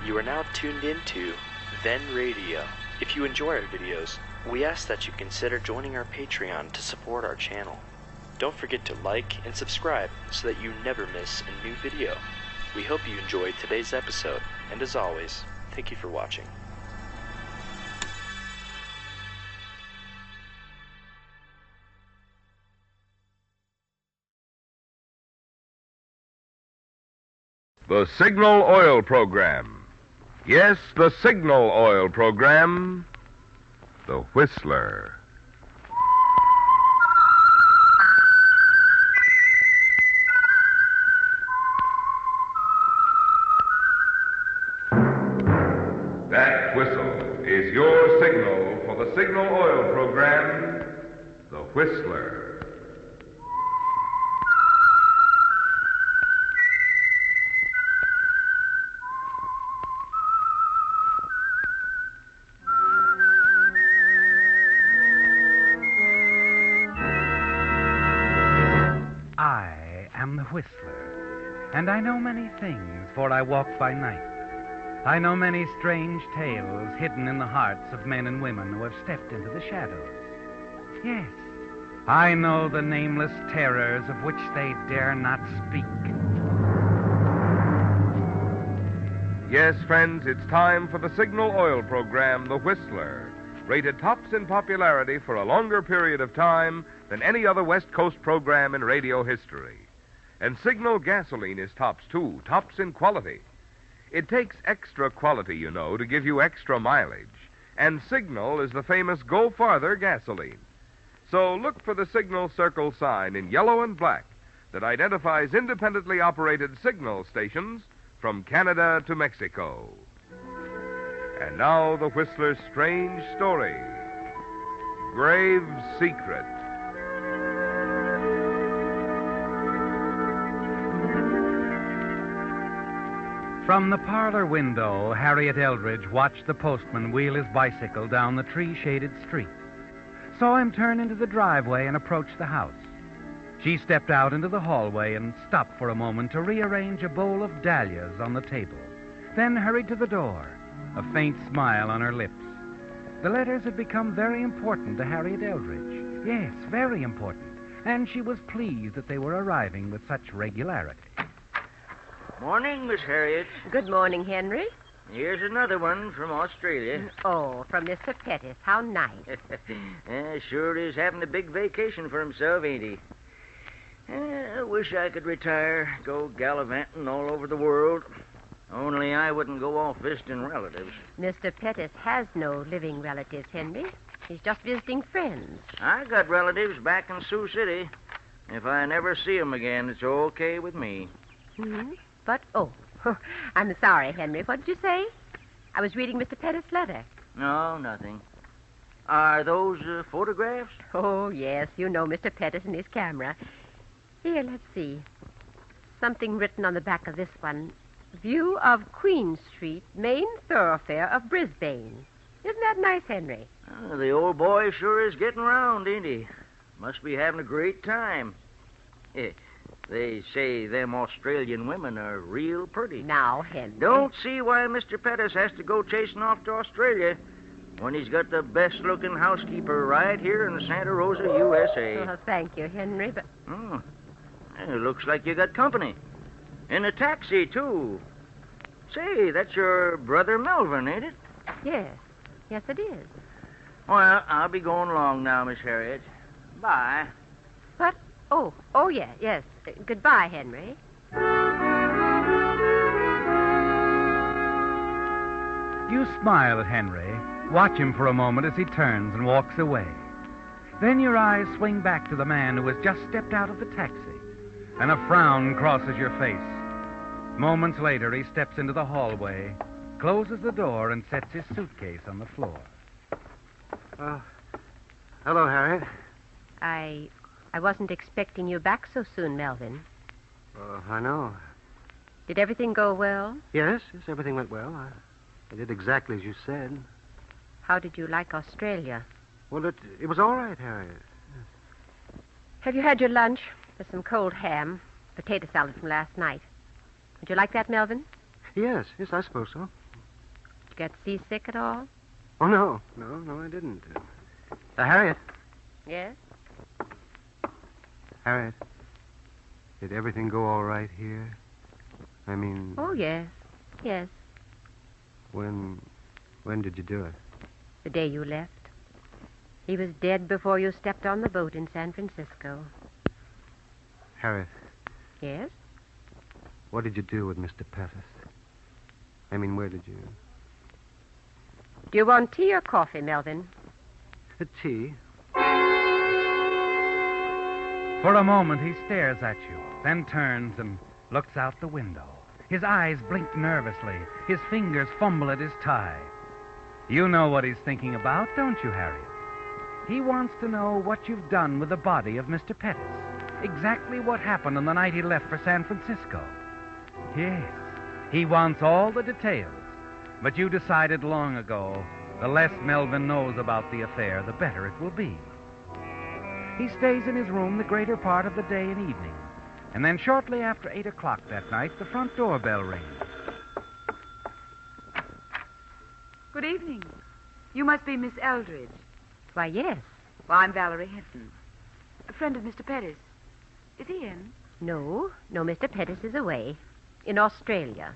You are now tuned into Then Radio. If you enjoy our videos, we ask that you consider joining our Patreon to support our channel. Don't forget to like and subscribe so that you never miss a new video. We hope you enjoyed today's episode, and as always, thank you for watching. The Signal Oil Program. Yes, the Signal Oil Program. The Whistler. That whistle is your signal for the Signal Oil Program, The Whistler. I am the Whistler, and I know many things, for I walk by night. I know many strange tales hidden in the hearts of men and women who have stepped into the shadows. Yes, I know the nameless terrors of which they dare not speak. Yes, friends, it's time for the Signal Oil Program, The Whistler, rated tops in popularity for a longer period of time than any other West Coast program in radio history. And Signal gasoline is tops, too, tops in quality. It takes extra quality, you know, to give you extra mileage. And Signal is the famous Go Farther gasoline. So look for the Signal Circle sign in yellow and black that identifies independently operated signal stations from Canada to Mexico. And now the Whistler's strange story, Grave Secret. From the parlor window, Harriet Eldridge watched the postman wheel his bicycle down the tree-shaded street, saw him turn into the driveway and approach the house. She stepped out into the hallway and stopped for a moment to rearrange a bowl of dahlias on the table, then hurried to the door, a faint smile on her lips. The letters had become very important to Harriet Eldridge. Yes, very important, and she was pleased that they were arriving with such regularity. Morning, Miss Harriet. Good morning, Henry. Here's another one from Australia. Oh, from Mr. Pettis. How nice. Sure is having a big vacation for himself, ain't he? I wish I could retire, go gallivanting all over the world. Only I wouldn't go off visiting relatives. Mr. Pettis has no living relatives, Henry. He's just visiting friends. I got relatives back in Sioux City. If I never see 'em again, it's okay with me. Hmm? But, I'm sorry, Henry. What did you say? I was reading Mr. Pettis' letter. No, nothing. Are those photographs? Oh, yes. You know Mr. Pettis and his camera. Here, let's see. Something written on the back of this one. View of Queen Street, main thoroughfare of Brisbane. Isn't that nice, Henry? The old boy sure is getting round, ain't he? Must be having a great time. They say them Australian women are real pretty. Now, Henry. Don't see why Mr. Pettis has to go chasing off to Australia when he's got the best-looking housekeeper right here in Santa Rosa, USA. Oh, thank you, Henry, but... It looks like you got company. In a taxi, too. Say, that's your brother Melvin, ain't it? Yes. Yes, it is. Well, I'll be going along now, Miss Harriet. Bye. But, yes. Goodbye, Henry. You smile at Henry, watch him for a moment as he turns and walks away. Then your eyes swing back to the man who has just stepped out of the taxi, and a frown crosses your face. Moments later, he steps into the hallway, closes the door, and sets his suitcase on the floor. Hello, Harriet. I wasn't expecting you back so soon, Melvin. I know. Did everything go well? Yes, everything went well. I did exactly as you said. How did you like Australia? Well, it was all right, Harriet. Have you had your lunch? There's some cold ham, potato salad from last night. Would you like that, Melvin? Yes, I suppose so. get seasick at all? Oh, no, I didn't. Harriet. Yes? Harriet, did everything go all right here? I mean... Oh, yes. Yes. When did you do it? The day you left. He was dead before you stepped on the boat in San Francisco. Harriet, Yes? what did you do with Mr. Pettis? I mean, where did you... Do you want tea or coffee, Melvin? A tea? For a moment, he stares at you, then turns and looks out the window. His eyes blink nervously. His fingers fumble at his tie. You know what he's thinking about, don't you, Harriet? He wants to know what you've done with the body of Mr. Pettis. Exactly what happened on the night he left for San Francisco. Yes, he wants all the details. But you decided long ago, the less Melvin knows about the affair, the better it will be. He stays in his room the greater part of the day and evening. And then shortly after 8 o'clock that night, the front doorbell rings. Good evening. You must be Miss Eldridge. Why, yes. Well, I'm Valerie Hinton, a friend of Mr. Pettis. Is he in? No, Mr. Pettis is away. In Australia.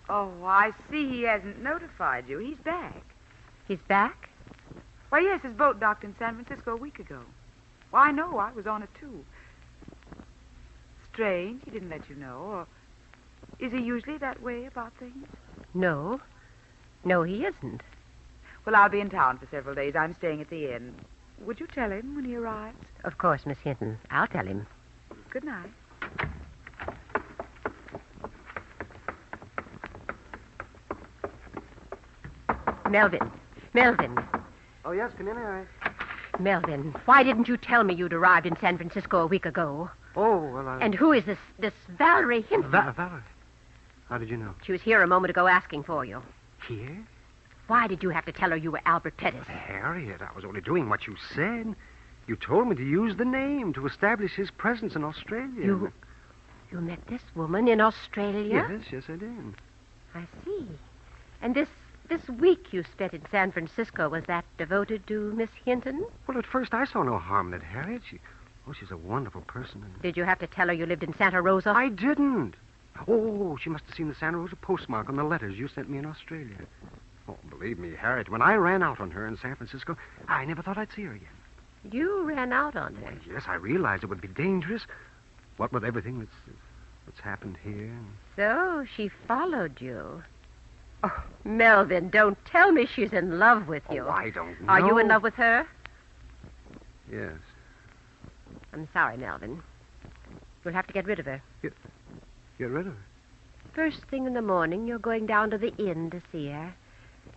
Oh, I see he hasn't notified you. He's back. He's back? Why, yes, his boat docked in San Francisco a week ago. Well, I know. I was on it, too. Strange he didn't let you know. Or is he usually that way about things? No, he isn't. Well, I'll be in town for several days. I'm staying at the inn. Would you tell him when he arrives? Of course, Miss Hinton. I'll tell him. Good night. Melvin. Oh, yes, come in, Harriet. Melvin, why didn't you tell me you'd arrived in San Francisco a week ago? Oh, well, And who is this Valerie Hinton? Valerie. How did you know? She was here a moment ago asking for you. Here? Why did you have to tell her you were Albert Pettis? Harriet, I was only doing what you said. You told me to use the name to establish his presence in Australia. You met this woman in Australia? Yes, I did. I see. And this week you spent in San Francisco, was that devoted to Miss Hinton? Well, at first I saw no harm in it, Harriet. She's a wonderful person. Did you have to tell her you lived in Santa Rosa? I didn't. Oh, she must have seen the Santa Rosa postmark on the letters you sent me in Australia. Oh, believe me, Harriet, when I ran out on her in San Francisco, I never thought I'd see her again. You ran out on her? Well, yes, I realized it would be dangerous. What with everything that's happened here. So she followed you. Oh, Melvin, don't tell me she's in love with you. Oh, I don't know. Are you in love with her? Yes. I'm sorry, Melvin. You'll have to get rid of her. Get rid of her? First thing in the morning, you're going down to the inn to see her.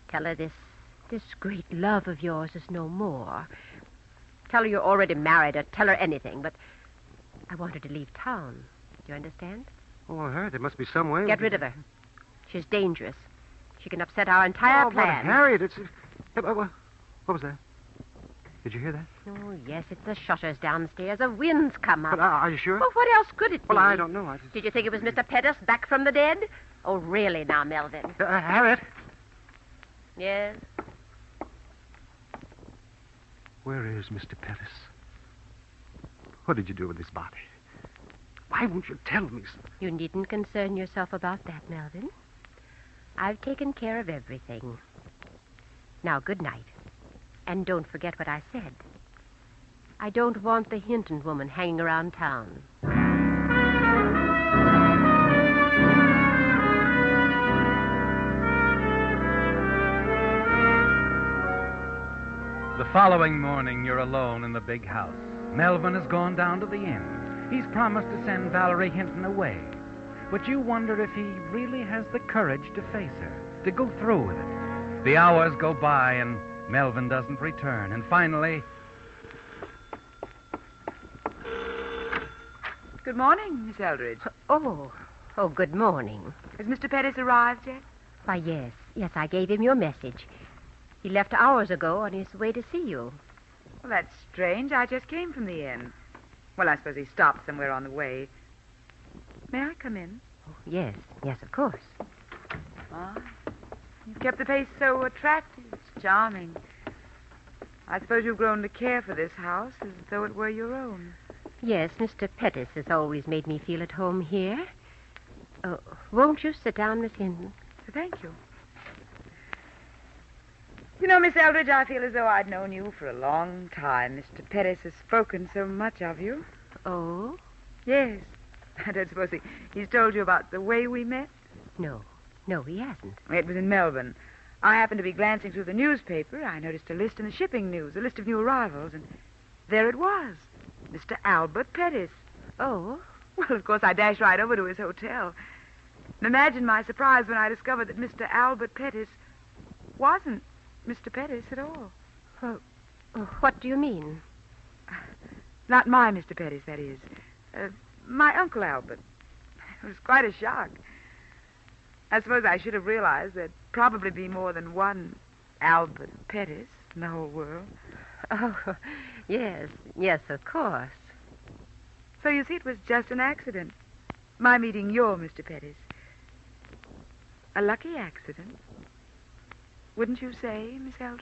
Tell her this great love of yours is no more. Tell her you're already married, or tell her anything, but I want her to leave town. Do you understand? Oh, Harriet, there must be some way. Get rid of her. She's dangerous. She can upset our entire plan. But Harriet, it's... What was that? Did you hear that? Oh, yes, it's the shutters downstairs. A wind's come up. But are you sure? Well, what else could it be? Well, I don't know. Did you think it was Mr. Pettis back from the dead? Oh, really now, Melvin? Harriet? Yes? Where is Mr. Pettis? What did you do with his body? Why won't you tell me? You needn't concern yourself about that, Melvin. I've taken care of everything. Now, good night. And don't forget what I said. I don't want the Hinton woman hanging around town. The following morning, you're alone in the big house. Melvin has gone down to the inn. He's promised to send Valerie Hinton away. But you wonder if he really has the courage to face her, to go through with it. The hours go by, and Melvin doesn't return. And finally... Good morning, Miss Eldridge. Oh, good morning. Has Mr. Pettis arrived yet? Why, yes, I gave him your message. He left hours ago on his way to see you. Well, that's strange. I just came from the inn. Well, I suppose he stopped somewhere on the way. May I come in? Oh, yes, of course. Ah. You've kept the place so attractive. It's charming. I suppose you've grown to care for this house as though it were your own. Yes, Mr. Pettis has always made me feel at home here. Oh, won't you sit down, Miss Hinton? Thank you. You know, Miss Eldridge, I feel as though I'd known you for a long time. Mr. Pettis has spoken so much of you. Oh? Yes. I don't suppose he's told you about the way we met? No, he hasn't. It was in Melbourne. I happened to be glancing through the newspaper. I noticed a list in the shipping news, a list of new arrivals, and there it was. Mr. Albert Pettis. Oh? Well, of course, I dashed right over to his hotel. And imagine my surprise when I discovered that Mr. Albert Pettis wasn't Mr. Pettis at all. What do you mean? Not my Mr. Pettis, that is. My Uncle Albert. It was quite a shock. I suppose I should have realized there'd probably be more than one Albert Pettis in the whole world. Oh, yes, of course. So you see, it was just an accident. My meeting your Mr. Pettis. A lucky accident. Wouldn't you say, Miss Eldridge?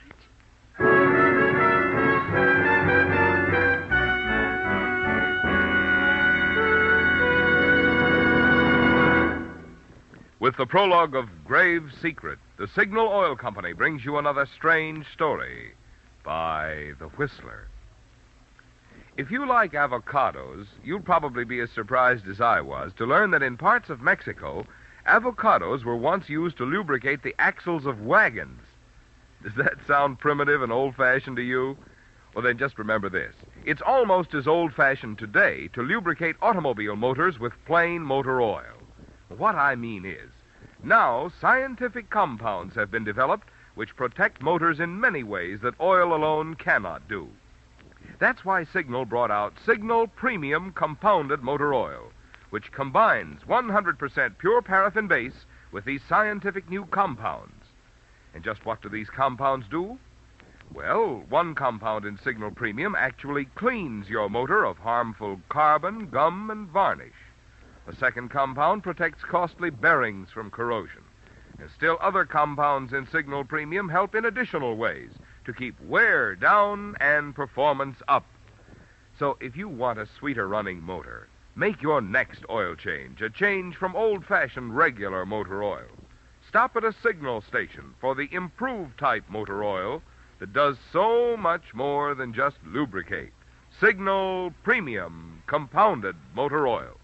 With the prologue of Grave Secret, the Signal Oil Company brings you another strange story by The Whistler. If you like avocados, you'll probably be as surprised as I was to learn that in parts of Mexico, avocados were once used to lubricate the axles of wagons. Does that sound primitive and old-fashioned to you? Well, then just remember this. It's almost as old-fashioned today to lubricate automobile motors with plain motor oil. What I mean is, now scientific compounds have been developed which protect motors in many ways that oil alone cannot do. That's why Signal brought out Signal Premium Compounded Motor Oil, which combines 100% pure paraffin base with these scientific new compounds. And just what do these compounds do? Well, one compound in Signal Premium actually cleans your motor of harmful carbon, gum, and varnish. The second compound protects costly bearings from corrosion. And still other compounds in Signal Premium help in additional ways to keep wear down and performance up. So if you want a sweeter running motor, make your next oil change a change from old-fashioned regular motor oil. Stop at a Signal station for the improved type motor oil that does so much more than just lubricate. Signal Premium Compounded Motor Oil.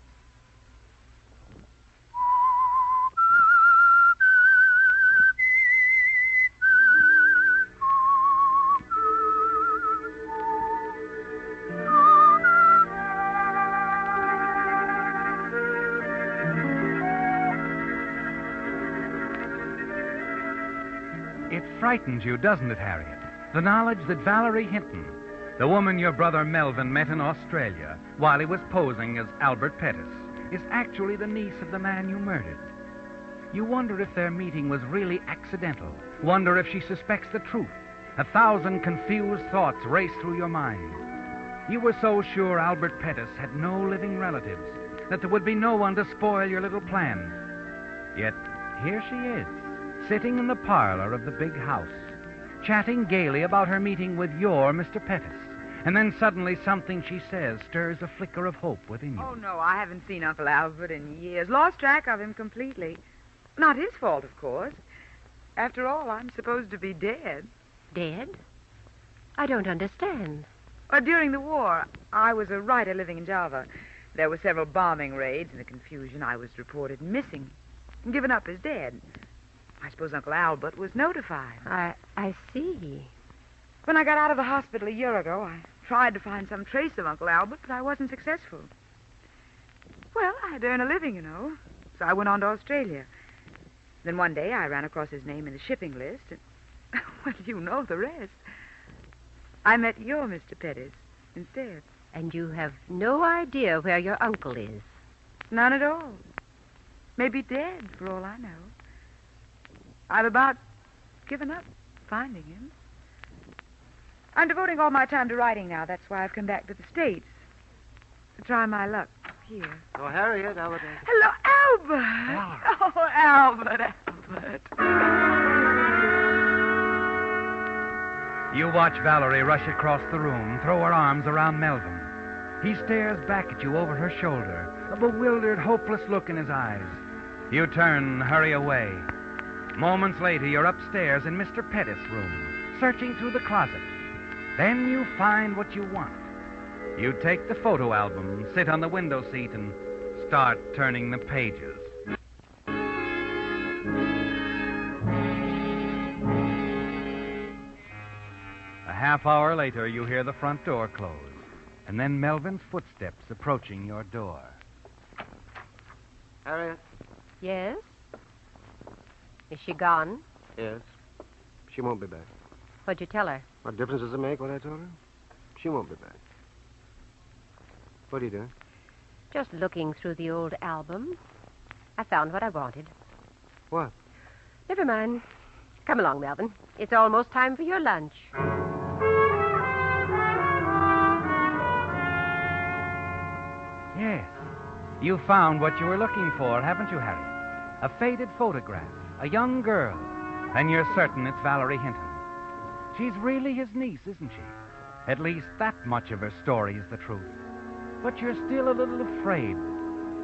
It frightens you, doesn't it, Harriet? The knowledge that Valerie Hinton, the woman your brother Melvin met in Australia while he was posing as Albert Pettis, is actually the niece of the man you murdered. You wonder if their meeting was really accidental. Wonder if she suspects the truth. 1,000 confused thoughts race through your mind. You were so sure Albert Pettis had no living relatives, that there would be no one to spoil your little plan. Yet here she is, sitting in the parlor of the big house, chatting gaily about her meeting with your Mr. Pettis. And then suddenly something she says stirs a flicker of hope within you. Oh, no, I haven't seen Uncle Albert in years. Lost track of him completely. Not his fault, of course. After all, I'm supposed to be dead. Dead? I don't understand. During the war, I was a writer living in Java. There were several bombing raids. In the confusion, I was reported missing and given up as dead. I suppose Uncle Albert was notified. I see. When I got out of the hospital a year ago, I tried to find some trace of Uncle Albert, but I wasn't successful. Well, I had to earn a living, you know, so I went on to Australia. Then one day I ran across his name in the shipping list, and, well, you know the rest. I met your Mr. Pettis instead. And you have no idea where your uncle is? None at all. Maybe dead, for all I know. I've about given up finding him. I'm devoting all my time to writing now. That's why I've come back to the States. To try my luck here. Oh, Harriet, Hello, Albert. Oh, Albert. You watch Valerie rush across the room, throw her arms around Melvin. He stares back at you over her shoulder, a bewildered, hopeless look in his eyes. You turn, hurry away. Moments later, you're upstairs in Mr. Pettis' room, searching through the closet. Then you find what you want. You take the photo album, sit on the window seat, and start turning the pages. A half hour later, you hear the front door close, and then Melvin's footsteps approaching your door. Harriet? Yes? Is she gone? Yes. She won't be back. What'd you tell her? What difference does it make what I told her? She won't be back. What are you doing? Just looking through the old album. I found what I wanted. What? Never mind. Come along, Melvin. It's almost time for your lunch. Yes. You found what you were looking for, haven't you, Harry? A faded photograph, a young girl. And you're certain it's Valerie Hinton. She's really his niece, isn't she? At least that much of her story is the truth. But you're still a little afraid.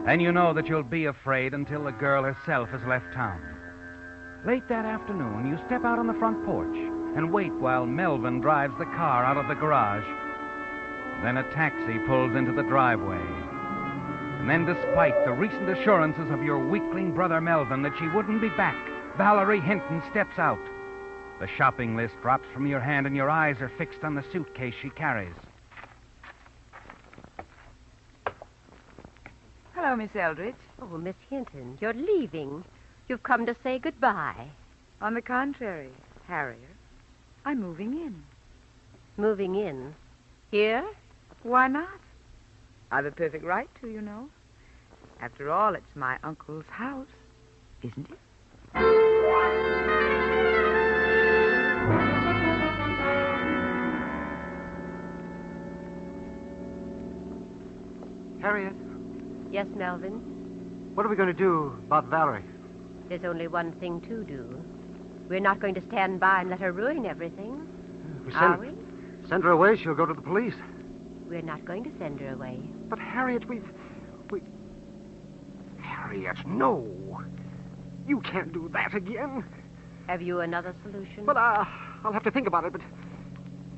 And you know that you'll be afraid until the girl herself has left town. Late that afternoon, you step out on the front porch and wait while Melvin drives the car out of the garage. Then a taxi pulls into the driveway. And then, despite the recent assurances of your weakling brother Melvin that she wouldn't be back, Valerie Hinton steps out. The shopping list drops from your hand and your eyes are fixed on the suitcase she carries. Hello, Miss Eldridge. Oh, Miss Hinton, you're leaving. You've come to say goodbye. On the contrary, Harriet, I'm moving in. Moving in? Here? Why not? I've a perfect right to, you know. After all, it's my uncle's house, isn't it? Harriet, Yes, Melvin? what are we going to do about Valerie? There's only one thing to do. We're not going to stand by and let her ruin everything. If we Are we? send her away, she'll go to the police. We're not going to send her away. But, Harriet, we... Harriet, no. You can't do that again. Have you another solution? But I'll have to think about it, but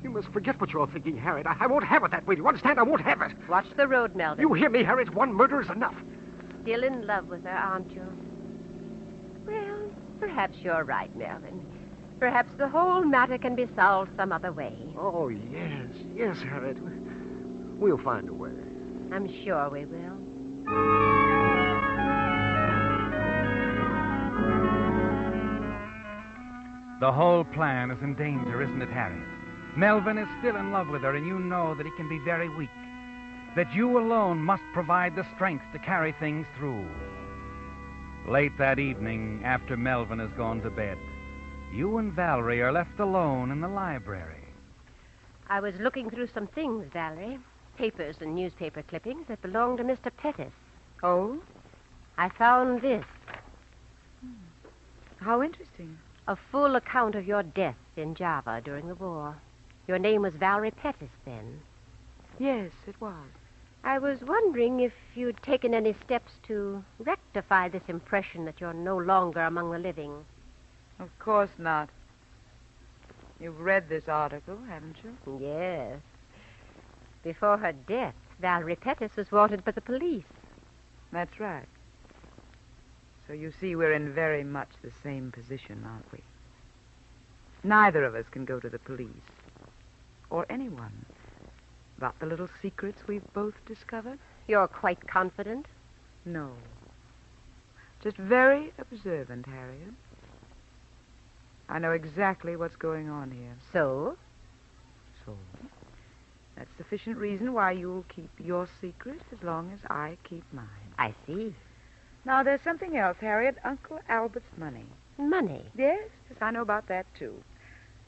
you must forget what you're thinking, Harriet. I won't have it that way. Do you understand? I won't have it. Watch the road, Melvin. You hear me, Harriet? One murder is enough. Still in love with her, aren't you? Well, perhaps you're right, Melvin. Perhaps the whole matter can be solved some other way. Oh, yes. Yes, Harriet. We'll find a way. I'm sure we will. The whole plan is in danger, isn't it, Harriet? Melvin is still in love with her, and you know that he can be very weak. That you alone must provide the strength to carry things through. Late that evening, after Melvin has gone to bed, you and Valerie are left alone in the library. I was looking through some things, Valerie. Papers and newspaper clippings that belonged to Mr. Pettis. Oh? I found this. How interesting. A full account of your death in Java during the war. Your name was Valerie Pettis then. Yes, it was. I was wondering if you'd taken any steps to rectify this impression that you're no longer among the living. Of course not. You've read this article, haven't you? Yes. Before her death, Valerie Pettis was wanted by the police. That's right. So you see, we're in very much the same position, aren't we? Neither of us can go to the police, or anyone, about the little secrets we've both discovered. You're quite confident? No. Just very observant, Harriet. I know exactly what's going on here. So? So? That's sufficient reason why you'll keep your secret as long as I keep mine. I see. Now, there's something else, Harriet. Uncle Albert's money. Money? Yes, I know about that, too.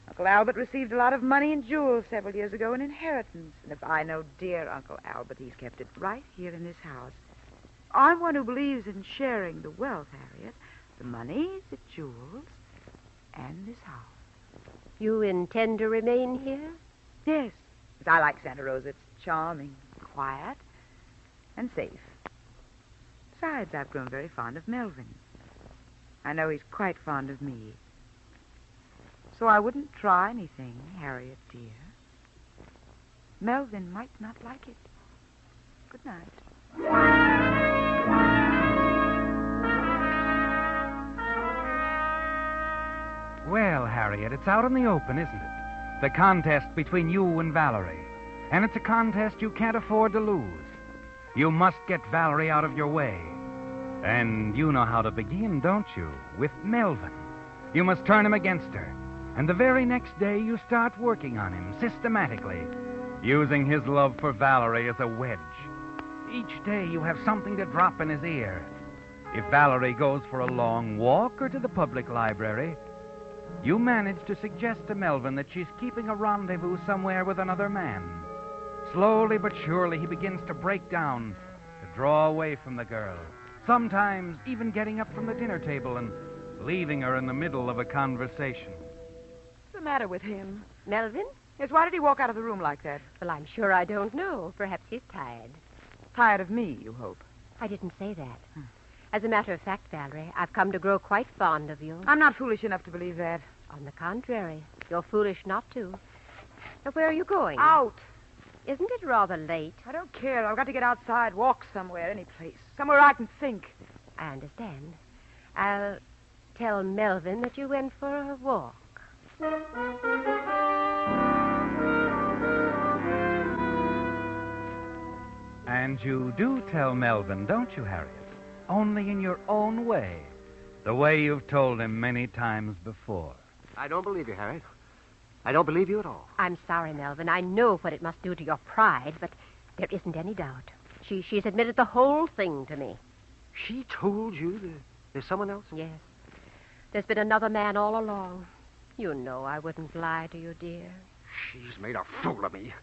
Uncle Albert received a lot of money in jewels several years ago in inheritance. And if I know dear Uncle Albert, he's kept it right here in this house. I'm one who believes in sharing the wealth, Harriet. The money, the jewels, and this house. You intend to remain here? Yes. I like Santa Rosa. It's charming, quiet, and safe. Besides, I've grown very fond of Melvin. I know he's quite fond of me. So I wouldn't try anything, Harriet, dear. Melvin might not like it. Good night. Well, Harriet, it's out in the open, isn't it? The contest between you and Valerie. And it's a contest you can't afford to lose. You must get Valerie out of your way. And you know how to begin, don't you? With Melvin. You must turn him against her. And the very next day you start working on him systematically, using his love for Valerie as a wedge. Each day you have something to drop in his ear. If Valerie goes for a long walk or to the public library, you manage to suggest to Melvin that she's keeping a rendezvous somewhere with another man. Slowly but surely he begins to break down, to draw away from the girl, sometimes even getting up from the dinner table and leaving her in the middle of a conversation. What's the matter with him? Melvin? Yes, why did he walk out of the room like that? Well, I'm sure I don't know. Perhaps he's tired. Tired of me, you hope. I didn't say that. As a matter of fact, Valerie, I've come to grow quite fond of you. I'm not foolish enough to believe that. On the contrary, you're foolish not to. Now, where are you going? Out. Isn't it rather late? I don't care. I've got to get outside, walk somewhere, any place. Somewhere I can think. I understand. I'll tell Melvin that you went for a walk. And you do tell Melvin, don't you, Harriet? Only in your own way. The way you've told him many times before. I don't believe you, Harriet. I don't believe you at all. I'm sorry, Melvin. I know what it must do to your pride, but there isn't any doubt. She's admitted the whole thing to me. She told you there's someone else? Yes. There's been another man all along. You know I wouldn't lie to you, dear. She's made a fool of me.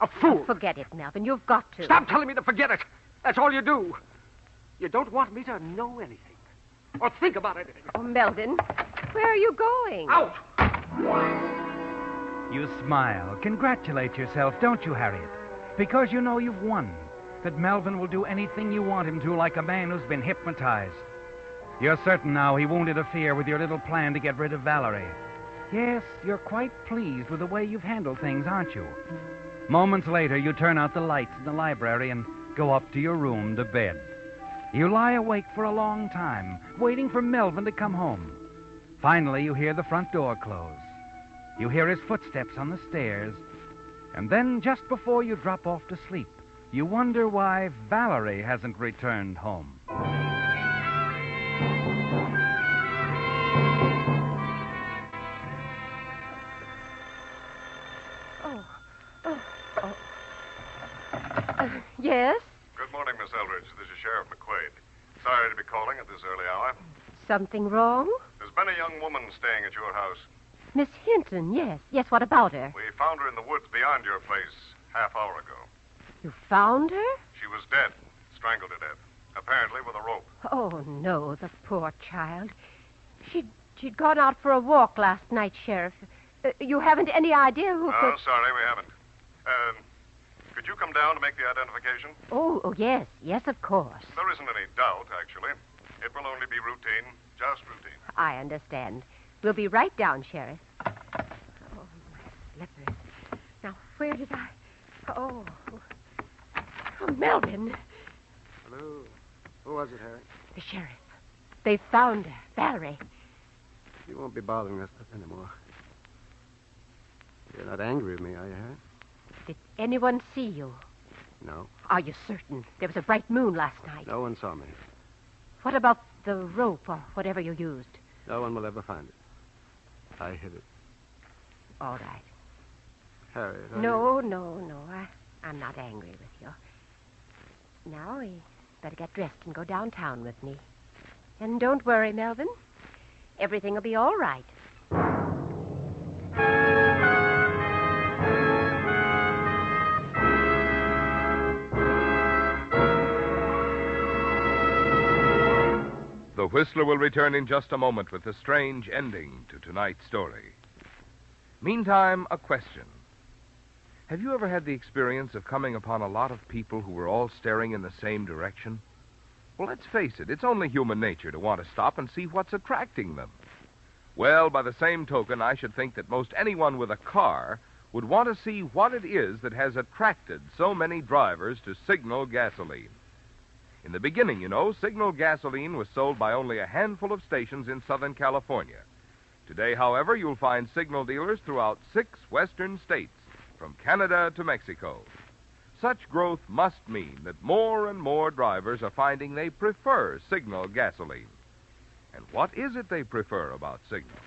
A fool. Forget it, Melvin. You've got to. Stop telling me to forget it. That's all you do. You don't want me to know anything. Or think about anything. Oh, Melvin, where are you going? Out! You smile, congratulate yourself, don't you, Harriet? Because you know you've won. That Melvin will do anything you want him to, like a man who's been hypnotized. You're certain now he won't interfere with your little plan to get rid of Valerie. Yes, you're quite pleased with the way you've handled things, aren't you? Moments later, you turn out the lights in the library and go up to your room to bed. You lie awake for a long time, waiting for Melvin to come home. Finally, you hear the front door close. You hear his footsteps on the stairs. And then, just before you drop off to sleep, you wonder why Valerie hasn't returned home. Yes? Good morning, Miss Eldridge. This is Sheriff McQuaid. Sorry to be calling at this early hour. Something wrong? There's been a young woman staying at your house. Miss Hinton, yes. Yes, what about her? We found her in the woods beyond your place half hour ago. You found her? She was dead, strangled to death, apparently with a rope. Oh, no, the poor child. She'd gone out for a walk last night, Sheriff. You haven't any idea who Oh, sorry, we haven't. Could you come down to make the identification? Oh, yes. Yes, of course. There isn't any doubt, actually. It will only be routine, just routine. I understand. We'll be right down, Sheriff. Oh, my slippers. Now, where did I... Oh, Melvin. Hello. Who was it, Harry? The sheriff. They found her, Valerie. You won't be bothering us anymore. You're not angry with me, are you, Harry? Did anyone see you? No. Are you certain? There was a bright moon last night. No one saw me. What about the rope or whatever you used? No one will ever find it. I hid it. All right. Harriet, No. I'm not angry with you. Now, we better get dressed and go downtown with me. And don't worry, Melvin. Everything will be all right. The Whistler will return in just a moment with the strange ending to tonight's story. Meantime, a question. Have you ever had the experience of coming upon a lot of people who were all staring in the same direction? Well, let's face it, it's only human nature to want to stop and see what's attracting them. Well, by the same token, I should think that most anyone with a car would want to see what it is that has attracted so many drivers to Signal gasoline. In the beginning, you know, Signal gasoline was sold by only a handful of stations in Southern California. Today, however, you'll find Signal dealers throughout 6 western states, from Canada to Mexico. Such growth must mean that more and more drivers are finding they prefer Signal gasoline. And what is it they prefer about Signal?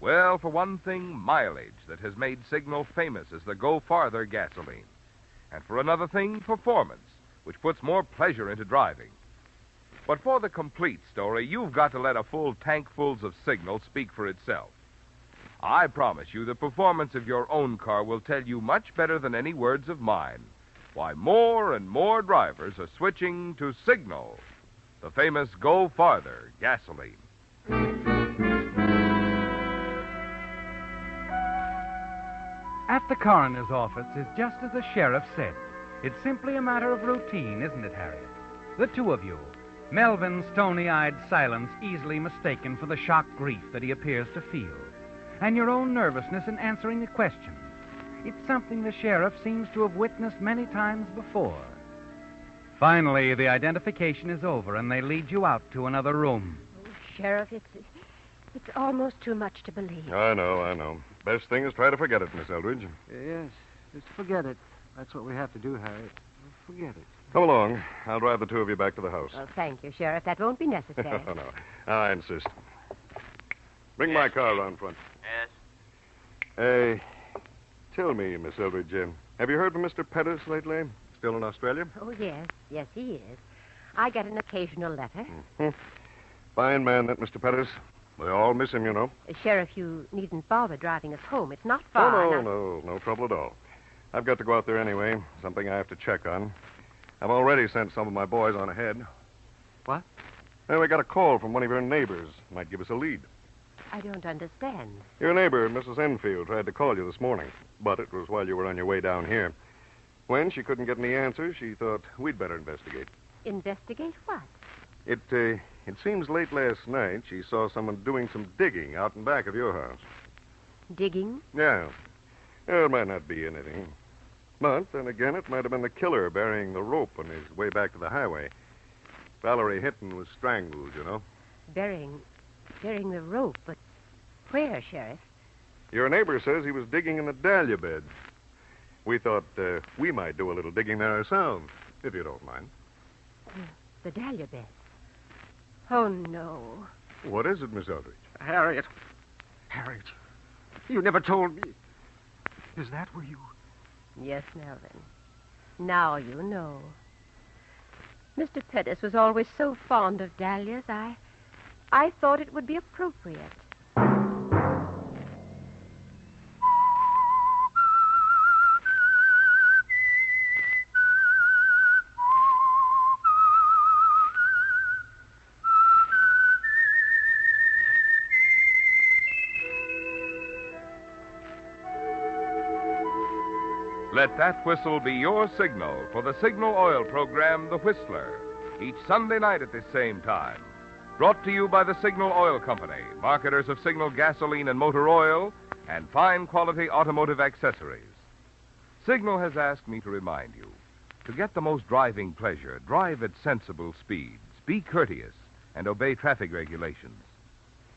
Well, for one thing, mileage that has made Signal famous as the Go Farther gasoline. And for another thing, performance, which puts more pleasure into driving. But for the complete story, you've got to let a full tankfuls of Signal speak for itself. I promise you the performance of your own car will tell you much better than any words of mine why more and more drivers are switching to Signal, the famous Go Farther gasoline. At the coroner's office is just as the sheriff said. It's simply a matter of routine, isn't it, Harriet? The two of you, Melvin's stony-eyed silence easily mistaken for the shocked grief that he appears to feel, and your own nervousness in answering the questions. It's something the sheriff seems to have witnessed many times before. Finally, the identification is over, and they lead you out to another room. Oh, Sheriff, it's almost too much to believe. I know. Best thing is try to forget it, Miss Eldridge. Yes, just forget it. That's what we have to do, Harriet. Forget it. Come along. I'll drive the two of you back to the house. Oh, thank you, Sheriff. That won't be necessary. No. I insist. Bring my car around front. Yes. Tell me, Miss Eldridge, have you heard from Mr. Pettis lately? Still in Australia? Oh, yes. Yes, he is. I get an occasional letter. Mm-hmm. Fine man, that Mr. Pettis. We all miss him, you know. Sheriff, you needn't bother driving us home. It's not far. No trouble at all. I've got to go out there anyway. Something I have to check on. I've already sent some of my boys on ahead. What? We got a call from one of your neighbors. Might give us a lead. I don't understand. Your neighbor, Mrs. Enfield, tried to call you this morning, but it was while you were on your way down here. When she couldn't get any answers, she thought we'd better investigate. Investigate what? It seems late last night she saw someone doing some digging out in back of your house. Digging? Yeah. It might not be anything. But then again, it might have been the killer burying the rope on his way back to the highway. Valerie Hinton was strangled, you know. Burying the rope, but where, Sheriff? Your neighbor says he was digging in the dahlia bed. We thought we might do a little digging there ourselves, if you don't mind. The dahlia bed. Oh, no. What is it, Miss Eldridge? Harriet, you never told me. Is that where you... Yes, Melvin. Now you know. Mr. Pettis was always so fond of dahlias, I thought it would be appropriate. Let that whistle be your signal for the Signal Oil program, The Whistler, each Sunday night at this same time. Brought to you by the Signal Oil Company, marketers of Signal gasoline and motor oil, and fine quality automotive accessories. Signal has asked me to remind you, to get the most driving pleasure, drive at sensible speeds, be courteous, and obey traffic regulations.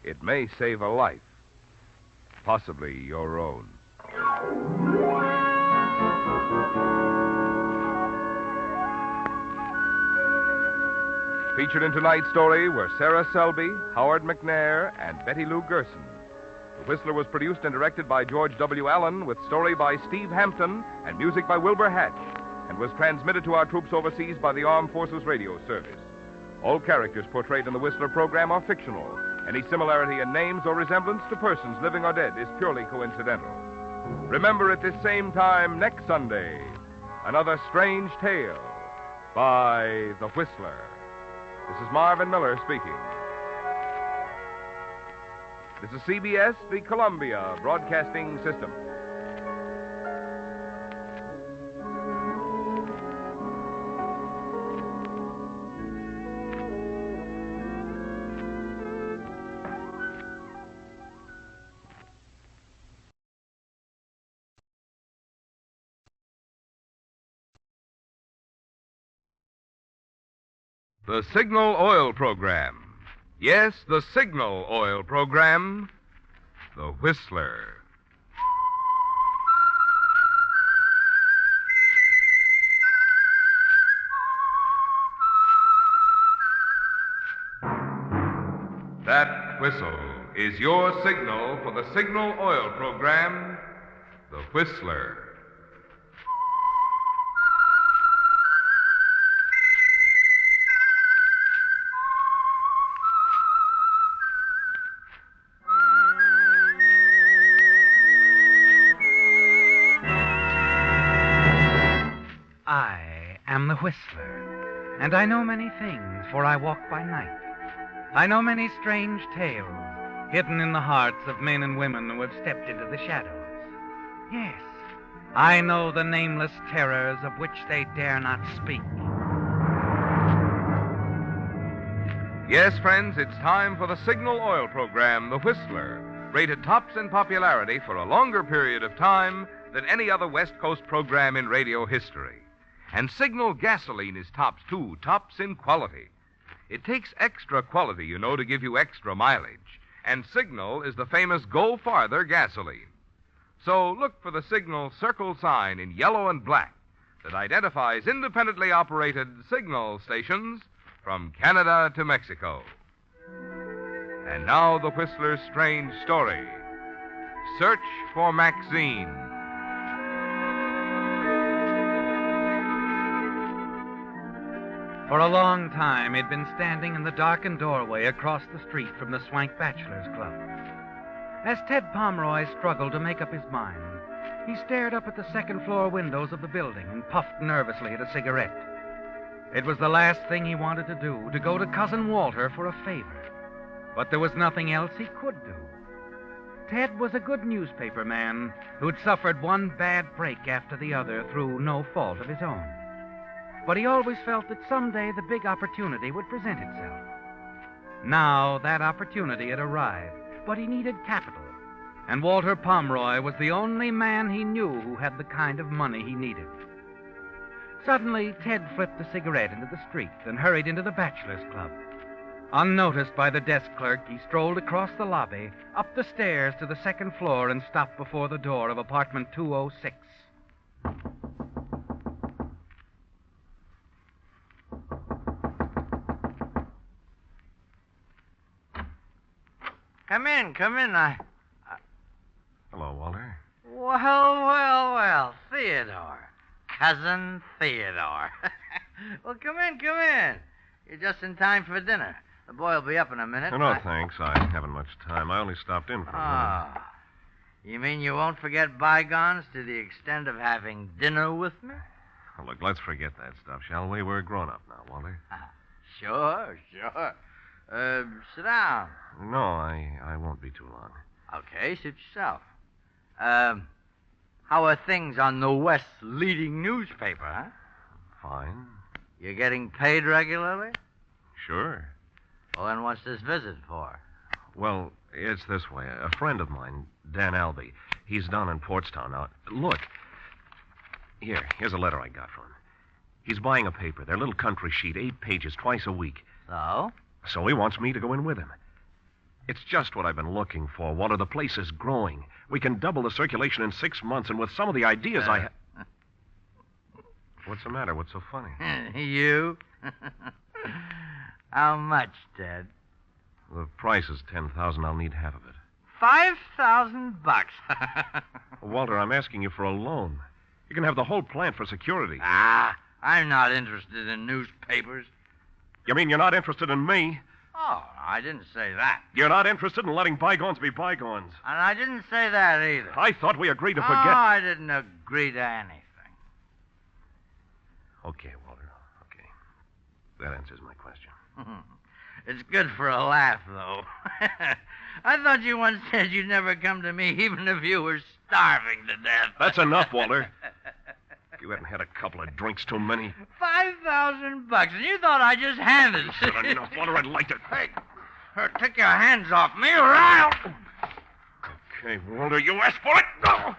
It may save a life, possibly your own. Featured in tonight's story were Sarah Selby, Howard McNair, and Betty Lou Gerson. The Whistler was produced and directed by George W. Allen, with story by Steve Hampton and music by Wilbur Hatch, and was transmitted to our troops overseas by the Armed Forces Radio Service. All characters portrayed in the Whistler program are fictional. Any similarity in names or resemblance to persons living or dead is purely coincidental. Remember at this same time next Sunday, another strange tale by The Whistler. This is Marvin Miller speaking. This is CBS, the Columbia Broadcasting System. The Signal Oil Program. Yes, the Signal Oil Program. The Whistler. That whistle is your signal for the Signal Oil Program, The Whistler. I am the Whistler, and I know many things, for I walk by night. I know many strange tales, hidden in the hearts of men and women who have stepped into the shadows. Yes, I know the nameless terrors of which they dare not speak. Yes, friends, it's time for the Signal Oil Program, The Whistler, rated tops in popularity for a longer period of time than any other West Coast program in radio history. And Signal gasoline is tops, too, tops in quality. It takes extra quality, you know, to give you extra mileage. And Signal is the famous Go Farther gasoline. So look for the Signal circle sign in yellow and black that identifies independently operated Signal stations from Canada to Mexico. And now the Whistler's strange story. Search for Maxine. For a long time, he'd been standing in the darkened doorway across the street from the Swank Bachelors Club. As Ted Pomeroy struggled to make up his mind, he stared up at the second-floor windows of the building and puffed nervously at a cigarette. It was the last thing he wanted to do, to go to Cousin Walter for a favor. But there was nothing else he could do. Ted was a good newspaper man who'd suffered one bad break after the other through no fault of his own. But he always felt that someday the big opportunity would present itself. Now that opportunity had arrived, but he needed capital. And Walter Pomeroy was the only man he knew who had the kind of money he needed. Suddenly, Ted flipped a cigarette into the street and hurried into the Bachelors Club. Unnoticed by the desk clerk, he strolled across the lobby, up the stairs to the second floor, and stopped before the door of apartment 206. Come in. Hello, Walter. Well, Theodore. Cousin Theodore. Well, come in. You're just in time for dinner. The boy will be up in a minute. No, thanks. I haven't much time. I only stopped in for a minute. You mean you won't forget bygones to the extent of having dinner with me? Well, look, let's forget that stuff, shall we? We're grown up now, Walter. Sure. Sit down. No, I won't be too long. Okay, suit yourself. How are things on the West's leading newspaper, huh? Fine. You getting paid regularly? Sure. Well, then what's this visit for? Well, it's this way. A friend of mine, Dan Albee, he's down in Portstown now. Look. Here's a letter I got from him. He's buying a paper, their little country sheet, 8 pages, twice a week. So he wants me to go in with him. It's just what I've been looking for, Walter. The place is growing. We can double the circulation in 6 months, and with some of the ideas I have... What's the matter? What's so funny? You? How much, Ted? The price is $10,000. I'll need half of it. $5,000. Walter, I'm asking you for a loan. You can have the whole plant for security. I'm not interested in newspapers. You mean you're not interested in me? Oh, I didn't say that. You're not interested in letting bygones be bygones. And I didn't say that either. I thought we agreed to forget... Oh, I didn't agree to anything. Okay, Walter. Okay. That answers my question. It's good for a laugh, though. I thought you once said you'd never come to me even if you were starving to death. That's enough, Walter. You hadn't had a couple of drinks too many. $5,000, and you thought I just handed it. Said enough, Walter. I'd like to... Hey, take your hands off me, or I'll... Okay, Walter, you asked for it. No.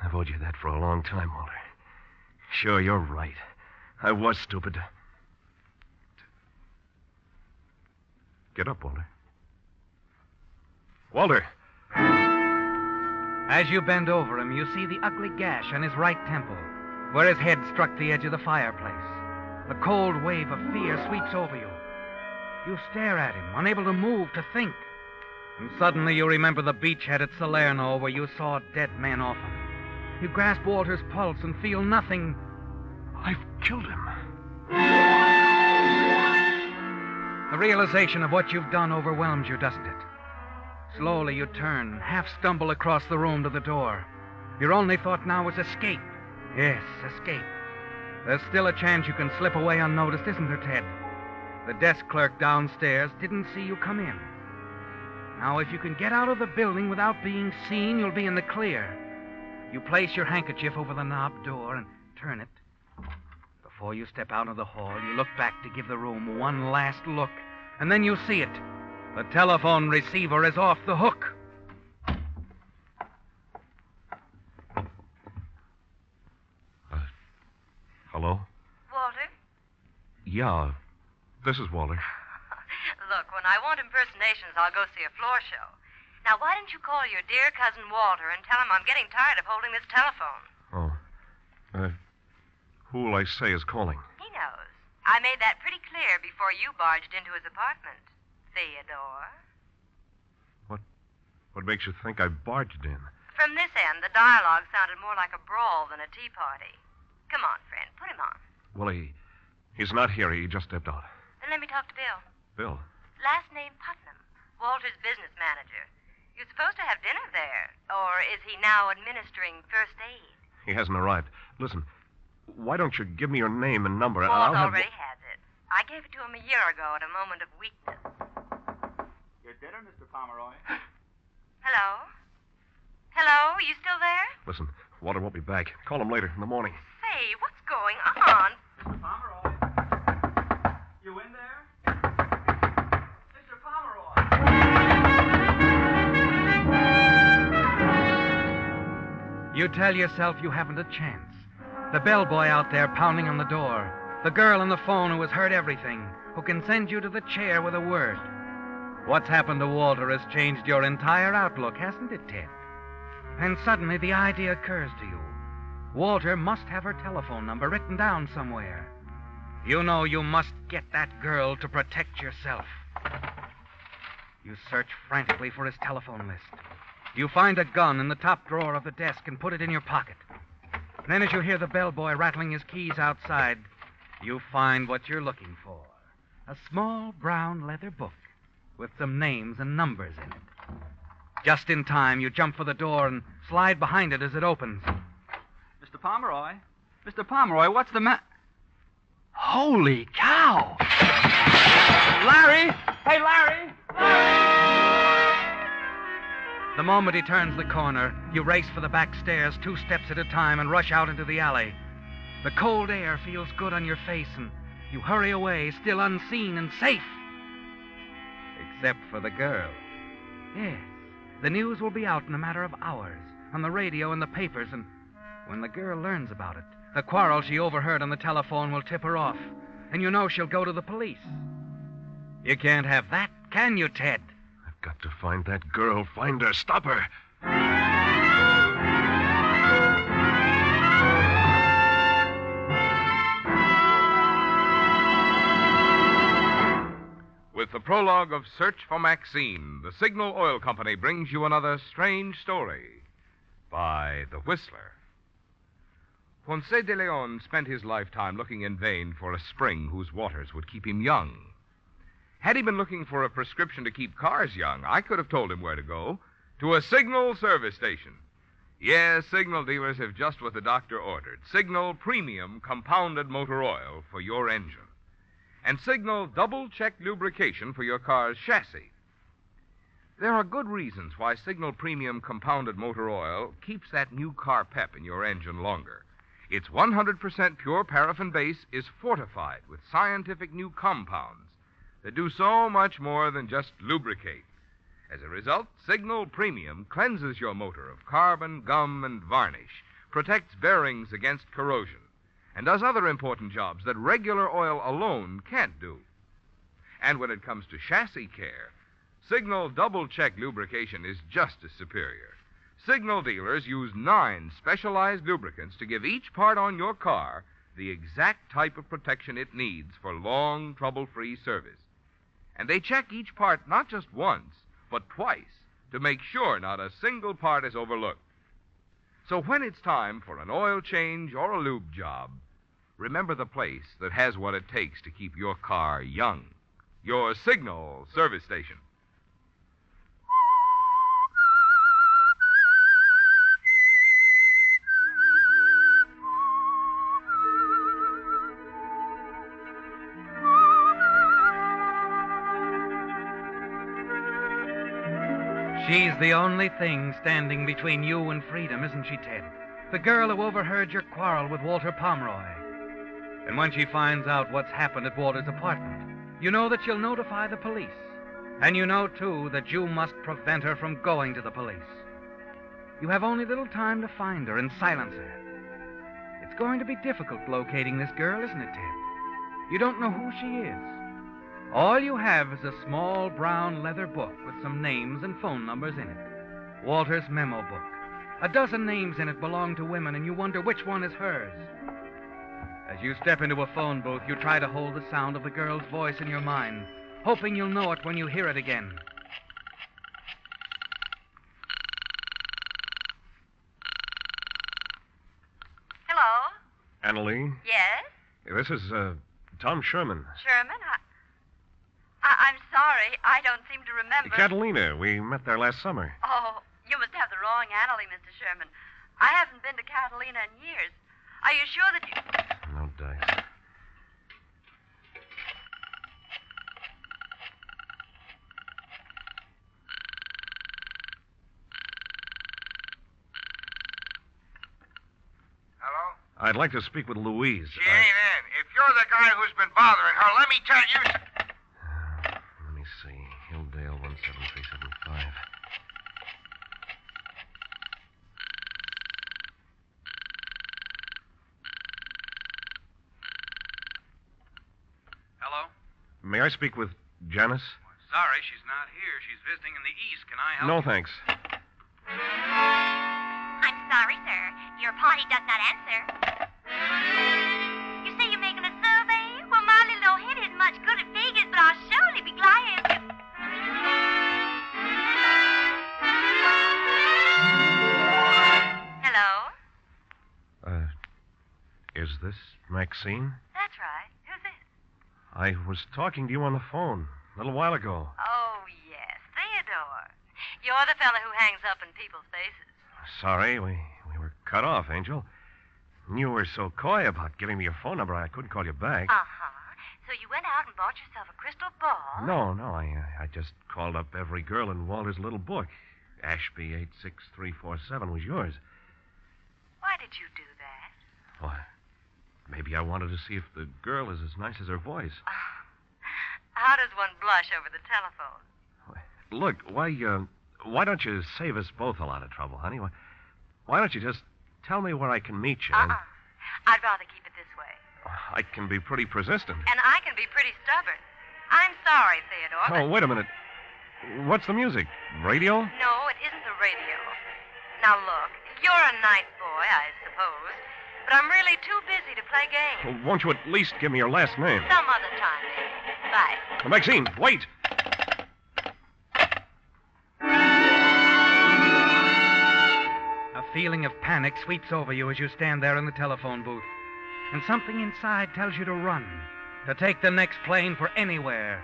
I've owed you that for a long time, Walter. Sure, you're right. I was stupid. Get up, Walter. Walter! As you bend over him, you see the ugly gash on his right temple, where his head struck the edge of the fireplace. A cold wave of fear sweeps over you. You stare at him, unable to move, to think. And suddenly you remember the beachhead at Salerno where you saw dead men often. You grasp Walter's pulse and feel nothing. I've killed him. The realization of what you've done overwhelms you, doesn't it? Slowly you turn, half stumble across the room to the door. Your only thought now is escape. Yes, escape. There's still a chance you can slip away unnoticed, isn't there, Ted? The desk clerk downstairs didn't see you come in. Now, if you can get out of the building without being seen, you'll be in the clear. You place your handkerchief over the knob door and turn it. Before you step out of the hall, you look back to give the room one last look, and then you see it. The telephone receiver is off the hook. Hello? Walter? Yeah, this is Walter. Look, when I want impersonations, I'll go see a floor show. Now, why didn't you call your dear cousin Walter and tell him I'm getting tired of holding this telephone? Oh. Who'll I say is calling? He knows. I made that pretty clear before you barged into his apartment. Theodore? What makes you think I barged in? From this end, the dialogue sounded more like a brawl than a tea party. Come on, friend, put him on. Well, he's not here. He just stepped out. Then let me talk to Bill. Bill? Last name Putnam, Walter's business manager. You're supposed to have dinner there. Or is he now administering first aid? He hasn't arrived. Listen, why don't you give me your name and number? Walt I'll have... already has it. I gave it to him a year ago at a moment of weakness. Your dinner, Mr. Pomeroy. Hello? Hello? You still there? Listen, Walter won't be back. Call him later in the morning. Say, what's going on? Mr. Pomeroy. You in there? Mr. Pomeroy. You tell yourself you haven't a chance. The bellboy out there pounding on the door. The girl on the phone who has heard everything, who can send you to the chair with a word. What's happened to Walter has changed your entire outlook, hasn't it, Ted? And suddenly the idea occurs to you. Walter must have her telephone number written down somewhere. You know you must get that girl to protect yourself. You search frantically for his telephone list. You find a gun in the top drawer of the desk and put it in your pocket. Then as you hear the bellboy rattling his keys outside, you find what you're looking for. A small brown leather book with some names and numbers in it. Just in time, you jump for the door and slide behind it as it opens. Mr. Pomeroy? Mr. Pomeroy, what's the Holy cow! Larry! Hey, Larry! The moment he turns the corner, you race for the back stairs 2 steps at a time and rush out into the alley. The cold air feels good on your face, and you hurry away, still unseen and safe. Except for the girl. Yes, the news will be out in a matter of hours, on the radio and the papers, and when the girl learns about it, the quarrel she overheard on the telephone will tip her off, and you know she'll go to the police. You can't have that, can you, Ted? I've got to find that girl. Find her. Stop her. With the prologue of Search for Maxine, the Signal Oil Company brings you another strange story by The Whistler. Ponce de Leon spent his lifetime looking in vain for a spring whose waters would keep him young. Had he been looking for a prescription to keep cars young, I could have told him where to go, to a Signal service station. Yes, Signal dealers have just what the doctor ordered. Signal Premium Compounded Motor Oil for your engine. And Signal Double-Check Lubrication for your car's chassis. There are good reasons why Signal Premium Compounded Motor Oil keeps that new car pep in your engine longer. Its 100% pure paraffin base is fortified with scientific new compounds that do so much more than just lubricate. As a result, Signal Premium cleanses your motor of carbon, gum, and varnish, protects bearings against corrosion, and does other important jobs that regular oil alone can't do. And when it comes to chassis care, Signal Double-Check Lubrication is just as superior. Signal dealers use 9 specialized lubricants to give each part on your car the exact type of protection it needs for long, trouble-free service. And they check each part not just once, but twice, to make sure not a single part is overlooked. So when it's time for an oil change or a lube job, remember the place that has what it takes to keep your car young. Your Signal service station. She's the only thing standing between you and freedom, isn't she, Ted? The girl who overheard your quarrel with Walter Pomeroy. And when she finds out what's happened at Walter's apartment, you know that she'll notify the police. And you know, too, that you must prevent her from going to the police. You have only little time to find her and silence her. It's going to be difficult locating this girl, isn't it, Ted? You don't know who she is. All you have is a small brown leather book with some names and phone numbers in it. Walter's memo book. A dozen names in it belong to women, and you wonder which one is hers. As you step into a phone booth, you try to hold the sound of the girl's voice in your mind, hoping you'll know it when you hear it again. Hello? Annalie? Yes? This is, Tom Sherman. Sherman? I'm sorry. I don't seem to remember. Catalina. We met there last summer. Oh, you must have the wrong Annalie, Mr. Sherman. I haven't been to Catalina in years. Are you sure that you... No dice. Hello? I'd like to speak with Louise. She ain't in. If you're the guy who's been bothering her, let me tell you... Let me see. Hilldale 17375. Hello? May I speak with Janice? Sorry, she's not here. She's visiting in the East. Can I help No, you? thanks. I'm sorry, sir. Your party does not answer. You say you're making a survey? Well, my little old head isn't much good at figures, but I'll surely be glad to... Hello? Is this Maxine? That's right. Who's this? I was talking to you on the phone a little while ago. Oh, yes. Theodore. You're the fella who hangs up in people's faces. Sorry, we were cut off, Angel. You were so coy about giving me your phone number, I couldn't call you back. Uh-huh. So you went out and bought yourself a crystal ball? No, I just called up every girl in Walter's little book. Ashby 86347 was yours. Why did you do that? Well, maybe I wanted to see if the girl is as nice as her voice. How does one blush over the telephone? Look, why don't you save us both a lot of trouble, honey? Why don't you just tell me where I can meet you? Uh-uh. I'd rather keep it this way. I can be pretty persistent. And I can be pretty stubborn. I'm sorry, Theodore. Oh, wait a minute. What's the music? Radio? No, it isn't the radio. Now, look, you're a nice boy, I suppose, but I'm really too busy to play games. Well, won't you at least give me your last name? Some other time, maybe. Bye. Maxine, wait! A feeling of panic sweeps over you as you stand there in the telephone booth. And something inside tells you to run, to take the next plane for anywhere.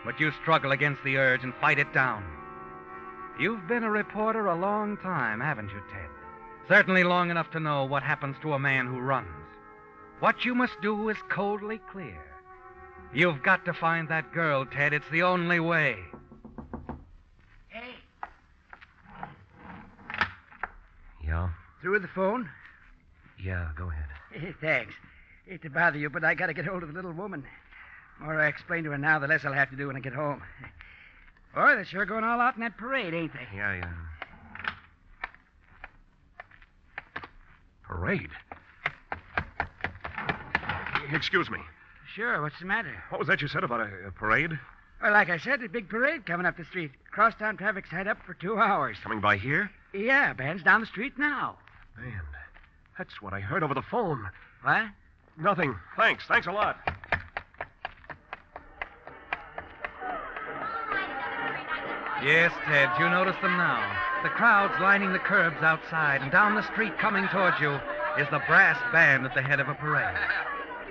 But you struggle against the urge and fight it down. You've been a reporter a long time, haven't you, Ted? Certainly long enough to know what happens to a man who runs. What you must do is coldly clear. You've got to find that girl, Ted. It's the only way. Hey. Yeah? Through with the phone? Yeah, go ahead. Thanks. Hate to bother you, but I got to get hold of the little woman. The more I explain to her now, the less I'll have to do when I get home. Boy, they're sure going all out in that parade, ain't they? Yeah. Parade? Excuse me. Sure, what's the matter? What was that you said about a parade? Well, like I said, a big parade coming up the street. Crosstown traffic's tied up for 2 hours. Coming by here? Yeah, band's down the street now. Man, that's what I heard over the phone. What? Nothing. Thanks a lot. Yes, Ted, you notice them now. The crowd's lining the curbs outside, and down the street coming towards you is the brass band at the head of a parade.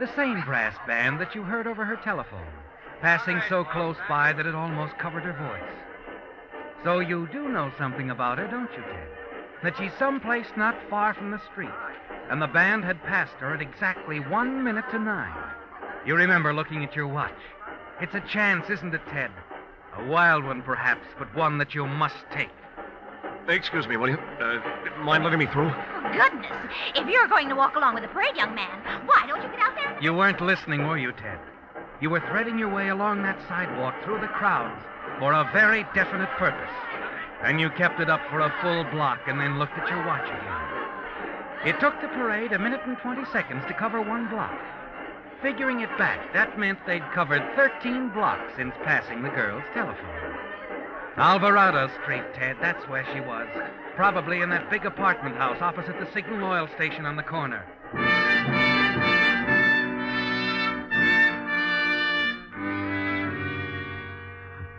The same brass band that you heard over her telephone, passing so close by that it almost covered her voice. So you do know something about her, don't you, Ted? That she's someplace not far from the street, and the band had passed her at exactly 1 minute to 9. You remember looking at your watch. It's a chance, isn't it, Ted? A wild one, perhaps, but one that you must take. Excuse me, will you? Mind letting me through? Oh, goodness. If you're going to walk along with the parade, young man, why don't you get out there? You weren't listening, were you, Ted? You were threading your way along that sidewalk through the crowds for a very definite purpose. And you kept it up for a full block and then looked at your watch again. It took the parade 1 minute and 20 seconds to cover 1 block. Figuring it back, that meant they'd covered 13 blocks since passing the girl's telephone. Alvarado Street, Ted, that's where she was. Probably in that big apartment house opposite the Signal oil station on the corner.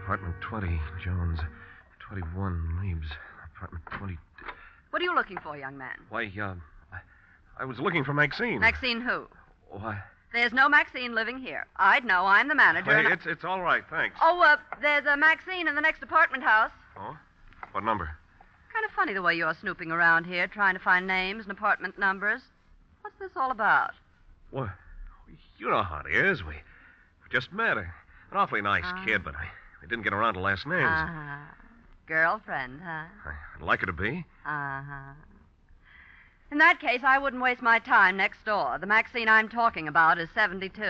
Apartment 20, Jones. 21, Leaves. Apartment 20. What are you looking for, young man? Why, I was looking for Maxine. Maxine who? Why? There's no Maxine living here. I'd know. I'm the manager. Hey, it's all right, thanks. Oh, there's a Maxine in the next apartment house. Oh? What number? Kind of funny the way you're snooping around here, trying to find names and apartment numbers. What's this all about? Well, you know how it is. We just met. An awfully nice kid, but we didn't get around to last names. Girlfriend, huh? I'd like her to be. In that case, I wouldn't waste my time next door. The Maxine I'm talking about is 72.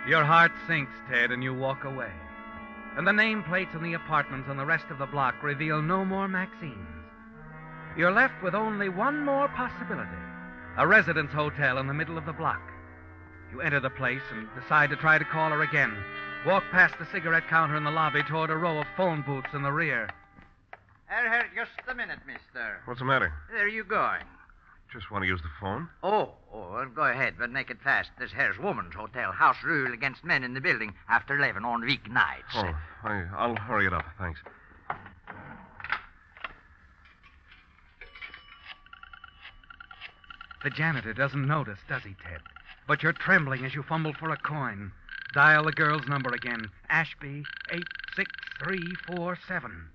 Your heart sinks, Ted, and you walk away. And the nameplates in the apartments on the rest of the block reveal no more Maxines. You're left with only one more possibility. A residence hotel in the middle of the block. You enter the place and decide to try to call her again. Walk past the cigarette counter in the lobby toward a row of phone booths in the rear. Here, just a minute, mister. What's the matter? Where are you going? Just want to use the phone. Oh, well, go ahead, but make it fast. This here's woman's hotel. House rule against men in the building after 11 on weeknights. Oh, I'll hurry it up. Thanks. The janitor doesn't notice, does he, Ted? But you're trembling as you fumble for a coin. Dial the girl's number again. Ashby 86347.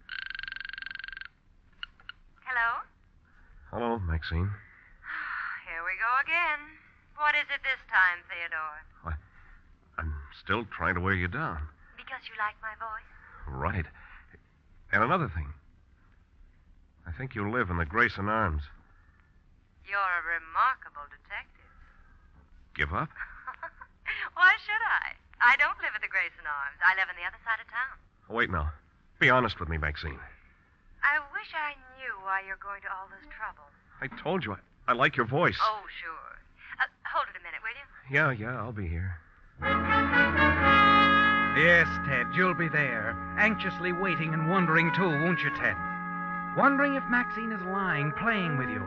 Hello? Hello, Maxine. Here we go again. What is it this time, Theodore? I'm still trying to wear you down. Because you like my voice? Right. And another thing. I think you live in the Grayson Arms. You're a remarkable detective. Give up? Why should I? I don't live at the Grayson Arms. I live on the other side of town. Oh, wait now. Be honest with me, Maxine. I wish I knew why you're going to all this trouble. I told you, I like your voice. Oh, sure. Hold it a minute, will you? Yeah, I'll be here. Yes, Ted, you'll be there, anxiously waiting and wondering, too, won't you, Ted? Wondering if Maxine is lying, playing with you,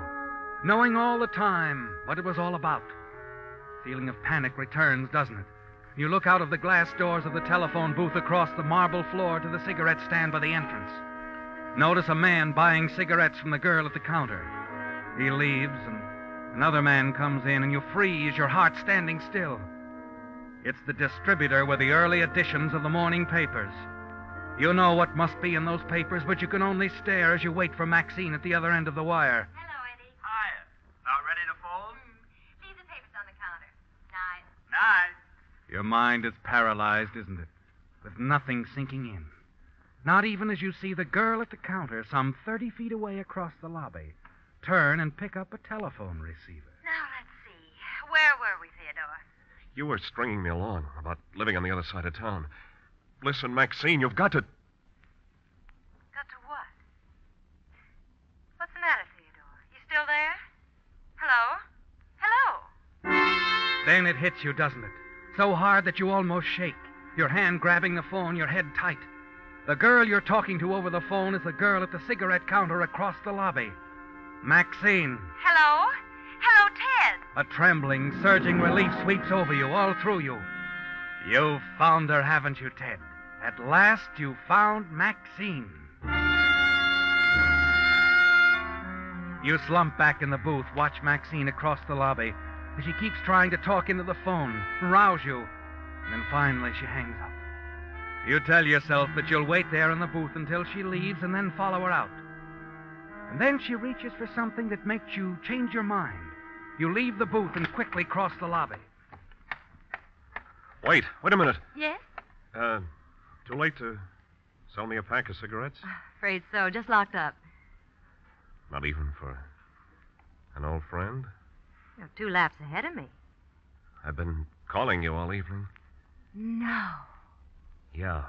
knowing all the time what it was all about. Feeling of panic returns, doesn't it? You look out of the glass doors of the telephone booth across the marble floor to the cigarette stand by the entrance. Notice a man buying cigarettes from the girl at the counter. He leaves, and another man comes in, and you freeze, your heart standing still. It's the distributor with the early editions of the morning papers. You know what must be in those papers, but you can only stare as you wait for Maxine at the other end of the wire. Hello, Eddie. Hiya. About ready to fold? Leave the papers on the counter. Night. Night. Your mind is paralyzed, isn't it? With nothing sinking in. Not even as you see the girl at the counter, some 30 feet away across the lobby, turn and pick up a telephone receiver. Now, let's see. Where were we, Theodore? You were stringing me along about living on the other side of town. Listen, Maxine, you've got to... Got to what? What's the matter, Theodore? You still there? Hello? Hello? Then it hits you, doesn't it? So hard that you almost shake. Your hand grabbing the phone, your head tight. The girl you're talking to over the phone is the girl at the cigarette counter across the lobby. Maxine. Hello? Hello, Ted. A trembling, surging relief sweeps over you, all through you. You've found her, haven't you, Ted? At last, you found Maxine. You slump back in the booth, watch Maxine across the lobby as she keeps trying to talk into the phone, rouse you, and then finally she hangs up. You tell yourself that you'll wait there in the booth until she leaves and then follow her out. And then she reaches for something that makes you change your mind. You leave the booth and quickly cross the lobby. Wait a minute. Yes? Too late to sell me a pack of cigarettes? Afraid so. Just locked up. Not even for an old friend? You're 2 laps ahead of me. I've been calling you all evening. No. Yeah.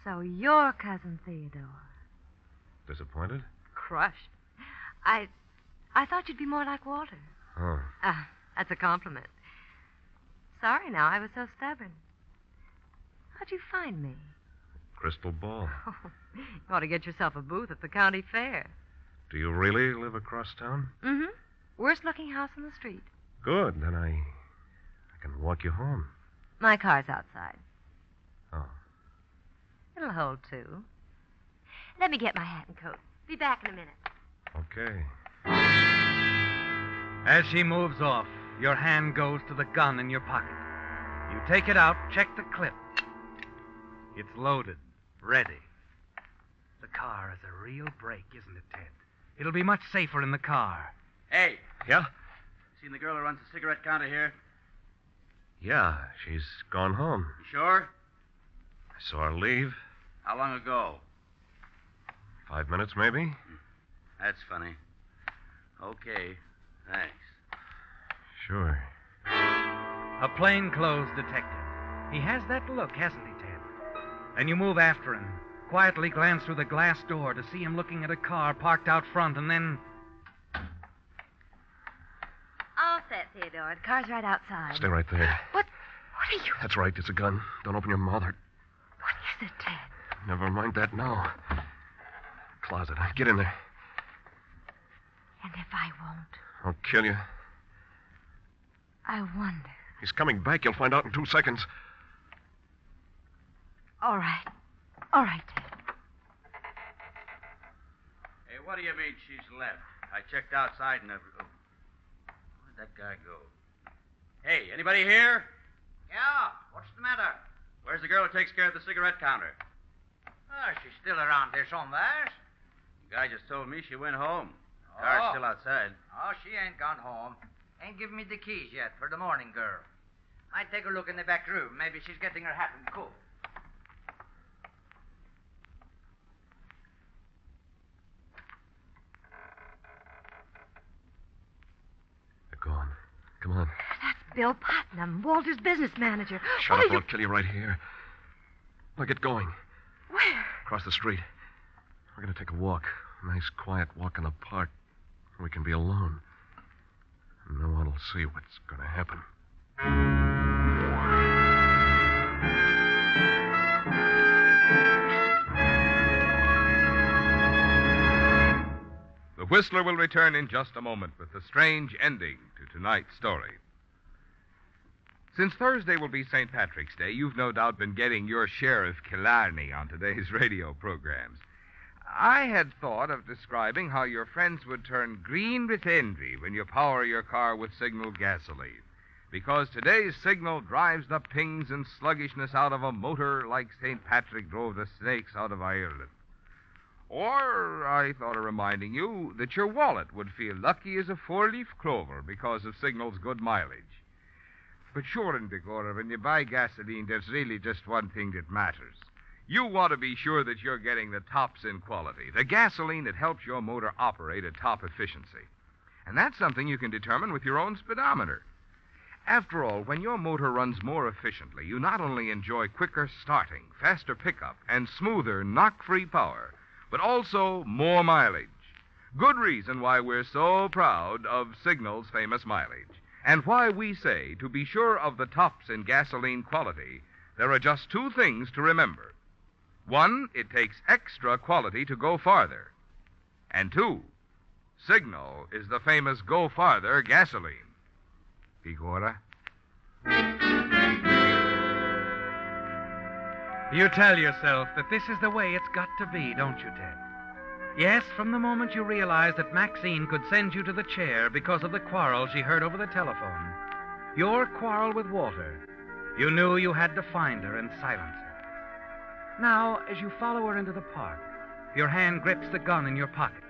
So you're Cousin Theodore. Disappointed? Crushed. I thought you'd be more like Walter. Oh. That's a compliment. Sorry now, I was so stubborn. How'd you find me? Crystal ball. You ought to get yourself a booth at the county fair. Do you really live across town? Mm-hmm. Worst looking house on the street. Good. Then I can walk you home. My car's outside. Oh. It'll hold 2. Let me get my hat and coat. Be back in a minute. Okay. As she moves off, your hand goes to the gun in your pocket. You take it out, check the clip. It's loaded, ready. The car is a real break, isn't it, Ted? It'll be much safer in the car. Hey. Yeah? Seen the girl who runs the cigarette counter here? Yeah, she's gone home. You sure? I saw her leave. How long ago? 5 minutes, maybe? That's funny. Okay. Thanks. Sure. A plainclothes detective. He has that look, hasn't he, Ted? And you move after him, quietly glance through the glass door to see him looking at a car parked out front, and then... All set, Theodore. The car's right outside. Stay right there. What are you... That's right, it's a gun. Don't open your mouth. What is it, Ted? Never mind that now. Closet. Get in there. And if I won't? I'll kill you. I wonder. He's coming back. You'll find out in 2 seconds. All right. All right, Ted. Hey, what do you mean she's left? I checked outside and... Where'd that guy go? Hey, anybody here? Yeah, what's the matter? Where's the girl who takes care of the cigarette counter? Oh, she's still around here somewhere. The guy just told me she went home. The car's still outside. Oh, she ain't gone home. Ain't given me the keys yet for the morning girl. Might take a look in the back room. Maybe she's getting her hat and coat. They're gone. Come on. That's Bill Putnam, Walter's business manager. Shut up, I'll kill you right here. Now get going. Where? Across the street. We're going to take a walk. A nice, quiet walk in the park. We can be alone. And no one will see what's going to happen. The Whistler will return in just a moment with the strange ending to tonight's story. Since Thursday will be St. Patrick's Day, you've no doubt been getting your share of Killarney on today's radio programs. I had thought of describing how your friends would turn green with envy when you power your car with Signal gasoline. because today's signal drives the pings and sluggishness out of a motor like St. Patrick drove the snakes out of Ireland. Or I thought of reminding you that your wallet would feel lucky as a four-leaf clover because of Signal's good mileage. But sure, Indicora, when you buy gasoline, there's really just one thing that matters. You want to be sure that you're getting the tops in quality, the gasoline that helps your motor operate at top efficiency. And that's something you can determine with your own speedometer. After all, when your motor runs more efficiently, you not only enjoy quicker starting, faster pickup, and smoother, knock-free power, but also more mileage. Good reason why we're so proud of Signal's famous mileage, and why we say, to be sure of the tops in gasoline quality, there are just two things to remember. One, it takes extra quality to go farther. And two, Signal is the famous Go Farther gasoline. Igora? You tell yourself that this is the way it's got to be, don't you, Ted? Yes, from the moment you realized that Maxine could send you to the chair because of the quarrel she heard over the telephone, your quarrel with Walter, you knew you had to find her and silence her. Now, as you follow her into the park, your hand grips the gun in your pocket.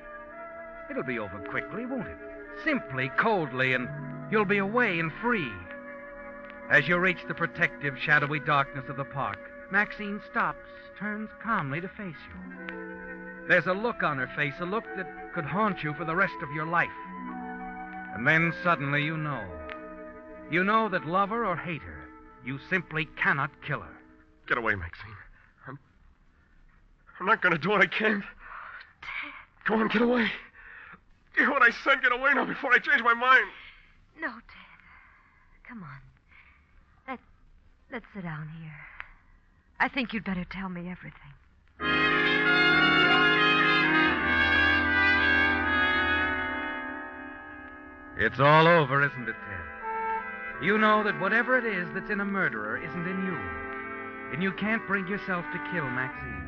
It'll be over quickly, won't it? Simply, coldly, and you'll be away and free. As you reach the protective, shadowy darkness of the park, Maxine stops, turns calmly to face you. There's a look on her face, a look that could haunt you for the rest of your life. And then suddenly you know. You know that love her or hate her, you simply cannot kill her. Get away, Maxine. I'm not going to do it. I can't. Go on, get away. You hear what I said? Get away now before I change my mind. No, Ted. Come on. Let's sit down here. I think you'd better tell me everything. It's all over, isn't it, Ted? You know that whatever it is that's in a murderer isn't in you. And you can't bring yourself to kill Maxine.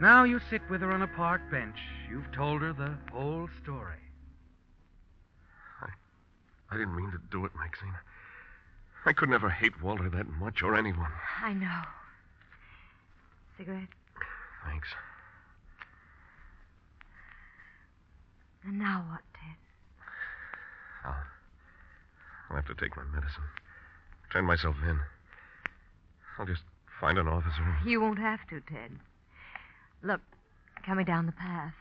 Now you sit with her on a park bench. You've told her the whole story. I didn't mean to do it, Maxine. I could never hate Walter that much or anyone. I know. Cigarette? Thanks. And now what, Ted? I'll have to take my medicine. Turn myself in. I'll just find an officer. You won't have to, Ted. Look, coming down the path.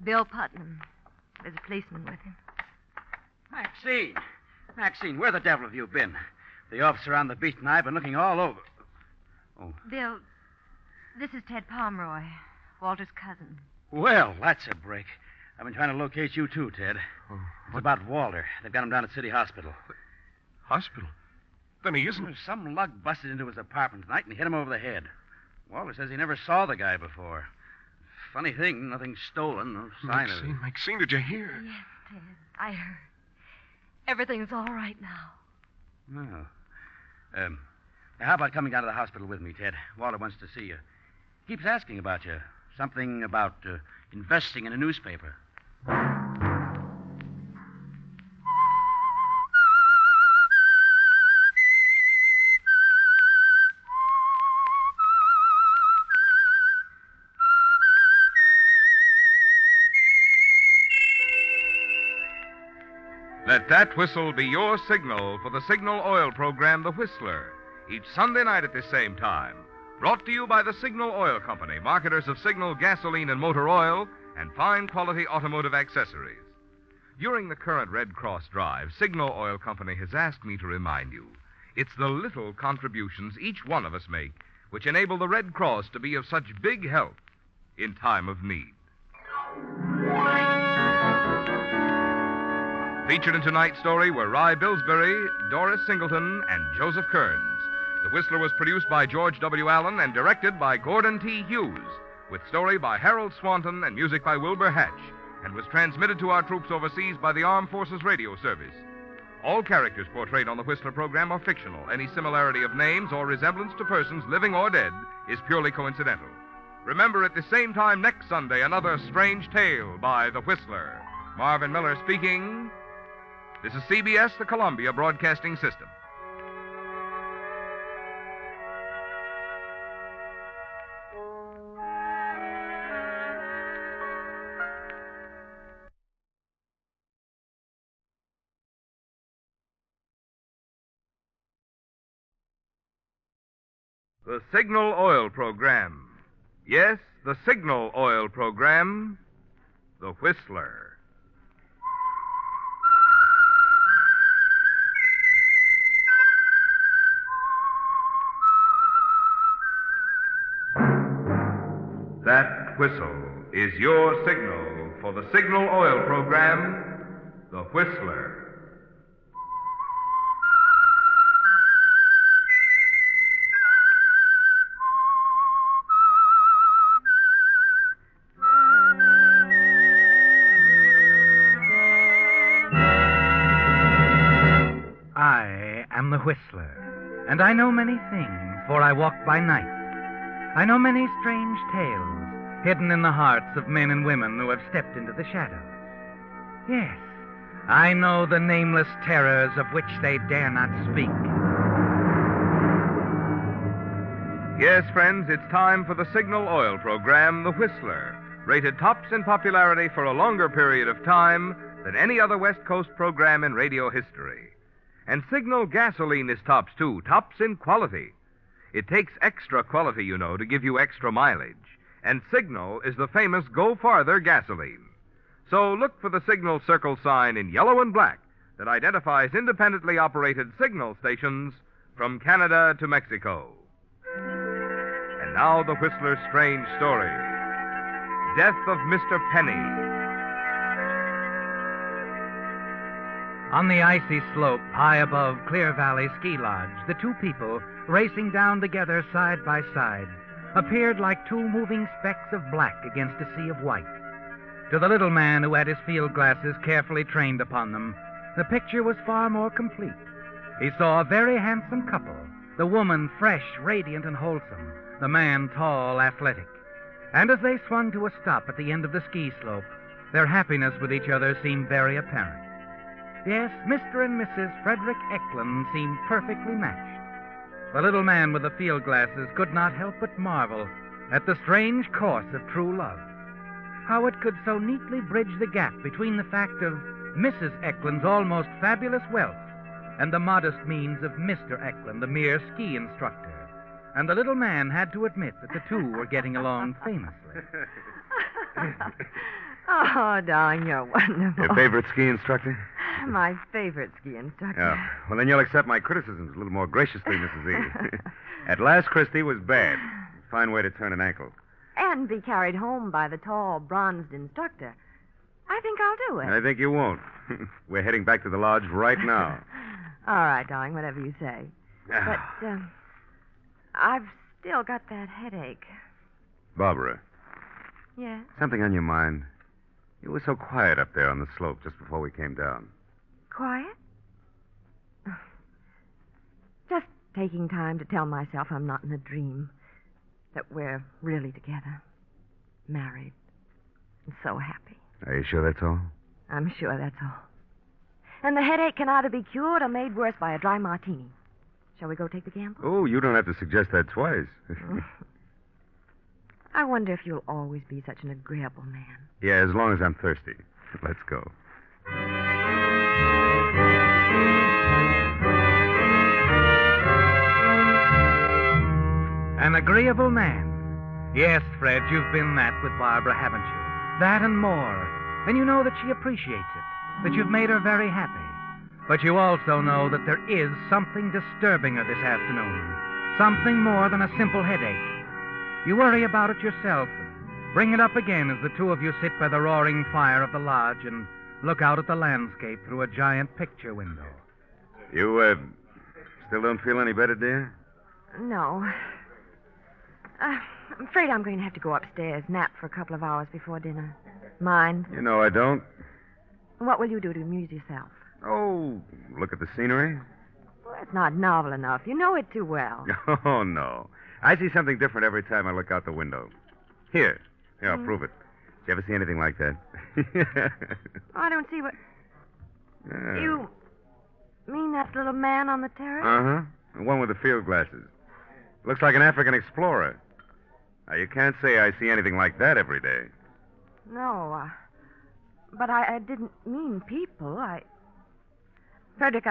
Bill Putnam. There's a policeman with him. Maxine! Maxine, where the devil have you been? The officer on the beat and I have been looking all over. Oh. Bill, this is Ted Pomeroy, Walter's cousin. Well, that's a break. I've been trying to locate you, too, Ted. Oh, it's about Walter. They've got him down at City Hospital. Hospital? Then he isn't. Some lug busted into his apartment tonight and hit him over the head. Walter says he never saw the guy before. Funny thing, nothing stolen, no sign of it. Maxine, did you hear? Yes, Ted, I heard. Everything's all right now. Oh. How about coming down to the hospital with me, Ted? Walter wants to see you. Keeps asking about you. Something about investing in a newspaper. Let that whistle be your signal for the Signal Oil program, The Whistler, each Sunday night at this same time. Brought to you by the Signal Oil Company, marketers of Signal gasoline and motor oil and fine quality automotive accessories. During the current Red Cross drive, Signal Oil Company has asked me to remind you it's the little contributions each one of us make which enable the Red Cross to be of such big help in time of need. Featured in tonight's story were Rye Billsbury, Doris Singleton, and Joseph Kearns. The Whistler was produced by George W. Allen and directed by Gordon T. Hughes, with story by Harold Swanton and music by Wilbur Hatch, and was transmitted to our troops overseas by the Armed Forces Radio Service. All characters portrayed on the Whistler program are fictional. Any similarity of names or resemblance to persons, living or dead, is purely coincidental. Remember, at the same time next Sunday, another strange tale by The Whistler. Marvin Miller speaking. This is CBS, the Columbia Broadcasting System. The Signal Oil Program. Yes, the Signal Oil Program. The Whistler. That whistle is your signal for the Signal Oil Program, The Whistler. I am the Whistler, and I know many things, for I walk by night. I know many strange tales hidden in the hearts of men and women who have stepped into the shadows. Yes, I know the nameless terrors of which they dare not speak. Yes, friends, it's time for the Signal Oil Program, The Whistler, rated tops in popularity for a longer period of time than any other West Coast program in radio history. And Signal gasoline is tops, too, tops in quality. It takes extra quality, you know, to give you extra mileage. And Signal is the famous Go Farther gasoline. So look for the Signal circle sign in yellow and black that identifies independently operated Signal stations from Canada to Mexico. And now the Whistler's strange story. Death of Mr. Penny. On the icy slope high above Clear Valley Ski Lodge, the two people, racing down together side by side, appeared like two moving specks of black against a sea of white. To the little man who had his field glasses carefully trained upon them, the picture was far more complete. He saw a very handsome couple, the woman fresh, radiant, and wholesome, the man tall, athletic. And as they swung to a stop at the end of the ski slope, their happiness with each other seemed very apparent. Yes, Mr. and Mrs. Frederick Eklund seemed perfectly matched. The little man with the field glasses could not help but marvel at the strange course of true love. How it could so neatly bridge the gap between the fact of Mrs. Eklund's almost fabulous wealth and the modest means of Mr. Eklund, the mere ski instructor. And the little man had to admit that the two were getting along famously. Oh, darling, you're wonderful. Your favorite ski instructor? My favorite ski instructor. Yeah. Well, then you'll accept my criticisms a little more graciously, Mrs. E. At last, Christie was bad. Fine way to turn an ankle. And be carried home by the tall, bronzed instructor. I think I'll do it. I think you won't. We're heading back to the lodge right now. All right, darling, whatever you say. But, I've still got that headache. Barbara. Yes? Something on your mind. You were so quiet up there on the slope just before we came down. Quiet? Just taking time to tell myself I'm not in a dream. That we're really together. Married. And so happy. Are you sure that's all? I'm sure that's all. And the headache can either be cured or made worse by a dry martini. Shall we go take the gamble? Oh, you don't have to suggest that twice. I wonder if you'll always be such an agreeable man. Yeah, as long as I'm thirsty. Let's go. An agreeable man. Yes, Fred, you've been that with Barbara, haven't you? That and more. And you know that she appreciates it, that you've made her very happy. But you also know that there is something disturbing her this afternoon. Something more than a simple headache. You worry about it yourself. Bring it up again as the two of you sit by the roaring fire of the lodge and look out at the landscape through a giant picture window. You, still don't feel any better, dear? No. I'm afraid I'm going to have to go upstairs, nap for a couple of hours before dinner. Mind? You know I don't. What will you do to amuse yourself? Oh, look at the scenery. Well, it's not novel enough. You know it too well. Oh, no. I see something different every time I look out the window. Here, I'll prove it. Did you ever see anything like that? Oh, I don't see what... Yeah. You mean that little man on the terrace? Uh-huh. The one with the field glasses. Looks like an African explorer. Now, you can't say I see anything like that every day. No, but I didn't mean people. Frederick,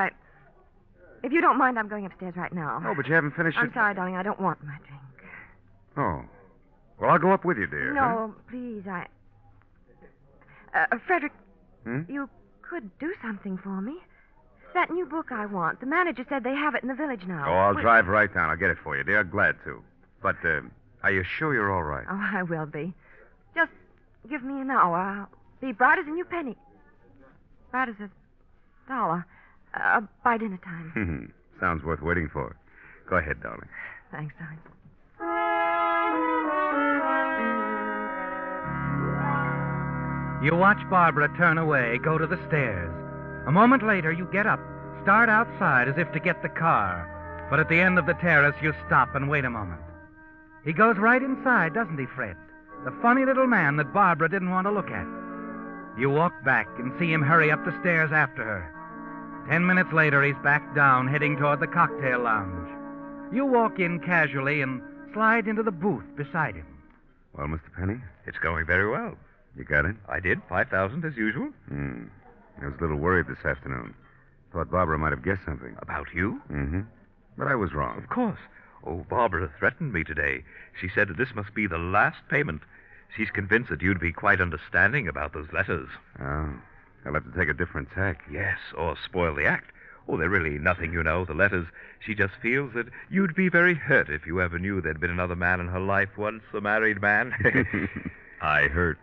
if you don't mind, I'm going upstairs right now. Oh, but you haven't finished I'm sorry, darling. I don't want my drink. Oh. Well, I'll go up with you, dear. No, please, Frederick, Hmm? you could do something for me. That new book I want. The manager said they have it in the village now. Oh, I'll drive right down. I'll get it for you, dear. Glad to. But, are you sure you're all right? Oh, I will be. Just give me an hour. I'll be bright as a new penny. Bright as $1. By dinner time. Sounds worth waiting for. Go ahead, darling. Thanks, darling. You watch Barbara turn away, go to the stairs. A moment later, you get up, start outside as if to get the car. But at the end of the terrace, you stop and wait a moment. He goes right inside, doesn't he, Fred? The funny little man that Barbara didn't want to look at. You walk back and see him hurry up the stairs after her. 10 minutes later, he's back down, heading toward the cocktail lounge. You walk in casually and slide into the booth beside him. Well, Mr. Penny? It's going very well. You got it? I did. 5,000 as usual. I was a little worried this afternoon. Thought Barbara might have guessed something. About you? Mm-hmm. But I was wrong. Of course. Oh, Barbara threatened me today. She said that this must be the last payment. She's convinced that you'd be quite understanding about those letters. Oh. I'll have to take a different tack. Yes, or spoil the act. Oh, they're really nothing, you know, the letters. She just feels that you'd be very hurt if you ever knew there'd been another man in her life once, a married man. I hurt.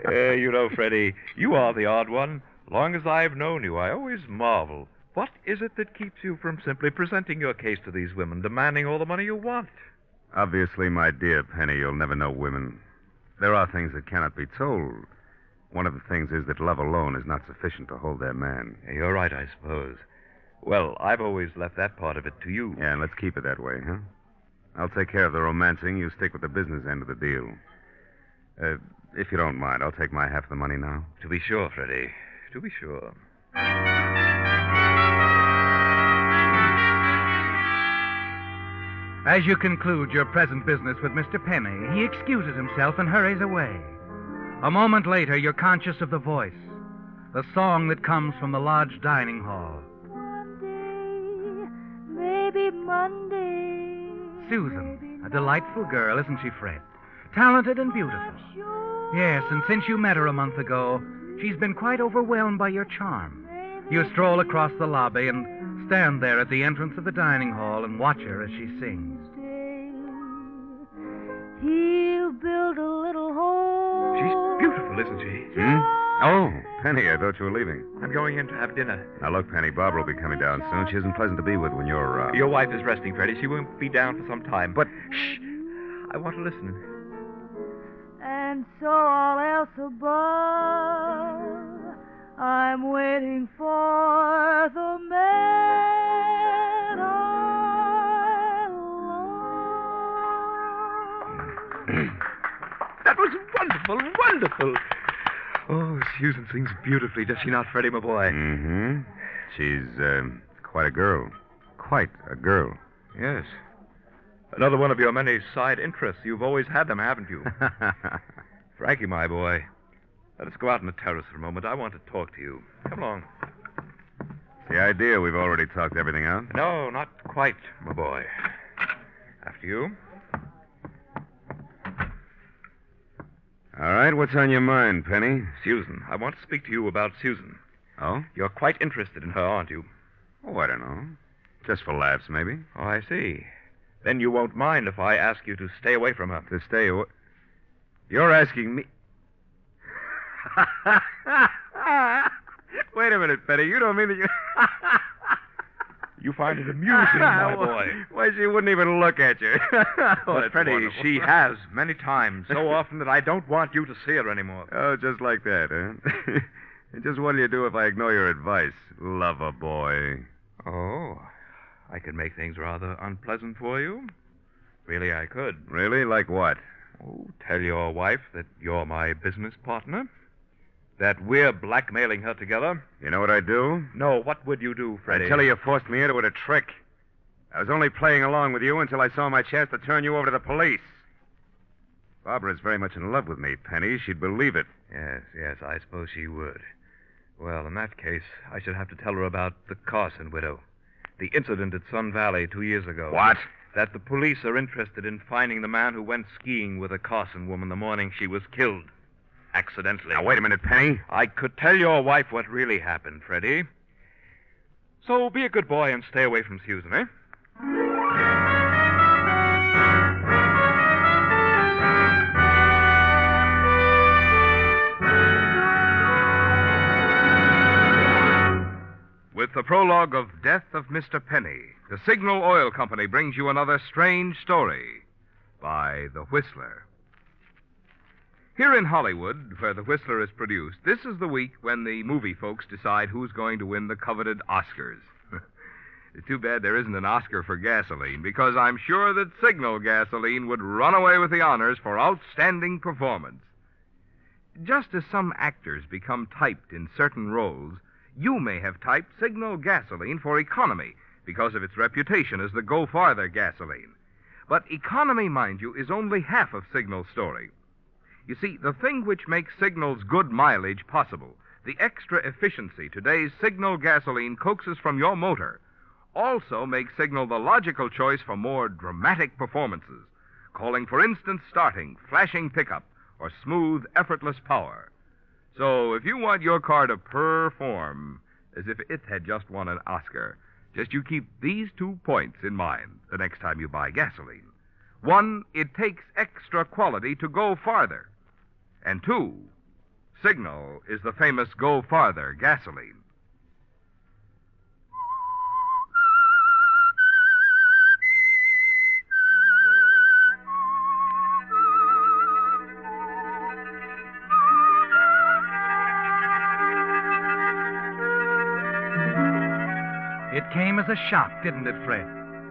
You know, Freddie, you are the odd one. Long as I've known you, I always marvel. What is it that keeps you from simply presenting your case to these women, demanding all the money you want? Obviously, my dear Penny, you'll never know women. There are things that cannot be told. One of the things is that love alone is not sufficient to hold their man. You're right, I suppose. Well, I've always left that part of it to you. Yeah, and let's keep it that way, huh? I'll take care of the romancing. You stick with the business end of the deal. If you don't mind, I'll take my half of the money now. To be sure, Freddie. To be sure. As you conclude your present business with Mr. Penny, he excuses himself and hurries away. A moment later, you're conscious of the voice, the song that comes from the lodge dining hall. Maybe Monday. Susan, a delightful girl, isn't she, Fred? Talented and beautiful. Yes, and since you met her a month ago, she's been quite overwhelmed by your charm. You stroll across the lobby and stand there at the entrance of the dining hall and watch her as she sings. He'll build a little home. She's beautiful, isn't she? Oh, Penny, I thought you were leaving. I'm going in to have dinner. Now, look, Penny, Barbara will be coming down soon. She isn't pleasant to be with when you're around. Your wife is resting, Freddie. She won't be down for some time. But... Shh. I want to listen. And so all else above, I'm waiting for the man I love. That was wonderful, wonderful. Oh, Susan sings beautifully, does she not, Freddie, my boy? Mm-hmm. She's quite a girl. Quite a girl. Yes. Another one of your many side interests. You've always had them, haven't you? Frankie, my boy, let us go out on the terrace for a moment. I want to talk to you. Come along. The idea we've already talked everything out? No, not quite, my boy. After you. All right, what's on your mind, Penny? Susan. I want to speak to you about Susan. Oh? You're quite interested in her, aren't you? Oh, I don't know. Just for laughs, maybe. Oh, I see. Then you won't mind if I ask you to stay away from her. To stay away? You're asking me... Wait a minute, Penny. You don't mean that you... You find it amusing, my boy. Why, she wouldn't even look at you. But, Freddie, wonderful. She has many times, so often that I don't want you to see her anymore. Oh, just like that, huh? And just what do you do if I ignore your advice, lover boy? Oh, I could make things rather unpleasant for you. Really, I could. Really? Like what? Oh, tell your wife that you're my business partner. That we're blackmailing her together? You know what I'd do? No, what would you do, Freddie? I tell you forced me into it a trick. I was only playing along with you until I saw my chance to turn you over to the police. Barbara's very much in love with me, Penny. She'd believe it. Yes, I suppose she would. Well, in that case, I should have to tell her about the Carson widow. The incident at Sun Valley 2 years ago. What? That the police are interested in finding the man who went skiing with a Carson woman the morning she was killed. Accidentally. Now, wait a minute, Penny. I could tell your wife what really happened, Freddie. So be a good boy and stay away from Susan, eh? With the prologue of Death of Mr. Penny, the Signal Oil Company brings you another strange story by The Whistler. Here in Hollywood, where The Whistler is produced, this is the week when the movie folks decide who's going to win the coveted Oscars. It's too bad there isn't an Oscar for gasoline, because I'm sure that Signal gasoline would run away with the honors for outstanding performance. Just as some actors become typed in certain roles, you may have typed Signal gasoline for economy because of its reputation as the go-farther gasoline. But economy, mind you, is only half of Signal's story. You see, the thing which makes Signal's good mileage possible, the extra efficiency today's Signal gasoline coaxes from your motor, also makes Signal the logical choice for more dramatic performances, calling for instant starting, flashing pickup, or smooth, effortless power. So if you want your car to perform as if it had just won an Oscar, just you keep these 2 points in mind the next time you buy gasoline. 1, it takes extra quality to go farther. And 2, Signal is the famous Go Farther gasoline. It came as a shock, didn't it, Fred?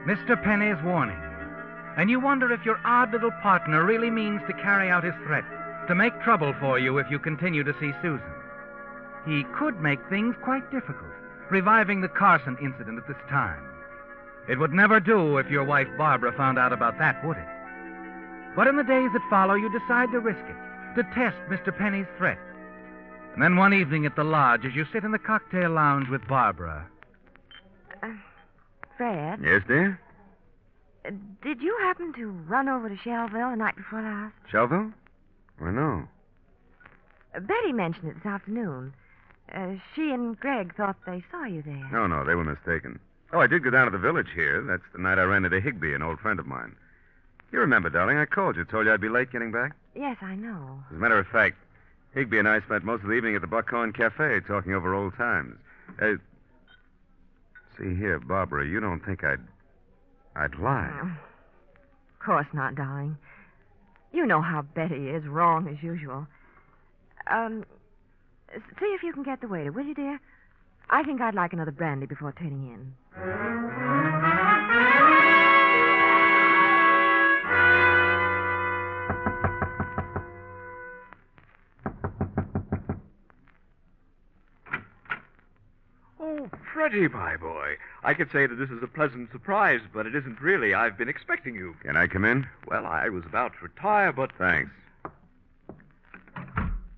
Mr. Penny's warning. And you wonder if your odd little partner really means to carry out his threat, to make trouble for you if you continue to see Susan. He could make things quite difficult, reviving the Carson incident at this time. It would never do if your wife Barbara found out about that, would it? But in the days that follow, you decide to risk it, to test Mr. Penny's threat. And then one evening at the lodge, as you sit in the cocktail lounge with Barbara... Fred? Yes, dear? Did you happen to run over to Shelville the night before last? Shelville? Why, no. Betty mentioned it this afternoon. She and Greg thought they saw you there. No, they were mistaken. Oh, I did go down to the village here. That's the night I ran into Higby, an old friend of mine. You remember, darling, I called you, told you I'd be late getting back. Yes, I know. As a matter of fact, Higby and I spent most of the evening at the Buckhorn Cafe talking over old times. See here, Barbara, you don't think I'd lie. Oh, of course not, darling. You know how Betty is, wrong as usual. See if you can get the waiter, will you, dear? I think I'd like another brandy before turning in. Oh, Freddie, my boy. I could say that this is a pleasant surprise, but it isn't really. I've been expecting you. Can I come in? Well, I was about to retire, but... Thanks.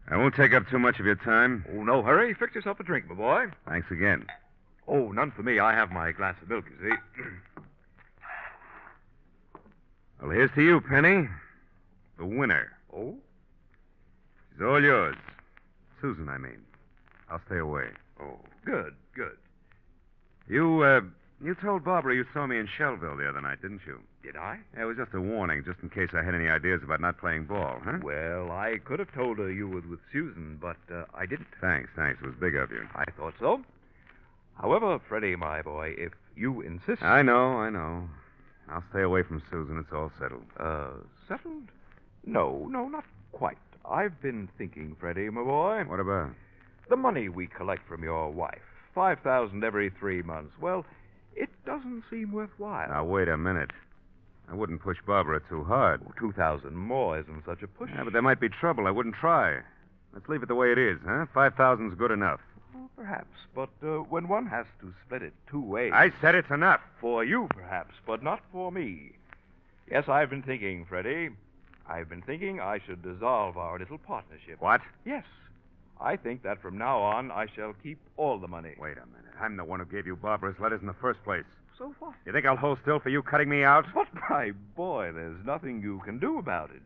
I won't take up too much of your time. Oh, no hurry. Fix yourself a drink, my boy. Thanks again. Oh, none for me. I have my glass of milk, you see. Well, here's to you, Penny. The winner. Oh? She's all yours. Susan, I mean. I'll stay away. Oh, good. You told Barbara you saw me in Shelville the other night, didn't you? Did I? Yeah, it was just a warning, just in case I had any ideas about not playing ball, huh? Well, I could have told her you were with Susan, but I didn't. Thanks. It was big of you. I thought so. However, Freddie, my boy, if you insist... I know. I'll stay away from Susan. It's all settled. Settled? No, not quite. I've been thinking, Freddie, my boy. What about? The money we collect from your wife. $5,000 every 3 months. Well, it doesn't seem worthwhile. Now, wait a minute. I wouldn't push Barbara too hard. $2,000 more isn't such a push. Yeah, but there might be trouble. I wouldn't try. Let's leave it the way it is, huh? 5,000's good enough. Well, perhaps, but when one has to split it 2 ways... I said it's enough. For you, perhaps, but not for me. Yes, I've been thinking, Freddie. I've been thinking I should dissolve our little partnership. What? Yes. I think that from now on I shall keep all the money. Wait a minute. I'm the one who gave you Barbara's letters in the first place. So what? You think I'll hold still for you cutting me out? But, my boy, there's nothing you can do about it.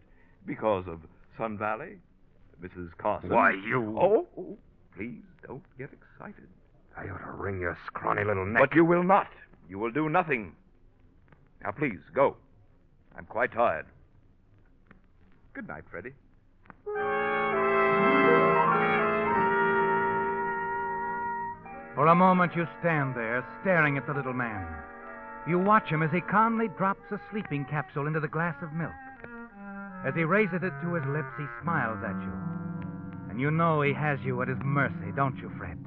Because of Sun Valley, Mrs. Carson. Why, you... Oh, please don't get excited. I ought to wring your scrawny little neck. But you will not. You will do nothing. Now, please, go. I'm quite tired. Good night, Freddie. For a moment you stand there, staring at the little man. You watch him as he calmly drops a sleeping capsule into the glass of milk. As he raises it to his lips, he smiles at you. And you know he has you at his mercy, don't you, Fred?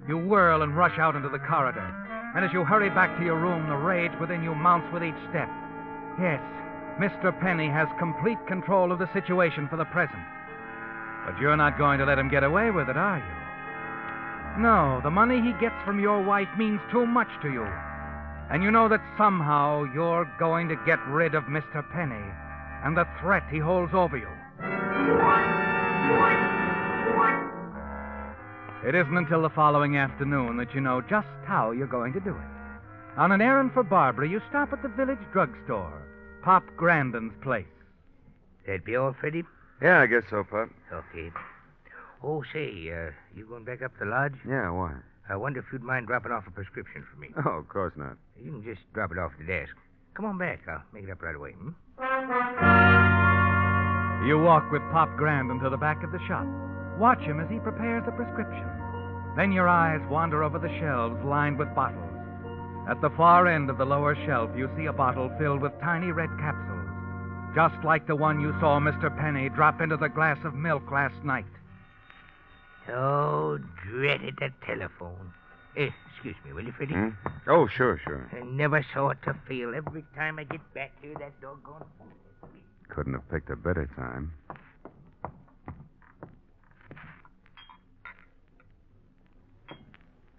You whirl and rush out into the corridor. And as you hurry back to your room, the rage within you mounts with each step. Yes, Mr. Penny has complete control of the situation for the present. But you're not going to let him get away with it, are you? No, the money he gets from your wife means too much to you. And you know that somehow you're going to get rid of Mr. Penny and the threat he holds over you. It isn't until the following afternoon that you know just how you're going to do it. On an errand for Barbara, you stop at the village drugstore, Pop Grandin's place. That be all, Freddie? Yeah, I guess so, Pop. Okay. Oh, say, you going back up to the lodge? Yeah, why? I wonder if you'd mind dropping off a prescription for me. Oh, of course not. You can just drop it off at the desk. Come on back. I'll make it up right away. You walk with Pop Grandin to the back of the shop. Watch him as he prepares the prescription. Then your eyes wander over the shelves lined with bottles. At the far end of the lower shelf, you see a bottle filled with tiny red capsules, just like the one you saw Mr. Penny drop into the glass of milk last night. Oh, dreaded the telephone. Excuse me, will you, Freddie? Oh, sure. I never saw it to fail. Every time I get back here, that doggone phone. Couldn't have picked a better time.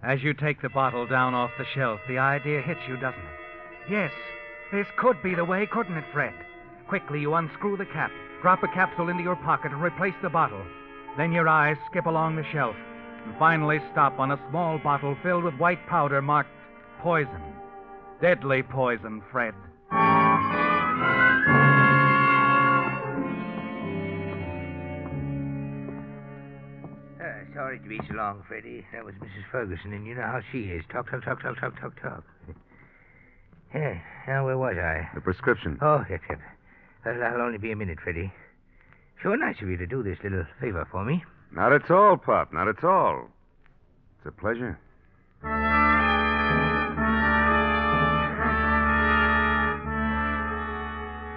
As you take the bottle down off the shelf, the idea hits you, doesn't it? Yes, this could be the way, couldn't it, Fred? Quickly, you unscrew the cap, drop a capsule into your pocket, and replace the bottle. Then your eyes skip along the shelf and finally stop on a small bottle filled with white powder marked poison. Deadly poison, Fred. Sorry to be so long, Freddie. That was Mrs. Ferguson, and you know how she is. Talk. Yeah, now where was I? The prescription. Oh, yep. Well, I'll only be a minute, Freddie. Sure nice of you to do this little favor for me. Not at all, Pop. Not at all. It's a pleasure.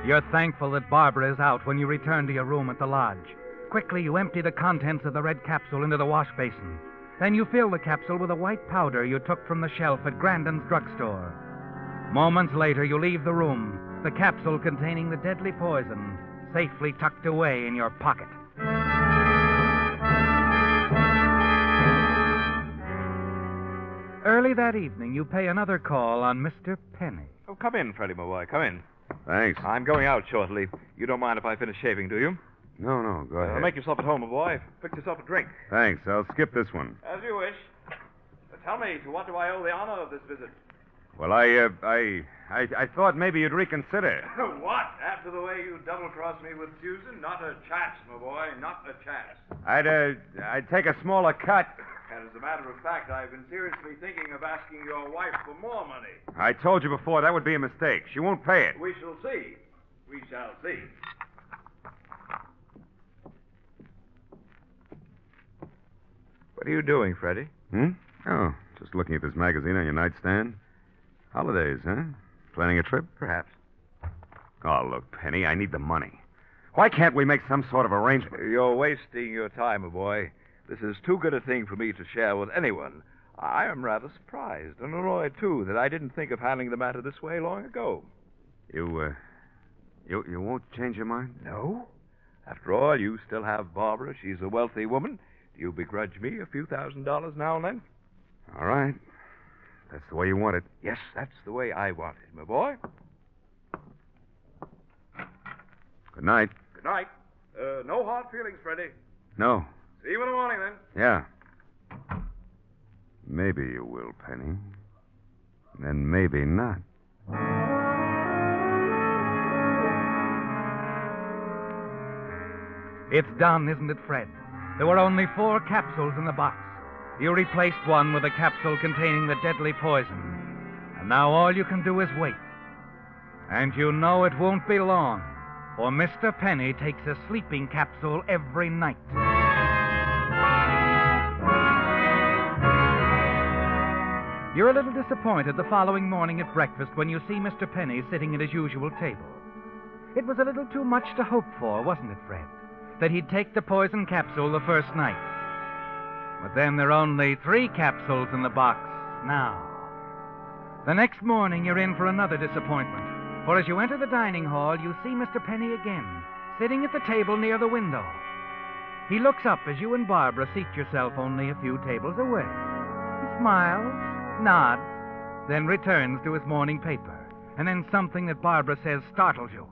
You're thankful that Barbara is out when you return to your room at the lodge. Quickly, you empty the contents of the red capsule into the wash basin. Then you fill the capsule with a white powder you took from the shelf at Grandin's drugstore. Moments later, you leave the room, the capsule containing the deadly poison safely tucked away in your pocket. Early that evening, you pay another call on Mr. Penny. Oh, come in, Freddie, my boy. Come in. Thanks. I'm going out shortly. You don't mind if I finish shaving, do you? No, go ahead. Make yourself at home, my boy. Fix yourself a drink. Thanks. I'll skip this one. As you wish. Tell me, to what do I owe the honor of this visit? Well, I thought maybe you'd reconsider. What? After the way you double-crossed me with Susan? Not a chance, my boy. Not a chance. I'd take a smaller cut. And as a matter of fact, I've been seriously thinking of asking your wife for more money. I told you before that would be a mistake. She won't pay it. We shall see. We shall see. What are you doing, Freddie? Oh, just looking at this magazine on your nightstand. Holidays, huh? Planning a trip? Perhaps. Oh, look, Penny, I need the money. Why can't we make some sort of arrangement? You're wasting your time, my boy. This is too good a thing for me to share with anyone. I am rather surprised and annoyed, too, that I didn't think of handling the matter this way long ago. You won't change your mind? No. After all, you still have Barbara. She's a wealthy woman. Do you begrudge me a few $1,000s now and then? All right. That's the way you want it. Yes, that's the way I want it, my boy. Good night. Good night. No hard feelings, Freddie. No. See you in the morning, then. Yeah. Maybe you will, Penny. And maybe not. It's done, isn't it, Fred? There were only 4 capsules in the box. You replaced one with a capsule containing the deadly poison. And now all you can do is wait. And you know it won't be long, for Mr. Penny takes a sleeping capsule every night. You're a little disappointed the following morning at breakfast when you see Mr. Penny sitting at his usual table. It was a little too much to hope for, wasn't it, Fred? That he'd take the poison capsule the first night. But then there are only 3 capsules in the box now. The next morning, you're in for another disappointment. For as you enter the dining hall, you see Mr. Penny again, sitting at the table near the window. He looks up as you and Barbara seat yourself only a few tables away. He smiles, nods, then returns to his morning paper. And then something that Barbara says startles you.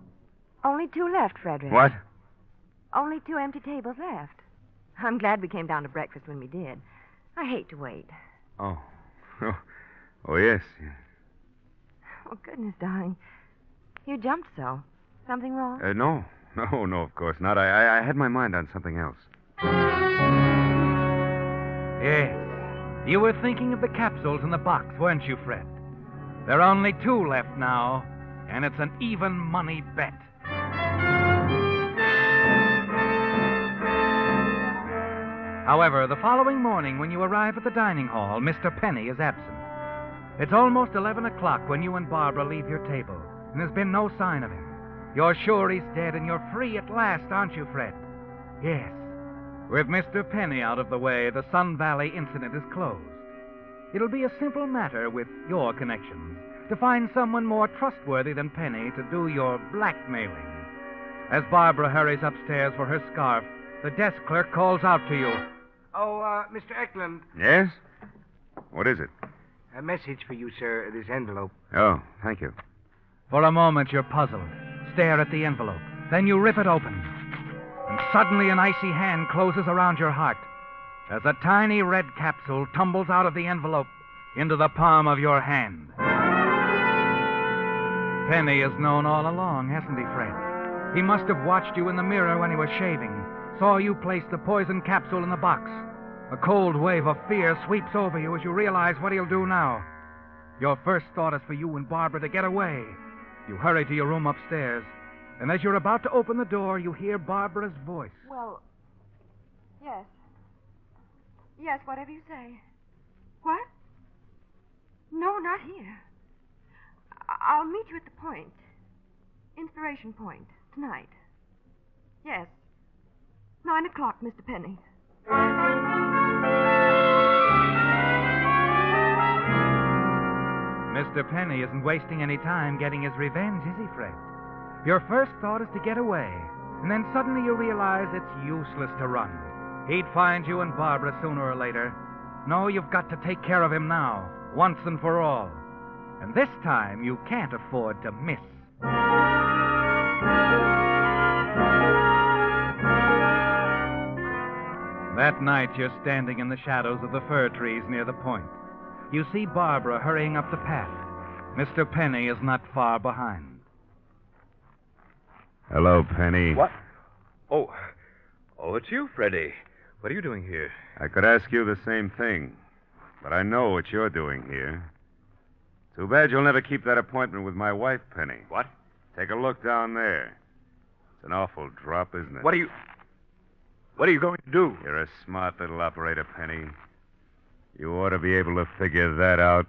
Only 2 left, Frederick. What? Only 2 empty tables left. I'm glad we came down to breakfast when we did. I hate to wait. Oh. Oh, yes. Oh, goodness, darling. You jumped so. Something wrong? No, of course not. I had my mind on something else. Yes. You were thinking of the capsules in the box, weren't you, Fred? There are only 2 left now, and it's an even money bet. However, the following morning when you arrive at the dining hall, Mr. Penny is absent. It's almost 11 o'clock when you and Barbara leave your table, and there's been no sign of him. You're sure he's dead, and you're free at last, aren't you, Fred? Yes. With Mr. Penny out of the way, the Sun Valley incident is closed. It'll be a simple matter with your connections to find someone more trustworthy than Penny to do your blackmailing. As Barbara hurries upstairs for her scarf, the desk clerk calls out to you. Oh, Mr. Eklund. Yes? What is it? A message for you, sir. This envelope. Oh, thank you. For a moment, you're puzzled. Stare at the envelope. Then you rip it open. And suddenly an icy hand closes around your heart as a tiny red capsule tumbles out of the envelope into the palm of your hand. Penny has known all along, hasn't he, Fred? He must have watched you in the mirror when he was shaving, saw you place the poison capsule in the box. A cold wave of fear sweeps over you as you realize what he'll do now. Your first thought is for you and Barbara to get away. You hurry to your room upstairs, and as you're about to open the door, you hear Barbara's voice. Well, yes. Yes, whatever you say. What? No, not here. I'll meet you at the point. Inspiration Point, tonight. Yes. 9 o'clock, Mr. Penny. Mr. Penny isn't wasting any time getting his revenge, is he, Fred? Your first thought is to get away, and then suddenly you realize it's useless to run. He'd find you and Barbara sooner or later. No, you've got to take care of him now, once and for all. And this time you can't afford to miss. That night, you're standing in the shadows of the fir trees near the point. You see Barbara hurrying up the path. Mr. Penny is not far behind. Hello, Penny. What? Oh, it's you, Freddie. What are you doing here? I could ask you the same thing, but I know what you're doing here. Too bad you'll never keep that appointment with my wife, Penny. What? Take a look down there. It's an awful drop, isn't it? What are you going to do? You're a smart little operator, Penny. You ought to be able to figure that out.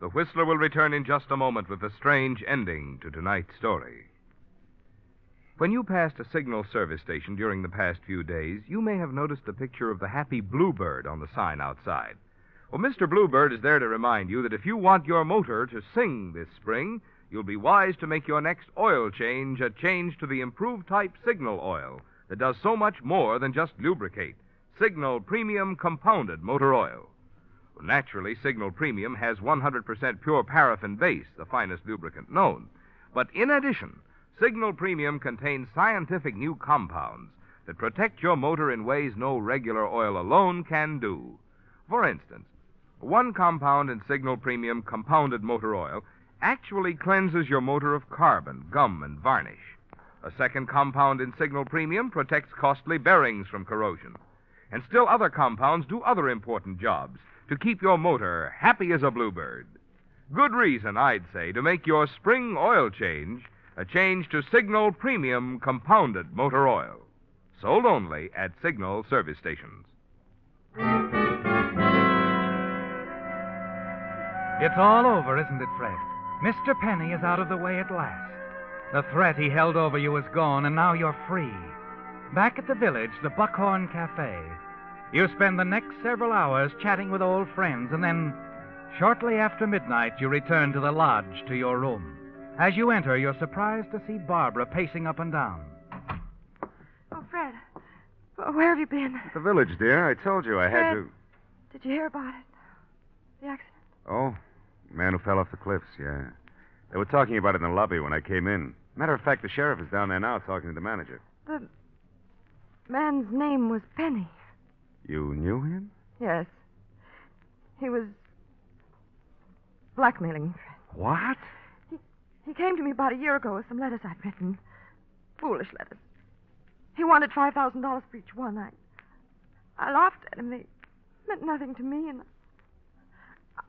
The Whistler will return in just a moment with a strange ending to tonight's story. When you passed a signal service station during the past few days, you may have noticed the picture of the happy bluebird on the sign outside. Well, Mr. Bluebird is there to remind you that if you want your motor to sing this spring, you'll be wise to make your next oil change a change to the improved type Signal oil that does so much more than just lubricate. Signal Premium Compounded Motor Oil. Well, naturally, Signal Premium has 100% pure paraffin base, the finest lubricant known. But in addition, Signal Premium contains scientific new compounds that protect your motor in ways no regular oil alone can do. For instance, one compound in Signal Premium Compounded Motor Oil actually cleanses your motor of carbon, gum, and varnish. A second compound in Signal Premium protects costly bearings from corrosion. And still other compounds do other important jobs to keep your motor happy as a bluebird. Good reason, I'd say, to make your spring oil change a change to Signal Premium Compounded Motor Oil. Sold only at Signal service stations. It's all over, isn't it, Fred? Mr. Penny is out of the way at last. The threat he held over you is gone, and now you're free. Back at the village, the Buckhorn Cafe, you spend the next several hours chatting with old friends, and then, shortly after midnight, you return to the lodge to your room. As you enter, you're surprised to see Barbara pacing up and down. Oh, Fred, where have you been? The village, dear. I told you I had to... Did you hear about it? The accident? Oh, man who fell off the cliffs, yeah. They were talking about it in the lobby when I came in. Matter of fact, the sheriff is down there now talking to the manager. The man's name was Penny. You knew him? Yes. He was blackmailing me, Fred. What? He came to me about a year ago with some letters I'd written. Foolish letters. He wanted $5,000 for each one. I laughed at him. They meant nothing to me, and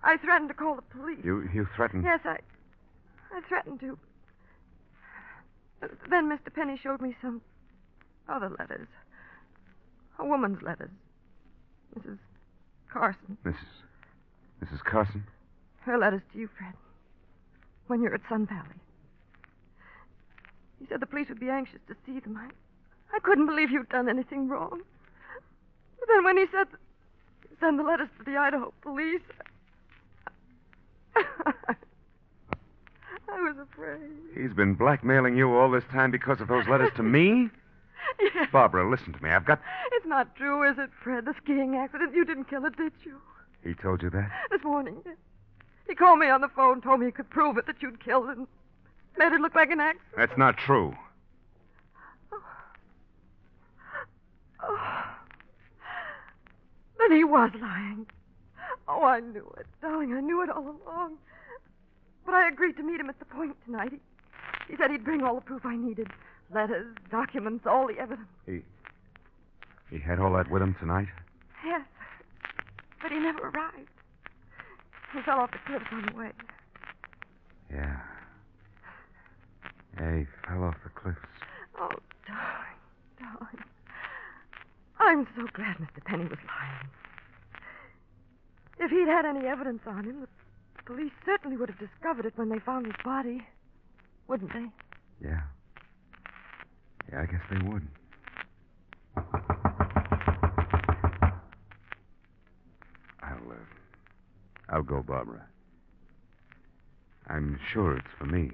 I threatened to call the police. You threatened? Yes, I threatened to. Then Mr. Penny showed me some other letters. A woman's letters. Mrs. Carson. Mrs. Carson? Her letters to you, Fred. When you're at Sun Valley. He said the police would be anxious to see them. I couldn't believe you'd done anything wrong. But then when he said send the letters to the Idaho police, I was afraid. He's been blackmailing you all this time because of those letters to me? Yes. Barbara, listen to me. I've got... It's not true, is it, Fred? The skiing accident. You didn't kill it, did you? He told you that? This morning. He called me on the phone, told me he could prove it, that you'd killed it, and made it look like an accident. That's not true. Oh. Then he was lying. Oh, I knew it, darling. I knew it all along. But I agreed to meet him at the point tonight. He said he'd bring all the proof I needed. Letters, documents, all the evidence. He had all that with him tonight? Yes. But he never arrived. He fell off the cliffs on the way. Yeah. Yeah, he fell off the cliffs. Oh, darling. I'm so glad Mr. Penny was lying. If he'd had any evidence on him, the police certainly would have discovered it when they found his body. Wouldn't they? Yeah. Yeah, I guess they would. I'll go, Barbara. I'm sure it's for me.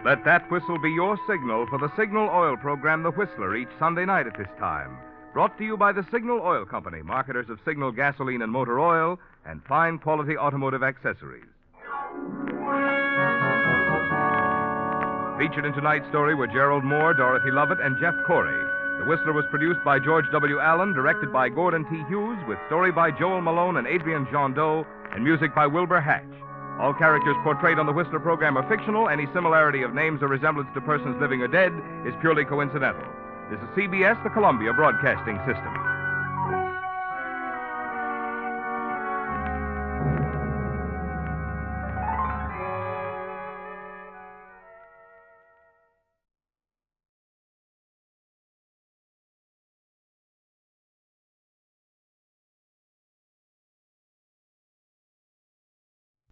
Let that whistle be your signal for the Signal Oil program, The Whistler, each Sunday night at this time. Brought to you by the Signal Oil Company, marketers of Signal gasoline and motor oil and fine quality automotive accessories. Featured in tonight's story were Gerald Moore, Dorothy Lovett, and Jeff Corey. The Whistler was produced by George W. Allen, directed by Gordon T. Hughes, with story by Joel Malone and Adrian Jondeau, and music by Wilbur Hatch. All characters portrayed on the Whistler program are fictional. Any similarity of names or resemblance to persons living or dead is purely coincidental. This is CBS, the Columbia Broadcasting System.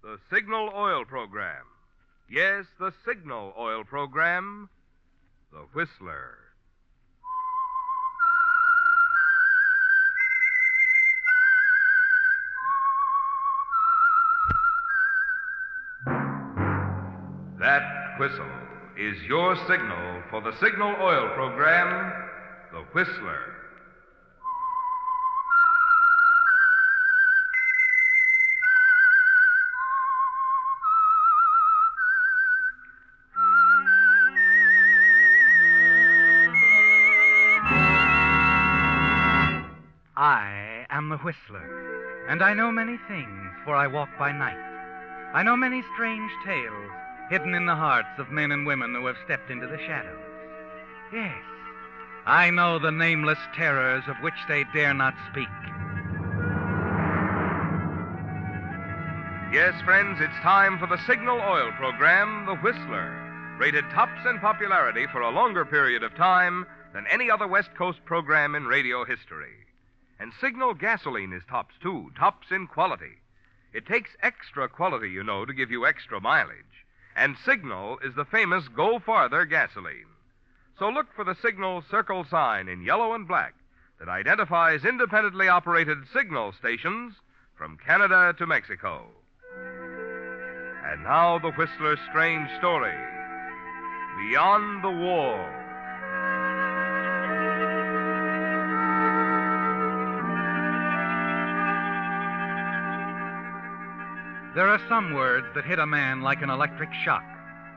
the Signal Oil Program. Yes, the Signal Oil Program, The Whistler. That whistle is your signal for the Signal Oil Program, The Whistler. I am the Whistler, and I know many things, for I walk by night. I know many strange tales hidden in the hearts of men and women who have stepped into the shadows. Yes, I know the nameless terrors of which they dare not speak. Yes, friends, it's time for the Signal Oil Program, The Whistler, rated tops in popularity for a longer period of time than any other West Coast program in radio history. And Signal gasoline is tops, too, tops in quality. It takes extra quality, you know, to give you extra mileage. And Signal is the famous Go Farther gasoline. So look for the Signal circle sign in yellow and black that identifies independently operated Signal stations from Canada to Mexico. And now the Whistler's strange story, Beyond the Wall. There are some words that hit a man like an electric shock,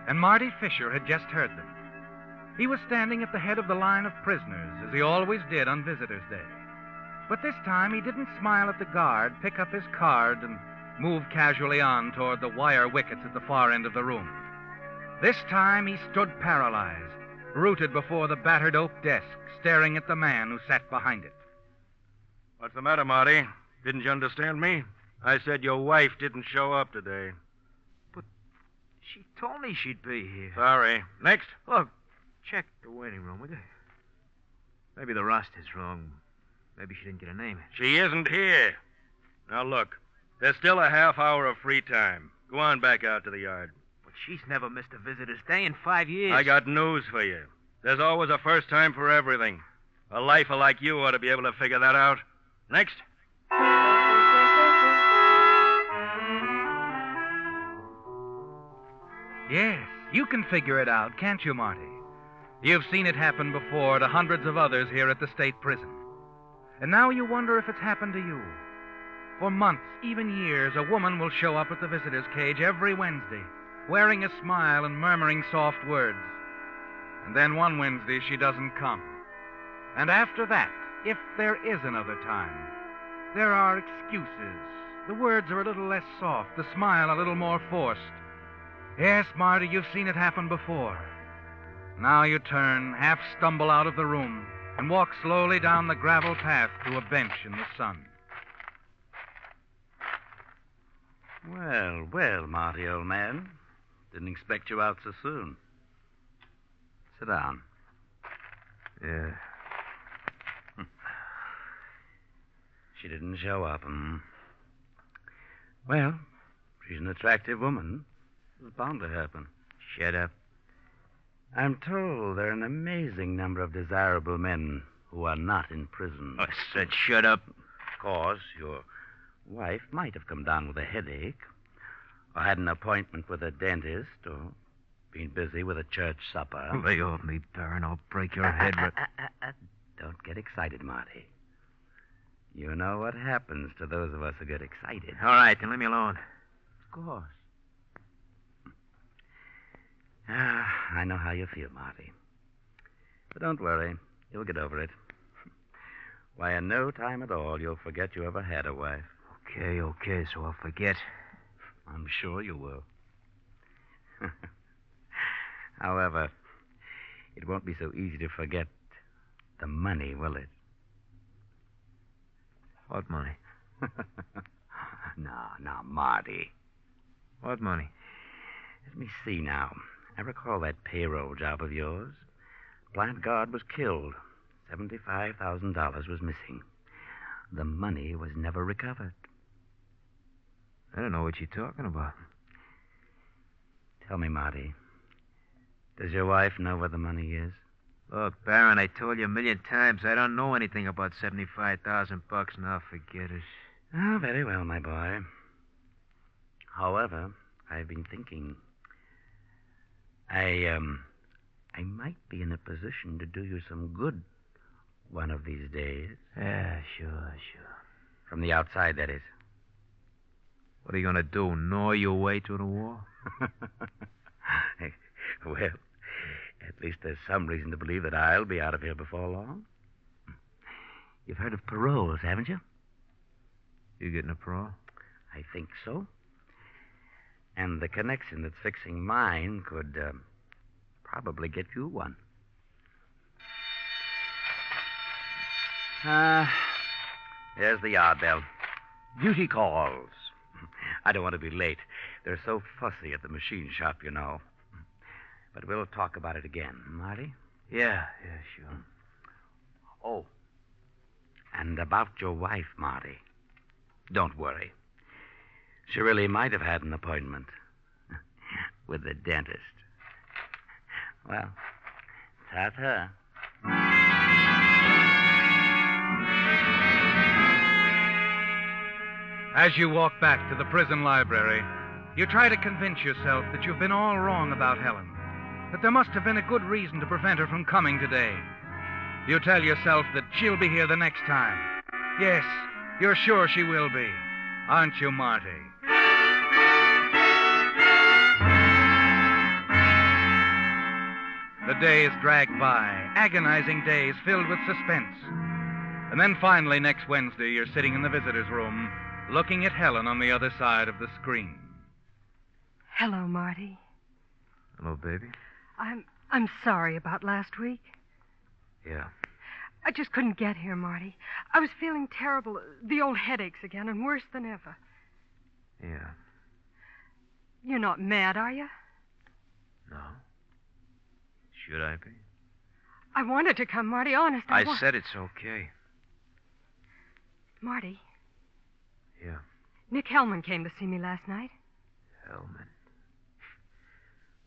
and Marty Fisher had just heard them. He was standing at the head of the line of prisoners, as he always did on Visitors' Day. But this time he didn't smile at the guard, pick up his card, and move casually on toward the wire wickets at the far end of the room. This time he stood paralyzed, rooted before the battered oak desk, staring at the man who sat behind it. What's the matter, Marty? Didn't you understand me? I said your wife didn't show up today. But she told me she'd be here. Sorry. Next. Look, check the waiting room, will you? Maybe the roster's wrong. Maybe she didn't get a name. She isn't here. Now, look. There's still a half hour of free time. Go on back out to the yard. But she's never missed a visitor's day in 5 years. I got news for you. There's always a first time for everything. A lifer like you ought to be able to figure that out. Next. Yes, you can figure it out, can't you, Marty? You've seen it happen before to hundreds of others here at the state prison. And now you wonder if it's happened to you. For months, even years, a woman will show up at the visitor's cage every Wednesday, wearing a smile and murmuring soft words. And then one Wednesday she doesn't come. And after that, if there is another time, there are excuses. The words are a little less soft, the smile a little more forced. Yes, Marty, you've seen it happen before. Now you turn, half stumble out of the room, and walk slowly down the gravel path to a bench in the sun. Well, well, Marty, old man. Didn't expect you out so soon. Sit down. Yeah. She didn't show up, Well, she's an attractive woman. It was bound to happen. Shut up. I'm told there are an amazing number of desirable men who are not in prison. I said shut up. Of course, your wife might have come down with a headache, or had an appointment with a dentist, or been busy with a church supper. Lay off me, Baron. I'll break your head. Don't get excited, Marty. You know what happens to those of us who get excited. All right, then leave me alone. Of course. I know how you feel, Marty. But don't worry. You'll get over it. Why, in no time at all, you'll forget you ever had a wife. Okay, so I'll forget. I'm sure you will. However, it won't be so easy to forget the money, will it? What money? No, Marty. What money? Let me see now. I recall that payroll job of yours. Plant guard was killed. $75,000 was missing. The money was never recovered. I don't know what you're talking about. Tell me, Marty, does your wife know where the money is? Look, Baron, I told you a million times I don't know anything about $75,000 now. Forget it. Oh, very well, my boy. However, I've been thinking. I might be in a position to do you some good one of these days. Yeah, sure. From the outside, that is. What are you going to do, gnaw your way through the wall? Well, at least there's some reason to believe that I'll be out of here before long. You've heard of paroles, haven't you? You getting a parole? I think so. And the connection that's fixing mine could probably get you one. There's the yard bell. Duty calls. I don't want to be late. They're so fussy at the machine shop, you know. But we'll talk about it again, Marty? Yeah, sure. Oh, and about your wife, Marty. Don't worry. She really might have had an appointment with the dentist. Well, ta-ta. As you walk back to the prison library, you try to convince yourself that you've been all wrong about Helen, that there must have been a good reason to prevent her from coming today. You tell yourself that she'll be here the next time. Yes, you're sure she will be. Aren't you, Marty? The days drag by, agonizing days filled with suspense. And then finally, next Wednesday, you're sitting in the visitor's room, looking at Helen on the other side of the screen. Hello, Marty. Hello, baby. I'm sorry about last week. Yeah. I just couldn't get here, Marty. I was feeling terrible, the old headaches again, and worse than ever. Yeah. You're not mad, are you? No. Should I be? I wanted to come, Marty, honest. I said it's okay. Marty. Yeah. Nick Hellman came to see me last night. Hellman.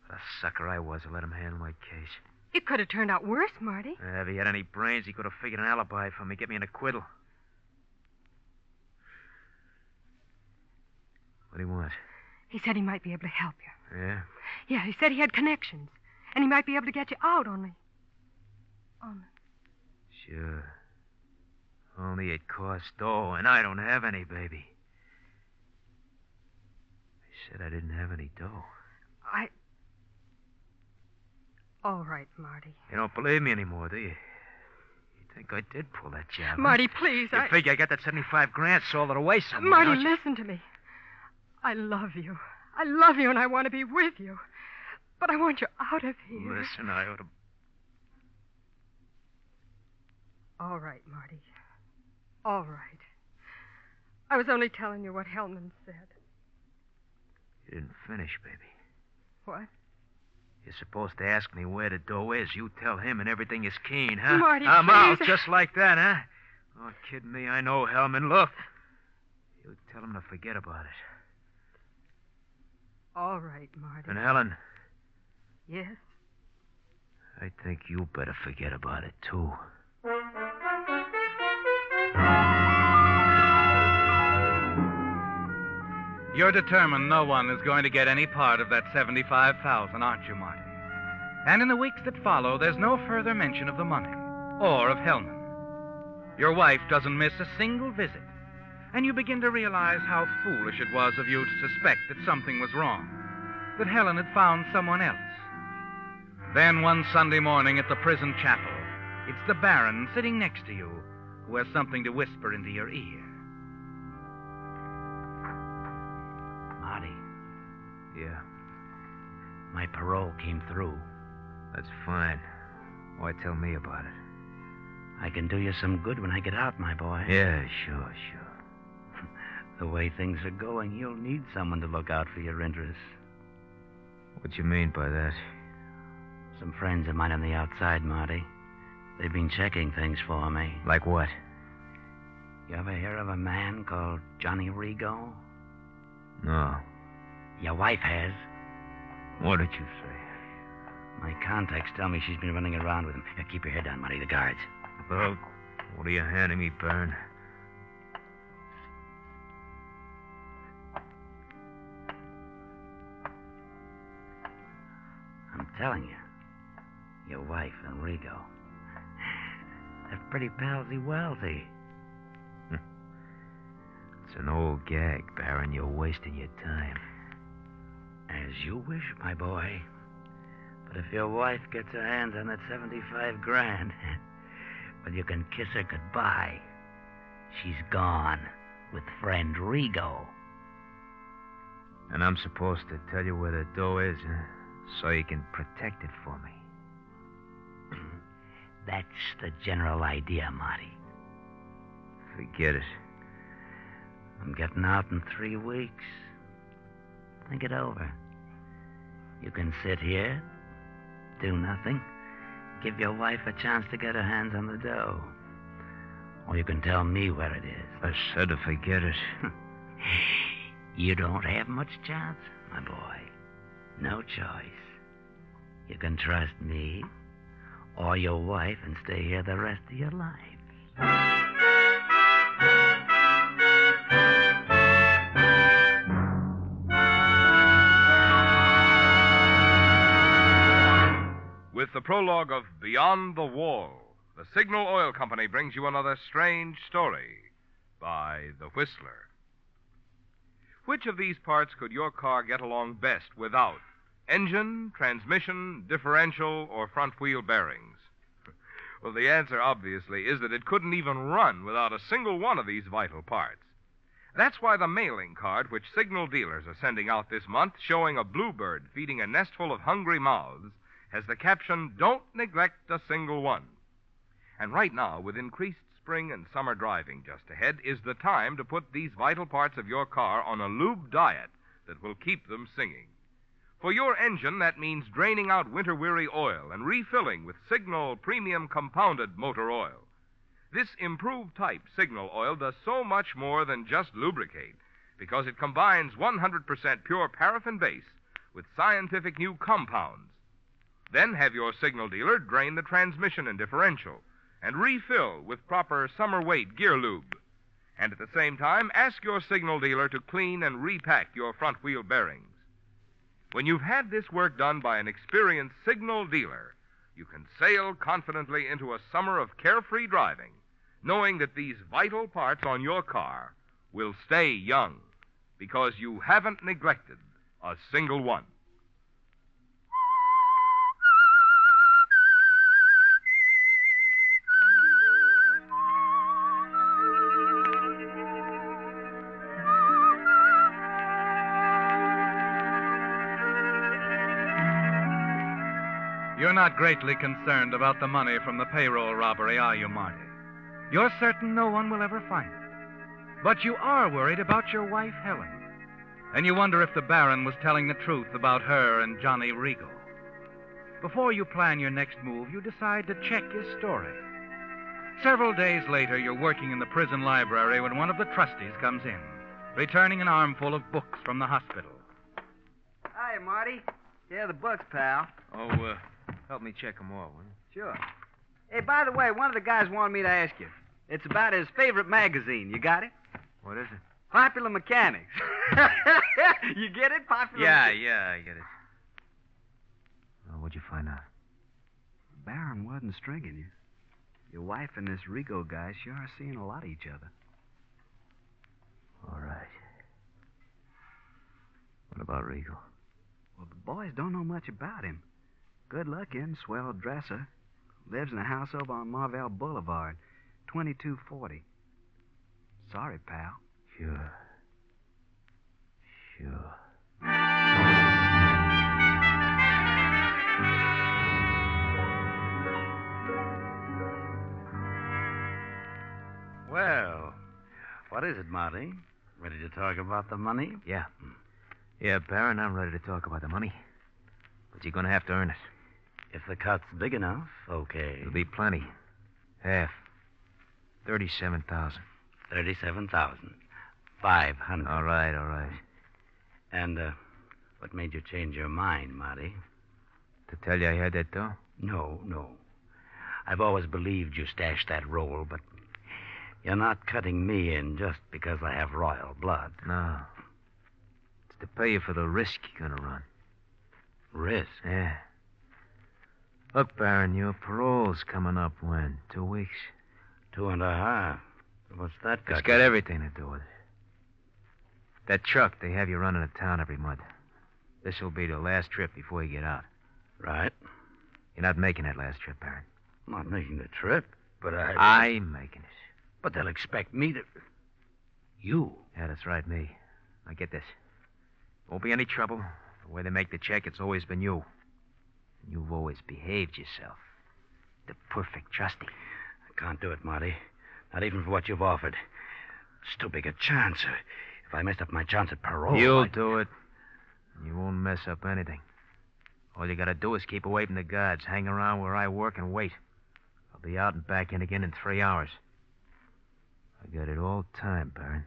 What a sucker I was to let him handle my case. It could have turned out worse, Marty. If he had any brains, he could have figured an alibi for me, get me an acquittal. What do you want? He said he might be able to help you. Yeah? Yeah, he said he had connections. And he might be able to get you out only. Sure. Only it costs dough, and I don't have any, baby. I said I didn't have any dough. All right, Marty. You don't believe me anymore, do you? You think I did pull that job? Marty, huh? please, You figure I got that 75 grand sold away somewhere, Marty, don't you? listen to me. I love you. I love you, and I want to be with you. But I want you out of here. Listen, I ought to... All right, Marty. All right. I was only telling you what Hellman said. You didn't finish, baby. What? You're supposed to ask me where the dough is. You tell him and everything is keen, huh? Marty, I'm please. out just like that, huh? Oh, kidding me. I know, Hellman. Look. You tell him to forget about it. All right, Marty. And Helen, Yes? I think you better forget about it, too. You're determined no one is going to get any part of that $75,000, aren't you, Marty? And in the weeks that follow, there's no further mention of the money or of Hellman. Your wife doesn't miss a single visit, and you begin to realize how foolish it was of you to suspect that something was wrong, that Helen had found someone else. Then one Sunday morning at the prison chapel, it's the Baron sitting next to you who has something to whisper into your ear. Marty, Yeah, my parole came through. that's fine. Why tell me about it? I can do you some good when I get out, my boy. Yeah, sure. The way things are going, you'll need someone to look out for your interests. What you mean by that? Some friends of mine on the outside, Marty. They've been checking things for me. Like what? You ever hear of a man called Johnny Rigo? No. Your wife has. What did you say? My contacts tell me she's been running around with him. Now, keep your head down, Marty. The guards. Well, what are you handing me, Baron? I'm telling you, your wife and Rigo, they're pretty palsy wealthy. It's an old gag, Baron. You're wasting your time. As you wish, my boy. But if your wife gets her hands on that 75 grand, well, you can kiss her goodbye. She's gone with friend Rigo. And I'm supposed to tell you where the dough is, huh? So you can protect it for me. That's the general idea, Marty. Forget it. I'm getting out in 3 weeks. Think it over. You can sit here, do nothing, give your wife a chance to get her hands on the dough. Or you can tell me where it is. I said to forget it. You don't have much chance, my boy. No choice. You can trust me or your wife and stay here the rest of your life. With the prologue of Beyond the Wall, the Signal Oil Company brings you another strange story by The Whistler. Which of these parts could your car get along best without? Engine, transmission, differential, or front wheel bearings? Well, the answer, obviously, is that it couldn't even run without a single one of these vital parts. That's why the mailing card which Signal dealers are sending out this month, showing a bluebird feeding a nestful of hungry mouths, has the caption, "Don't neglect a single one." And right now, with increased spring and summer driving just ahead, is the time to put these vital parts of your car on a lube diet that will keep them singing. For your engine, that means draining out winter-weary oil and refilling with Signal Premium Compounded Motor Oil. This improved type Signal oil does so much more than just lubricate, because it combines 100% pure paraffin base with scientific new compounds. Then have your Signal dealer drain the transmission and differential and refill with proper summer weight gear lube. And at the same time, ask your Signal dealer to clean and repack your front wheel bearings. When you've had this work done by an experienced Signal dealer, you can sail confidently into a summer of carefree driving, knowing that these vital parts on your car will stay young, because you haven't neglected a single one. You're not greatly concerned about the money from the payroll robbery, are you, Marty? You're certain no one will ever find it. But you are worried about your wife, Helen. And you wonder if the Baron was telling the truth about her and Johnny Rigo. Before you plan your next move, you decide to check your story. Several days later, you're working in the prison library when one of the trustees comes in, returning an armful of books from the hospital. Hi, Marty. Yeah, the books, pal. Oh, help me check them all, will you? Sure. Hey, by the way, one of the guys wanted me to ask you. It's about his favorite magazine. You got it? What is it? Popular Mechanics. You get it? Popular Yeah, I get it. Well, what'd you find out? Baron wasn't stringing you. Your wife and this Rigo guy sure are seeing a lot of each other. All right. What about Rigo? Well, the boys don't know much about him. Good-looking, swell dresser. Lives in a house over on Marvell Boulevard, 2240. Sorry, pal. Sure. Well, what is it, Marty? Ready to talk about the money? Yeah. Yeah, Baron, I'm ready to talk about the money. But you're going to have to earn it. If the cut's big enough, okay. It'll be plenty. Half. 37,000. 37,500. All right. And, what made you change your mind, Marty? To tell you I had that dough? No. I've always believed you stashed that roll, but you're not cutting me in just because I have royal blood. No. It's to pay you for the risk you're going to run. Risk? Yeah. Look, Baron, your parole's coming up when? 2 weeks? 2.5. What's that got? It's got everything to do with it. That truck, they have you running to town every month. This'll be the last trip before you get out. Right. You're not making that last trip, Baron. I'm not making the trip, but I'm making it. But they'll expect me to... You? Yeah, that's right, me. Now get this. Won't be any trouble. The way they make the check, it's always been you. And you've always behaved yourself. The perfect trustee. I can't do it, Marty. Not even for what you've offered. It's too big a chance. If I messed up my chance at parole... You'll do it. You won't mess up anything. All you gotta do is keep away from the guards. Hang around where I work and wait. I'll be out and back in again in 3 hours. I got it all timed, Baron.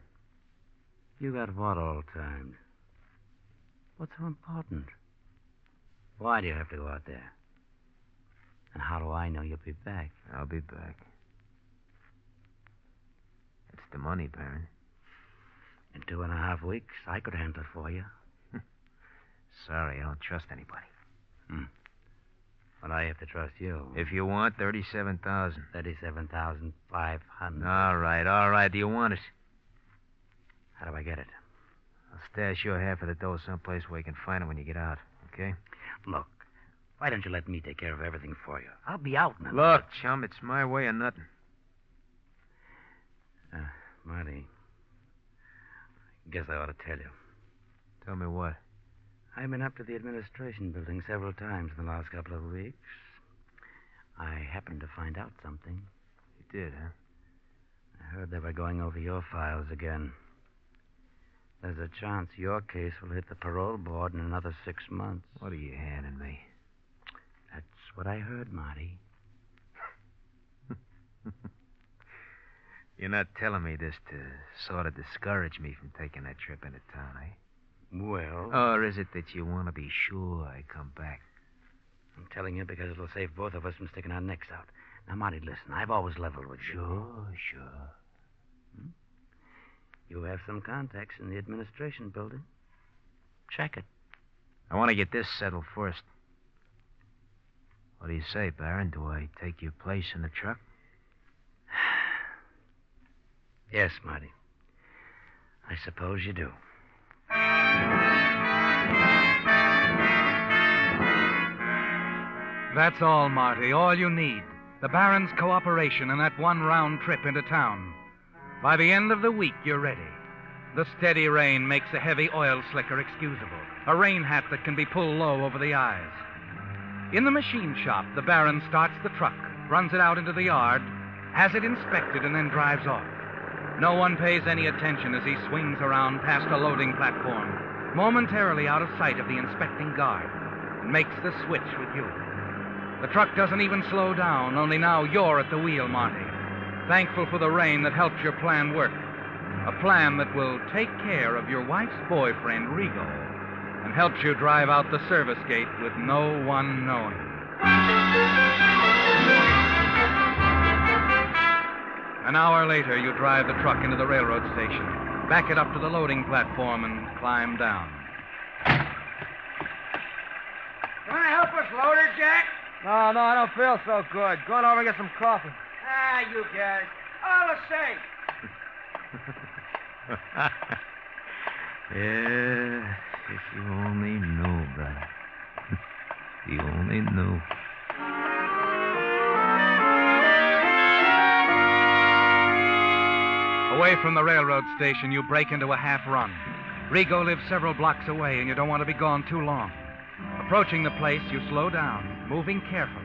You got what all timed? What's so important? Why do you have to go out there? And how do I know you'll be back? I'll be back. It's the money, Baron. In 2.5 weeks, I could handle it for you. Sorry, I don't trust anybody. But I have to trust you. If you want, 37,000. 37,500. All right. Do you want it? How do I get it? I'll stash your half of the dough someplace where you can find it when you get out, okay? Look, why don't you let me take care of everything for you? I'll be out in a Look, chum, it's my way or nothing. Marty, I guess I ought to tell you. Tell me what? I've been up to the administration building several times in the last couple of weeks. I happened to find out something. You did, huh? I heard they were going over your files again. There's a chance your case will hit the parole board in another 6 months. What are you handing me? That's what I heard, Marty. You're not telling me this to sort of discourage me from taking that trip into town, eh? Well... Or is it that you want to be sure I come back? I'm telling you because it'll save both of us from sticking our necks out. Now, Marty, listen, I've always leveled with you. Sure. You have some contacts in the administration building. Check it. I want to get this settled first. What do you say, Baron? Do I take your place in the truck? Yes, Marty. I suppose you do. That's all, Marty. All you need. The Baron's cooperation and that one round trip into town. By the end of the week, you're ready. The steady rain makes a heavy oil slicker excusable. A rain hat that can be pulled low over the eyes. In the machine shop, the Baron starts the truck, runs it out into the yard, has it inspected, and then drives off. No one pays any attention as he swings around past a loading platform, momentarily out of sight of the inspecting guard, and makes the switch with you. The truck doesn't even slow down, only now you're at the wheel, Marty. Thankful for the rain that helped your plan work. A plan that will take care of your wife's boyfriend, Rigo, and helps you drive out the service gate with no one knowing. An hour later, you drive the truck into the railroad station, back it up to the loading platform, and climb down. You want to help us load her, Jack? No, I don't feel so good. Going over and get some coffee. Ah, you guys. All the same. Yeah, if you only knew, brother. If you only knew. Away from the railroad station, you break into a half run. Rigo lives several blocks away, and you don't want to be gone too long. Approaching the place, you slow down, moving carefully.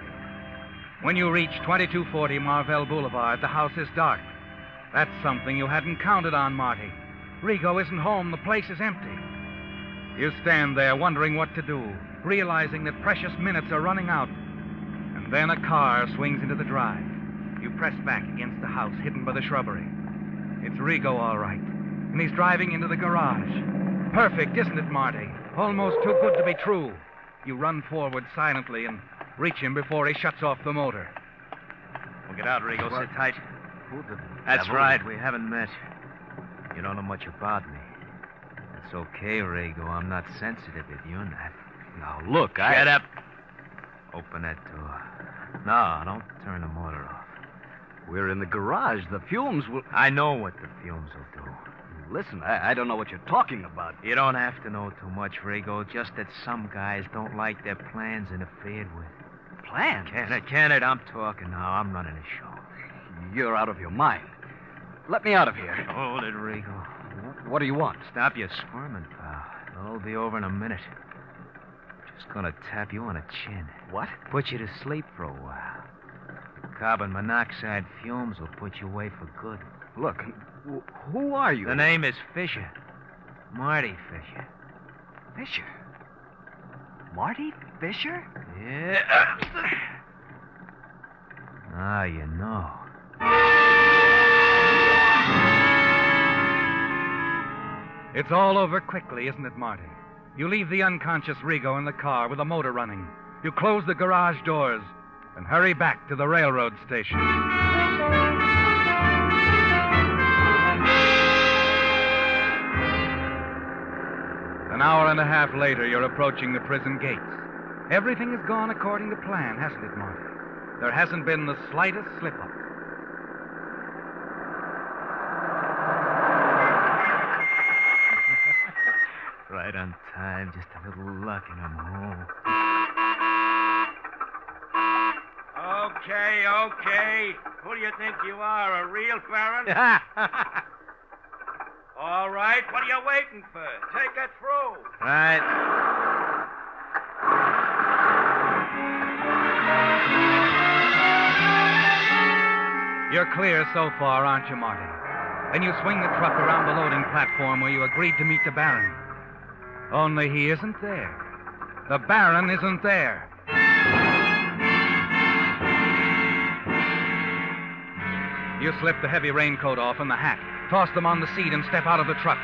When you reach 2240 Marvell Boulevard, the house is dark. That's something you hadn't counted on, Marty. Rigo isn't home. The place is empty. You stand there wondering what to do, realizing that precious minutes are running out. And then a car swings into the drive. You press back against the house hidden by the shrubbery. It's Rigo, all right. And he's driving into the garage. Perfect, isn't it, Marty? Almost too good to be true. You run forward silently and reach him before he shuts off the motor. Well, get out, Rigo. Sit tight. Who the That's devil? right. We haven't met. You don't know much about me. It's okay, Rigo. I'm not sensitive if you're not. Now, look, Shut up. Open that door. No, don't turn the motor off. We're in the garage. The fumes will... I know what the fumes will do. Listen, I don't know what you're talking about. You don't have to know too much, Rigo. Just that some guys don't like their plans interfered with. Plans? Can it? I'm talking now. I'm running the show. You're out of your mind. Let me out of here. Hold it, Rigo. What do you want? Stop your squirming, pal. It'll be over in a minute. Just gonna tap you on the chin. What? Put you to sleep for a while. Carbon monoxide fumes will put you away for good. Look, who are you? The name is Fisher. Marty Fisher. Fisher? Marty Fisher? Yeah. Ah, you know. It's all over quickly, isn't it, Marty? You leave the unconscious Rigo in the car with the motor running. You close the garage doors and hurry back to the railroad station. An hour and a half later, you're approaching the prison gates. Everything has gone according to plan, hasn't it, Marty? There hasn't been the slightest slip-up. Right on time. Just a little luck and I'm home. Okay. Who do you think you are, a real Farron? All right, what are you waiting for? Take it through. Right. You're clear so far, aren't you, Marty? Then you swing the truck around the loading platform where you agreed to meet the Baron. Only he isn't there. The Baron isn't there. You slip the heavy raincoat off and the hat, toss them on the seat, and step out of the truck.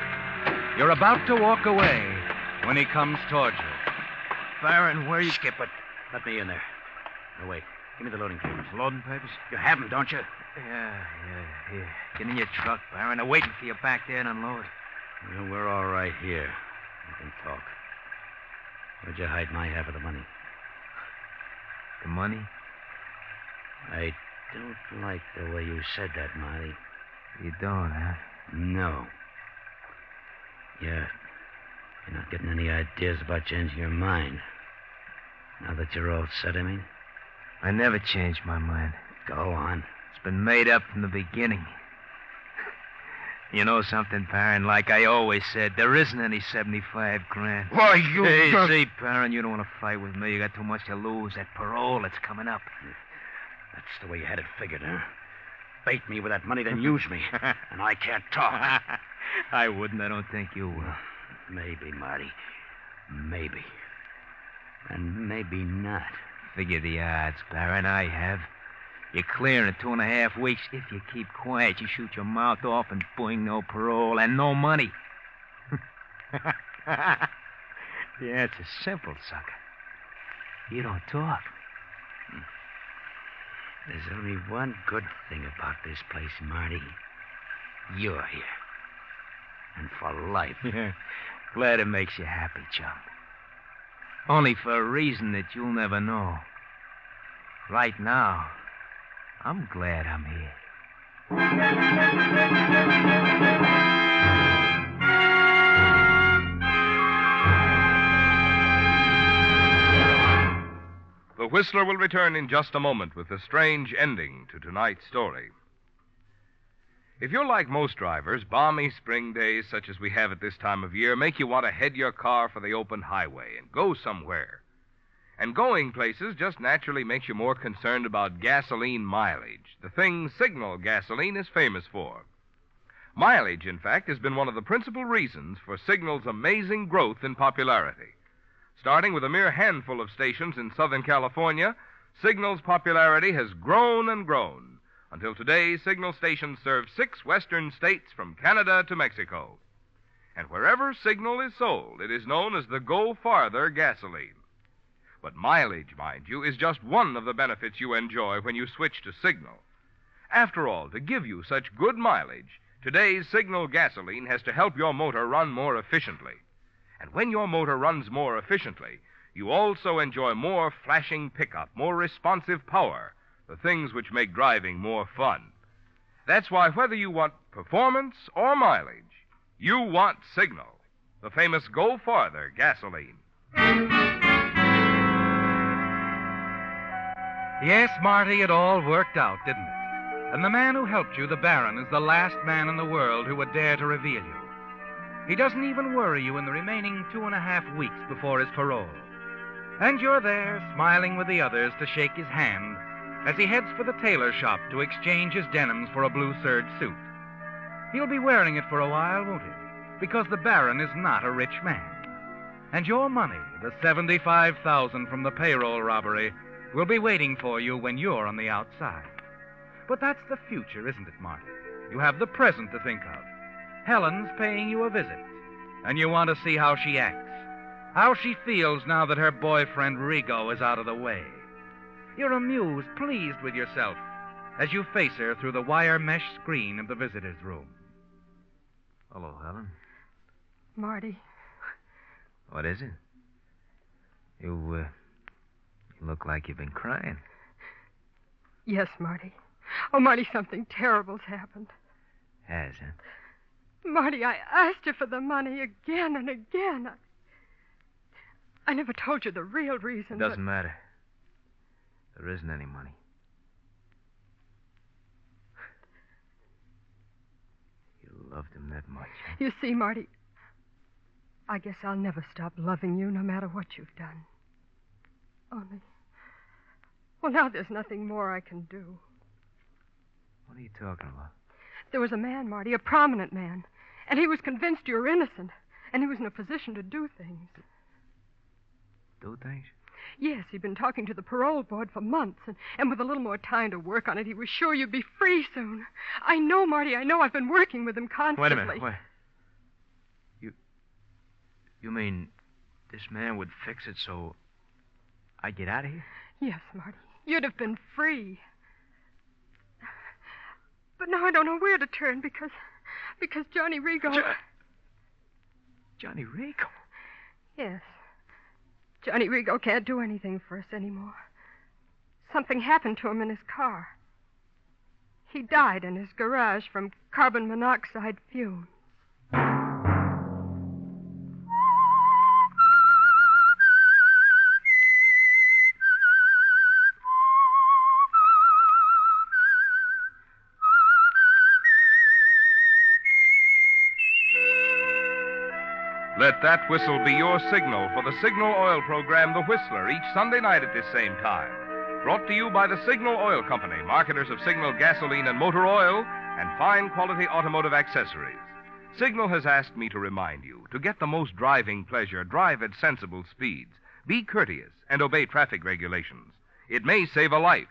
You're about to walk away when he comes towards you. Baron, where you... Skip it. Let me in there. No, wait. Give me the loading papers. Loading papers? You have them, don't you? Yeah. Here. Get in your truck, Baron. They're waiting for you back there to unload. Well, we're all right here. We can talk. Where'd you hide my half of the money? The money? I don't like the way you said that, Marty. You don't, huh? No. You're not getting any ideas about changing your mind. Now that you're all set, I mean? I never changed my mind. Go on. It's been made up from the beginning. You know something, Baron? Like I always said, there isn't any 75 grand. Why, you... Hey, see, Baron, you don't want to fight with me. You got too much to lose. That parole that's coming up. That's the way you had it figured, huh? Bait me with that money, then use me. And I can't talk. I wouldn't. I don't think you will. Maybe, Marty. Maybe. And maybe not. Figure the odds, Baron. I have. You're clear in 2.5 weeks. If you keep quiet, you shoot your mouth off and boing, no parole and no money. Yeah, it's a simple sucker. You don't talk. There's only one good thing about this place, Marty. You're here. And for life. Yeah. Glad it makes you happy, chum. Only for a reason that you'll never know. Right now, I'm glad I'm here. The Whistler will return in just a moment with a strange ending to tonight's story. If you're like most drivers, balmy spring days such as we have at this time of year make you want to head your car for the open highway and go somewhere. And going places just naturally makes you more concerned about gasoline mileage, the thing Signal gasoline is famous for. Mileage, in fact, has been one of the principal reasons for Signal's amazing growth in popularity. Starting with a mere handful of stations in Southern California, Signal's popularity has grown and grown, until today Signal stations serve 6 western states from Canada to Mexico. And wherever Signal is sold, it is known as the Go Farther gasoline. But mileage, mind you, is just one of the benefits you enjoy when you switch to Signal. After all, to give you such good mileage, today's Signal gasoline has to help your motor run more efficiently. And when your motor runs more efficiently, you also enjoy more flashing pickup, more responsive power, the things which make driving more fun. That's why whether you want performance or mileage, you want Signal, the famous Go Farther gasoline. Yes, Marty, it all worked out, didn't it? And the man who helped you, the Baron, is the last man in the world who would dare to reveal you. He doesn't even worry you in the remaining 2.5 weeks before his parole. And you're there, smiling with the others to shake his hand as he heads for the tailor shop to exchange his denims for a blue serge suit. He'll be wearing it for a while, won't he? Because the Baron is not a rich man. And your money, the $75,000 from the payroll robbery, will be waiting for you when you're on the outside. But that's the future, isn't it, Marty? You have the present to think of. Helen's paying you a visit, and you want to see how she acts, how she feels now that her boyfriend Rigo is out of the way. You're amused, pleased with yourself, as you face her through the wire mesh screen of the visitor's room. Hello, Helen. Marty. What is it? You look like you've been crying. Yes, Marty. Oh, Marty, something terrible's happened. Has, huh? Marty, I asked you for the money again and again. I never told you the real reason. It doesn't matter. There isn't any money. You loved him that much, huh? You see, Marty, I guess I'll never stop loving you no matter what you've done. Only, well, now there's nothing more I can do. What are you talking about? There was a man, Marty, a prominent man, and he was convinced you were innocent, and he was in a position to do things. Do things? Yes, he'd been talking to the parole board for months, and with a little more time to work on it, he was sure you'd be free soon. I know, Marty, I know. I've been working with him constantly. Wait a minute, wait. You mean this man would fix it so I'd get out of here? Yes, Marty. You'd have been free. But now I don't know where to turn because Johnny Rigo... Johnny Rigo? Yes. Johnny Rigo can't do anything for us anymore. Something happened to him in his car. He died in his garage from carbon monoxide fumes. Let that whistle be your signal for the Signal Oil program, The Whistler, each Sunday night at this same time. Brought to you by the Signal Oil Company, marketers of Signal gasoline and motor oil, and fine quality automotive accessories. Signal has asked me to remind you, to get the most driving pleasure, drive at sensible speeds. Be courteous and obey traffic regulations. It may save a life,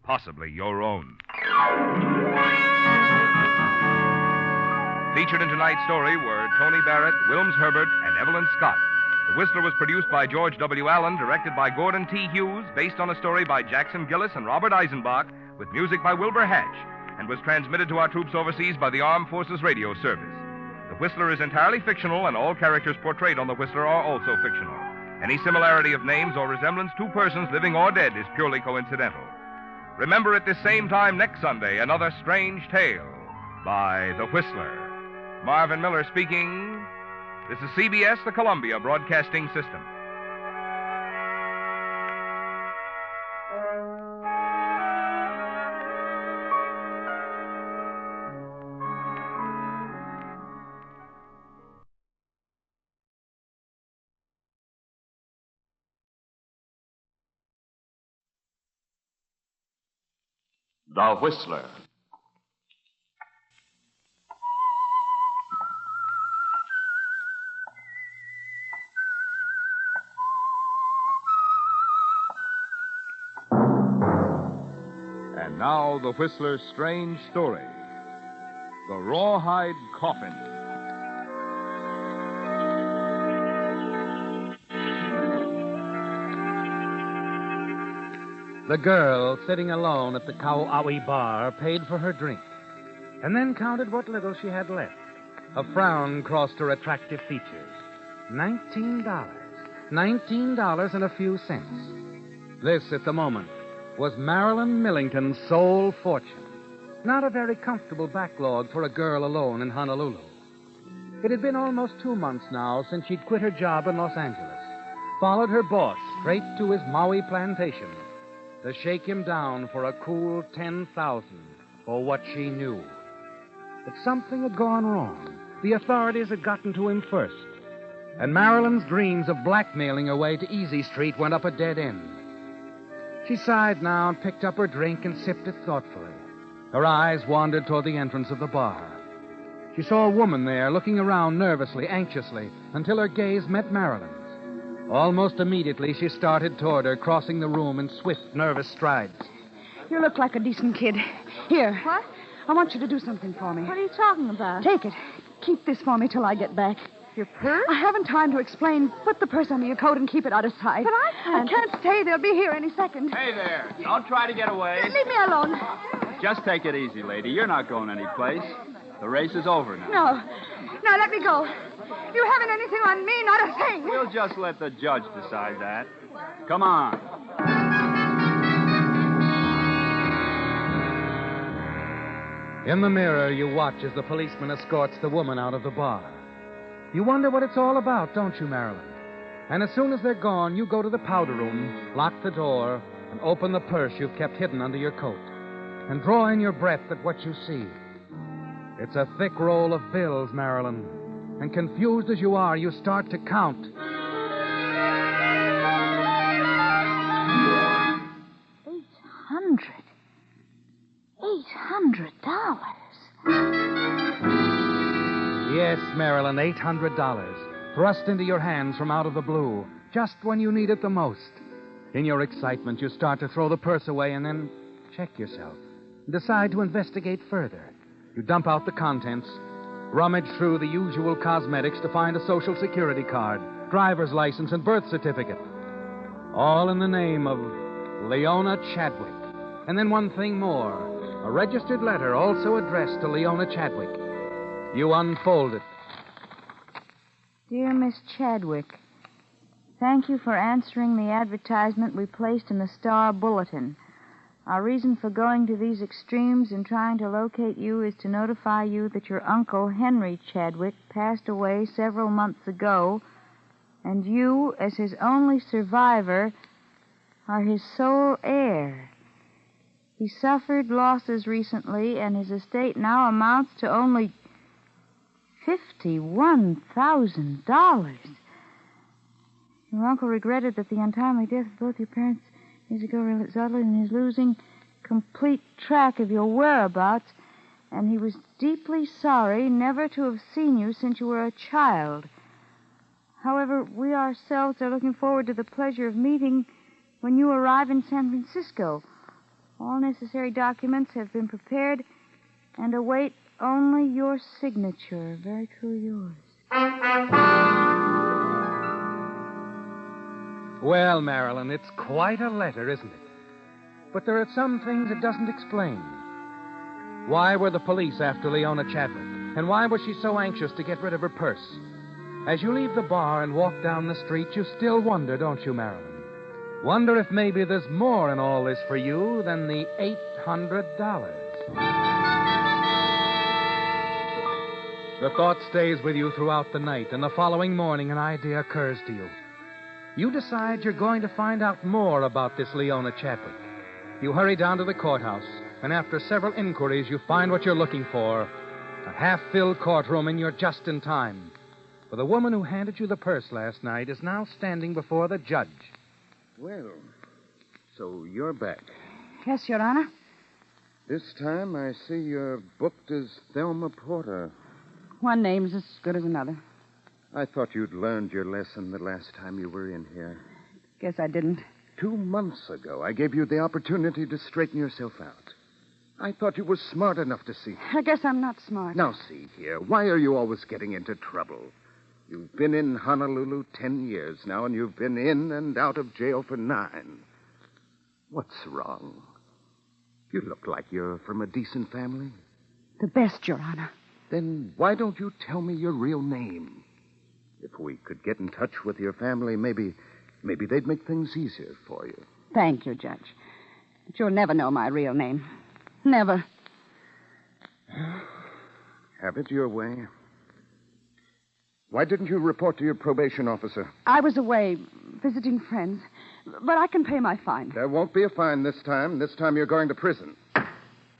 possibly your own. Featured in tonight's story were Tony Barrett, Wilms Herbert, and Evelyn Scott. The Whistler was produced by George W. Allen, directed by Gordon T. Hughes, based on a story by Jackson Gillis and Robert Eisenbach, with music by Wilbur Hatch, and was transmitted to our troops overseas by the Armed Forces Radio Service. The Whistler is entirely fictional, and all characters portrayed on The Whistler are also fictional. Any similarity of names or resemblance to persons living or dead is purely coincidental. Remember at this same time next Sunday, another strange tale by The Whistler. Marvin Miller speaking. This is CBS, the Columbia Broadcasting System. The Whistler. And now, The Whistler's strange story, The Rawhide Coffin. The girl, sitting alone at the Kauaui bar, paid for her drink, and then counted what little she had left. A frown crossed her attractive features. $19. $19 and a few cents. This, at the moment, was Marilyn Millington's sole fortune. Not a very comfortable backlog for a girl alone in Honolulu. It had been almost 2 months now since she'd quit her job in Los Angeles, followed her boss straight to his Maui plantation to shake him down for a cool $10,000 for what she knew. But something had gone wrong. The authorities had gotten to him first, and Marilyn's dreams of blackmailing her way to Easy Street went up a dead end. She sighed now and picked up her drink and sipped it thoughtfully. Her eyes wandered toward the entrance of the bar. She saw a woman there looking around nervously, anxiously, until her gaze met Marilyn's. Almost immediately, she started toward her, crossing the room in swift, nervous strides. You look like a decent kid. Here. What? I want you to do something for me. What are you talking about? Take it. Keep this for me till I get back. Your purse? I haven't time to explain. Put the purse under your coat and keep it out of sight. But I can't. I can't stay. They'll be here any second. Hey there. Don't try to get away. Leave me alone. Just take it easy, lady. You're not going anyplace. The race is over now. No. Now let me go. You haven't anything on me, not a thing. We'll just let the judge decide that. Come on. In the mirror, you watch as the policeman escorts the woman out of the bar. You wonder what it's all about, don't you, Marilyn? And as soon as they're gone, you go to the powder room, lock the door, and open the purse you've kept hidden under your coat, and draw in your breath at what you see. It's a thick roll of bills, Marilyn. And confused as you are, you start to count. $800. Yes, Marilyn, $800. Thrust into your hands from out of the blue, just when you need it the most. In your excitement, you start to throw the purse away and then check yourself. Decide to investigate further. You dump out the contents, rummage through the usual cosmetics to find a Social Security card, driver's license, and birth certificate. All in the name of Leona Chadwick. And then one thing more. A registered letter also addressed to Leona Chadwick. You unfold it. Dear Miss Chadwick, thank you for answering the advertisement we placed in the Star Bulletin. Our reason for going to these extremes in trying to locate you is to notify you that your uncle, Henry Chadwick, passed away several months ago, and you, as his only survivor, are his sole heir. He suffered losses recently, and his estate now amounts to only $51,000. Your uncle regretted that the untimely death of both your parents years ago resulted in his losing complete track of your whereabouts, and he was deeply sorry never to have seen you since you were a child. However, we ourselves are looking forward to the pleasure of meeting when you arrive in San Francisco. All necessary documents have been prepared and await only your signature. Very truly yours. Well, Marilyn, it's quite a letter, isn't it? But there are some things it doesn't explain. Why were the police after Leona Chadwick? And why was she so anxious to get rid of her purse? As you leave the bar and walk down the street, you still wonder, don't you, Marilyn? Wonder if maybe there's more in all this for you than the $800. The thought stays with you throughout the night, and the following morning an idea occurs to you. You decide you're going to find out more about this Leona Chadwick. You hurry down to the courthouse, and after several inquiries, you find what you're looking for. A half-filled courtroom, and you're just in time. For the woman who handed you the purse last night is now standing before the judge. Well, so you're back. Yes, Your Honor. This time I see you're booked as Thelma Porter. One name's as good as another. I thought you'd learned your lesson the last time you were in here. Guess I didn't. 2 months ago, I gave you the opportunity to straighten yourself out. I thought you were smart enough to see. I guess I'm not smart. Now, see here. Why are you always getting into trouble? You've been in Honolulu 10 years now, and you've been in and out of jail for 9. What's wrong? You look like you're from a decent family. The best, Your Honor. Then why don't you tell me your real name? If we could get in touch with your family, maybe they'd make things easier for you. Thank you, Judge. But you'll never know my real name. Never. Have it your way. Why didn't you report to your probation officer? I was away visiting friends, but I can pay my fine. There won't be a fine this time. This time you're going to prison.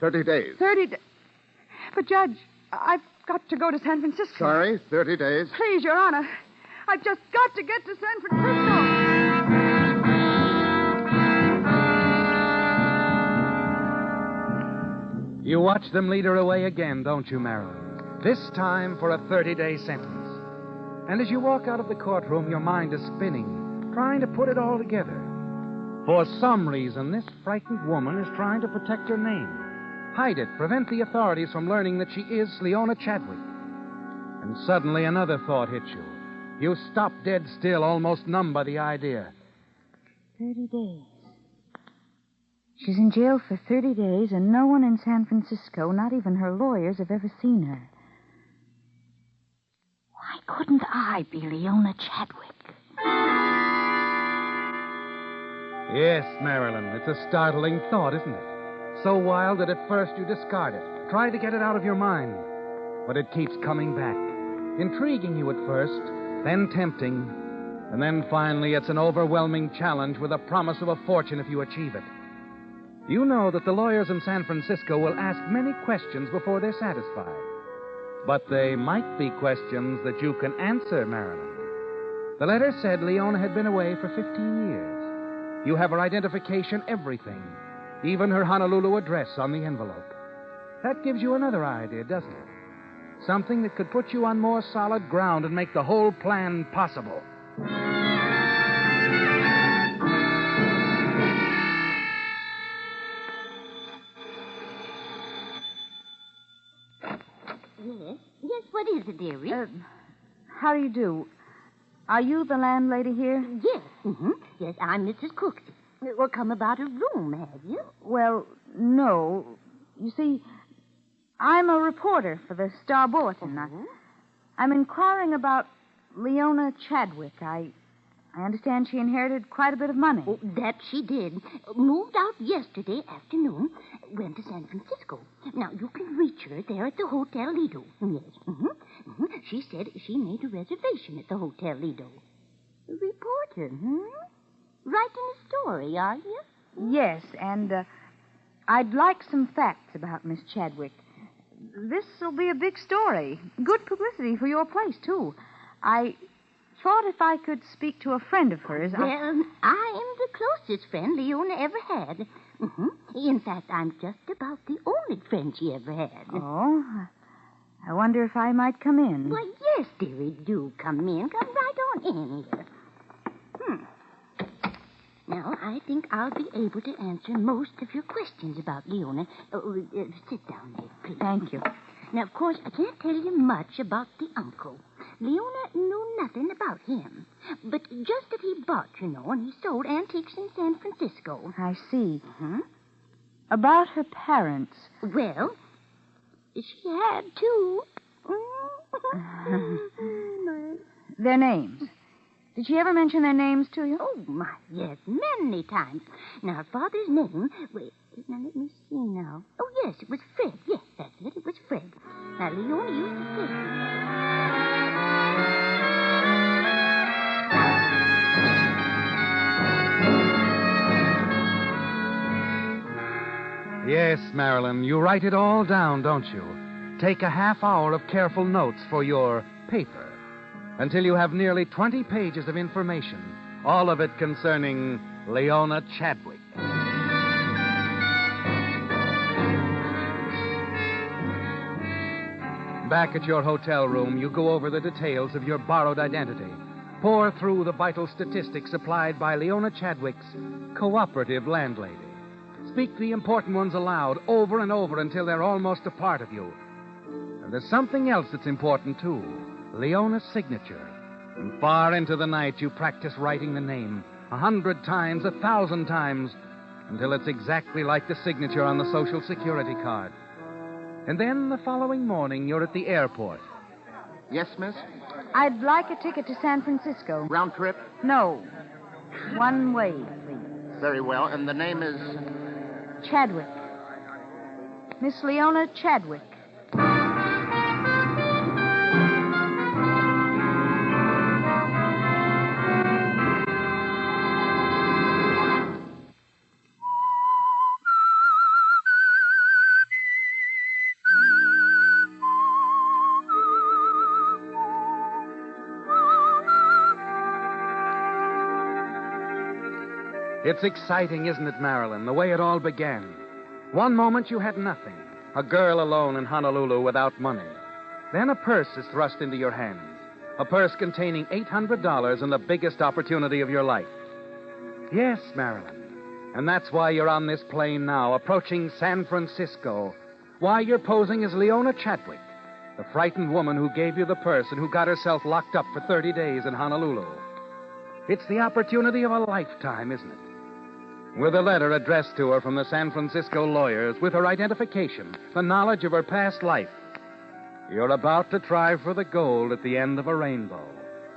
30 days. 30 days? But, Judge, I've got to go to San Francisco. Sorry, 30 days. Please, Your Honor. I've just got to get to San Francisco. You watch them lead her away again, don't you, Marilyn? This time for a 30-day sentence. And as you walk out of the courtroom, your mind is spinning, trying to put it all together. For some reason, this frightened woman is trying to protect her name. Hide it, prevent the authorities from learning that she is Leona Chadwick. And suddenly another thought hits you. You stop dead still, almost numb by the idea. 30 days. She's in jail for 30 days, and no one in San Francisco, not even her lawyers, have ever seen her. Why couldn't I be Leona Chadwick? Yes, Marilyn, it's a startling thought, isn't it? So wild that at first you discard it, try to get it out of your mind. But it keeps coming back, intriguing you at first, then tempting, and then finally it's an overwhelming challenge with a promise of a fortune if you achieve it. You know that the lawyers in San Francisco will ask many questions before they're satisfied. But they might be questions that you can answer, Marilyn. The letter said Leona had been away for 15 years. You have her identification, everything, even her Honolulu address on the envelope. That gives you another idea, doesn't it? Something that could put you on more solid ground and make the whole plan possible. Yes, what is it, dearie? How do you do? Are you the landlady here? Yes. Mm-hmm. Yes, I'm Mrs. Cooksey. Well, come about a room, have you? Well, no. You see, I'm a reporter for the Star Bulletin. I'm inquiring about Leona Chadwick. I understand she inherited quite a bit of money. Oh, that she did. Moved out yesterday afternoon. Went to San Francisco. Now, you can reach her there at the Hotel Lido. Yes. Mm-hmm. Mm-hmm. She said she made a reservation at the Hotel Lido. Reporter, Writing a story, are you? Yes, and I'd like some facts about Miss Chadwick. This'll be a big story. Good publicity for your place, too. I thought if I could speak to a friend of hers... Well, I am the closest friend Leona ever had. Mm-hmm. In fact, I'm just about the only friend she ever had. Oh, I wonder if I might come in. Why, yes, dearie, do come in. Come right on in here. Now, I think I'll be able to answer most of your questions about Leona. Sit down there, please. Thank you. Now, of course, I can't tell you much about the uncle. Leona knew nothing about him. But just that he bought, and he sold antiques in San Francisco. I see. About her parents. Well, she had two. Their names. Did she ever mention their names to you? Oh, my, yes, many times. Now, her father's name... Wait, now, let me see now. Oh, yes, it was Fred. Yes, that's it. It was Fred. Now, Leona used to say... Yes, Marilyn, you write it all down, don't you? Take a half hour of careful notes for your paper until you have nearly 20 pages of information, all of it concerning Leona Chadwick. Back at your hotel room, you go over the details of your borrowed identity, pour through the vital statistics supplied by Leona Chadwick's cooperative landlady. Speak the important ones aloud over and over until they're almost a part of you. And there's something else that's important, too. Leona's signature. And far into the night, you practice writing the name 100 times, 1,000 times, until it's exactly like the signature on the Social Security card. And then the following morning, you're at the airport. Yes, miss? I'd like a ticket to San Francisco. Round trip? No. One way, please. Very well. And the name is? Chadwick. Miss Leona Chadwick. It's exciting, isn't it, Marilyn, the way it all began? One moment you had nothing, a girl alone in Honolulu without money. Then a purse is thrust into your hands, a purse containing $800 and the biggest opportunity of your life. Yes, Marilyn, and that's why you're on this plane now, approaching San Francisco, why you're posing as Leona Chadwick, the frightened woman who gave you the purse and who got herself locked up for 30 days in Honolulu. It's the opportunity of a lifetime, isn't it? With a letter addressed to her from the San Francisco lawyers, with her identification, the knowledge of her past life, you're about to try for the gold at the end of a rainbow,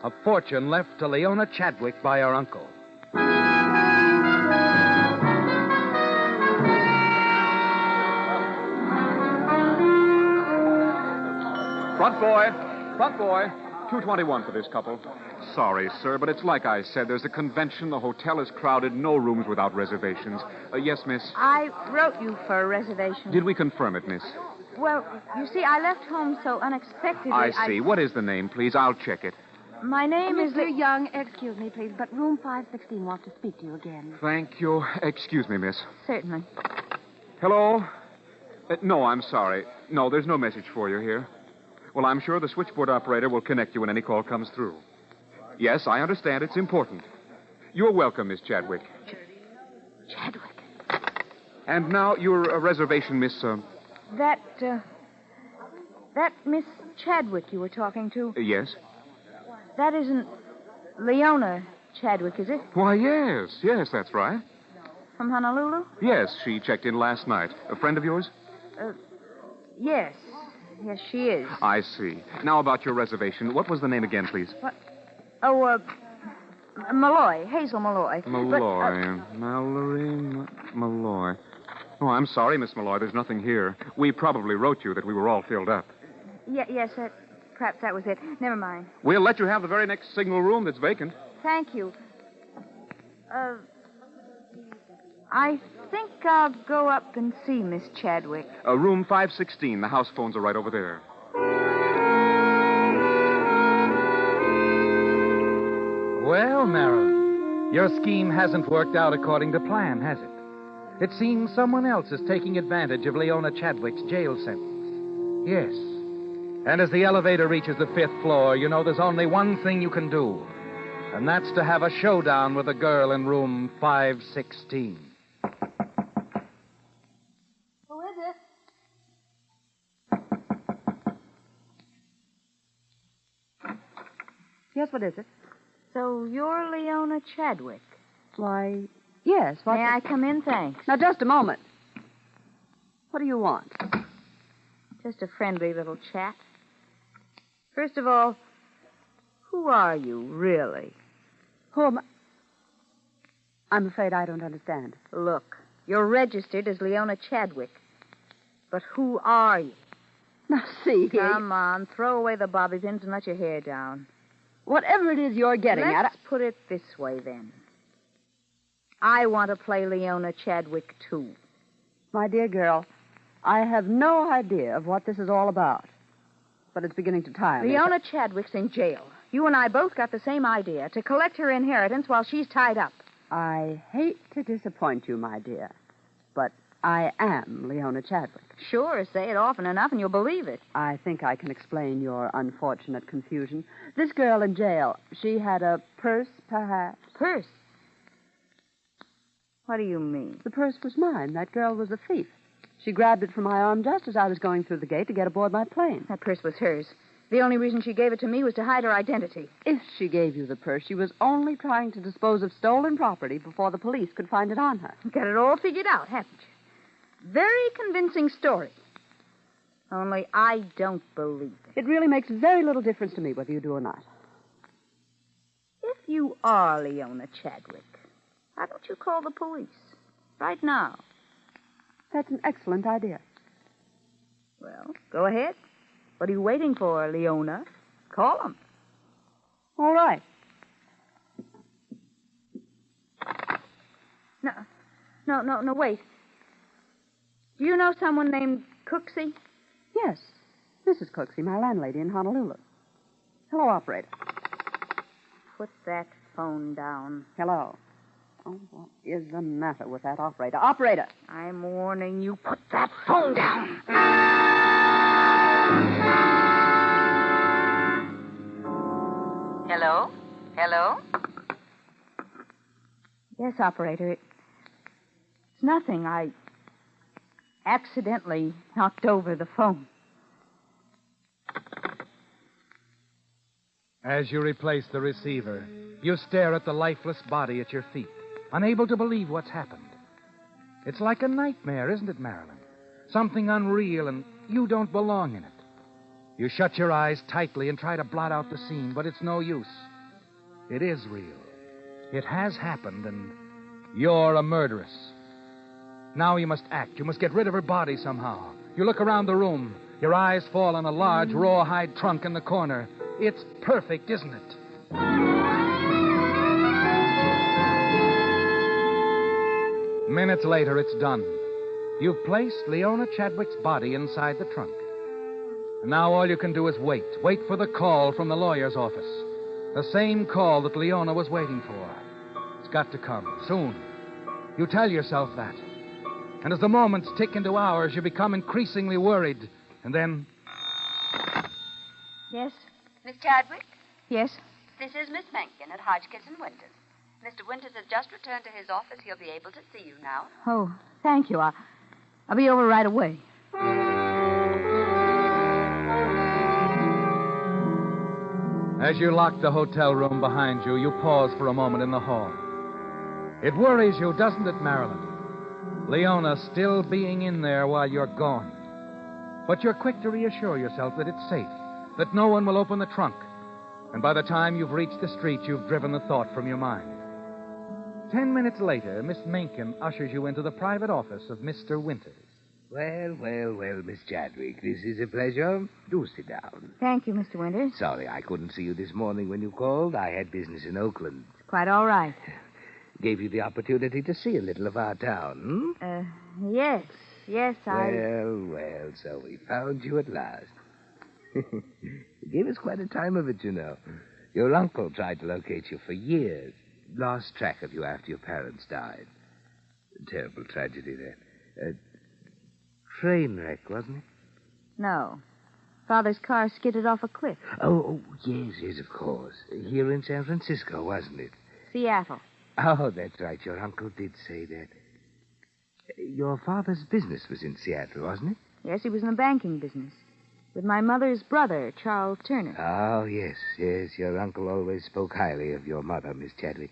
a fortune left to Leona Chadwick by her uncle. Front boy. 221 for this couple. Sorry, sir, but it's like I said. There's a convention. The hotel is crowded. No rooms without reservations. Yes, miss? I wrote you for a reservation. Did we confirm it, miss? Well, you see, I left home so unexpectedly. I see. What is the name, please? I'll check it. My name is... Mr. Young, excuse me, please, but room 516 wants to speak to you again. Thank you. Excuse me, miss. Certainly. Hello? No, I'm sorry. No, there's no message for you here. Well, I'm sure the switchboard operator will connect you when any call comes through. Yes, I understand. It's important. You're welcome, Miss Chadwick. Chadwick. And now your reservation, Miss... That Miss Chadwick you were talking to, Yes? that isn't Leona Chadwick, is it? Why, yes, that's right. From Honolulu? Yes, she checked in last night. A friend of yours? Yes. Yes, she is. I see. Now about your reservation. What was the name again, please? What? Oh, Malloy. Hazel Malloy. Malloy. Mallory Malloy. Oh, I'm sorry, Miss Malloy. There's nothing here. We probably wrote you that we were all filled up. Yes, perhaps that was it. Never mind. We'll let you have the very next signal room that's vacant. Thank you. I think I'll go up and see Miss Chadwick. Room 516. The house phones are right over there. Well, Marilyn, your scheme hasn't worked out according to plan, has it? It seems someone else is taking advantage of Leona Chadwick's jail sentence. Yes. And as the elevator reaches the 5th floor, you know there's only one thing you can do, and that's to have a showdown with a girl in room 516. Who is it? Yes, what is it? So you're Leona Chadwick. Why, yes. May I come in, thanks? Now, just a moment. What do you want? Just a friendly little chat. First of all, who are you, really? Who am I? I'm afraid I don't understand. Look, you're registered as Leona Chadwick. But who are you? Now, see here. Come on, throw away the bobby pins and let your hair down. Whatever it is you're getting at... Let's put it this way, then. I want to play Leona Chadwick, too. My dear girl, I have no idea of what this is all about. But it's beginning to tire me. Leona Chadwick's in jail. You and I both got the same idea, to collect her inheritance while she's tied up. I hate to disappoint you, my dear, but I am Leona Chadwick. Sure, say it often enough and you'll believe it. I think I can explain your unfortunate confusion. This girl in jail, she had a purse, perhaps? Purse? What do you mean? The purse was mine. That girl was a thief. She grabbed it from my arm just as I was going through the gate to get aboard my plane. That purse was hers. The only reason she gave it to me was to hide her identity. If she gave you the purse, she was only trying to dispose of stolen property before the police could find it on her. Got it all figured out, haven't you? Very convincing story. Only I don't believe it. It really makes very little difference to me whether you do or not. If you are Leona Chadwick, why don't you call the police? Right now. That's an excellent idea. Well, go ahead. What are you waiting for, Leona? Call them. All right. No, wait. Do you know someone named Cooksey? Yes. Mrs. Cooksey, my landlady in Honolulu. Hello, operator. Put that phone down. Hello. Oh, what is the matter with that operator? Operator! I'm warning you, put that phone down. Hello? Hello? Yes, operator. It's nothing. I accidentally knocked over the phone. As you replace the receiver, you stare at the lifeless body at your feet, unable to believe what's happened. It's like a nightmare, isn't it, Marilyn? Something unreal, and you don't belong in it. You shut your eyes tightly and try to blot out the scene, but it's no use. It is real. It has happened, and you're a murderess. Now you must act. You must get rid of her body somehow. You look around the room. Your eyes fall on a large rawhide trunk in the corner. It's perfect, isn't it? Minutes later, it's done. You've placed Leona Chadwick's body inside the trunk. And now all you can do is wait. Wait for the call from the lawyer's office. The same call that Leona was waiting for. It's got to come, soon. You tell yourself that. And as the moments tick into hours, you become increasingly worried. And then... Yes? Miss Chadwick? Yes? This is Miss Mencken at Hodgkins & Winters. Mr. Winters has just returned to his office. He'll be able to see you now. Oh, thank you. I'll be over right away. As you lock the hotel room behind you, you pause for a moment in the hall. It worries you, doesn't it, Marilyn? Leona still being in there while you're gone. But you're quick to reassure yourself that it's safe, that no one will open the trunk. And by the time you've reached the street, you've driven the thought from your mind. 10 minutes later, Miss Mencken ushers you into the private office of Mr. Winters. Well, Miss Chadwick, this is a pleasure. Do sit down. Thank you, Mr. Winters. Sorry I couldn't see you this morning when you called. I had business in Oakland. It's quite all right. Gave you the opportunity to see a little of our town, Yes, I... Well, so we found you at last. You gave us quite a time of it, you know. Your uncle tried to locate you for years. Lost track of you after your parents died. A terrible tragedy, that. Train wreck, wasn't it? No. Father's car skidded off a cliff. Oh, yes, of course. Here in San Francisco, wasn't it? Seattle. Oh, that's right. Your uncle did say that. Your father's business was in Seattle, wasn't it? Yes, he was in the banking business. With my mother's brother, Charles Turner. Oh, yes. Your uncle always spoke highly of your mother, Miss Chadwick.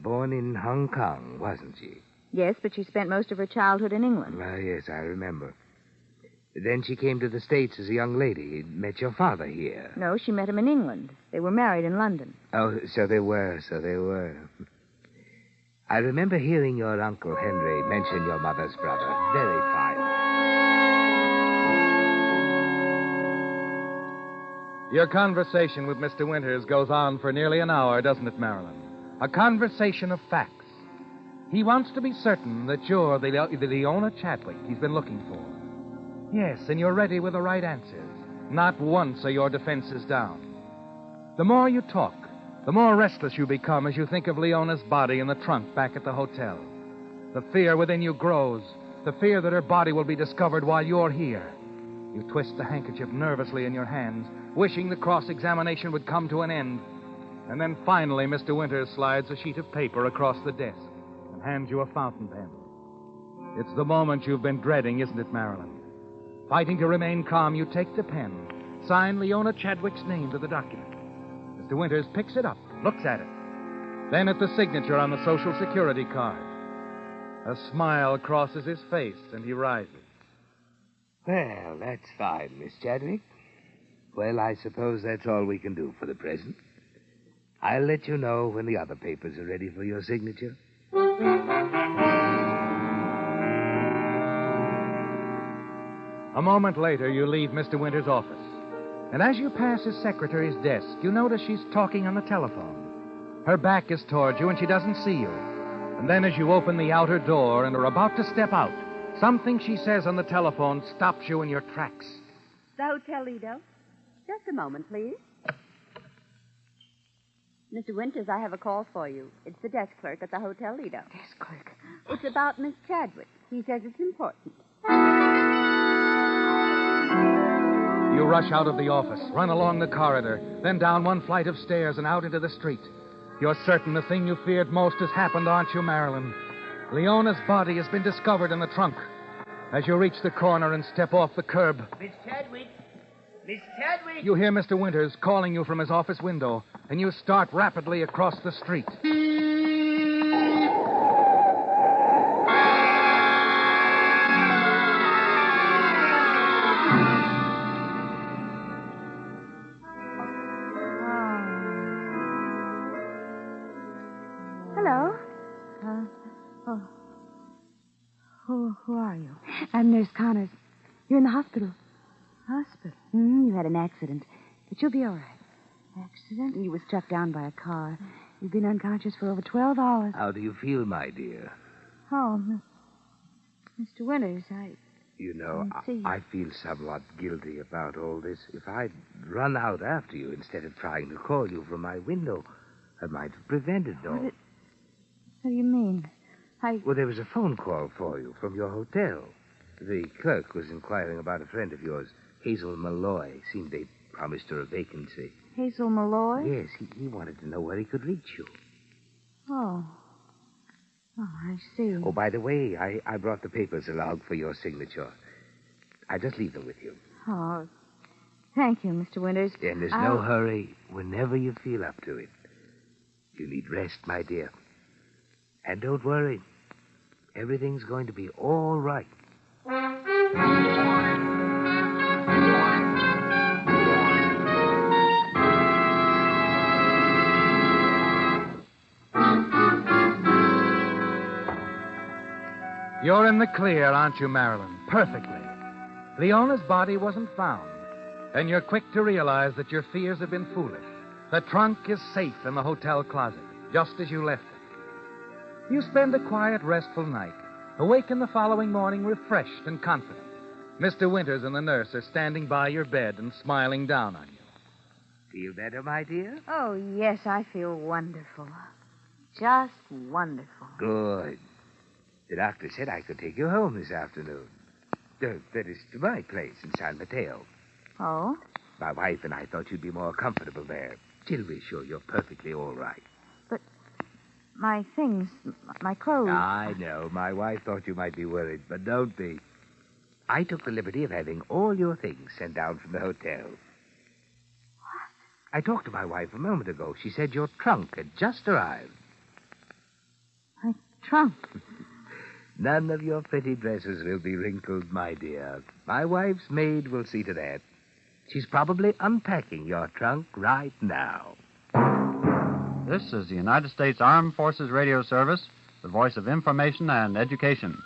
Born in Hong Kong, wasn't she? Yes, but she spent most of her childhood in England. Yes, I remember. Then she came to the States as a young lady. Met your father here. No, she met him in England. They were married in London. Oh, so they were. I remember hearing your Uncle Henry mention your mother's brother. Very fine. Your conversation with Mr. Winters goes on for nearly an hour, doesn't it, Marilyn? A conversation of facts. He wants to be certain that you're the Leona Chadwick he's been looking for. Yes, and you're ready with the right answers. Not once are your defenses down. The more you talk, the more restless you become as you think of Leona's body in the trunk back at the hotel. The fear within you grows, the fear that her body will be discovered while you're here. You twist the handkerchief nervously in your hands, wishing the cross-examination would come to an end. And then finally, Mr. Winters slides a sheet of paper across the desk and hands you a fountain pen. It's the moment you've been dreading, isn't it, Marilyn? Fighting to remain calm, you take the pen, sign Leona Chadwick's name to the document. Mr. Winters picks it up, looks at it. Then at the signature on the Social Security card. A smile crosses his face, and he rises. Well, that's fine, Miss Chadwick. Well, I suppose that's all we can do for the present. I'll let you know when the other papers are ready for your signature. A moment later, you leave Mr. Winters' office. And as you pass his secretary's desk, you notice she's talking on the telephone. Her back is toward you, and she doesn't see you. And then as you open the outer door and are about to step out, something she says on the telephone stops you in your tracks. The Hotel Lido. Just a moment, please. Mr. Winters, I have a call for you. It's the desk clerk at the Hotel Lido. Desk clerk? It's about Miss Chadwick. He says it's important. You rush out of the office, run along the corridor, then down one flight of stairs and out into the street. You're certain the thing you feared most has happened, aren't you, Marilyn? Leona's body has been discovered in the trunk. As you reach the corner and step off the curb, Miss Chadwick! Miss Chadwick! you hear Mr. Winters calling you from his office window, and you start rapidly across the street. Hello. Who are you? I'm Nurse Connors. You're in the hospital. Hospital? You had an accident, but you'll be all right. Accident? You were struck down by a car. You've been unconscious for over 12 hours. How do you feel, my dear? Oh, Mr. Winters, You know, see. I feel somewhat guilty about all this. If I'd run out after you instead of trying to call you from my window, I might have prevented all. What do you mean? Well, there was a phone call for you from your hotel. The clerk was inquiring about a friend of yours, Hazel Malloy. Seemed they promised her a vacancy. Hazel Malloy? Yes, he wanted to know where he could reach you. Oh, I see. Oh, by the way, I brought the papers along for your signature. I just leave them with you. Oh, thank you, Mr. Winters. And there's no hurry whenever you feel up to it. You need rest, my dear. And don't worry. Everything's going to be all right. You're in the clear, aren't you, Marilyn? Perfectly. Leona's body wasn't found. And you're quick to realize that your fears have been foolish. The trunk is safe in the hotel closet, just as you left it. You spend a quiet, restful night. Awaken the following morning refreshed and confident. Mr. Winters and the nurse are standing by your bed and smiling down on you. Feel better, my dear? Oh, yes, I feel wonderful. Just wonderful. Good. The doctor said I could take you home this afternoon. That is to my place in San Mateo. Oh? My wife and I thought you'd be more comfortable there, till we're sure you're perfectly all right. But my things, my clothes... I know. My wife thought you might be worried, but don't be. I took the liberty of having all your things sent down from the hotel. What? I talked to my wife a moment ago. She said your trunk had just arrived. My trunk? None of your pretty dresses will be wrinkled, my dear. My wife's maid will see to that. She's probably unpacking your trunk right now. This is the United States Armed Forces Radio Service, the voice of information and education.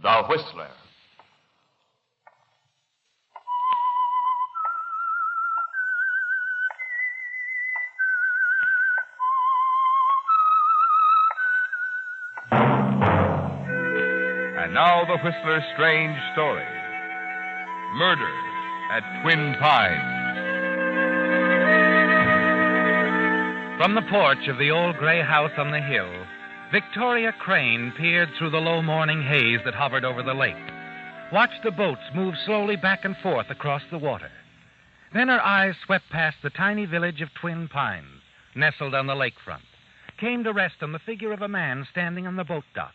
The Whistler. And now the Whistler's strange story. Murder at Twin Pines. From the porch of the old gray house on the hill, Victoria Crane peered through the low morning haze that hovered over the lake, watched the boats move slowly back and forth across the water. Then her eyes swept past the tiny village of Twin Pines, nestled on the lakefront, came to rest on the figure of a man standing on the boat dock.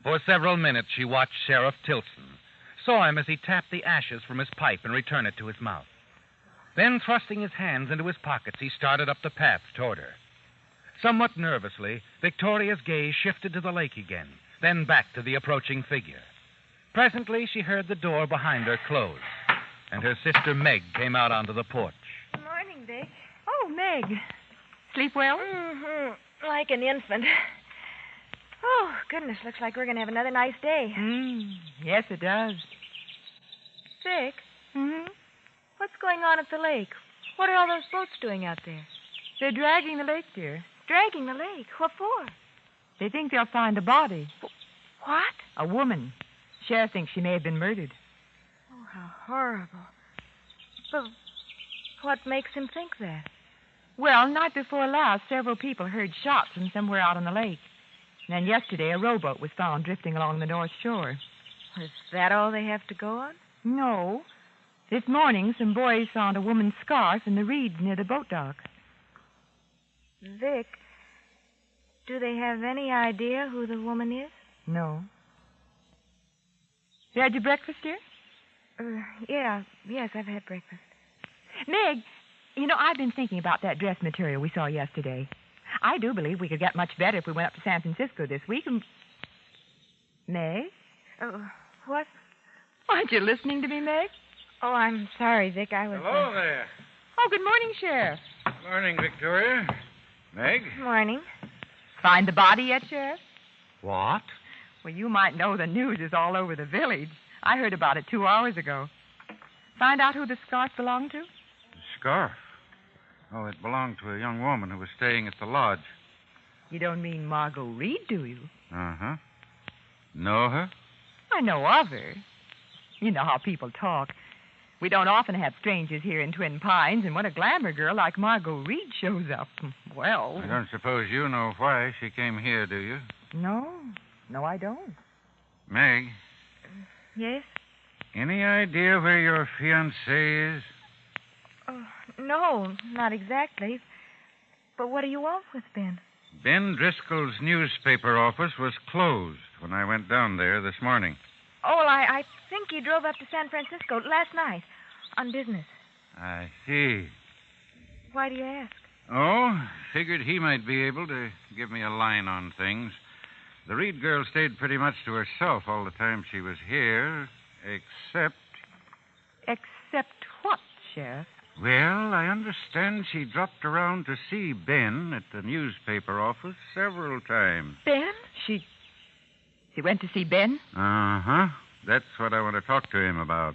For several minutes she watched Sheriff Tilson, saw him as he tapped the ashes from his pipe and returned it to his mouth. Then, thrusting his hands into his pockets, he started up the path toward her. Somewhat nervously, Victoria's gaze shifted to the lake again, then back to the approaching figure. Presently, she heard the door behind her close, and her sister Meg came out onto the porch. Good morning, Vic. Oh, Meg. Sleep well? Mm-hmm. Like an infant. Oh, goodness, looks like we're going to have another nice day. Yes, it does. Vic? Mm-hmm? What's going on at the lake? What are all those boats doing out there? They're dragging the lake, dear. Dragging the lake? What for? They think they'll find a body. What? A woman. Sheriff thinks she may have been murdered. Oh, how horrible. But what makes him think that? Well, night before last, several people heard shots from somewhere out on the lake. And then yesterday, a rowboat was found drifting along the north shore. Is that all they have to go on? No. This morning, some boys found a woman's scarf in the reeds near the boat dock. Vic, do they have any idea who the woman is? No. You had your breakfast, dear? Yes, I've had breakfast. Meg, I've been thinking about that dress material we saw yesterday. I do believe we could get much better if we went up to San Francisco this week and... Meg? What? Aren't you listening to me, Meg? Oh, I'm sorry, Vic. I was... Hello there. Oh, good morning, Sheriff. Morning, Victoria. Meg? Morning. Find the body yet, Sheriff? What? Well, you might know the news is all over the village. I heard about it 2 hours ago. Find out who the scarf belonged to? The scarf? Oh, it belonged to a young woman who was staying at the lodge. You don't mean Margot Reed, do you? Uh-huh. Know her? I know of her. You know how people talk. We don't often have strangers here in Twin Pines, and when a glamour girl like Margot Reed shows up, well... I don't suppose you know why she came here, do you? No, I don't. Meg? Yes? Any idea where your fiancé is? No, not exactly. But what are you off with, Ben? Ben Driscoll's newspaper office was closed when I went down there this morning. Oh, well, I think he drove up to San Francisco last night on business. I see. Why do you ask? Oh, figured he might be able to give me a line on things. The Reed girl stayed pretty much to herself all the time she was here, except... Except what, Sheriff? Well, I understand she dropped around to see Ben at the newspaper office several times. Ben? She went to see Ben? Uh-huh. That's what I want to talk to him about.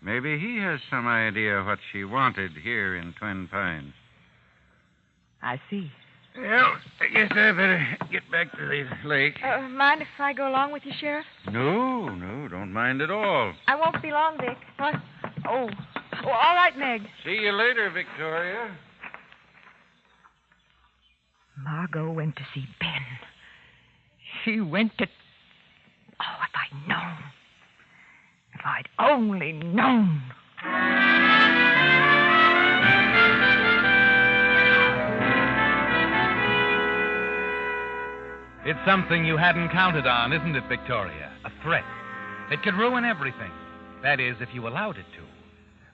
Maybe he has some idea what she wanted here in Twin Pines. I see. Well, I guess I better get back to the lake. Mind if I go along with you, Sheriff? No, don't mind at all. I won't be long, Vic. What? Oh, all right, Meg. See you later, Victoria. Margot went to see Ben. She went to... Oh, if I'd known. If I'd only known. It's something you hadn't counted on, isn't it, Victoria? A threat. It could ruin everything. That is, if you allowed it to.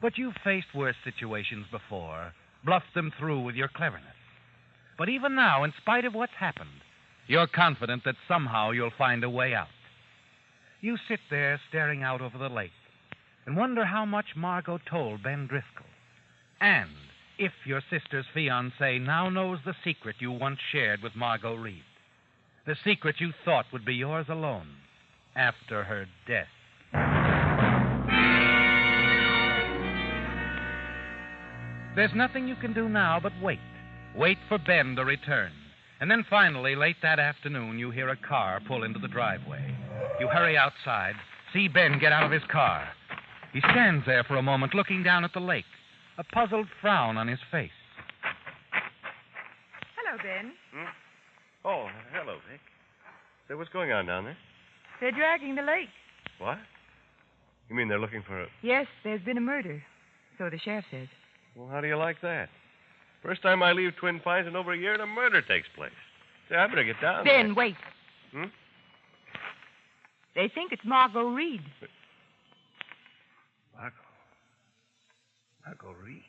But you've faced worse situations before, bluffed them through with your cleverness. But even now, in spite of what's happened, you're confident that somehow you'll find a way out. You sit there staring out over the lake and wonder how much Margot told Ben Driscoll. And if your sister's fiancé now knows the secret you once shared with Margot Reed. The secret you thought would be yours alone. after her death. There's nothing you can do now but wait. Wait for Ben to return. And then finally, late that afternoon, you hear a car pull into the driveway. You hurry outside, see Ben get out of his car. He stands there for a moment looking down at the lake, a puzzled frown on his face. Hello, Ben. Oh, hello, Vic. Say, what's going on down there? They're dragging the lake. What? You mean they're looking for a... Yes, there's been a murder. So the sheriff says. Well, how do you like that? First time I leave Twin Pines in over a year and a murder takes place. Say, I better get down Ben, there. wait. They think it's Margot Reed. Margot Reed?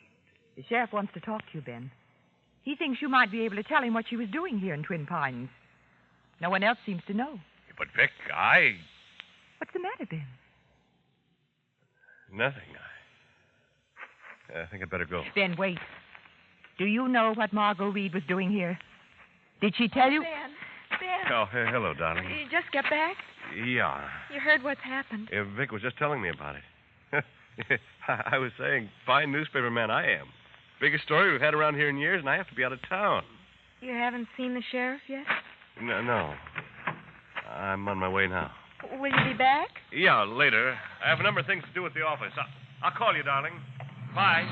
The sheriff wants to talk to you, Ben. He thinks you might be able to tell him what she was doing here in Twin Pines. No one else seems to know. But, Vic, What's the matter, Ben? Nothing. I think I'd better go. Ben, wait. Do you know what Margot Reed was doing here? Did she tell you? Ben. Oh, hello, darling. You just got back? Yeah. You heard what's happened. Vic was just telling me about it. I was saying, fine newspaper man I am. Biggest story we've had around here in years, and I have to be out of town. You haven't seen the sheriff yet? No. I'm on my way now. Will you be back? Yeah, later. I have a number of things to do at the office. I'll call you, darling. Bye.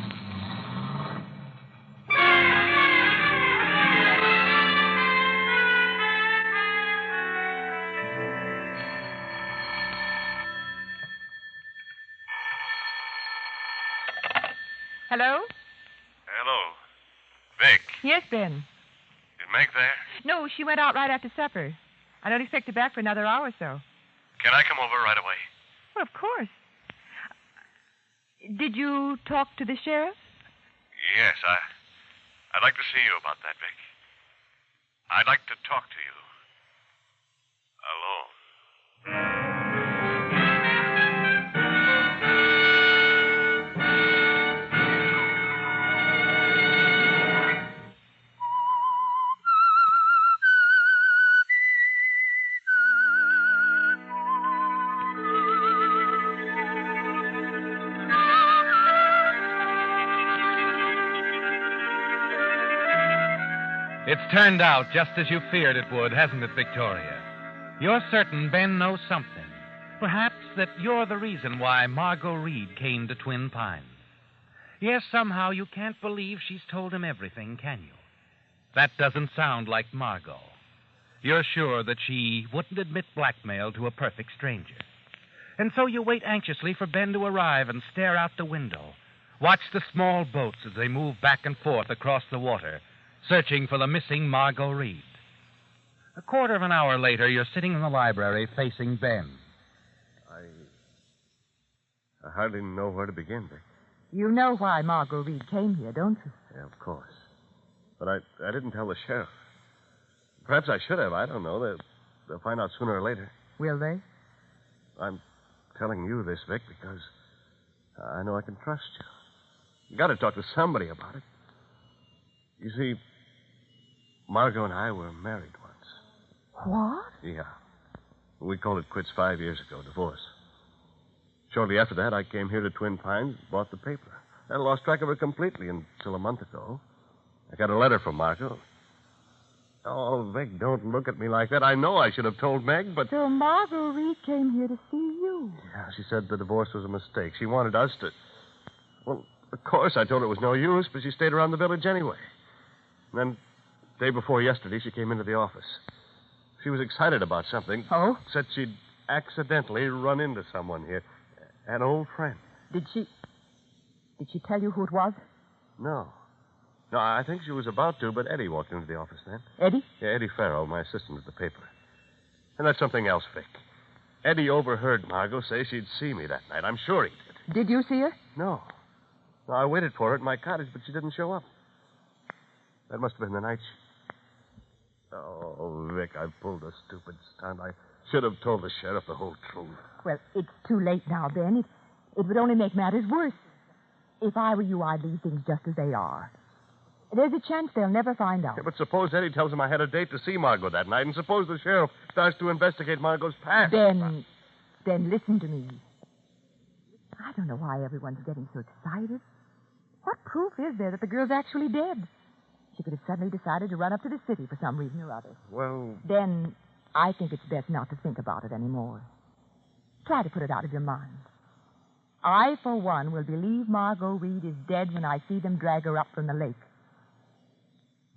Hello? Hello. Vic, Yes, Ben. is Meg there? No, she went out right after supper. I don't expect her back for another hour or so. Can I come over right away? Well, of course. Did you talk to the sheriff? Yes, I'd like to see you about that, Vic. I'd like to talk to you. Alone. It's turned out just as you feared it would, hasn't it, Victoria? You're certain Ben knows something. Perhaps that you're the reason why Margot Reed came to Twin Pines. Yes, somehow you can't believe she's told him everything, can you? That doesn't sound like Margot. You're sure that she wouldn't admit blackmail to a perfect stranger. And so you wait anxiously for Ben to arrive and stare out the window. Watch the small boats as they move back and forth across the water, searching for the missing Margot Reed. A quarter of an hour later, you're sitting in the library facing Ben. I hardly know where to begin, Vic. You know why Margot Reed came here, don't you? Yeah, of course. But I didn't tell the sheriff. Perhaps I should have. I don't know. They'll find out sooner or later. Will they? I'm telling you this, Vic, because I know I can trust you. You got to talk to somebody about it. You see, Margot and I were married once. What? Yeah. We called it quits 5 years ago, divorce. Shortly after that, I came here to Twin Pines, bought the paper. I lost track of her completely until a month ago. I got a letter from Margot. Oh, Vic, don't look at me like that. I know I should have told Meg, but... So Margot Reed came here to see you. Yeah, she said the divorce was a mistake. She wanted us to... Well, of course, I told her it was no use, but she stayed around the village anyway. And then, day before yesterday, she came into the office. She was excited about something. Oh? Said she'd accidentally run into someone here. An old friend. Did she tell you who it was? No. No, I think she was about to, but Eddie walked into the office then. Eddie? Yeah, Eddie Farrell, my assistant at the paper. And that's something else, Vic. Eddie overheard Margot say she'd see me that night. I'm sure he did. Did you see her? No. No, I waited for her at my cottage, but she didn't show up. That must have been the night Oh, Vic, I pulled a stupid stunt. I should have told the sheriff the whole truth. Well, it's too late now, Ben. It would only make matters worse. If I were you, I'd leave things just as they are. There's a chance they'll never find out. Yeah, but suppose Eddie tells him I had a date to see Margot that night, and suppose the sheriff starts to investigate Margot's past. Ben, Ben, listen to me. I don't know why everyone's getting so excited. What proof is there that the girl's actually dead? She could have suddenly decided to run up to the city for some reason or other. Well... Ben, I think it's best not to think about it anymore. Try to put it out of your mind. I, for one, will believe Margot Reed is dead when I see them drag her up from the lake.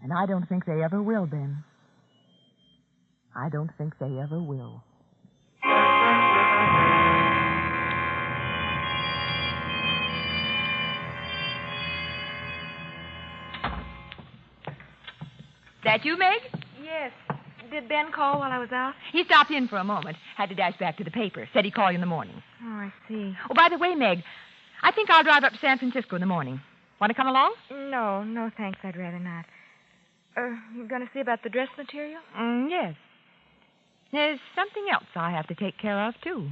And I don't think they ever will, Ben. I don't think they ever will. That you, Meg? Yes. Did Ben call while I was out? He stopped in for a moment. Had to dash back to the paper. Said he'd call you in the morning. Oh, I see. Oh, by the way, Meg, I think I'll drive up to San Francisco in the morning. Want to come along? No, thanks. I'd rather not. You going to see about the dress material? Yes. There's something else I have to take care of, too.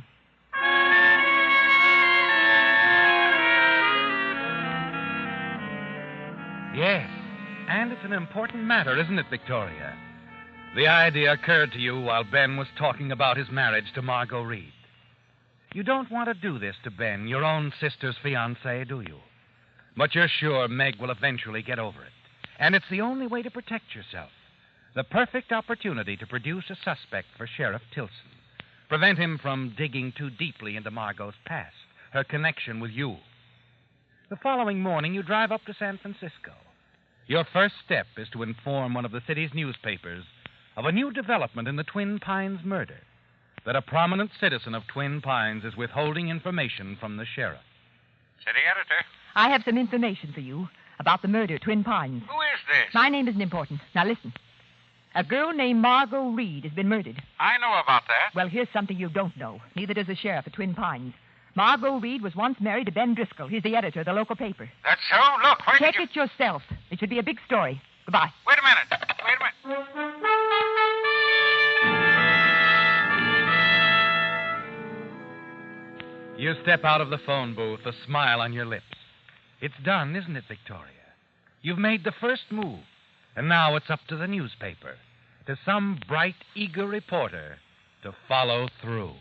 Yes. And it's an important matter, isn't it, Victoria? The idea occurred to you while Ben was talking about his marriage to Margot Reed. You don't want to do this to Ben, your own sister's fiancé, do you? But you're sure Meg will eventually get over it. And it's the only way to protect yourself. The perfect opportunity to produce a suspect for Sheriff Tilson. Prevent him from digging too deeply into Margot's past, her connection with you. The following morning, you drive up to San Francisco. Your first step is to inform one of the city's newspapers of a new development in the Twin Pines murder, that a prominent citizen of Twin Pines is withholding information from the sheriff. City editor. I have some information for you about the murder at Twin Pines. Who is this? My name isn't important. Now listen. A girl named Margot Reed has been murdered. I know about that. Well, here's something you don't know. Neither does the sheriff at Twin Pines. Margot Reed was once married to Ben Driscoll. He's the editor of the local paper. That's so? Look, where Check did you... it yourself. It should be a big story. Goodbye. Wait a minute. You step out of the phone booth, a smile on your lips. It's done, isn't it, Victoria? You've made the first move, and now it's up to the newspaper, to some bright, eager reporter, to follow through.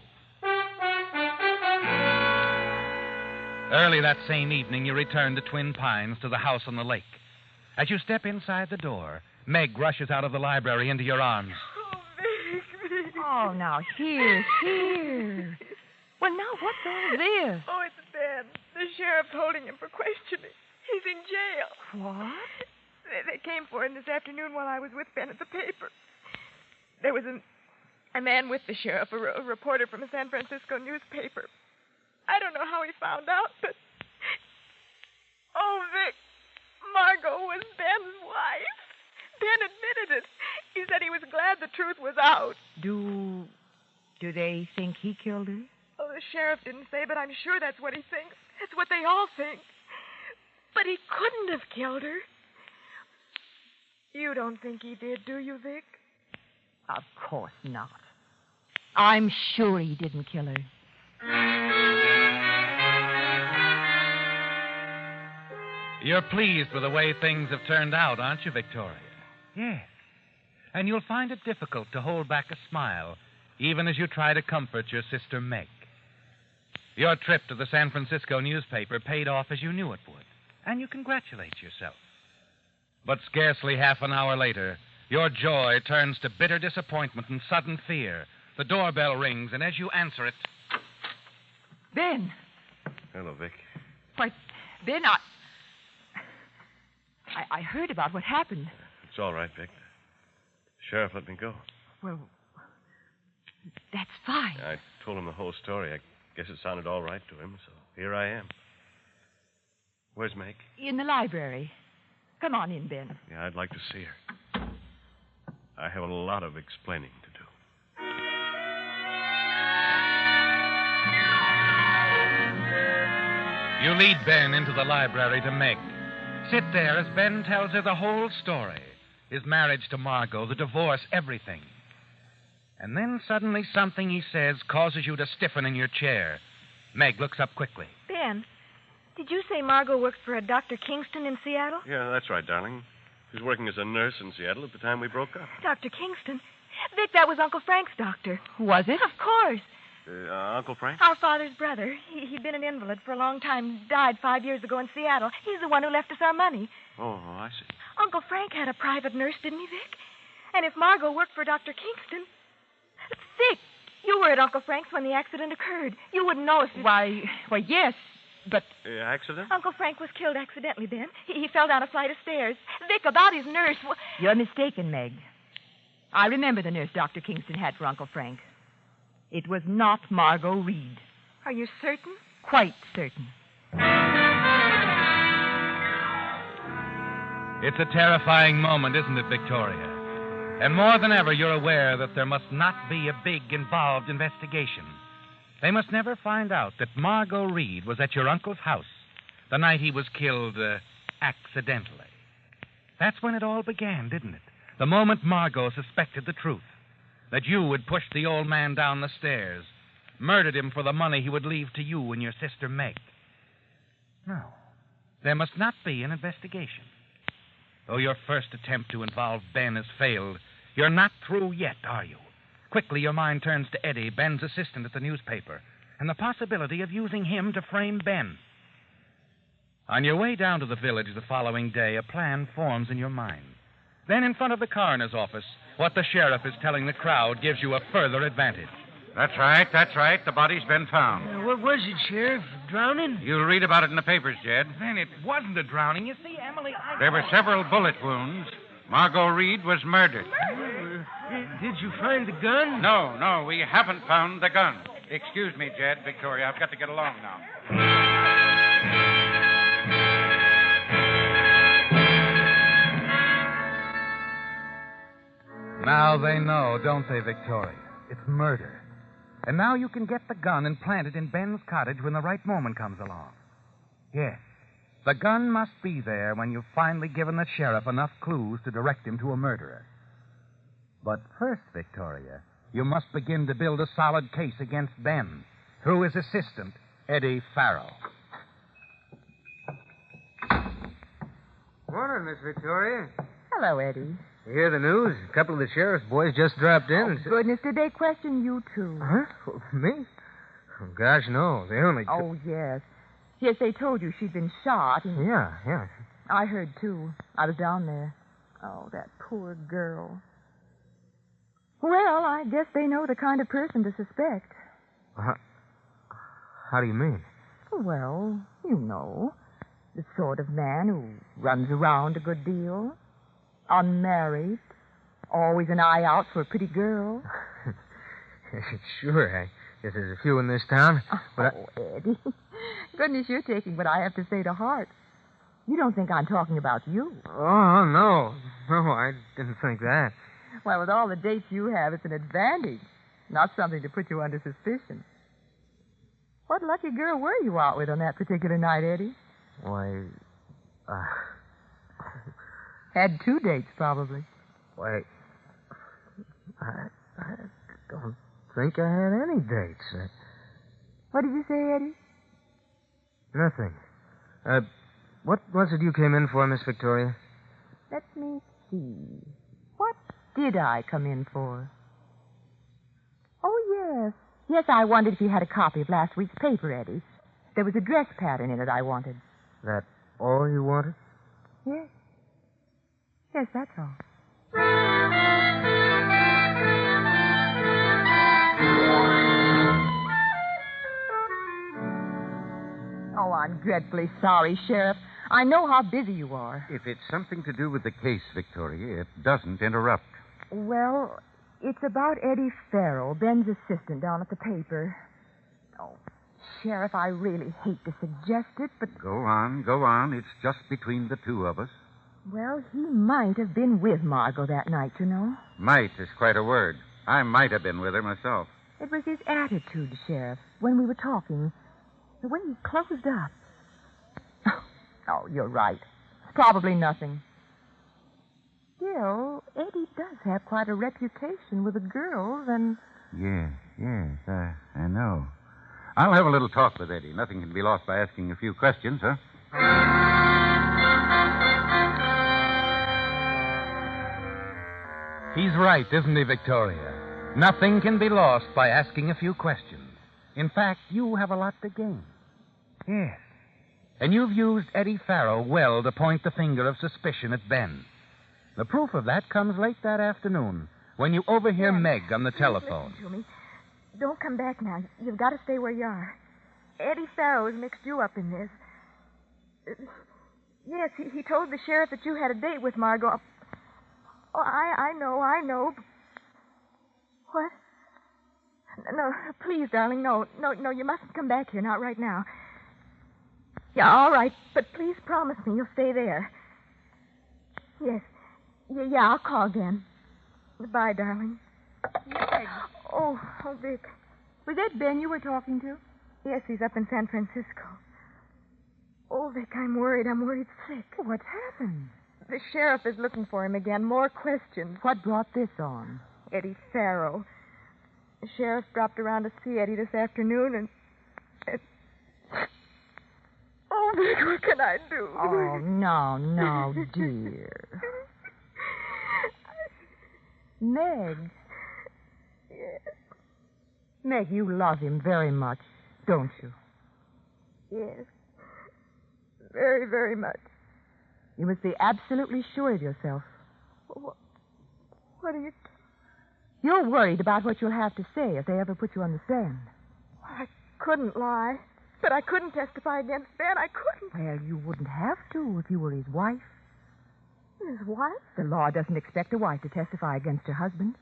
Early that same evening, you return to Twin Pines, to the house on the lake. As you step inside the door, Meg rushes out of the library into your arms. Oh, now, here. Well, now, what's all this? Oh, it's Ben. The sheriff's holding him for questioning. He's in jail. What? They came for him this afternoon while I was with Ben at the paper. There was a man with the sheriff, a reporter from a San Francisco newspaper. I don't know how he found out, but... Oh, Vic, Margot was Ben's wife. Ben admitted it. He said he was glad the truth was out. Do they think he killed her? Oh, the sheriff didn't say, but I'm sure that's what he thinks. It's what they all think. But he couldn't have killed her. You don't think he did, do you, Vic? Of course not. I'm sure he didn't kill her. You're pleased with the way things have turned out, aren't you, Victoria? Yes. And you'll find it difficult to hold back a smile, even as you try to comfort your sister Meg. Your trip to the San Francisco newspaper paid off as you knew it would, and you congratulate yourself. But scarcely half an hour later, your joy turns to bitter disappointment and sudden fear. The doorbell rings, and as you answer it... Ben! Hello, Vic. Why, Ben, I heard about what happened. It's all right, Vic. The sheriff let me go. Well, that's fine. I told him the whole story. I guess it sounded all right to him, so here I am. Where's Meg? In the library. Come on in, Ben. Yeah, I'd like to see her. I have a lot of explaining to do. You lead Ben into the library to Meg. Sit there as Ben tells her the whole story. His marriage to Margot, the divorce, everything. And then suddenly something he says causes you to stiffen in your chair. Meg looks up quickly. Ben, did you say Margot works for a Dr. Kingston in Seattle? Yeah, that's right, darling. She was working as a nurse in Seattle at the time we broke up. Dr. Kingston? Vic, that was Uncle Frank's doctor. Was it? Of course. Uncle Frank? Our father's brother. He'd been an invalid for a long time. Died 5 years ago in Seattle. He's the one who left us our money. Oh, I see. Uncle Frank had a private nurse, didn't he, Vic? And if Margot worked for Dr. Kingston... Vic, you were at Uncle Frank's when the accident occurred. You wouldn't know if... Why, yes, but... Accident? Uncle Frank was killed accidentally then. He fell down a flight of stairs. Vic, about his nurse... You're mistaken, Meg. I remember the nurse Dr. Kingston had for Uncle Frank. It was not Margot Reed. Are you certain? Quite certain. It's a terrifying moment, isn't it, Victoria? And more than ever, you're aware that there must not be a big, involved investigation. They must never find out that Margot Reed was at your uncle's house the night he was killed accidentally. That's when it all began, didn't it? The moment Margot suspected the truth. That you had pushed the old man down the stairs, murdered him for the money he would leave to you and your sister Meg. No, there must not be an investigation. Though your first attempt to involve Ben has failed, you're not through yet, are you? Quickly, your mind turns to Eddie, Ben's assistant at the newspaper, and the possibility of using him to frame Ben. On your way down to the village the following day, a plan forms in your mind. Then, in front of the coroner's office, what the sheriff is telling the crowd gives you a further advantage. That's right. The body's been found. What was it, Sheriff? Drowning? You'll read about it in the papers, Jed. Then it wasn't a drowning. You see, Emily, There were several bullet wounds. Margot Reed was murdered. Did you find the gun? No, we haven't found the gun. Excuse me, Jed, Victoria. I've got to get along now. Now they know, don't they, Victoria? It's murder. And now you can get the gun and plant it in Ben's cottage when the right moment comes along. Yes, the gun must be there when you've finally given the sheriff enough clues to direct him to a murderer. But first, Victoria, you must begin to build a solid case against Ben through his assistant, Eddie Farrell. Morning, Miss Victoria. Hello, Eddie. You hear the news? A couple of the sheriff's boys just dropped in and said... Goodness, did they question you, too? Huh? Me? Oh, gosh, no. They only... Oh, yes. Yes, they told you she'd been shot. And... Yeah. I heard, too. I was down there. Oh, that poor girl. Well, I guess they know the kind of person to suspect. How do you mean? Well, you know. The sort of man who runs around a good deal. Unmarried. Always an eye out for a pretty girl. Sure, I guess there's a few in this town. But Eddie. Goodness, you're taking what I have to say to heart. You don't think I'm talking about you. Oh, no. No, I didn't think that. Well, with all the dates you have, it's an advantage. Not something to put you under suspicion. What lucky girl were you out with on that particular night, Eddie? Why, Had 2 dates, probably. Why, I don't think I had any dates. What did you say, Eddie? Nothing. What was it you came in for, Miss Victoria? Let me see. What did I come in for? Oh, yes. Yes, I wondered if you had a copy of last week's paper, Eddie. There was a dress pattern in it I wanted. That all you wanted? Yes. Yes, that's all. Oh, I'm dreadfully sorry, Sheriff. I know how busy you are. If it's something to do with the case, Victoria, it doesn't interrupt. Well, it's about Eddie Farrell, Ben's assistant down at the paper. Oh, Sheriff, I really hate to suggest it, but... Go on. It's just between the two of us. Well, he might have been with Margot that night, you know. Might is quite a word. I might have been with her myself. It was his attitude, Sheriff, when we were talking. The way he closed up. Oh, you're right. It's probably nothing. Still, Eddie does have quite a reputation with the girls, and... Yes, I know. I'll have a little talk with Eddie. Nothing can be lost by asking a few questions, huh? He's right, isn't he, Victoria? Nothing can be lost by asking a few questions. In fact, you have a lot to gain. Yes. And you've used Eddie Farrow well to point the finger of suspicion at Ben. The proof of that comes late that afternoon when you overhear Meg on the telephone. Listen to me. Don't come back now. You've got to stay where you are. Eddie Farrow has mixed you up in this. Yes, he told the sheriff that you had a date with Margot. Oh, I know. What? No, please, darling, no, you mustn't come back here, not right now. Yeah, all right, but please promise me you'll stay there. Yes. Yeah, I'll call again. Goodbye, darling. Meg. Oh, Vic. Was that Ben you were talking to? Yes, he's up in San Francisco. Oh, Vic, I'm worried. I'm worried sick. What's happened? The sheriff is looking for him again. More questions. What brought this on? Eddie Farrow. The sheriff dropped around to see Eddie this afternoon, and... Oh, Vic, what can I do? Oh, no, dear. Meg. Yes. Meg, you love him very much, don't you? Yes. Very, very much. You must be absolutely sure of yourself. What are you... You're worried about what you'll have to say if they ever put you on the stand. I couldn't lie. But I couldn't testify against Ben. I couldn't. Well, you wouldn't have to if you were his wife. His wife? The law doesn't expect a wife to testify against her husband.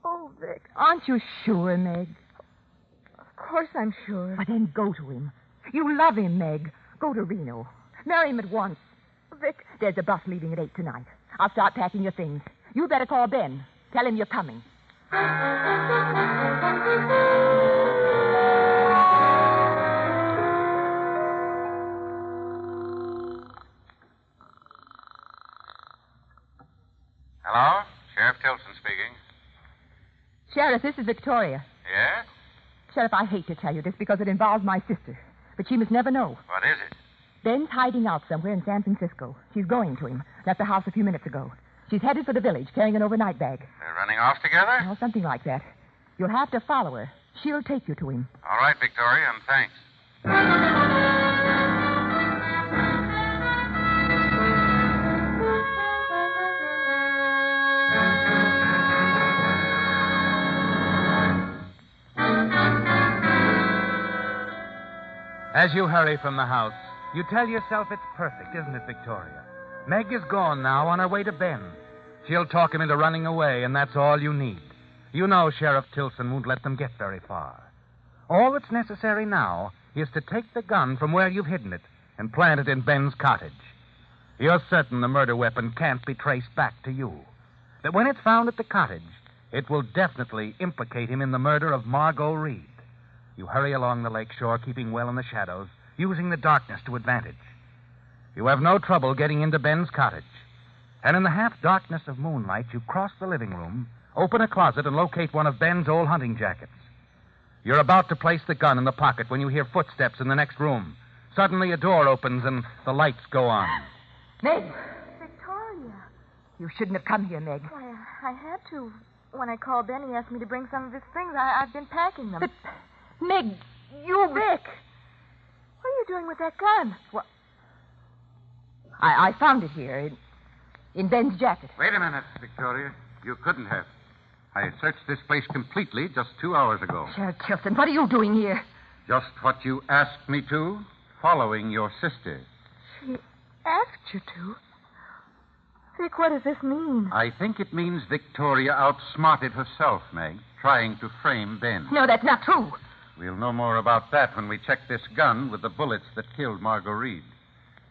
Oh, Vic. Aren't you sure, Meg? Of course I'm sure. But then go to him. You love him, Meg. Go to Reno. Marry him at once. Vic. There's a bus leaving at 8 tonight. I'll start packing your things. You better call Ben. Tell him you're coming. Hello? Sheriff Tilson speaking. Sheriff, this is Victoria. Yes? Sheriff, I hate to tell you this because it involves my sister. But she must never know. What is it? Ben's hiding out somewhere in San Francisco. She's going to him. Left the house a few minutes ago. She's headed for the village, carrying an overnight bag. They're running off together? Oh, something like that. You'll have to follow her. She'll take you to him. All right, Victoria, and thanks. As you hurry from the house, you tell yourself it's perfect, isn't it, Victoria? Meg is gone now on her way to Ben. She'll talk him into running away, and that's all you need. You know Sheriff Tilson won't let them get very far. All that's necessary now is to take the gun from where you've hidden it and plant it in Ben's cottage. You're certain the murder weapon can't be traced back to you. That when it's found at the cottage, it will definitely implicate him in the murder of Margot Reed. You hurry along the lake shore, keeping well in the shadows, using the darkness to advantage. You have no trouble getting into Ben's cottage. And in the half-darkness of moonlight, you cross the living room, open a closet, and locate one of Ben's old hunting jackets. You're about to place the gun in the pocket when you hear footsteps in the next room. Suddenly, a door opens and the lights go on. Meg! Victoria. You shouldn't have come here, Meg. Why, I had to. When I called Ben, he asked me to bring some of his things. I've been packing them. But, Meg, you... Vic! What are you doing with that gun? What? I found it here in Ben's jacket. Wait a minute, Victoria. You couldn't have. I searched this place completely just 2 hours ago. Sheriff Tilson, what are you doing here? Just what you asked me to, following your sister. She asked you to? Vic, what does this mean? I think it means Victoria outsmarted herself, Meg, trying to frame Ben. No, that's not true. We'll know more about that when we check this gun with the bullets that killed Margot Reed.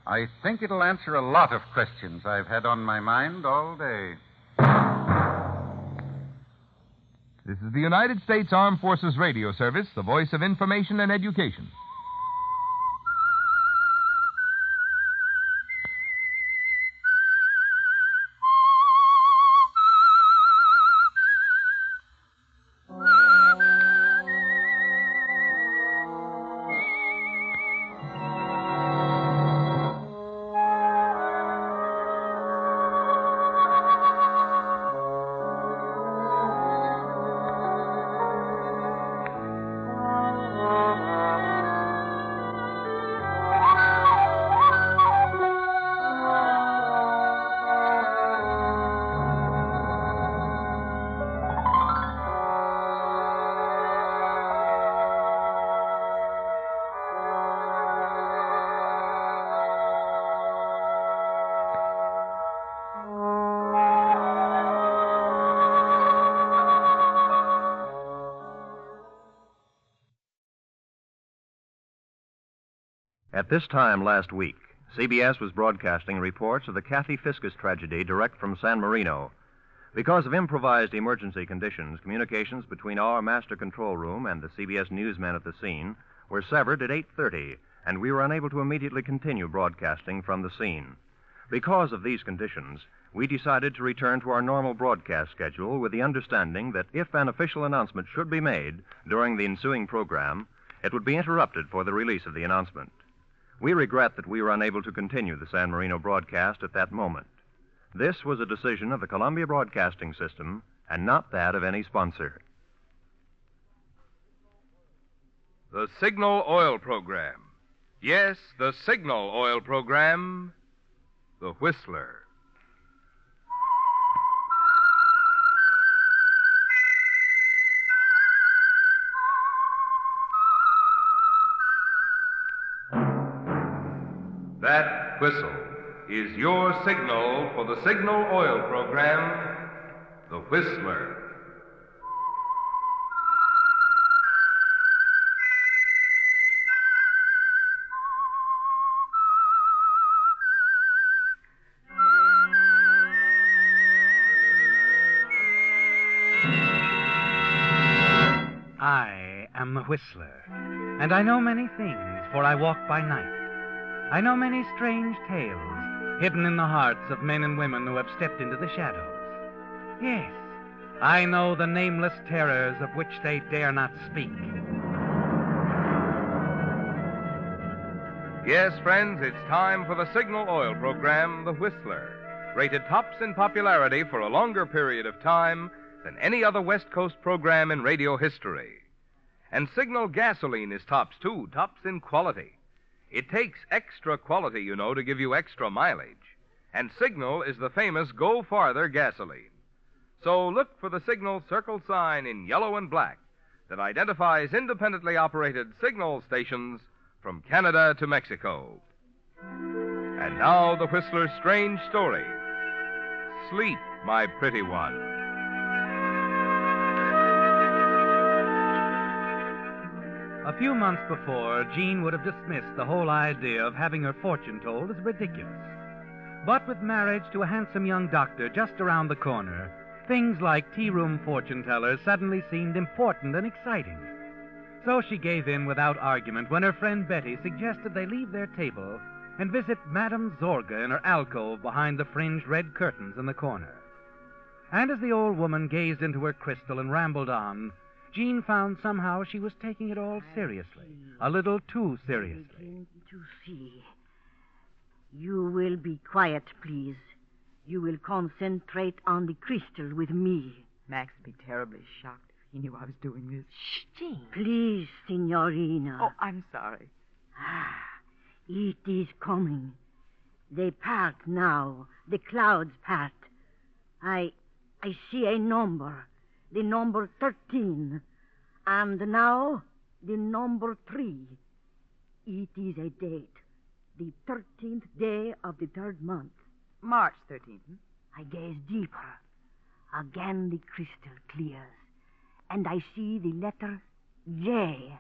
I think it'll answer a lot of questions I've had on my mind all day. This is the United States Armed Forces Radio Service, the voice of information and education. At this time last week, CBS was broadcasting reports of the Kathy Fiscus tragedy direct from San Marino. Because of improvised emergency conditions, communications between our master control room and the CBS newsmen at the scene were severed at 8:30, and we were unable to immediately continue broadcasting from the scene. Because of these conditions, we decided to return to our normal broadcast schedule with the understanding that if an official announcement should be made during the ensuing program, it would be interrupted for the release of the announcement. We regret that we were unable to continue the San Marino broadcast at that moment. This was a decision of the Columbia Broadcasting System and not that of any sponsor. The Signal Oil Program. Yes, the Signal Oil Program. The Whistler. That whistle is your signal for the Signal Oil Program, The Whistler. I am the Whistler, and I know many things, for I walk by night. I know many strange tales hidden in the hearts of men and women who have stepped into the shadows. Yes, I know the nameless terrors of which they dare not speak. Yes, friends, it's time for the Signal Oil Program, The Whistler, rated tops in popularity for a longer period of time than any other West Coast program in radio history. And Signal gasoline is tops, too, tops in quality. It takes extra quality, you know, to give you extra mileage. And Signal is the famous Go Farther gasoline. So look for the Signal circle sign in yellow and black that identifies independently operated Signal stations from Canada to Mexico. And now the Whistler's strange story. Sleep, my pretty one. A few months before, Jean would have dismissed the whole idea of having her fortune told as ridiculous. But with marriage to a handsome young doctor just around the corner, things like tea-room fortune tellers suddenly seemed important and exciting. So she gave in without argument when her friend Betty suggested they leave their table and visit Madame Zorga in her alcove behind the fringed red curtains in the corner. And as the old woman gazed into her crystal and rambled on, Jean found somehow she was taking it all seriously, a little too seriously. Begin to see. You will be quiet, please. You will concentrate on the crystal with me. Max would be terribly shocked if he knew I was doing this. Shh, Jean. Please, Signorina. Oh, I'm sorry. It is coming. They part now. The clouds part. I see a number. The number 13. And now, the number 3. It is a date. The 13th day of the 3rd month. March 13th. I gaze deeper. Again the crystal clears. And I see the letter J.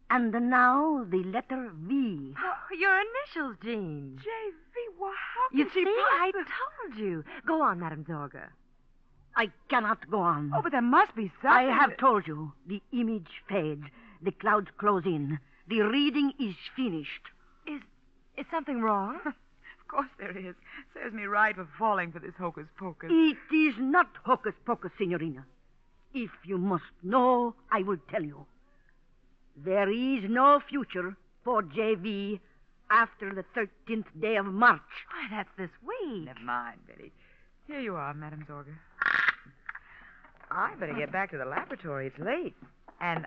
And now the letter V. Oh, your initials, Jean. J.V. Well, how can You see, I told you. Go on, Madame Zorga. I cannot go on. Oh, but there must be something. I have told you. The image fades. The clouds close in. The reading is finished. Is something wrong? Of course there is. Serves me right for falling for this hocus pocus. It is not hocus pocus, Signorina. If you must know, I will tell you. There is no future for J.V. after the 13th day of March. Why, that's this week. Never mind, Betty. Here you are, Madame Zorga. I better get back to the laboratory. It's late. And,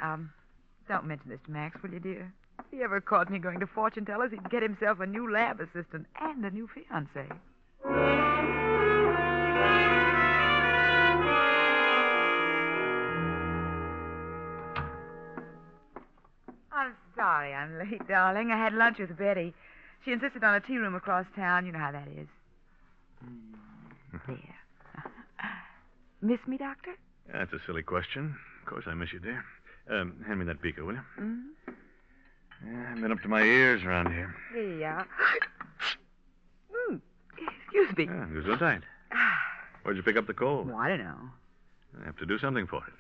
don't mention this to Max, will you, dear? If he ever caught me going to fortune tellers, he'd get himself a new lab assistant and a new fiancée. I'm sorry I'm late, darling. I had lunch with Betty. She insisted on a tea room across town. You know how that is. There. Miss me, Doctor? That's a silly question. Of course I miss you, dear. Hand me that beaker, will you? Mm-hmm. Yeah, I've been up to my ears around here. Here you are. Excuse me. Yeah, Gesundheit. Where'd you pick up the cold? Oh, I don't know. I have to do something for it.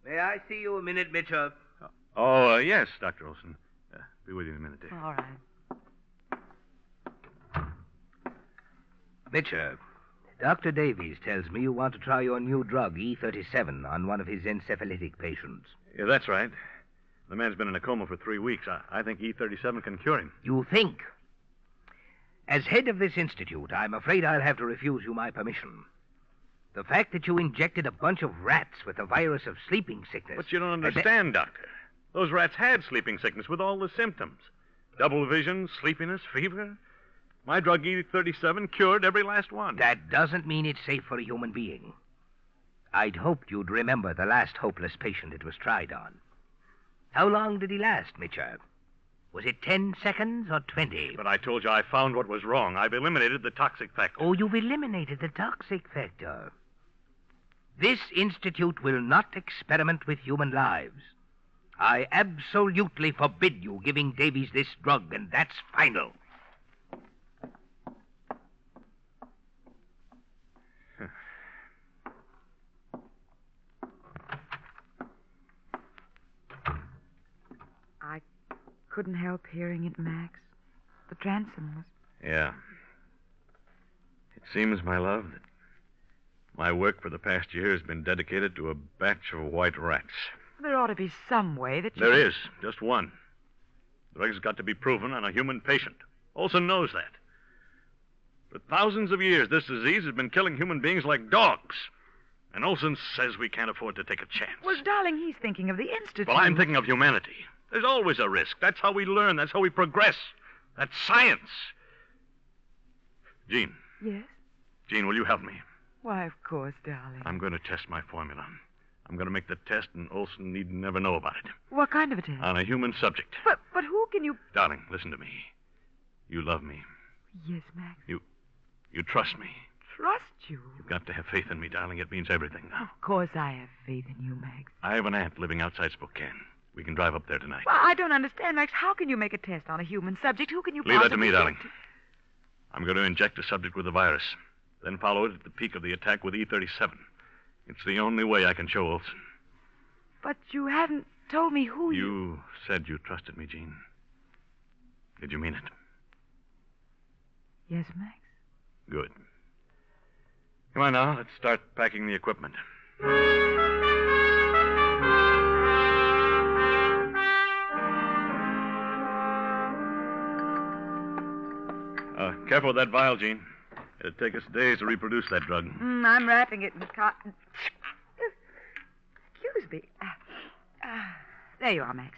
May I see you a minute, Mitchell? Oh, yes, Dr. Olson. Be with you in a minute, dear. All right. Mitchell, Dr. Davies tells me you want to try your new drug, E37, on one of his encephalitic patients. Yeah, that's right. The man's been in a coma for 3 weeks. I think E37 can cure him. You think? As head of this institute, I'm afraid I'll have to refuse you my permission. The fact that you injected a bunch of rats with the virus of sleeping sickness... But you don't understand, Doctor. Those rats had sleeping sickness with all the symptoms. Double vision, sleepiness, fever. My drug E37 cured every last one. That doesn't mean it's safe for a human being. I'd hoped you'd remember the last hopeless patient it was tried on. How long did he last, Mitchell? Was it 10 seconds or 20? But I told you I found what was wrong. I've eliminated the toxic factor. Oh, you've eliminated the toxic factor. This institute will not experiment with human lives. I absolutely forbid you giving Davies this drug, and that's final. I couldn't help hearing it, Max. The transom was... Yeah. It seems, my love, that my work for the past year has been dedicated to a batch of white rats. There ought to be some way that you... There is. Just one. The drug's got to be proven on a human patient. Olson knows that. For thousands of years, this disease has been killing human beings like dogs. And Olson says we can't afford to take a chance. Well, darling, he's thinking of the institute. Well, I'm thinking of humanity. There's always a risk. That's how we learn. That's how we progress. That's science. Jean. Yes? Jean, will you help me? Why, of course, darling. I'm going to test my formula. I'm going to make the test, and Olson need never know about it. What kind of a test? On a human subject. But who can you... Darling, listen to me. You love me. Yes, Max. You trust me. Trust you? You've got to have faith in me, darling. It means everything. Of course I have faith in you, Max. I have an aunt living outside Spokane. We can drive up there tonight. Well, I don't understand, Max. How can you make a test on a human subject? Who can you Leave that to me, possibly darling. I'm going to inject a subject with the virus, then follow it at the peak of the attack with E37. It's the only way I can show Olson. But you haven't told me who You said you trusted me, Jean. Did you mean it? Yes, Max. Good. Come on now, let's start packing the equipment. Careful with that vial, Jean. It'd take us days to reproduce that drug. I'm wrapping it in cotton. Excuse me. There you are, Max.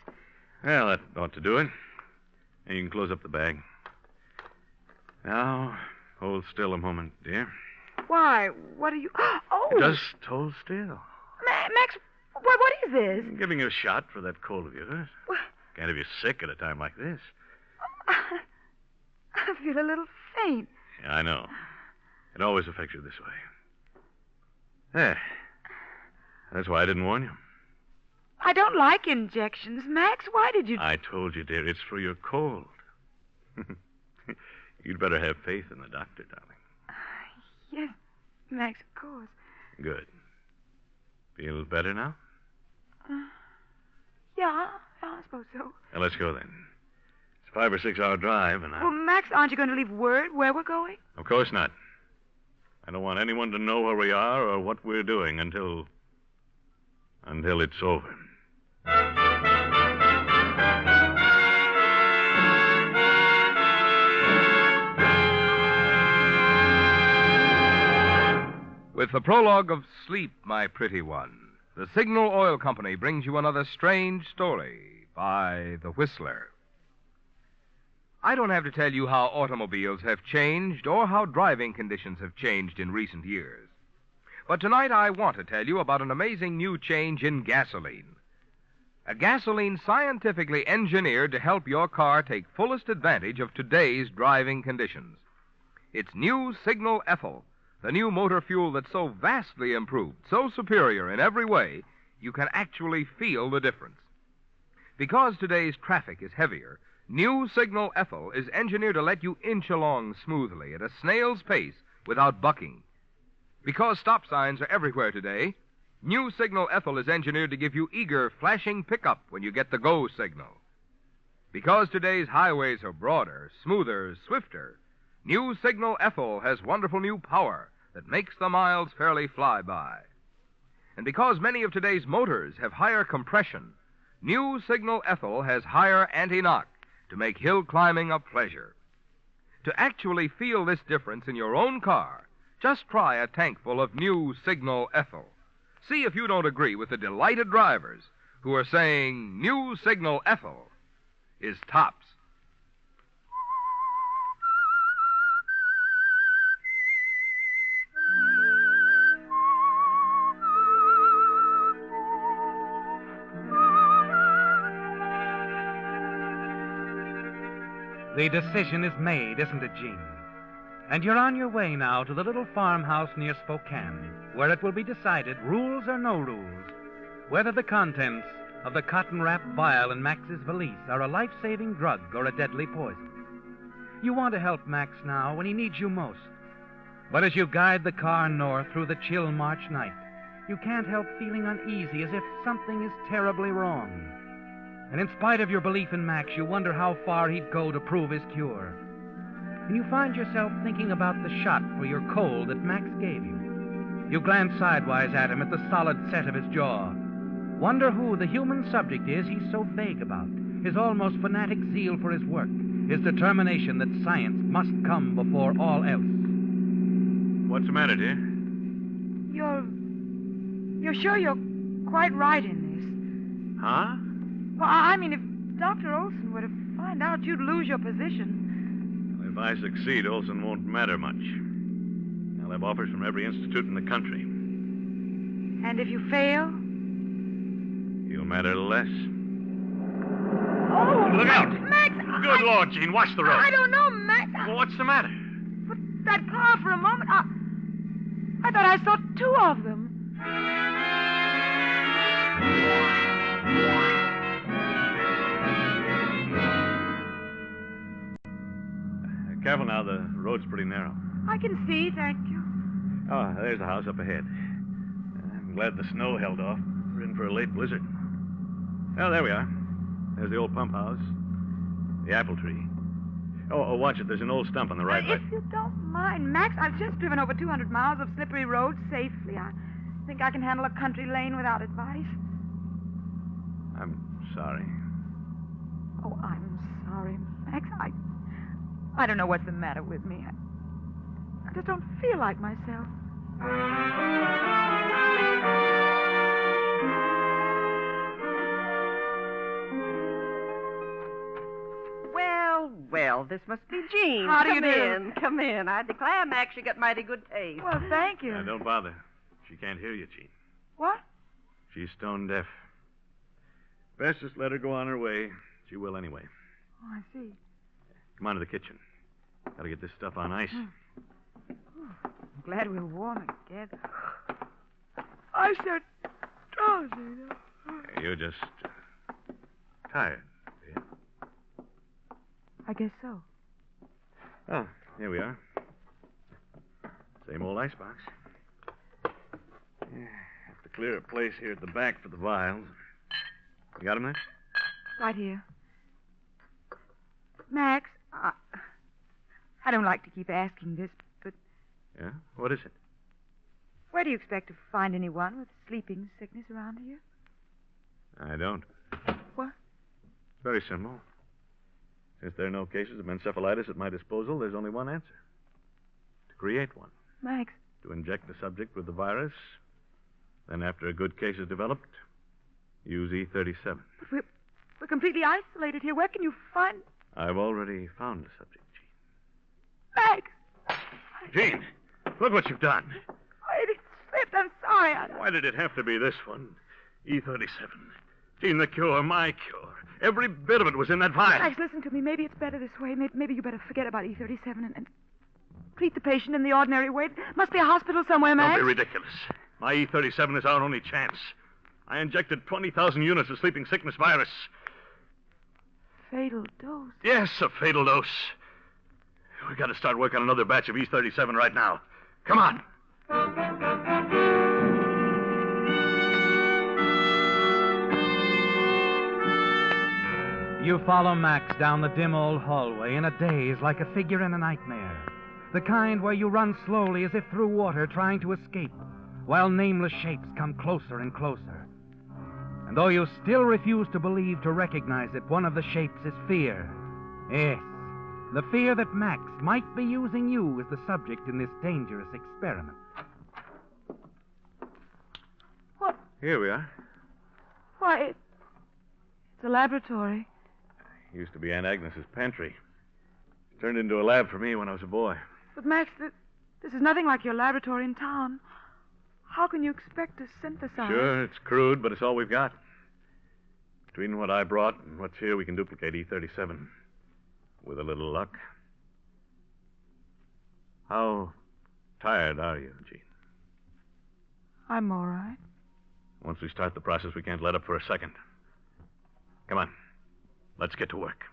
Well, that ought to do it. And you can close up the bag. Now, hold still a moment, dear. Why? What are you... Oh! Just hold still. Max, what is this? I'm giving you a shot for that cold of yours. What? Can't have you sick at a time like this. I feel a little faint. Yeah, I know. It always affects you this way. There. That's why I didn't warn you. I don't like injections, Max. Why did you... I told you, dear, it's for your cold. You'd better have faith in the doctor, darling. Yes, Max, of course. Good. Feel better now? Yeah, I suppose so. Now, let's go then. It's a 5 or 6 hour drive, and Well, Max, aren't you going to leave word where we're going? Of course not. I don't want anyone to know where we are or what we're doing until it's over. With the prologue of Sleep, My Pretty One, the Signal Oil Company brings you another strange story by The Whistler. I don't have to tell you how automobiles have changed or how driving conditions have changed in recent years. But tonight I want to tell you about an amazing new change in gasoline. A gasoline scientifically engineered to help your car take fullest advantage of today's driving conditions. It's new Signal Ethyl, the new motor fuel that's so vastly improved, so superior in every way, you can actually feel the difference. Because today's traffic is heavier, New Signal Ethyl is engineered to let you inch along smoothly at a snail's pace without bucking. Because stop signs are everywhere today, New Signal Ethyl is engineered to give you eager, flashing pickup when you get the go signal. Because today's highways are broader, smoother, swifter, New Signal Ethyl has wonderful new power that makes the miles fairly fly by. And because many of today's motors have higher compression, New Signal Ethyl has higher anti-knock to make hill climbing a pleasure. To actually feel this difference in your own car, just try a tank full of New Signal Ethyl. See if you don't agree with the delighted drivers who are saying New Signal Ethyl is tops. The decision is made, isn't it, Jean? And you're on your way now to the little farmhouse near Spokane, where it will be decided, rules or no rules, whether the contents of the cotton-wrapped vial in Max's valise are a life-saving drug or a deadly poison. You want to help Max now when he needs you most. But as you guide the car north through the chill March night, you can't help feeling uneasy as if something is terribly wrong. And in spite of your belief in Max, you wonder how far he'd go to prove his cure. And you find yourself thinking about the shot for your cold that Max gave you. You glance sidewise at him at the solid set of his jaw. Wonder who the human subject is he's so vague about. His almost fanatic zeal for his work. His determination that science must come before all else. What's the matter, dear? You're sure you're quite right in Huh? this? Well, I mean, if Dr. Olson were to find out you'd lose your position. Well, if I succeed, Olson won't matter much. I'll have offers from every institute in the country. And if you fail? You'll matter less. Oh, Look out! Max! Good Lord, Jean, watch the road. I don't know, Max. Well, what's the matter? But that car for a moment, I thought I saw two of them. Careful now, the road's pretty narrow. I can see, thank you. Oh, there's the house up ahead. I'm glad the snow held off. We're in for a late blizzard. Oh, there we are. There's the old pump house. The apple tree. Oh, watch it. There's an old stump on the right. If you don't mind, Max, I've just driven over 200 miles of slippery roads safely. I think I can handle a country lane without advice. I'm sorry. Oh, I'm sorry, Max. I don't know what's the matter with me. I just don't feel like myself. Well, this must be Jean. How do you do? Come in. I declare, Max, you got mighty good taste. Well, thank you. Now, don't bother. She can't hear you, Jean. What? She's stone deaf. Best just let her go on her way. She will anyway. Oh, I see. Come on to the kitchen. Gotta get this stuff on ice. I'm glad we're warm again. I'm so drowsy. You're just tired. I guess so. Oh, here we are. Same old icebox. Yeah, have to clear a place here at the back for the vials. You got them there? Right here. Max, I don't like to keep asking this, but... Yeah? What is it? Where do you expect to find anyone with sleeping sickness around here? I don't. What? It's very simple. Since there are no cases of encephalitis at my disposal, there's only one answer. To create one. Max. To inject the subject with the virus. Then, after a good case is developed, use E37. But we're completely isolated here. Where can you find... I've already found the subject, Max! Jean! Jean, look what you've done. It slipped. I'm sorry. Why did it have to be this one? E37. Jean, the cure, my cure. Every bit of it was in that vial. Max, listen to me. Maybe it's better this way. Maybe you better forget about E37 and treat the patient in the ordinary way. Must be a hospital somewhere, Max. Don't be ridiculous. My E37 is our only chance. I injected 20,000 units of sleeping sickness virus. fatal dose. Yes, a fatal dose. We got to start work on another batch of E37 right now. Come on. You follow Max down the dim old hallway in a daze like a figure in a nightmare. The kind where you run slowly as if through water trying to escape, while nameless shapes come closer and closer. And though you still refuse to recognize it, one of the shapes is fear. Yes, the fear that Max might be using you as the subject in this dangerous experiment. What? Here we are. Why, it's a laboratory. Used to be Aunt Agnes's pantry. Turned into a lab for me when I was a boy. But, Max, this is nothing like your laboratory in town. How can you expect to synthesize? Sure, it's crude, but it's all we've got. Between what I brought and what's here, we can duplicate E37. With a little luck. How tired are you, Jean? I'm all right. Once we start the process, we can't let up for a second. Come on. Let's get to work.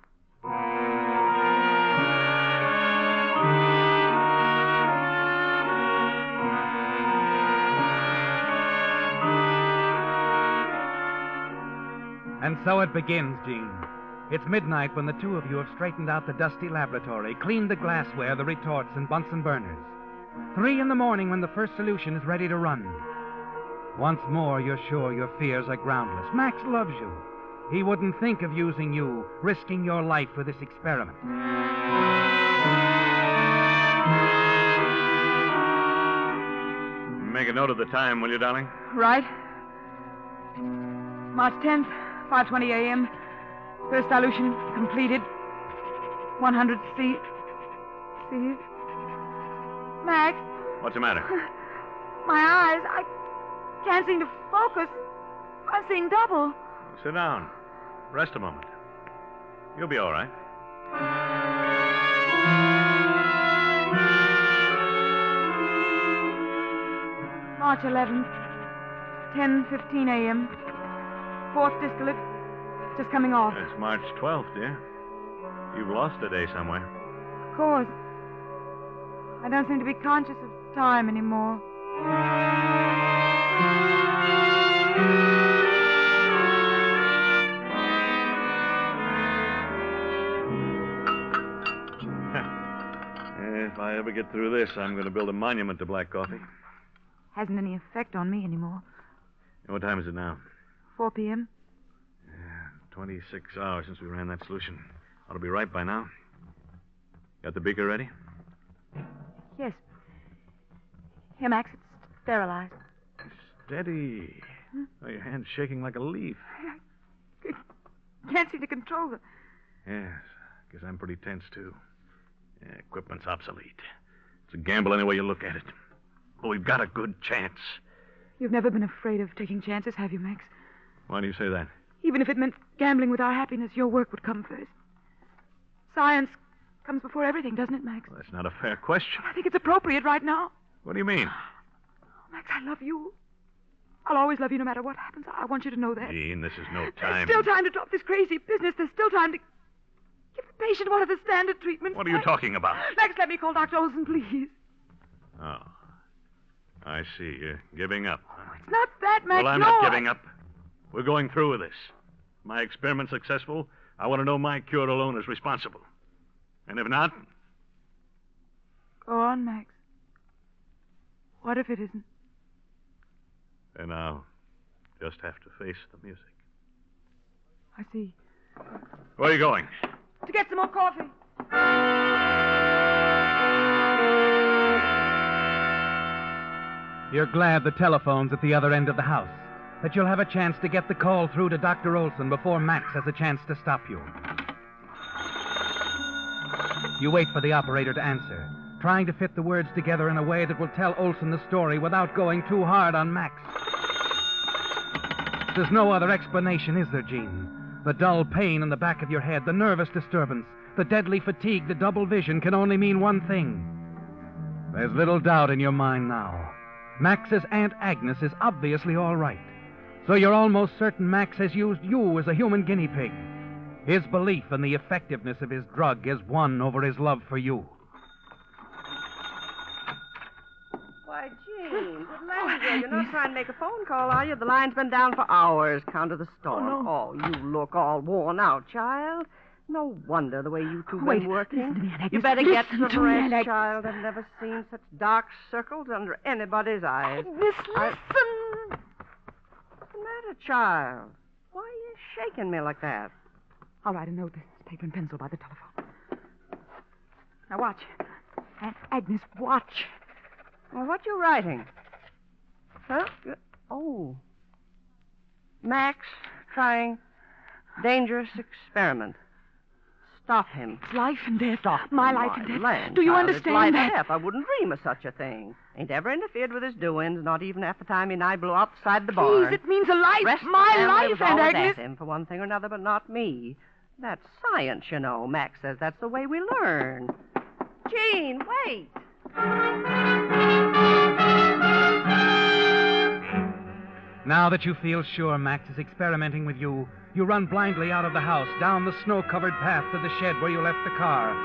And so it begins, Jean. It's midnight when the two of you have straightened out the dusty laboratory, cleaned the glassware, the retorts, and Bunsen burners. 3 in the morning when the first solution is ready to run. Once more, you're sure your fears are groundless. Max loves you. He wouldn't think of using you, risking your life for this experiment. Make a note of the time, will you, darling? Right. March 10th, 5:20 a.m. First dilution completed. 100 C. Max. What's the matter? My eyes, I can't seem to focus. I'm seeing double. Sit down. Rest a moment. You'll be all right. March 11th, 10:15 a.m. Fourth distillate, just coming off. It's March 12th, dear. You've lost a day somewhere. Of course. I don't seem to be conscious of time anymore. If I ever get through this, I'm going to build a monument to black coffee. Hasn't any effect on me anymore. What time is it now? 4 p.m. 26 hours since we ran that solution. Ought to be right by now. Got the beaker ready? Yes. Here, Max, it's sterilized. Steady. Oh, your hand's shaking like a leaf. I can't seem to control them. Yes, guess I'm pretty tense, too. Yeah, equipment's obsolete. It's a gamble any way you look at it. But we've got a good chance. You've never been afraid of taking chances, have you, Max? Why do you say that? Even if it meant gambling with our happiness, your work would come first. Science comes before everything, doesn't it, Max? Well, that's not a fair question. I think it's appropriate right now. What do you mean? Max, I love you. I'll always love you no matter what happens. I want you to know that. Jean, this is no time. There's still time to drop this crazy business. There's still time to give the patient one of the standard treatments. What are you talking about? Max, let me call Dr. Olson, please. Oh. I see. You're giving up. It's not that, Max. Well, I'm no, not giving up. We're going through with this. My experiment successful, I want to know my cure alone is responsible. And if not... Go on, Max. What if it isn't? Then I'll just have to face the music. I see. Where are you going? To get some more coffee. You're glad the telephone's at the other end of the house, that you'll have a chance to get the call through to Dr. Olson before Max has a chance to stop you. You wait for the operator to answer, trying to fit the words together in a way that will tell Olson the story without going too hard on Max. There's no other explanation, is there, Jean? The dull pain in the back of your head, the nervous disturbance, the deadly fatigue, the double vision can only mean one thing. There's little doubt in your mind now. Max's Aunt Agnes is obviously all right. So you're almost certain Max has used you as a human guinea pig. His belief in the effectiveness of his drug has won over his love for you. Why, Gene, good land, you're not trying to make a phone call, are you? The line's been down for hours, count of the storm. Oh, you look all worn out, child. No wonder the way you two been working. You better get some rest, child. I've never seen such dark circles under anybody's eyes. Listen. What's the matter, child? Why are you shaking me like that? I'll write a note. This is paper and pencil by the telephone. Now watch. Aunt Agnes, watch. Well, what you writing? Huh? Oh. Max trying dangerous experiment. Stop him. It's life and death. Stop my him, life and death. Land, Do you child. understand it's life that? And death. I wouldn't dream of such a thing. Ain't ever interfered with his doings, not even after time he and I blew outside the barn. Please, it means a life. Rest My of the family life, was Aunt always Agnes. at him for one thing or another, but not me. That's science, you know. Max says that's the way we learn. Gene, wait. Now that you feel sure Max is experimenting with you, you run blindly out of the house, down the snow-covered path to the shed where you left the car.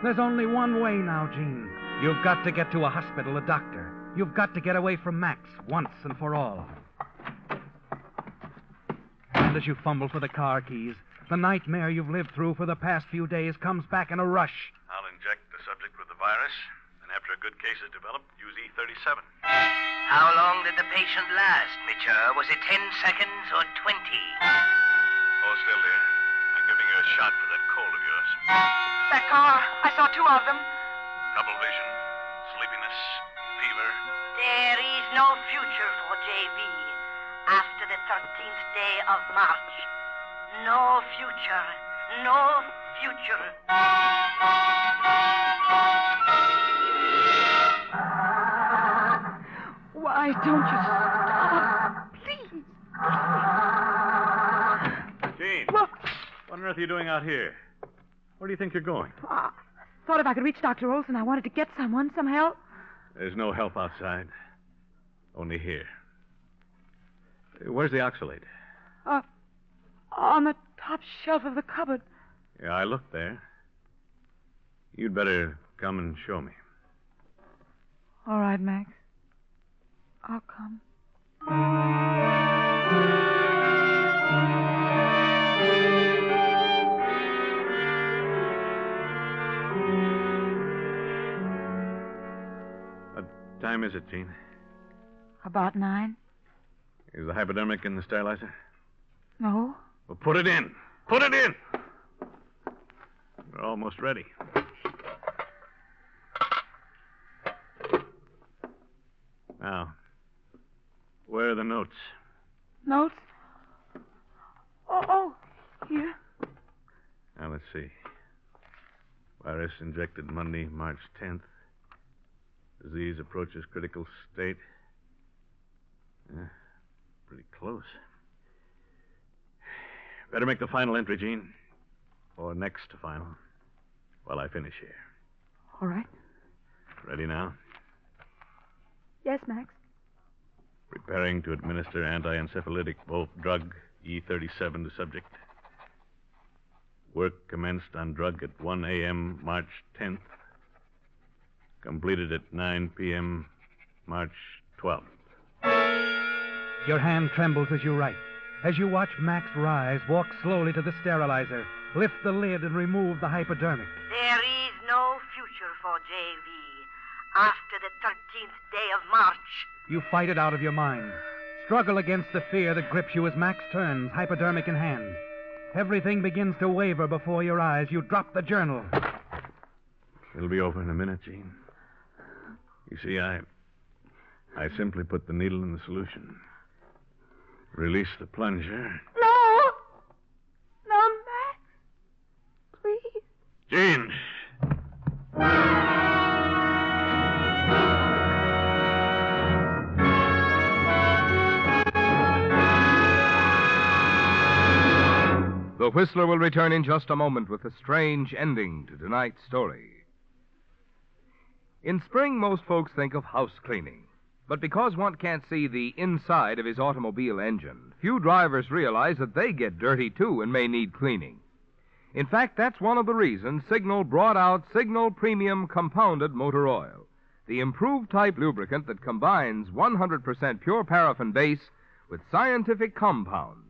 There's only one way now, Gene. You've got to get to a hospital, a doctor. You've got to get away from Max once and for all. And as you fumble for the car keys, the nightmare you've lived through for the past few days comes back in a rush. I'll inject the subject with the virus, and after a good case is developed, use E37. How long did the patient last, Mitchell? Was it 10 seconds or 20? Hold still, dear. I'm giving you a shot for that cold of yours. That car. I saw two of them. Double vision, sleepiness, fever. There is no future for J.V. after the 13th day of March. No future. No future. Why don't you stop? Please. Gene, Look. what on earth are you doing out here? Where do you think you're going? Thought if I could reach Dr. Olson, I wanted to get some help. There's no help outside. Only here. Where's the oxalate? On the top shelf of the cupboard. Yeah, I looked there. You'd better come and show me. All right, Max. I'll come. What time is it, Gene? About 9? Is the hypodermic in the sterilizer? No. Well, put it in. Put it in. We're almost ready. Now, where are the notes? Notes? Oh, here. Now, let's see. Virus injected Monday, March 10th. Disease approaches critical state. Pretty close. Better make the final entry, Gene. Or next to final. While I finish here. All right. Ready now? Yes, Max. Preparing to administer anti-encephalitic bolt drug E37 to subject. Work commenced on drug at 1 a.m. March 10th. Completed at 9 p.m. March 12th. Your hand trembles as you write. As you watch Max rise, walk slowly to the sterilizer, lift the lid, and remove the hypodermic. There is no future for J.V. after the 13th day of March. You fight it out of your mind. Struggle against the fear that grips you as Max turns, hypodermic in hand. Everything begins to waver before your eyes. You drop the journal. It'll be over in a minute, Gene. You see, I simply put the needle in the solution. Release the plunger. No, Max. Please. Gene! The Whistler will return in just a moment with a strange ending to tonight's story. In spring, most folks think of house cleaning. But because one can't see the inside of his automobile engine, few drivers realize that they get dirty, too, and may need cleaning. In fact, that's one of the reasons Signal brought out Signal Premium Compounded Motor Oil, the improved type lubricant that combines 100% pure paraffin base with scientific compounds.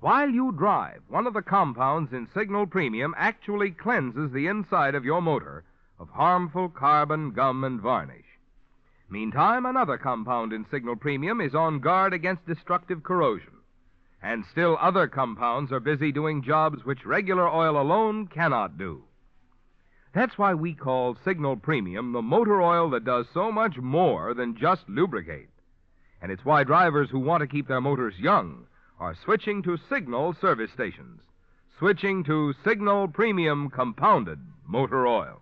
While you drive, one of the compounds in Signal Premium actually cleanses the inside of your motor of harmful carbon, gum, and varnish. Meantime, another compound in Signal Premium is on guard against destructive corrosion. And still other compounds are busy doing jobs which regular oil alone cannot do. That's why we call Signal Premium the motor oil that does so much more than just lubricate. And it's why drivers who want to keep their motors young are switching to Signal service stations, switching to Signal Premium Compounded Motor Oil.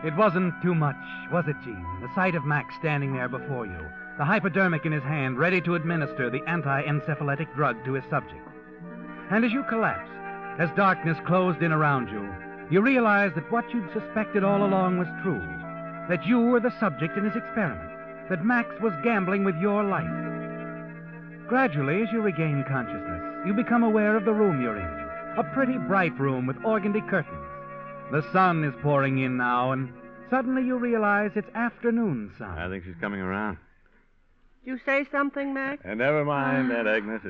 It wasn't too much, was it, Gene? The sight of Max standing there before you, the hypodermic in his hand, ready to administer the anti-encephalitic drug to his subject. And as you collapsed, as darkness closed in around you, you realized that what you'd suspected all along was true, that you were the subject in his experiment, that Max was gambling with your life. Gradually, as you regain consciousness, you become aware of the room you're in, a pretty bright room with organdy curtains. The sun is pouring in now, and suddenly you realize it's afternoon sun. I think she's coming around. Did you say something, Max? And never mind that, Agnes.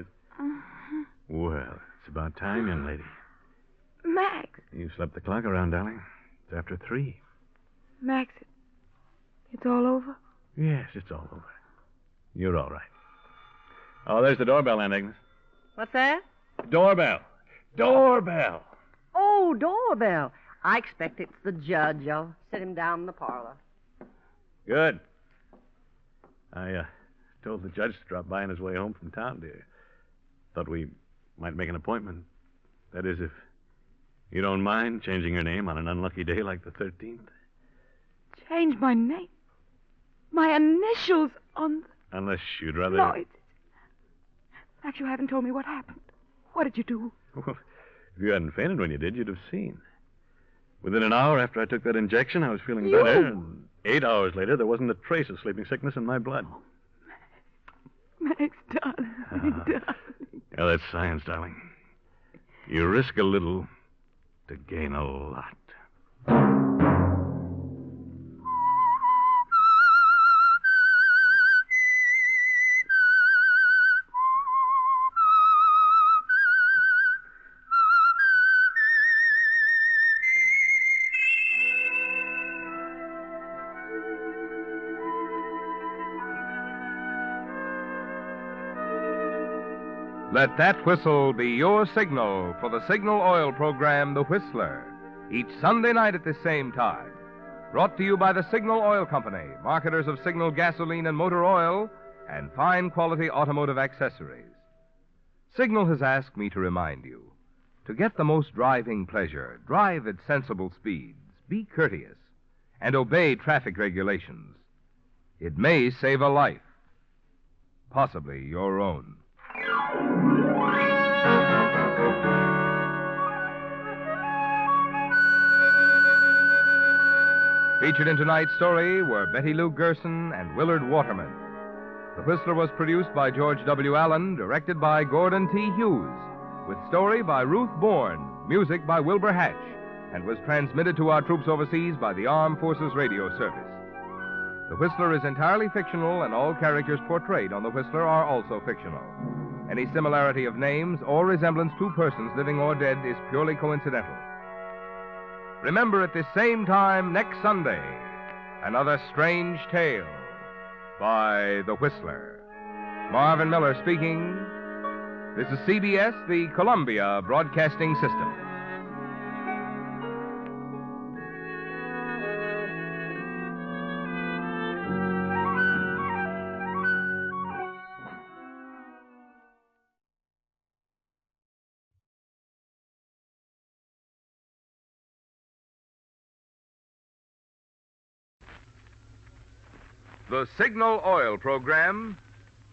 Well, it's about time, young lady. Max. You slept the clock around, darling. It's after 3. Max, it's all over? Yes, it's all over. You're all right. Oh, there's the doorbell, Aunt Agnes. What's that? Doorbell. Doorbell. Oh, doorbell. I expect it's the judge. I'll sit him down in the parlor. Good. I told the judge to drop by on his way home from town, dear. Thought we might make an appointment. That is, if you don't mind changing your name on an unlucky day like the 13th. Change my name? My initials on the... Unless you'd rather... No, it's... Max, you haven't told me what happened. What did you do? Well, if you hadn't fainted when you did, you'd have seen. Within an hour after I took that injection, I was feeling better, and 8 hours later, there wasn't a trace of sleeping sickness in my blood. Max, darling, darling. Now, that's science, darling. You risk a little to gain a lot. Let that whistle be your signal for the Signal Oil program, The Whistler, each Sunday night at this same time. Brought to you by the Signal Oil Company, marketers of Signal gasoline and motor oil, and fine quality automotive accessories. Signal has asked me to remind you, to get the most driving pleasure, drive at sensible speeds, be courteous, and obey traffic regulations. It may save a life, possibly your own. Featured in tonight's story were Betty Lou Gerson and Willard Waterman. The Whistler was produced by George W. Allen, directed by Gordon T. Hughes, with story by Ruth Bourne, music by Wilbur Hatch, and was transmitted to our troops overseas by the Armed Forces Radio Service. The Whistler is entirely fictional, and all characters portrayed on The Whistler are also fictional. Any similarity of names or resemblance to persons living or dead is purely coincidental. Remember, at this same time next Sunday, another strange tale by The Whistler. Marvin Miller speaking. This is CBS, the Columbia Broadcasting System. The Signal Oil program.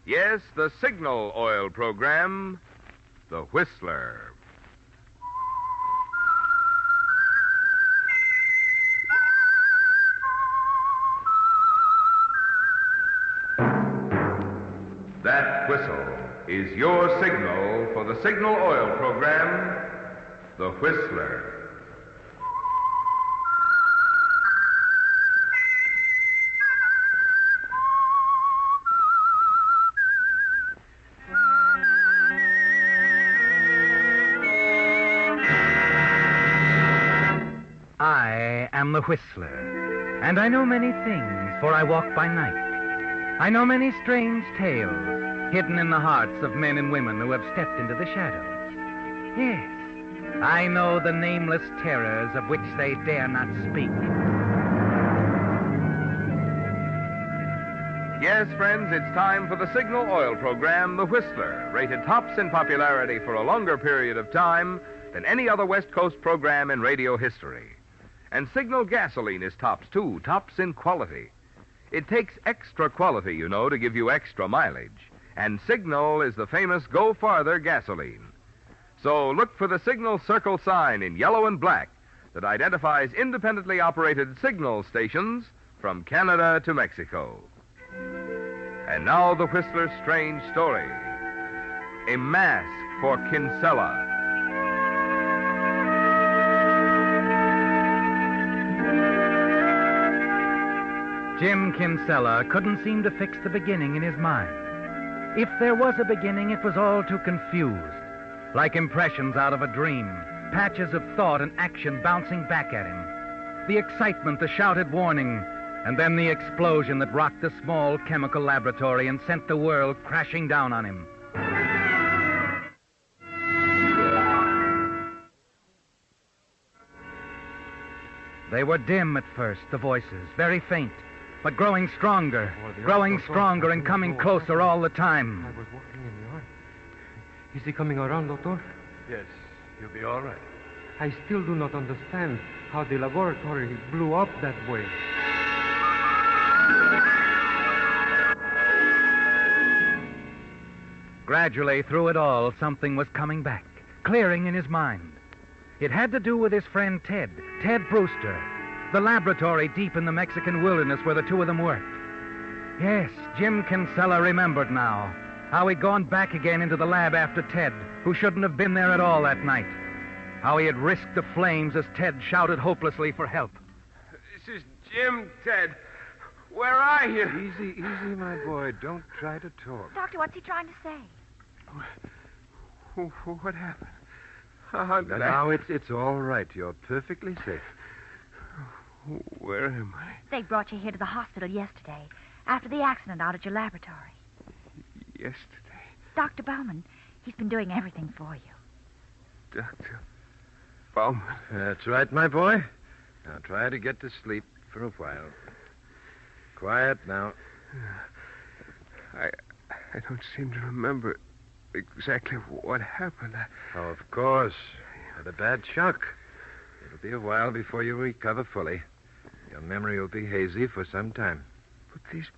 Yes, the Signal Oil program. The Whistler. That whistle is your signal for the signal oil program, The Whistler. I am the Whistler, and I know many things, for I walk by night. I know many strange tales hidden in the hearts of men and women who have stepped into the shadows. Yes, I know the nameless terrors of which they dare not speak. Yes, friends, it's time for the signal oil program, The Whistler, rated tops in popularity for a longer period of time than any other West Coast program in radio history. And Signal gasoline is tops, too, tops in quality. It takes extra quality, you know, to give you extra mileage. And Signal is the famous Go Farther gasoline. So look for the Signal circle sign in yellow and black that identifies independently operated signal stations from Canada to Mexico. And now the Whistler's strange story. A mask for Kinsella. Jim Kinsella couldn't seem to fix the beginning in his mind. If there was a beginning, it was all too confused. Like impressions out of a dream, patches of thought and action bouncing back at him. The excitement, the shouted warning, and then the explosion that rocked the small chemical laboratory and sent the world crashing down on him. They were dim at first, the voices, very faint, but growing stronger and coming closer all the time. I was walking in the yard. Is he coming around, Doctor? Yes, you'll be all right. I still do not understand how the laboratory blew up that way. Gradually, through it all, something was coming back, clearing in his mind. It had to do with his friend Ted Brewster, the laboratory deep in the Mexican wilderness where the two of them worked. Yes, Jim Kinsella remembered now how he'd gone back again into the lab after Ted, who shouldn't have been there at all that night. How he had risked the flames as Ted shouted hopelessly for help. This is Jim, Ted. Where are you? Easy, my boy. Don't try to talk. Doctor, what's he trying to say? What happened? Now, it's all right. You're perfectly safe. Where am I? They brought you here to the hospital yesterday, after the accident out at your laboratory. Yesterday? Dr. Bauman, he's been doing everything for you. Dr. Bauman? That's right, my boy. Now, try to get to sleep for a while. Quiet now. I don't seem to remember exactly what happened. Oh, of course. Had a bad shock. It'll be a while before you recover fully. Your memory will be hazy for some time. But these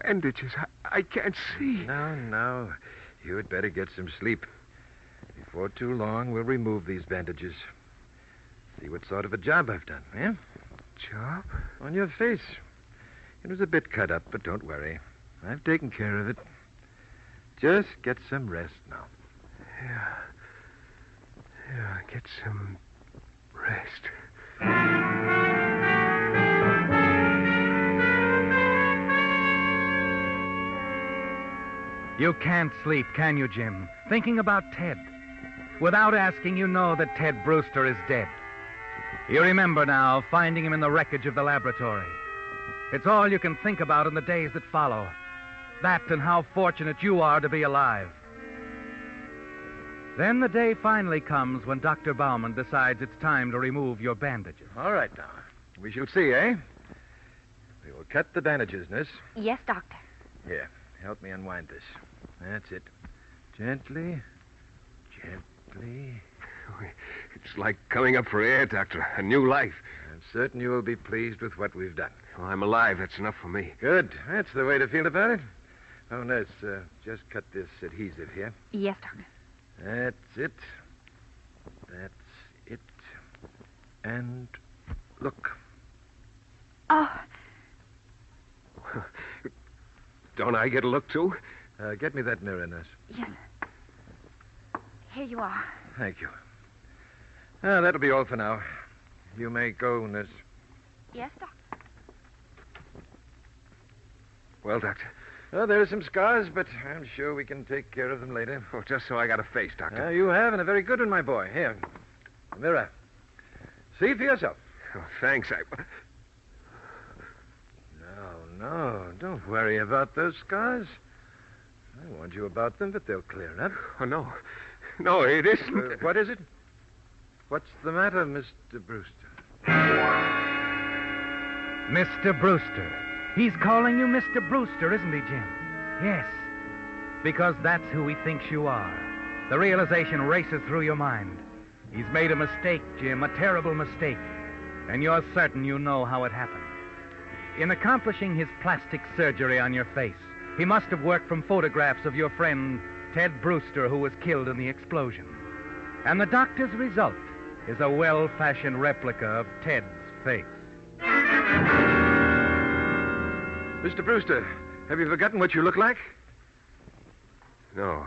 bandages, I can't see. No. You had better get some sleep. Before too long, we'll remove these bandages. See what sort of a job I've done, eh? Job? On your face. It was a bit cut up, but don't worry. I've taken care of it. Just get some rest now. Yeah, get some rest. You can't sleep, can you, Jim? Thinking about Ted. Without asking, you know that Ted Brewster is dead. You remember now finding him in the wreckage of the laboratory. It's all you can think about in the days that follow. That and how fortunate you are to be alive. Then the day finally comes when Dr. Bauman decides it's time to remove your bandages. All right, now. We shall see, eh? We will cut the bandages, nurse. Yes, Doctor. Here, help me unwind this. That's it. Gently. It's like coming up for air, Doctor. A new life. I'm certain you will be pleased with what we've done. Well, I'm alive. That's enough for me. Good. That's the way to feel about it. Oh, nurse, just cut this adhesive here. Yes, Doctor. That's it. And look. Oh. Don't I get a look, too? Get me that mirror, nurse. Yes. Here you are. Thank you. That'll be all for now. You may go, nurse. Yes, Doctor. Well, Doctor. There are some scars, but I'm sure we can take care of them later. Oh, just so I got a face, Doctor. You have, and a very good one, my boy. Here, a mirror. See for yourself. Oh, thanks. No, don't worry about those scars. I warned you about them, but they'll clear up. Oh, no. No, it isn't. What is it? What's the matter, Mr. Brewster? Mr. Brewster. He's calling you Mr. Brewster, isn't he, Jim? Yes. Because that's who he thinks you are. The realization races through your mind. He's made a mistake, Jim, a terrible mistake. And you're certain you know how it happened. In accomplishing his plastic surgery on your face, he must have worked from photographs of your friend, Ted Brewster, who was killed in the explosion. And the doctor's result is a well-fashioned replica of Ted's face. Mr. Brewster, have you forgotten what you look like? No.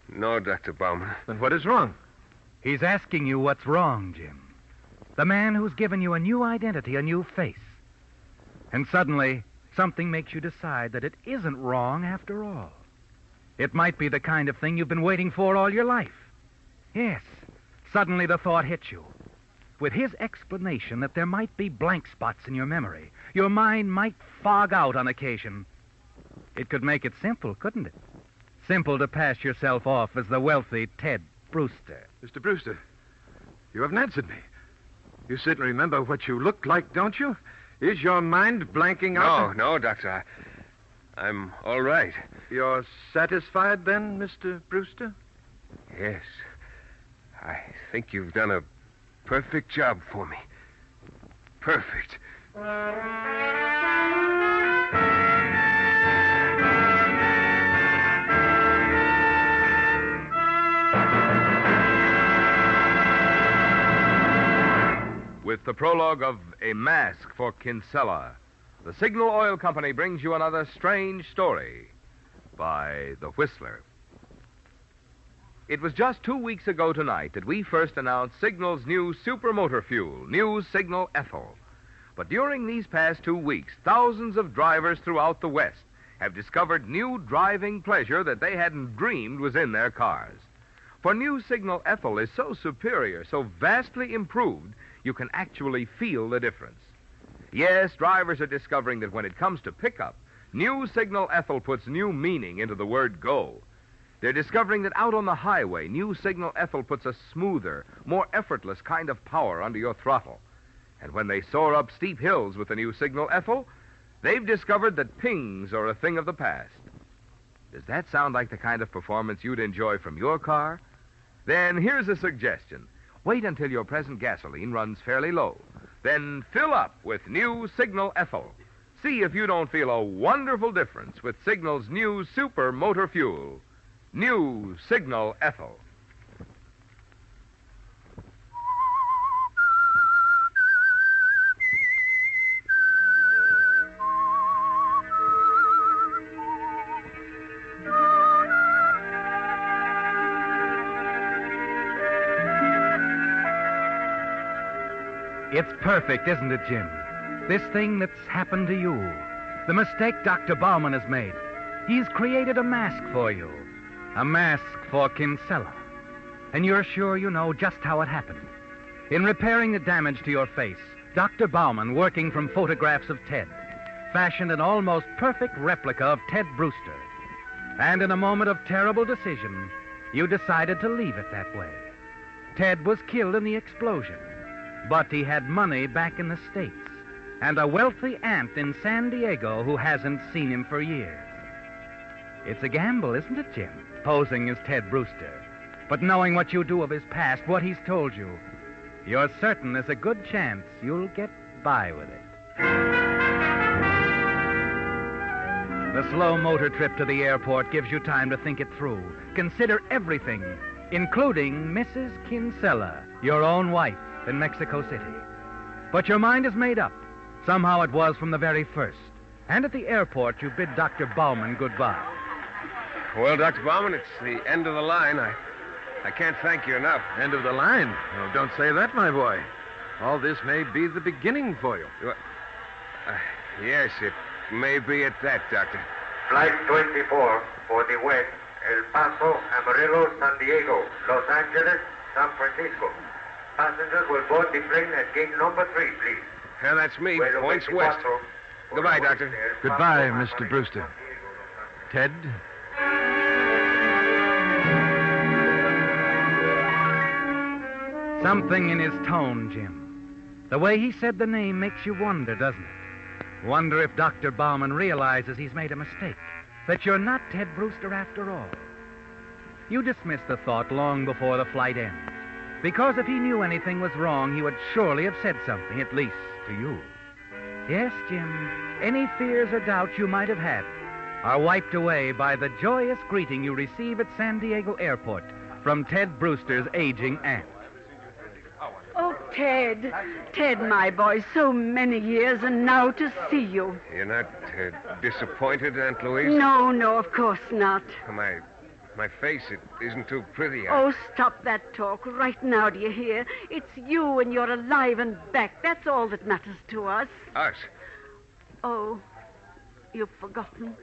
No, Dr. Bauman. Then what is wrong? He's asking you what's wrong, Jim. The man who's given you a new identity, a new face. And suddenly, something makes you decide that it isn't wrong after all. It might be the kind of thing you've been waiting for all your life. Yes, suddenly the thought hits you. With his explanation that there might be blank spots in your memory, your mind might fog out on occasion. It could make it simple, couldn't it? Simple to pass yourself off as the wealthy Ted Brewster. Mr. Brewster, you haven't answered me. You certainly remember what you looked like, don't you? Is your mind blanking out? No, Doctor. I'm all right. You're satisfied then, Mr. Brewster? Yes. I think you've done a perfect job for me. Perfect. With the prologue of A Mask for Kinsella, the Signal Oil Company brings you another strange story by The Whistler. It was just 2 weeks ago tonight that we first announced Signal's new supermotor fuel, new Signal Ethyl. But during these past 2 weeks, thousands of drivers throughout the West have discovered new driving pleasure that they hadn't dreamed was in their cars. For new Signal Ethyl is so superior, so vastly improved, you can actually feel the difference. Yes, drivers are discovering that when it comes to pickup, new Signal Ethyl puts new meaning into the word go. They're discovering that out on the highway, new Signal Ethyl puts a smoother, more effortless kind of power under your throttle. And when they soar up steep hills with the new Signal Ethyl, they've discovered that pings are a thing of the past. Does that sound like the kind of performance you'd enjoy from your car? Then here's a suggestion. Wait until your present gasoline runs fairly low. Then fill up with new Signal Ethyl. See if you don't feel a wonderful difference with Signal's new super motor fuel. New Signal Ethyl. It's perfect, isn't it, Jim? This thing that's happened to you. The mistake Dr. Bauman has made. He's created a mask for you. A mask for Kinsella. And you're sure you know just how it happened. In repairing the damage to your face, Dr. Bauman, working from photographs of Ted, fashioned an almost perfect replica of Ted Brewster. And in a moment of terrible decision, you decided to leave it that way. Ted was killed in the explosion. But he had money back in the States, and a wealthy aunt in San Diego who hasn't seen him for years. It's a gamble, isn't it, Jim? Posing as Ted Brewster. But knowing what you do of his past, what he's told you, you're certain there's a good chance you'll get by with it. The slow motor trip to the airport gives you time to think it through. Consider everything, including Mrs. Kinsella, your own wife, in Mexico City. But your mind is made up. Somehow it was from the very first. And at the airport, you bid Dr. Bauman goodbye. Well, Dr. Bauman, it's the end of the line. I can't thank you enough. End of the line? No, don't say that, my boy. All this may be the beginning for you. Yes, it may be at that, Doctor. Flight 24 for the West, El Paso, Amarillo, San Diego, Los Angeles, San Francisco. Passengers will board the plane at gate number 3, please. Yeah, that's me. Points west. Goodbye, Doctor. Goodbye, Mr. Brewster. Ted? Something in his tone, Jim. The way he said the name makes you wonder, doesn't it? Wonder if Dr. Bauman realizes he's made a mistake, that you're not Ted Brewster after all. You dismiss the thought long before the flight ends, because if he knew anything was wrong, he would surely have said something, at least to you. Yes, Jim, any fears or doubts you might have had are wiped away by the joyous greeting you receive at San Diego Airport from Ted Brewster's aging aunt. Oh, Ted. Ted, my boy, so many years, and now to see you. You're not disappointed, Aunt Louise? No, of course not. My face, it isn't too pretty. Oh, stop that talk right now, do you hear? It's you, and you're alive and back. That's all that matters to us. Us? Oh, you've forgotten.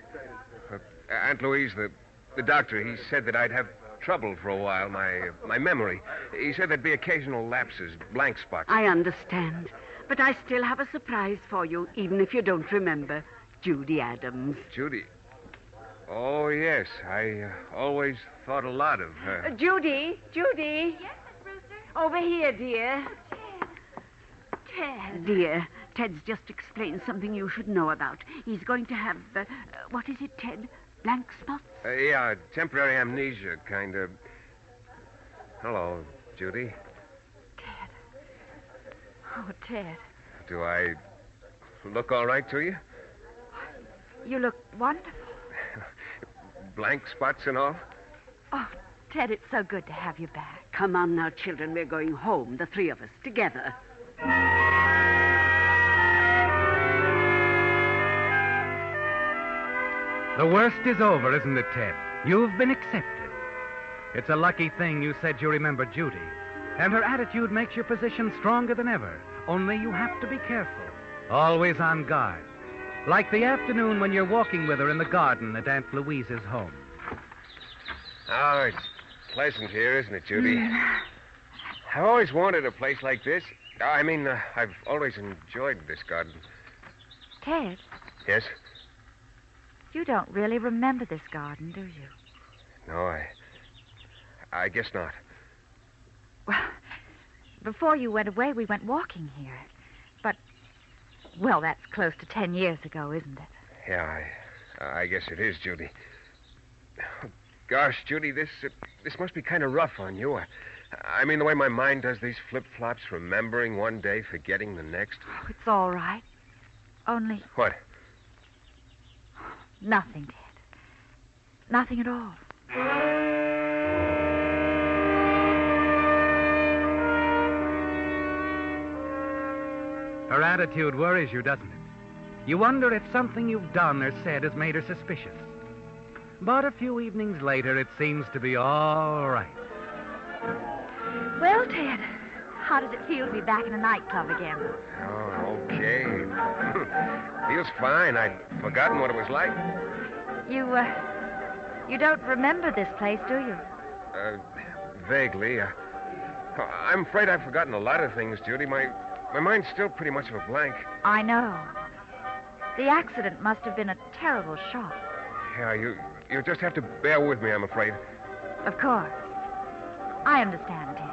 Aunt Louise, the doctor, he said that I'd have trouble for a while, my memory. He said there'd be occasional lapses, blank spots. I understand. But I still have a surprise for you, even if you don't remember. Judy Adams. Judy? Oh, yes. I always thought a lot of her. Judy? Yes, Miss Brewster? Over here, dear. Ted. Dear, Ted's just explained something you should know about. He's going to have, what is it, Ted? Blank spots? Yeah, temporary amnesia, kind of. Hello, Judy. Ted. Oh, Ted. Do I look all right to you? You look wonderful. Blank spots and all? Oh, Ted, it's so good to have you back. Come on now, children. We're going home, the three of us, together. The worst is over, isn't it, Ted? You've been accepted. It's a lucky thing you said you remember Judy. And her attitude makes your position stronger than ever. Only you have to be careful. Always on guard. Like the afternoon when you're walking with her in the garden at Aunt Louise's home. Oh, it's pleasant here, isn't it, Judy? I've always wanted a place like this. I've always enjoyed this garden. Ted, Yes? you don't really remember this garden, do you? No, I guess not. Well, before you went away, we went walking here. But, well, that's close to 10 years ago, isn't it? Yeah, I guess it is, Judy. Gosh, Judy, this must be kind of rough on you. I mean, the way my mind does these flip-flops, remembering one day, forgetting the next. Oh, it's all right. Only... What? Nothing, Ted. Nothing at all. Her attitude worries you, doesn't it? You wonder if something you've done or said has made her suspicious. But a few evenings later, it seems to be all right. Well, Ted, how does it feel to be back in a nightclub again? Oh, okay. Feels fine. I'd forgotten what it was like. You don't remember this place, do you? Vaguely. I'm afraid I've forgotten a lot of things, Judy. My mind's still pretty much of a blank. I know. The accident must have been a terrible shock. Yeah, you just have to bear with me, I'm afraid. Of course. I understand, Ted.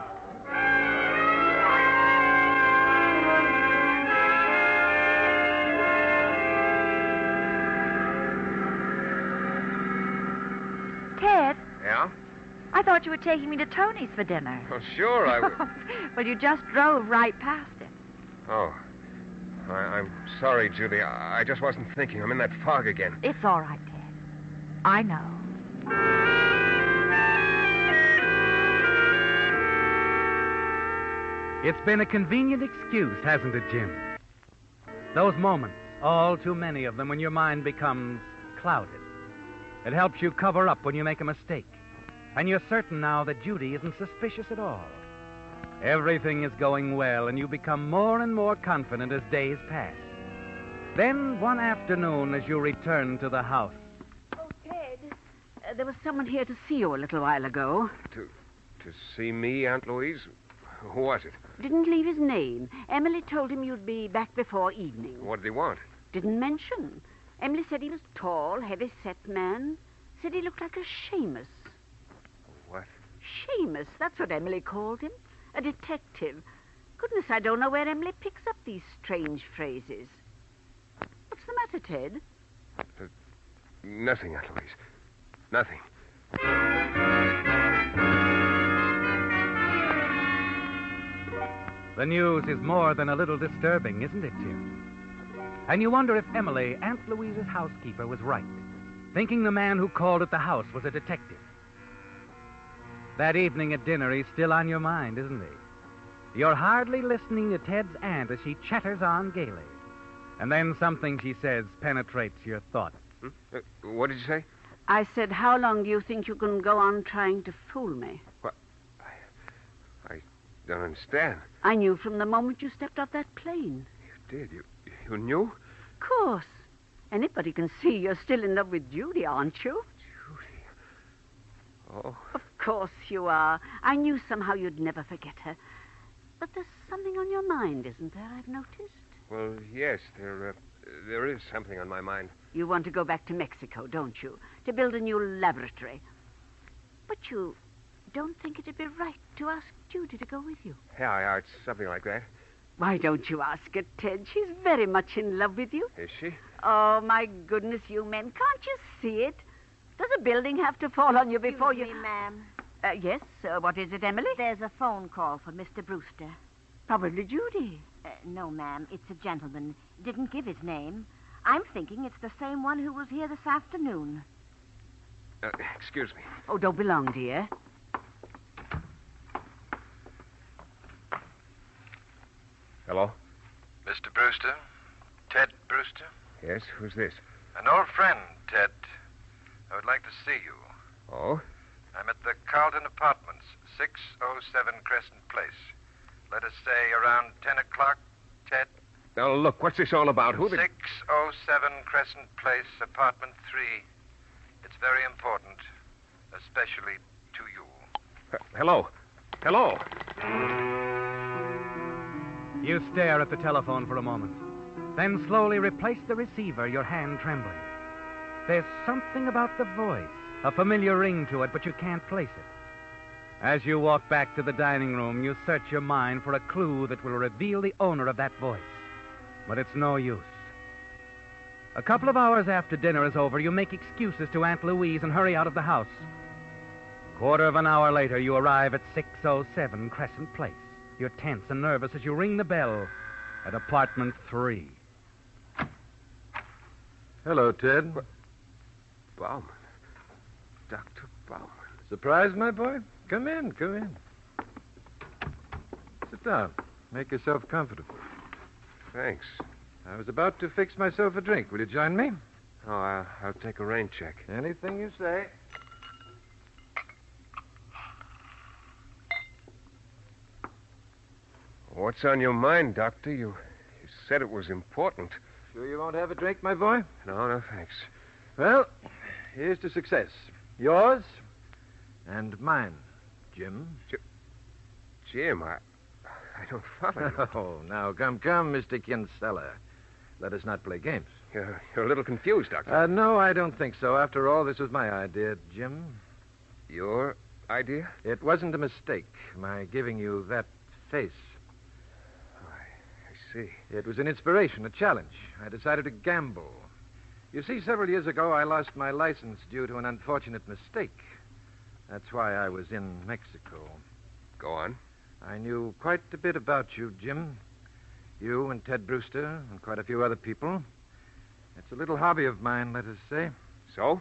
Ted? Yeah? I thought you were taking me to Tony's for dinner. Oh, sure, I would. Well, you just drove right past it. Oh. I'm sorry, Judy. I just wasn't thinking. I'm in that fog again. It's all right, Ted. I know. It's been a convenient excuse, hasn't it, Jim? Those moments, all too many of them, when your mind becomes clouded. It helps you cover up when you make a mistake. And you're certain now that Judy isn't suspicious at all. Everything is going well, and you become more and more confident as days pass. Then, one afternoon, as you return to the house... Oh, Ted, there was someone here to see you a little while ago. To see me, Aunt Louise? Who was it? Didn't leave his name. Emily told him you'd be back before evening. What did he want? Didn't mention. Emily said he was tall, heavy-set man. Said he looked like a Seamus. What? Seamus, that's what Emily called him. A detective. Goodness, I don't know where Emily picks up these strange phrases. What's the matter, Ted? Nothing, Aunt Louise. Nothing. The news is more than a little disturbing, isn't it, Jim? And you wonder if Emily, Aunt Louise's housekeeper, was right, thinking the man who called at the house was a detective. That evening at dinner, he's still on your mind, isn't he? You're hardly listening to Ted's aunt as she chatters on gaily. And then something she says penetrates your thoughts. What did you say? I said, how long do you think you can go on trying to fool me? What? I don't understand. I knew from the moment you stepped off that plane. You did? You knew? Of course. Anybody can see you're still in love with Judy, aren't you? Oh. Of course you are. I knew somehow you'd never forget her. But there's something on your mind, isn't there, I've noticed? Well, yes, there is something on my mind. You want to go back to Mexico, don't you? To build a new laboratory. But you don't think it'd be right to ask Judy to go with you? Yeah, it's something like that. Why don't you ask her, Ted? She's very much in love with you. Is she? Oh, my goodness, you men. Can't you see it? Does a building have to fall on you before Excuse me, ma'am. Yes? What is it, Emily? There's a phone call for Mr. Brewster. Probably Judy. No, ma'am. It's a gentleman. Didn't give his name. I'm thinking it's the same one who was here this afternoon. Excuse me. Oh, don't be long, dear. Hello? Mr. Brewster? Ted Brewster? Yes, who's this? An old friend, Ted. I would like to see you. Oh? I'm at the Carlton Apartments, 607 Crescent Place. Let us say around 10 o'clock, Ted. Now, look, what's this all about? Who the... 607 Crescent Place, apartment 3. It's very important, especially to you. Hello? Hello? You stare at the telephone for a moment, then slowly replace the receiver, your hand trembling. There's something about the voice, a familiar ring to it, but you can't place it. As you walk back to the dining room, you search your mind for a clue that will reveal the owner of that voice. But it's no use. A couple of hours after dinner is over, you make excuses to Aunt Louise and hurry out of the house. Quarter of an hour later, you arrive at 607 Crescent Place. You're tense and nervous as you ring the bell at apartment 3. Hello, Ted. Bauman. Dr. Bauman. Surprised, my boy? Come in, come in. Sit down. Make yourself comfortable. Thanks. I was about to fix myself a drink. Will you join me? Oh, I'll take a rain check. Anything you say. What's on your mind, Doctor? You said it was important. Sure you won't have a drink, my boy? No, thanks. Well, here's to success. Yours and mine, Jim. Jim, I don't follow you. Oh, now, come, Mr. Kinsella. Let us not play games. You're a little confused, Doctor. No, I don't think so. After all, this was my idea, Jim. Your idea? It wasn't a mistake, my giving you that face. I see. It was an inspiration, a challenge. I decided to gamble. You see, several years ago, I lost my license due to an unfortunate mistake. That's why I was in Mexico. Go on. I knew quite a bit about you, Jim. You and Ted Brewster and quite a few other people. It's a little hobby of mine, let us say. So?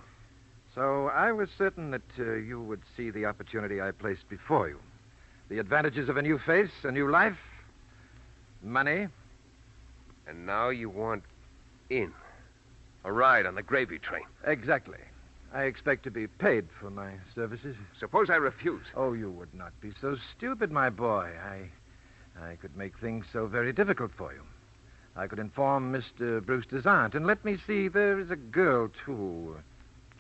So I was certain that you would see the opportunity I placed before you. The advantages of a new face, a new life, money. And now you want in. A ride on the gravy train. Exactly. I expect to be paid for my services. Suppose I refuse. Oh, you would not be so stupid, my boy. I could make things so very difficult for you. I could inform Mr. Brewster's aunt, and let me see, there is a girl, too,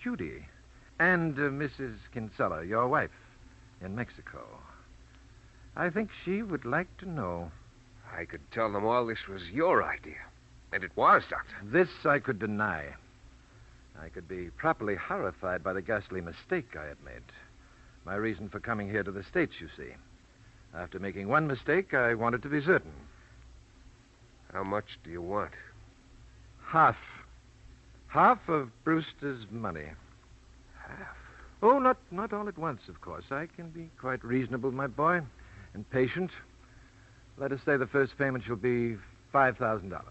Judy, and Mrs. Kinsella, your wife, in Mexico. I think she would like to know. I could tell them all this was your idea. And it was, Doctor. This I could deny. I could be properly horrified by the ghastly mistake I had made. My reason for coming here to the States, you see. After making one mistake, I wanted to be certain. How much do you want? Half. Half of Brewster's money. Half? Oh, not all at once, of course. I can be quite reasonable, my boy, and patient. Let us say the first payment shall be $5,000.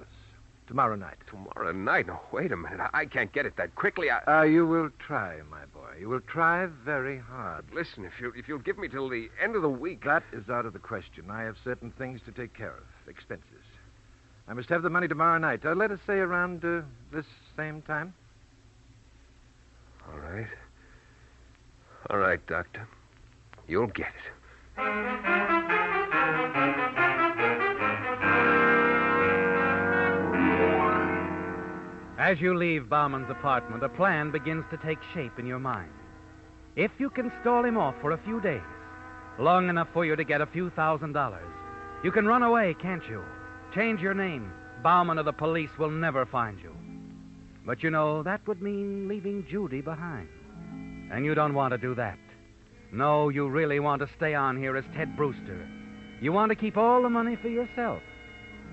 Tomorrow night. Tomorrow night? No, wait a minute. I can't get it that quickly. You will try, my boy. You will try very hard. Listen, if you'll give me till the end of the week... That is out of the question. I have certain things to take care of. Expenses. I must have the money tomorrow night. Let us say around this same time. All right. All right, Doctor. You'll get it. As you leave Bauman's apartment, a plan begins to take shape in your mind. If you can stall him off for a few days, long enough for you to get a few $1,000s, you can run away, can't you? Change your name. Bauman or the police will never find you. But you know, that would mean leaving Judy behind. And you don't want to do that. No, you really want to stay on here as Ted Brewster. You want to keep all the money for yourself.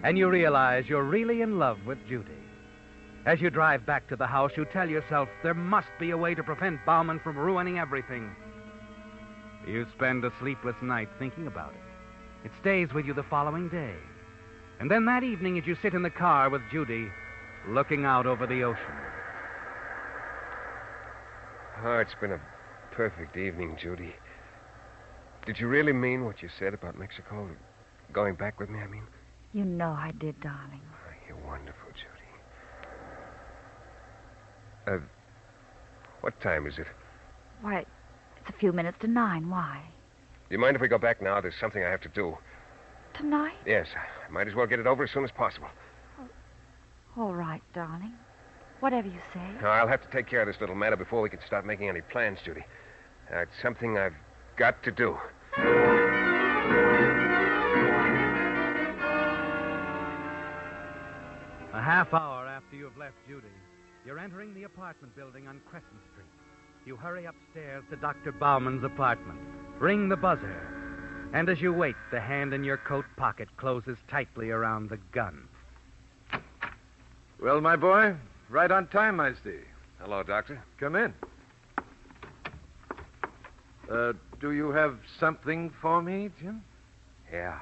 And you realize you're really in love with Judy. As you drive back to the house, you tell yourself there must be a way to prevent Bauman from ruining everything. You spend a sleepless night thinking about it. It stays with you the following day. And then that evening, as you sit in the car with Judy, looking out over the ocean. Oh, it's been a perfect evening, Judy. Did you really mean what you said about Mexico? Going back with me, I mean? You know I did, darling. Oh, you're wonderful, Judy. What time is it? Why, it's a few minutes to 9. Why? Do you mind if we go back now? There's something I have to do. Tonight? Yes, I might as well get it over as soon as possible. All right, darling. Whatever you say. Now, I'll have to take care of this little matter before we can start making any plans, Judy. It's something I've got to do. A half hour after you've left Judy, you're entering the apartment building on Crescent Street. You hurry upstairs to Dr. Bauman's apartment, ring the buzzer, and as you wait, the hand in your coat pocket closes tightly around the gun. Well, my boy, right on time, I see. Hello, Doctor. Come in. Do you have something for me, Jim? Yeah.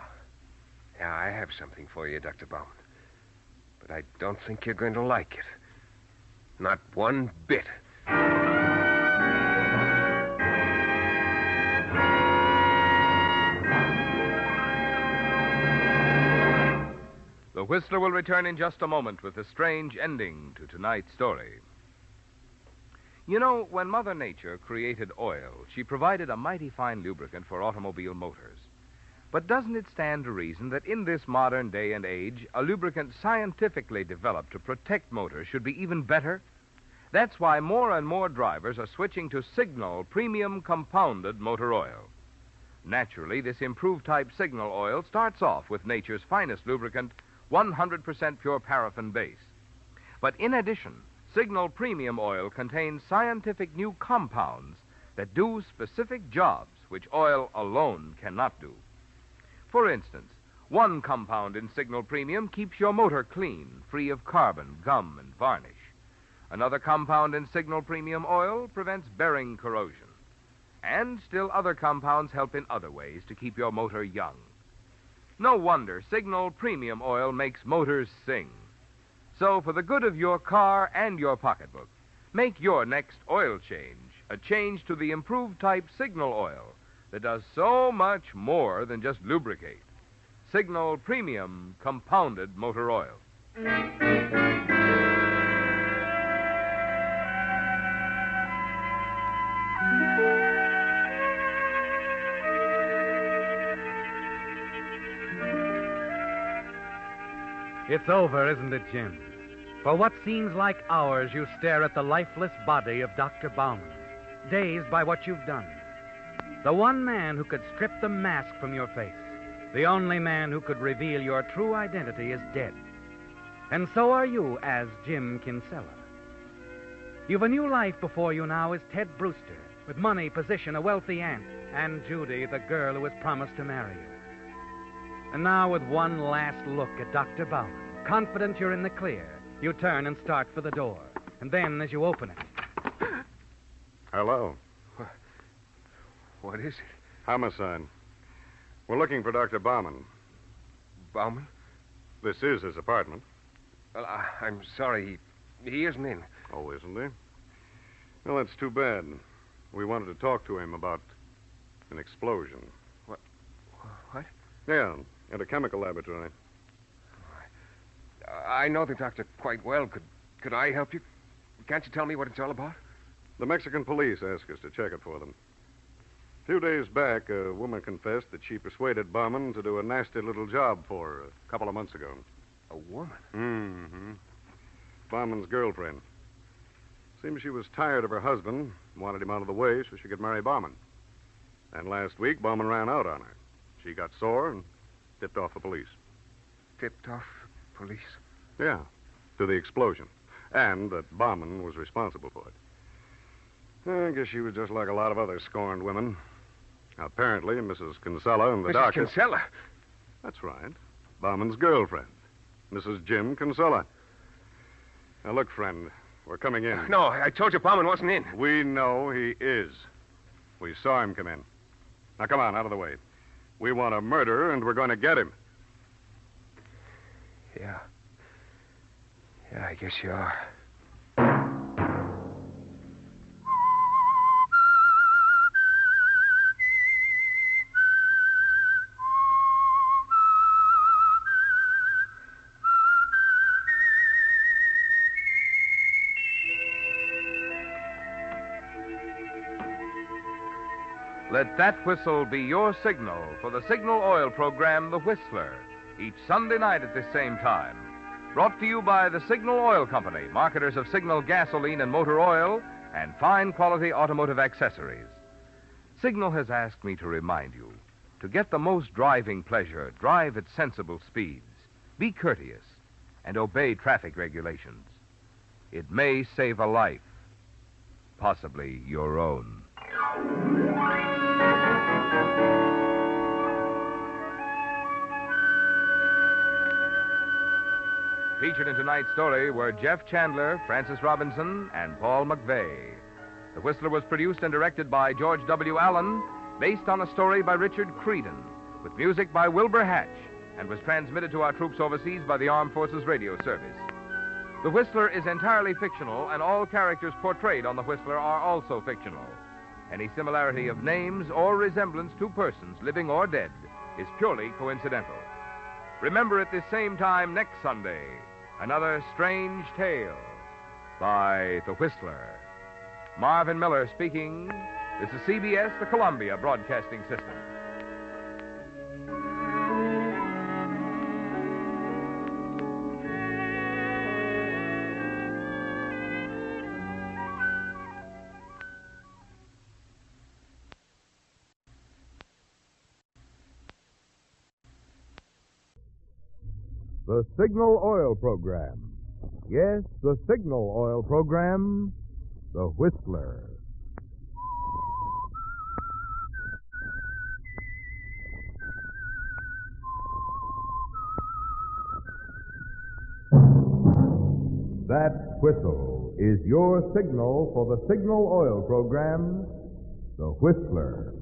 Yeah, I have something for you, Dr. Bauman. But I don't think you're going to like it. Not one bit. The Whistler will return in just a moment with a strange ending to tonight's story. You know, when Mother Nature created oil, she provided a mighty fine lubricant for automobile motors. But doesn't it stand to reason that in this modern day and age, a lubricant scientifically developed to protect motors should be even better? That's why more and more drivers are switching to Signal Premium Compounded Motor Oil. Naturally, this improved type Signal oil starts off with nature's finest lubricant, 100% pure paraffin base. But in addition, Signal Premium Oil contains scientific new compounds that do specific jobs which oil alone cannot do. For instance, one compound in Signal Premium keeps your motor clean, free of carbon, gum, and varnish. Another compound in Signal Premium Oil prevents bearing corrosion. And still other compounds help in other ways to keep your motor young. No wonder Signal Premium Oil makes motors sing. So, for the good of your car and your pocketbook, make your next oil change a change to the improved type Signal Oil that does so much more than just lubricate. Signal Premium Compounded Motor Oil. It's over, isn't it, Jim? For what seems like hours, you stare at the lifeless body of Dr. Bauman, dazed by what you've done. The one man who could strip the mask from your face, the only man who could reveal your true identity, is dead. And so are you as Jim Kinsella. You've a new life before you now as Ted Brewster, with money, position, a wealthy aunt, and Judy, the girl who has promised to marry you. And now, with one last look at Dr. Bauman, confident you're in the clear, you turn and start for the door. And then, as you open it... Hello. What is it? Homicide. We're looking for Dr. Bauman. Bauman? This is his apartment. Well, I'm sorry. He isn't in. Oh, isn't he? Well, that's too bad. We wanted to talk to him about an explosion. What? Yeah, at a chemical laboratory. I know the doctor quite well. Could I help you? Can't you tell me what it's all about? The Mexican police asked us to check it for them. A few days back, a woman confessed that she persuaded Bauman to do a nasty little job for her a couple of months ago. A woman? Mm-hmm. Bauman's girlfriend. Seems she was tired of her husband, wanted him out of the way so she could marry Bauman. And last week, Bauman ran out on her. She got sore and tipped off the police. Tipped off the police? Yeah, to the explosion. And that Bauman was responsible for it. I guess she was just like a lot of other scorned women. Apparently, Mrs. Kinsella and the doctor... Mrs. Kinsella? That's right. Bauman's girlfriend, Mrs. Jim Kinsella. Now, look, friend, we're coming in. No, I told you Bauman wasn't in. We know he is. We saw him come in. Now, come on, out of the way. We want a murderer, and we're going to get him. Yeah. Yeah, I guess you are. Let that whistle be your signal for the signal oil program, The Whistler, each Sunday night at this same time. Brought to you by the Signal Oil Company, marketers of Signal gasoline and motor oil and fine quality automotive accessories. Signal has asked me to remind you, to get the most driving pleasure, drive at sensible speeds, be courteous, and obey traffic regulations. It may save a life, possibly your own. Featured in tonight's story were Jeff Chandler, Francis Robinson, and Paul McVeigh. The Whistler was produced and directed by George W. Allen, based on a story by Richard Creedon, with music by Wilbur Hatch, and was transmitted to our troops overseas by the Armed Forces Radio Service. The Whistler is entirely fictional, and all characters portrayed on The Whistler are also fictional. Any similarity of names or resemblance to persons, living or dead, is purely coincidental. Remember at this same time next Sunday, another strange tale by The Whistler. Marvin Miller speaking. This is CBS, the Columbia Broadcasting System. The Signal Oil Program. Yes, the Signal Oil Program, The Whistler. That whistle is your signal for the Signal Oil Program, The Whistler.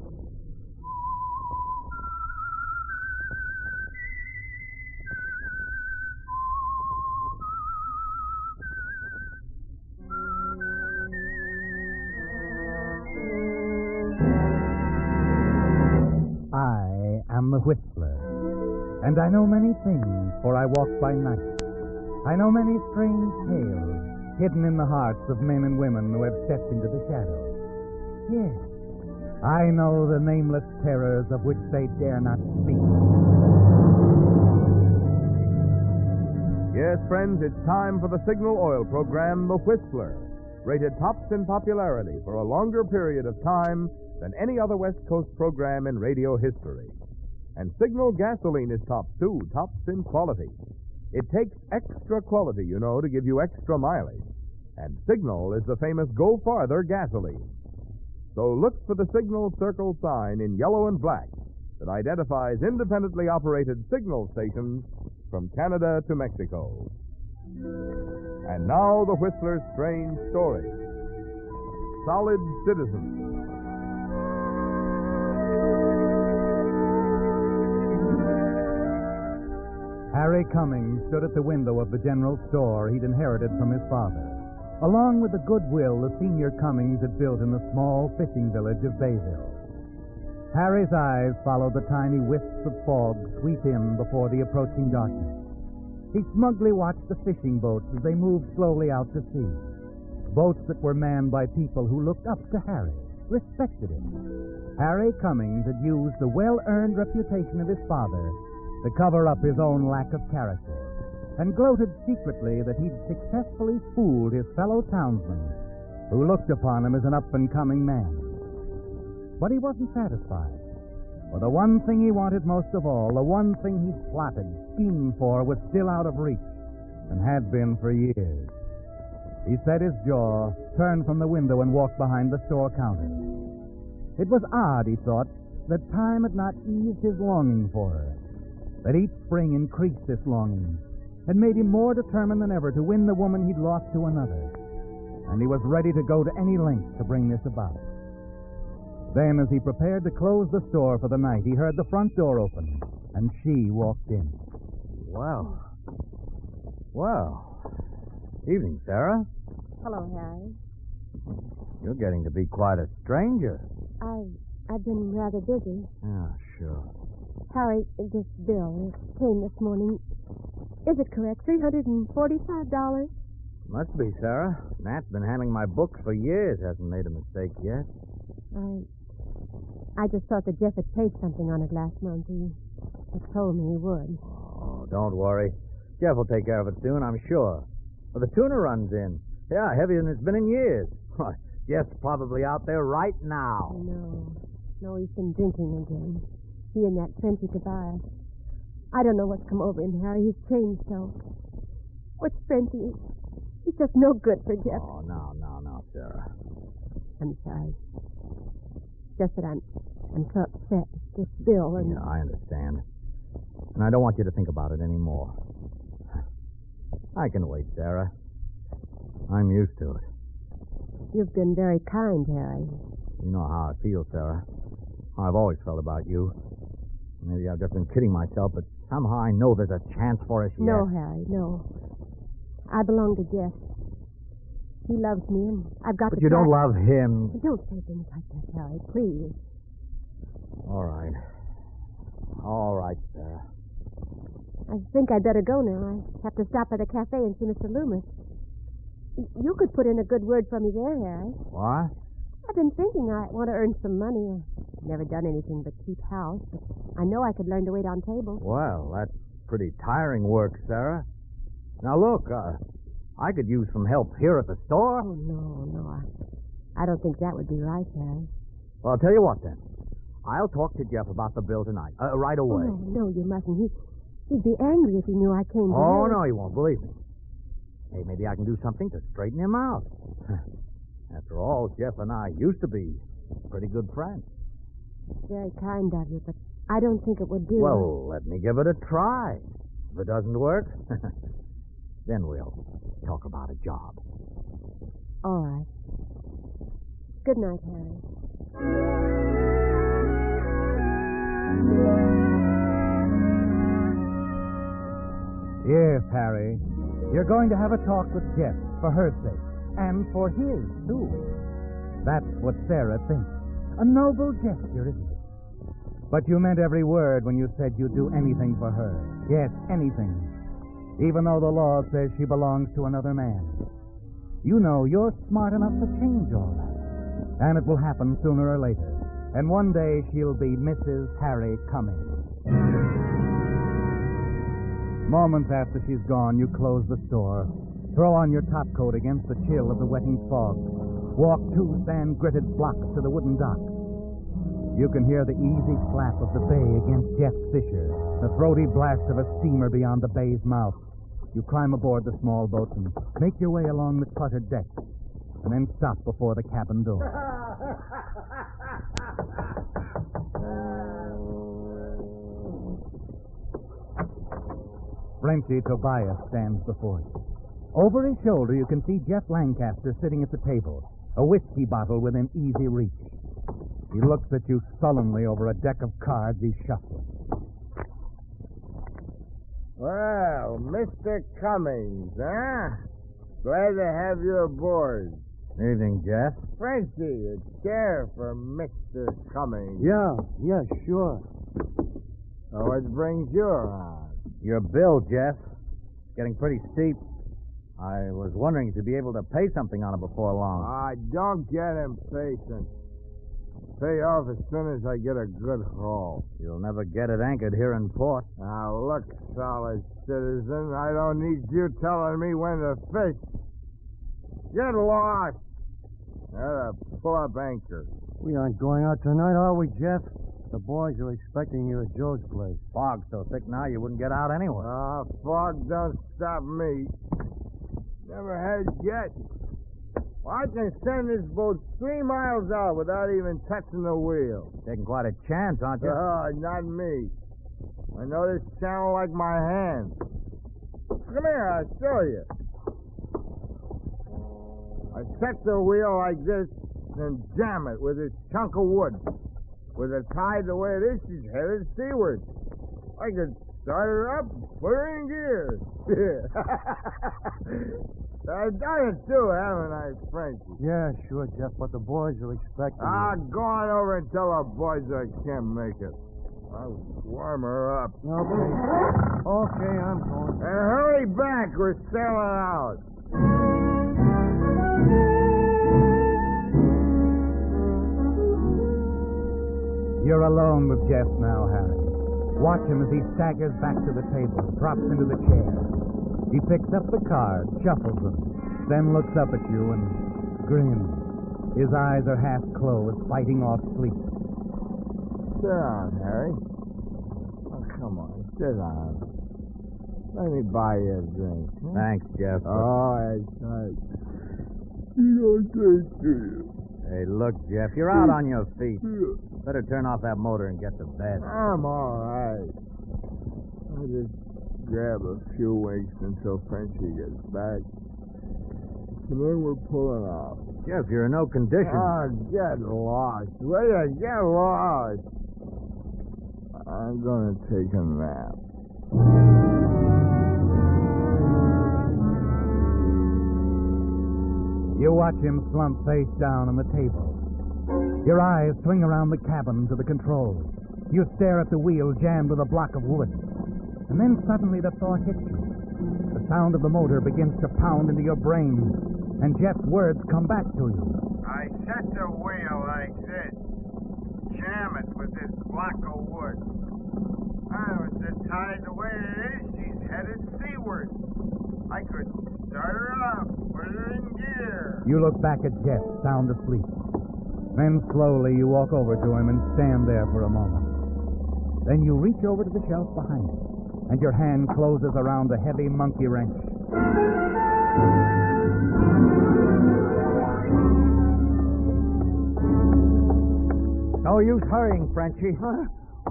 I am the Whistler, and I know many things, for I walk by night. I know many strange tales hidden in the hearts of men and women who have stepped into the shadows. Yes, I know the nameless terrors of which they dare not speak. Yes, friends, it's time for the Signal Oil program, The Whistler, rated tops in popularity for a longer period of time than any other West Coast program in radio history. And Signal gasoline is tops, too, tops in quality. It takes extra quality, you know, to give you extra mileage. And Signal is the famous Go Farther gasoline. So look for the Signal circle sign in yellow and black that identifies independently operated Signal stations from Canada to Mexico. And now the Whistler's strange story. Solid Citizens. Harry Cummings stood at the window of the general store he'd inherited from his father, along with the goodwill the senior Cummings had built in the small fishing village of Bayville. Harry's eyes followed the tiny wisps of fog sweep in before the approaching darkness. He smugly watched the fishing boats as they moved slowly out to sea. Boats that were manned by people who looked up to Harry, respected him. Harry Cummings had used the well-earned reputation of his father to cover up his own lack of character, and gloated secretly that he'd successfully fooled his fellow townsmen, who looked upon him as an up-and-coming man. But he wasn't satisfied. For the one thing he wanted most of all, the one thing he'd plotted, schemed for, was still out of reach, and had been for years. He set his jaw, turned from the window, and walked behind the store counter. It was odd, he thought, that time had not eased his longing for her, that each spring increased this longing, and made him more determined than ever to win the woman he'd lost to another. And he was ready to go to any length to bring this about. Then, as he prepared to close the store for the night, he heard the front door open, and she walked in. Well. Evening, Sarah. Hello, Harry. You're getting to be quite a stranger. I've been rather busy. Yeah, sure. Harry, this bill came this morning. Is it correct? $345? Must be, Sarah. Nat's been handling my books for years. Hasn't made a mistake yet. I just thought that Jeff had paid something on it last month. He told me he would. Oh, don't worry. Jeff will take care of it soon, I'm sure. Well, the tuna runs in. Yeah, heavier than it's been in years. Why, Jeff's probably out there right now. No, he's been drinking again. He and that Frenchy Tobias. I don't know what's come over him, Harry. He's changed so. What's Frenchy? He's just no good for Jeff. Oh, no, Sarah. I'm sorry. Just that I'm so upset with this bill. And... Yeah, I understand. And I don't want you to think about it anymore. I can wait, Sarah. I'm used to it. You've been very kind, Harry. You know how I feel, Sarah. How I've always felt about you. Maybe I've just been kidding myself, but somehow I know there's a chance for us yet. No, Harry, no. I belong to Jeff. He loves me, and I've got to... But you don't love him. Don't say things like that, Harry, please. All right. All right, Sarah. I think I'd better go now. I have to stop by the cafe and see Mr. Loomis. You could put in a good word for me there, Harry. What? I've been thinking I want to earn some money. I've never done anything but keep house, but I know I could learn to wait on tables. Well, that's pretty tiring work, Sarah. Now, look, I could use some help here at the store. Oh, no. I don't think that would be right, Harry. Well, I'll tell you what, then. I'll talk to Jeff about the bill tonight, right away. Oh, no, you mustn't. He'd be angry if he knew I came here. Oh, no, he won't, believe me. Hey, maybe I can do something to straighten him out. After all, Jeff and I used to be pretty good friends. Very kind of you, but I don't think it would do. Well, let me give it a try. If it doesn't work, then we'll talk about a job. All right. Good night, Harry. Yes, Harry. You're going to have a talk with Jeff for her sake, and for his, too. That's what Sarah thinks. A noble gesture, isn't it? But you meant every word when you said you'd do anything for her. Yes, anything. Even though the law says she belongs to another man. You know you're smart enough to change all that. And it will happen sooner or later. And one day she'll be Mrs. Harry Cummings. Moments after she's gone, you close the store, throw on your top coat against the chill of the wetting fog, walk 2 sand-gritted blocks to the wooden dock. You can hear the easy flap of the bay against Jeff's fissure, the throaty blast of a steamer beyond the bay's mouth. You climb aboard the small boat and make your way along the cluttered deck, and then stop before the cabin door. Frenchy Tobias stands before you. Over his shoulder, you can see Jeff Lancaster sitting at the table, a whiskey bottle within easy reach. He looks at you sullenly over a deck of cards he's shuffling. Well, Mr. Cummings, huh? Glad to have you aboard. Evening, Jeff. Frenchie, a chair for Mr. Cummings. Yeah, sure. So what brings you around? Your bill, Jeff. It's getting pretty steep. I was wondering if you'd be able to pay something on it before long. Don't get impatient. Pay off as soon as I get a good haul. You'll never get it anchored here in port. Now, look, solid citizen, I don't need you telling me when to fish. Get lost. Pull up anchor. We aren't going out tonight, are we, Jeff? The boys are expecting you at Joe's place. Fog's so thick now you wouldn't get out anyway. Fog don't stop me. Never has yet. Well, I can send this boat 3 miles out without even touching the wheel. Taking quite a chance, aren't you? Not me. I know this channel like my hand. Come here, I'll show you. I set the wheel like this and jam it with this chunk of wood. With it tied the way it is, she's headed seaward. I could start her up, put her in gear. I've done it too, haven't I, Frankie? Yeah, sure, Jeff, but the boys are expecting you. Go on over and tell the boys I can't make it. I'll warm her up. Okay, I'm going. And hurry back, we're sailing out. You're alone with Jeff now, Harry. Watch him as he staggers back to the table, drops into the chair. He picks up the cards, shuffles them, then looks up at you and grins. His eyes are half closed, fighting off sleep. Sit down, Harry. Oh, come on, sit down. Let me buy you a drink. Huh? Thanks, Jeff. That's right. You don't taste, do you? Hey, look, Jeff, you're out on your feet. Better turn off that motor and get to bed. I'm all right. I'll just grab a few winks until Frenchie gets back. And then we're pulling off. Jeff, you're in no condition. Get lost. Will you? Get lost. I'm going to take a nap. You watch him slump face down on the table. Your eyes swing around the cabin to the controls. You stare at the wheel jammed with a block of wood. And then suddenly the thought hits you. The sound of the motor begins to pound into your brain, and Jeff's words come back to you. I set the wheel like this. Jam it with this block of wood. Was it tied the way it is? She's headed seaward. I could start her up, put her in gear. You look back at Jeff, sound asleep. Then slowly you walk over to him and stand there for a moment. Then you reach over to the shelf behind him, and your hand closes around a heavy monkey wrench. No use hurrying, Frenchie. Huh?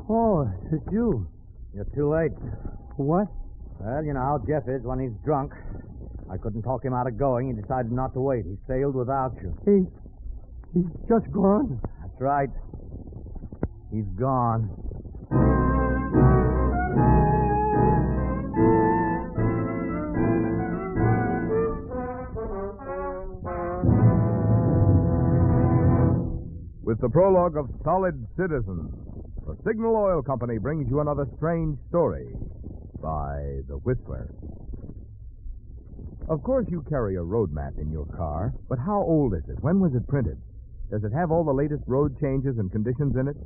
Oh, it's you. You're too late. What? Well, you know how Jeff is when he's drunk. I couldn't talk him out of going. He decided not to wait. He sailed without you. He's just gone. That's right. He's gone. With the prologue of Solid Citizen, the Signal Oil Company brings you another strange story by The Whistler. Of course, you carry a road map in your car, but how old is it? When was it printed? Does it have all the latest road changes and conditions in it?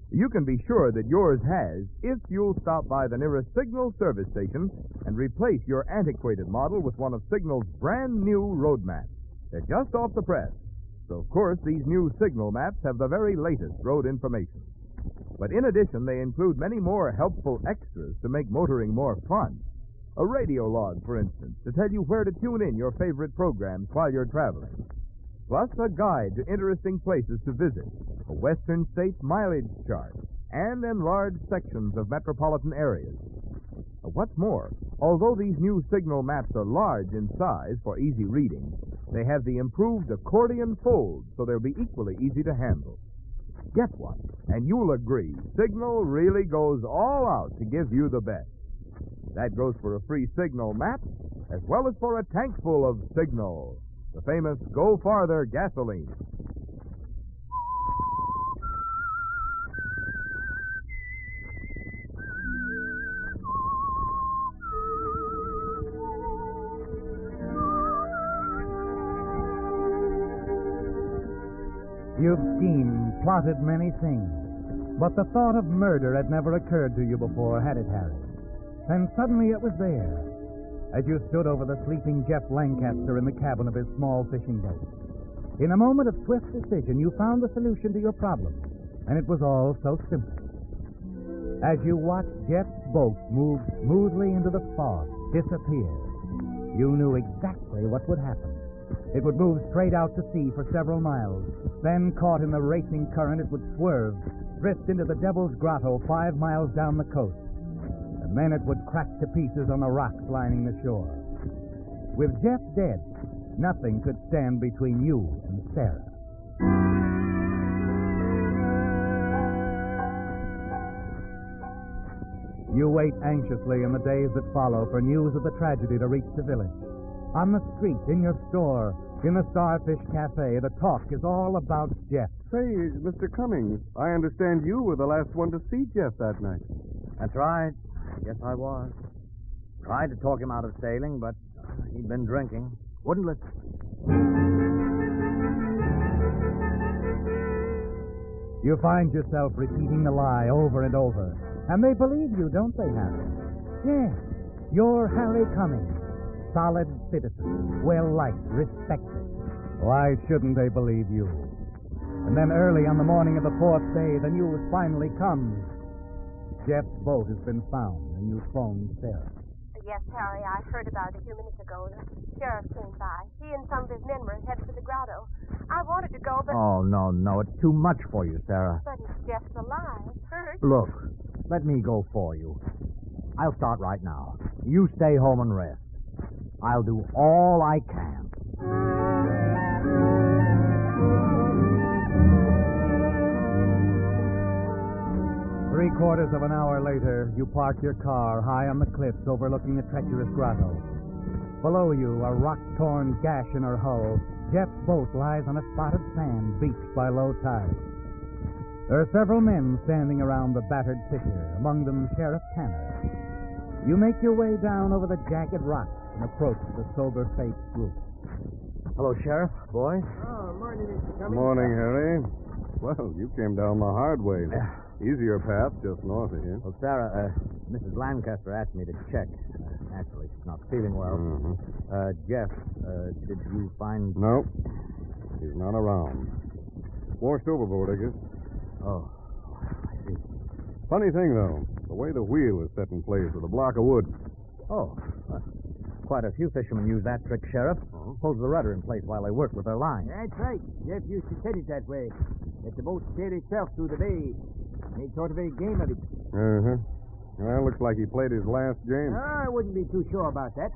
You can be sure that yours has if you'll stop by the nearest Signal service station and replace your antiquated model with one of Signal's brand new road maps. They're just off the press. So, of course, these new Signal maps have the very latest road information. But in addition, they include many more helpful extras to make motoring more fun. A radio log, for instance, to tell you where to tune in your favorite programs while you're traveling. Plus a guide to interesting places to visit, a Western States mileage chart, and enlarged sections of metropolitan areas. What's more, although these new Signal maps are large in size for easy reading, they have the improved accordion fold, so they'll be equally easy to handle. Get one, and you'll agree Signal really goes all out to give you the best. That goes for a free Signal map, as well as for a tank full of Signal, the famous Go Farther gasoline. You've schemed, plotted many things, but the thought of murder had never occurred to you before, had it, Harry? And suddenly it was there, as you stood over the sleeping Jeff Lancaster in the cabin of his small fishing boat. In a moment of swift decision, you found the solution to your problem, and it was all so simple. As you watched Jeff's boat move smoothly into the fog, disappear, you knew exactly what would happen. It would move straight out to sea for several miles. Then, caught in the racing current, it would swerve, drift into the Devil's Grotto 5 miles down the coast. And then it would crack to pieces on the rocks lining the shore. With Jeff dead, nothing could stand between you and Sarah. You wait anxiously in the days that follow for news of the tragedy to reach the village. On the street, in your store, in the Starfish Cafe, the talk is all about Jeff. Say, Mr. Cummings, I understand you were the last one to see Jeff that night. That's right. Yes, I was. Tried to talk him out of sailing, but he'd been drinking. Wouldn't listen. You find yourself repeating the lie over and over. And they believe you, don't they, Harry? Yes, you're Harry Cummings. Solid citizen, well-liked, respected. Why shouldn't they believe you? And then early on the morning of the 4th day, the news finally comes. Jeff's boat has been found, and you phoned Sarah. Yes, Harry, I heard about it a few minutes ago. The sheriff came by. He and some of his men were headed for the grotto. I wanted to go, but... Oh, no, it's too much for you, Sarah. But if Jeff's alive, hurt... Look, let me go for you. I'll start right now. You stay home and rest. I'll do all I can. Three-quarters of an hour later, you park your car high on the cliffs overlooking the treacherous grotto. Below you, a rock-torn gash in her hull, Jeff's boat lies on a spot of sand beached by low tide. There are several men standing around the battered fissure, among them Sheriff Tanner. You make your way down over the jagged rocks and approach the sober-faced group. Hello, Sheriff. Boys. Oh, morning, Mr. Cummings. Morning, Harry. Well, you came down the hard way. Easier path just north of here. Well, Sarah, Mrs. Lancaster asked me to check. Naturally, she's not feeling well. Mm-hmm. Jeff, did you find... No, he's not around. Washed overboard, I guess. Oh, I see. Funny thing, though, the way the wheel is set in place with a block of wood. Oh, quite a few fishermen use that trick, Sheriff. Holds the rudder in place while they work with their line. That's right. Jeff used to set it that way. Let the boat steer itself through the bay. Made sort of a game of it. Uh-huh. Well, looks like he played his last game. I wouldn't be too sure about that.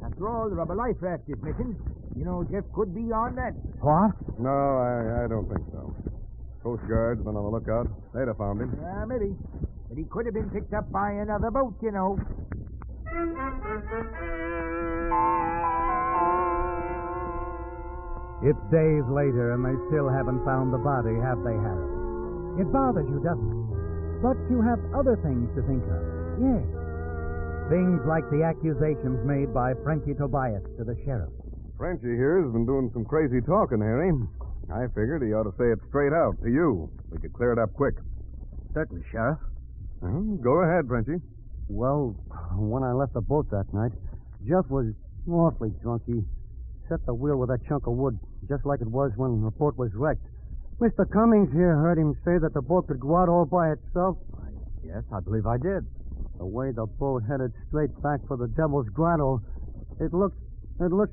After all, the rubber life raft is missing. You know, Jeff could be on that. What? No, I don't think so. Coast Guard's been on the lookout. They'd have found him. Maybe. But he could have been picked up by another boat, you know. It's days later, and they still haven't found the body, have they, Harry? It bothers you, doesn't it? But you have other things to think of. Yes. Things like the accusations made by Frenchie Tobias to the sheriff. Frenchie here has been doing some crazy talking, Harry. I figured he ought to say it straight out to you. We could clear it up quick. Certainly, Sheriff. Go ahead, Frenchy. Well, when I left the boat that night, Jeff was awfully drunk. He set the wheel with that chunk of wood, just like it was when the boat was wrecked. Mr. Cummings here heard him say that the boat could go out all by itself. Yes, I believe I did. The way the boat headed straight back for the Devil's Grotto, it looked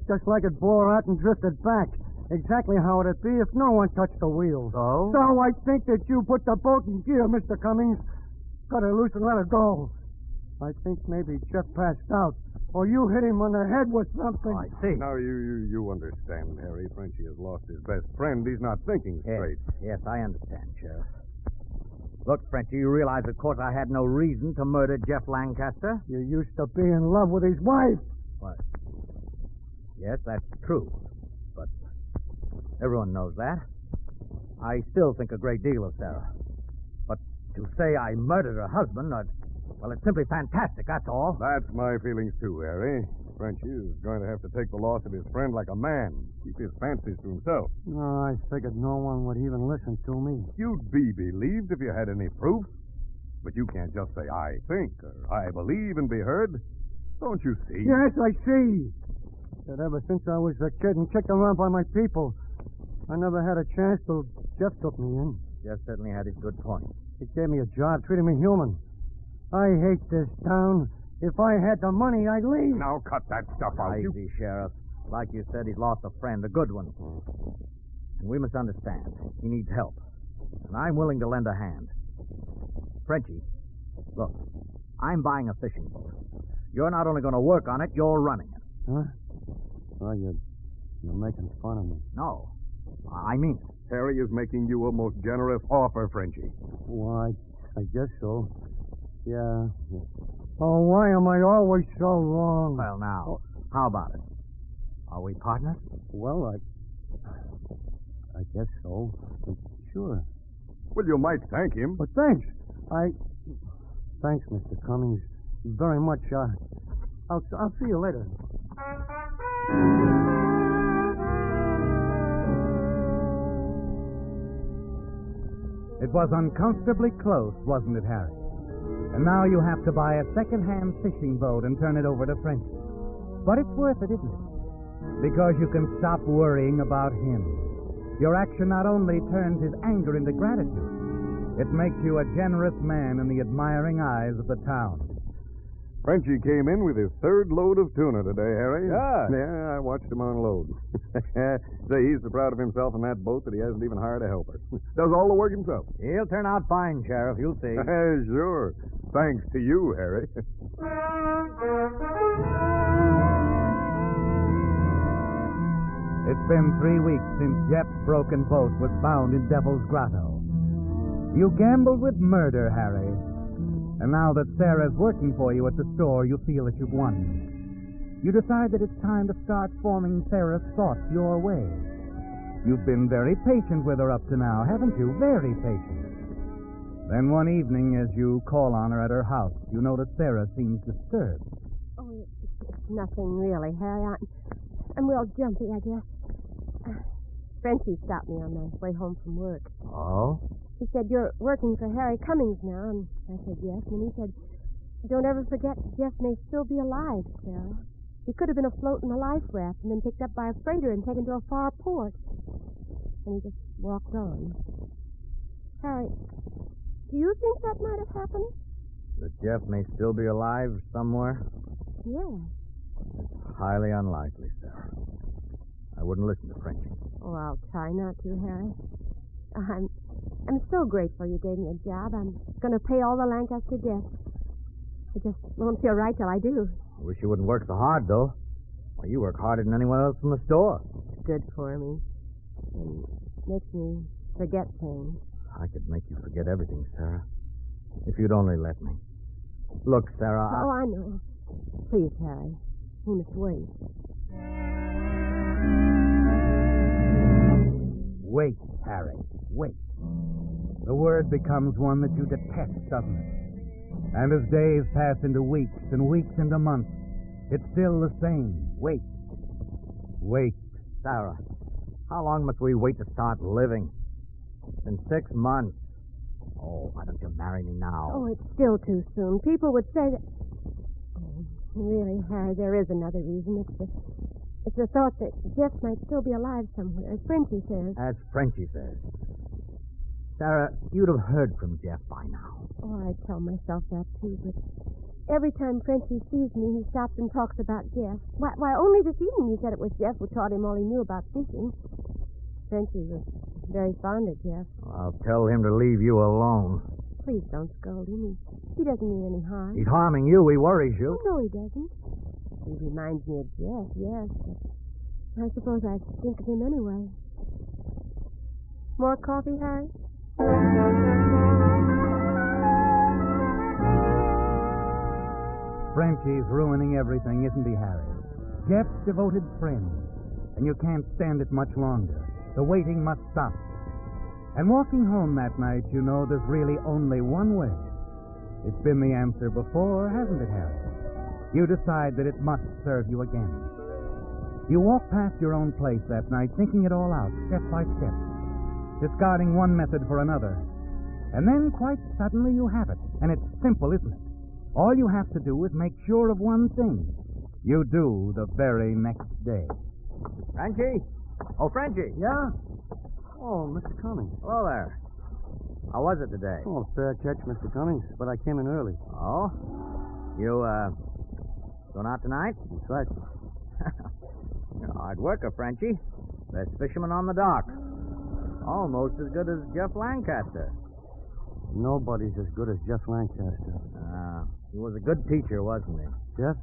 just like it bore out and drifted back. Exactly how it'd be if no one touched the wheel. So? So I think that you put the boat in gear, Mr. Cummings. Cut her loose and let her go. I think maybe Jeff passed out, or you hit him on the head with something. I see. Now, you understand, Harry. Frenchy has lost his best friend. He's not thinking straight. Yes, I understand, Sheriff. Look, Frenchy, you realize, of course, I had no reason to murder Jeff Lancaster. You used to be in love with his wife. What? Yes, that's true. But everyone knows that. I still think a great deal of Sarah. But to say I murdered her husband, well, it's simply fantastic, that's all. That's my feelings, too, Harry. Frenchy is going to have to take the loss of his friend like a man. Keep his fancies to himself. No, I figured no one would even listen to me. You'd be believed if you had any proof. But you can't just say, I think, or I believe, and be heard. Don't you see? Yes, I see. That ever since I was a kid and kicked around by my people, I never had a chance till Jeff took me in. Jeff certainly had his good points. He gave me a job, treated me human. I hate this town. If I had the money, I'd leave. Now cut that stuff out. Easy, Sheriff. Like you said, he's lost a friend, a good one. And we must understand. He needs help. And I'm willing to lend a hand. Frenchy, look, I'm buying a fishing boat. You're not only going to work on it, you're running it. Huh? Well, you're making fun of me. No, I mean it. Harry is making you a most generous offer, Frenchy. Why, I guess so. Yeah. Oh, why am I always so wrong? Well, now, how about it? Are we partners? Well, I guess so. Sure. Well, you might thank him. But thanks. Thanks, Mr. Cummings, very much. I'll see you later. It was uncomfortably close, wasn't it, Harry? And now you have to buy a second-hand fishing boat and turn it over to Frenchy. But it's worth it, isn't it? Because you can stop worrying about him. Your action not only turns his anger into gratitude, it makes you a generous man in the admiring eyes of the town. Frenchy came in with his third load of tuna today, Harry. Yeah, I watched him unload. Say, he's so proud of himself in that boat that he hasn't even hired a helper. Does all the work himself. He'll turn out fine, Sheriff. You'll see. Sure. Thanks to you, Harry. It's been 3 weeks since Jeff's broken boat was found in Devil's Grotto. You gambled with murder, Harry. And now that Sarah's working for you at the store, you feel that you've won. You decide that it's time to start forming Sarah's thoughts your way. You've been very patient with her up to now, haven't you? Very patient. Then one evening, as you call on her at her house, you notice Sarah seems disturbed. Oh, it's nothing really, Harry. I'm real jumpy, I guess. Frenchy stopped me on my way home from work. Oh? He said, you're working for Harry Cummings now, and I said yes. And he said, don't ever forget Jeff may still be alive, Sarah. He could have been afloat in a life raft and been picked up by a freighter and taken to a far port. And he just walked on. Harry, do you think that might have happened? That Jeff may still be alive somewhere? Yes. It's highly unlikely, Sarah. I wouldn't listen to Frenchy. Oh, I'll try not to, Harry. I'm so grateful you gave me a job. I'm going to pay all the Lancaster debts. I just won't feel right till I do. I wish you wouldn't work so hard, though. Well, you work harder than anyone else in the store. It's good for me. And makes me forget things. I could make you forget everything, Sarah. If you'd only let me. Look, Sarah, Oh, I know. Please, Harry. We must wait. Wait, Harry, wait. The word becomes one that you detest, doesn't it? And as days pass into weeks and weeks into months, it's still the same. Wait. Wait. Sarah, how long must we wait to start living? It's been 6 months. Oh, why don't you marry me now? Oh, it's still too soon. People would say that... Oh, really, Harry, there is another reason. It's the thought that Jeff might still be alive somewhere, as Frenchie says. As Frenchie says. Sarah, you'd have heard from Jeff by now. Oh, I tell myself that, too, but every time Frenchie sees me, he stops and talks about Jeff. Why, only this evening he said it was Jeff who taught him all he knew about fishing. Frenchie was very fond of Jeff. I'll tell him to leave you alone. Please don't scold him. He doesn't mean any harm. He's harming you. He worries you. Oh, no, he doesn't. He reminds me of Jeff, yes, but I suppose I think of him anyway. More coffee, Harry? Frenchie's ruining everything, isn't he, Harry? Jeff's devoted friend. And you can't stand it much longer. The waiting must stop. And walking home that night, you know there's really only one way. It's been the answer before, hasn't it, Harry? You decide that it must serve you again. You walk past your own place that night, thinking it all out, step by step, discarding one method for another. And then, quite suddenly, you have it. And it's simple, isn't it? All you have to do is make sure of one thing. You do the very next day. Frenchie? Oh, Frenchie. Yeah? Oh, Mr. Cummings. Hello there. How was it today? Oh, fair catch, Mr. Cummings, but I came in early. Oh? You, going out tonight? That's right. You're a hard worker, Frenchie. Best fisherman on the dock. Almost as good as Jeff Lancaster. Nobody's as good as Jeff Lancaster. He was a good teacher, wasn't he? Jeff?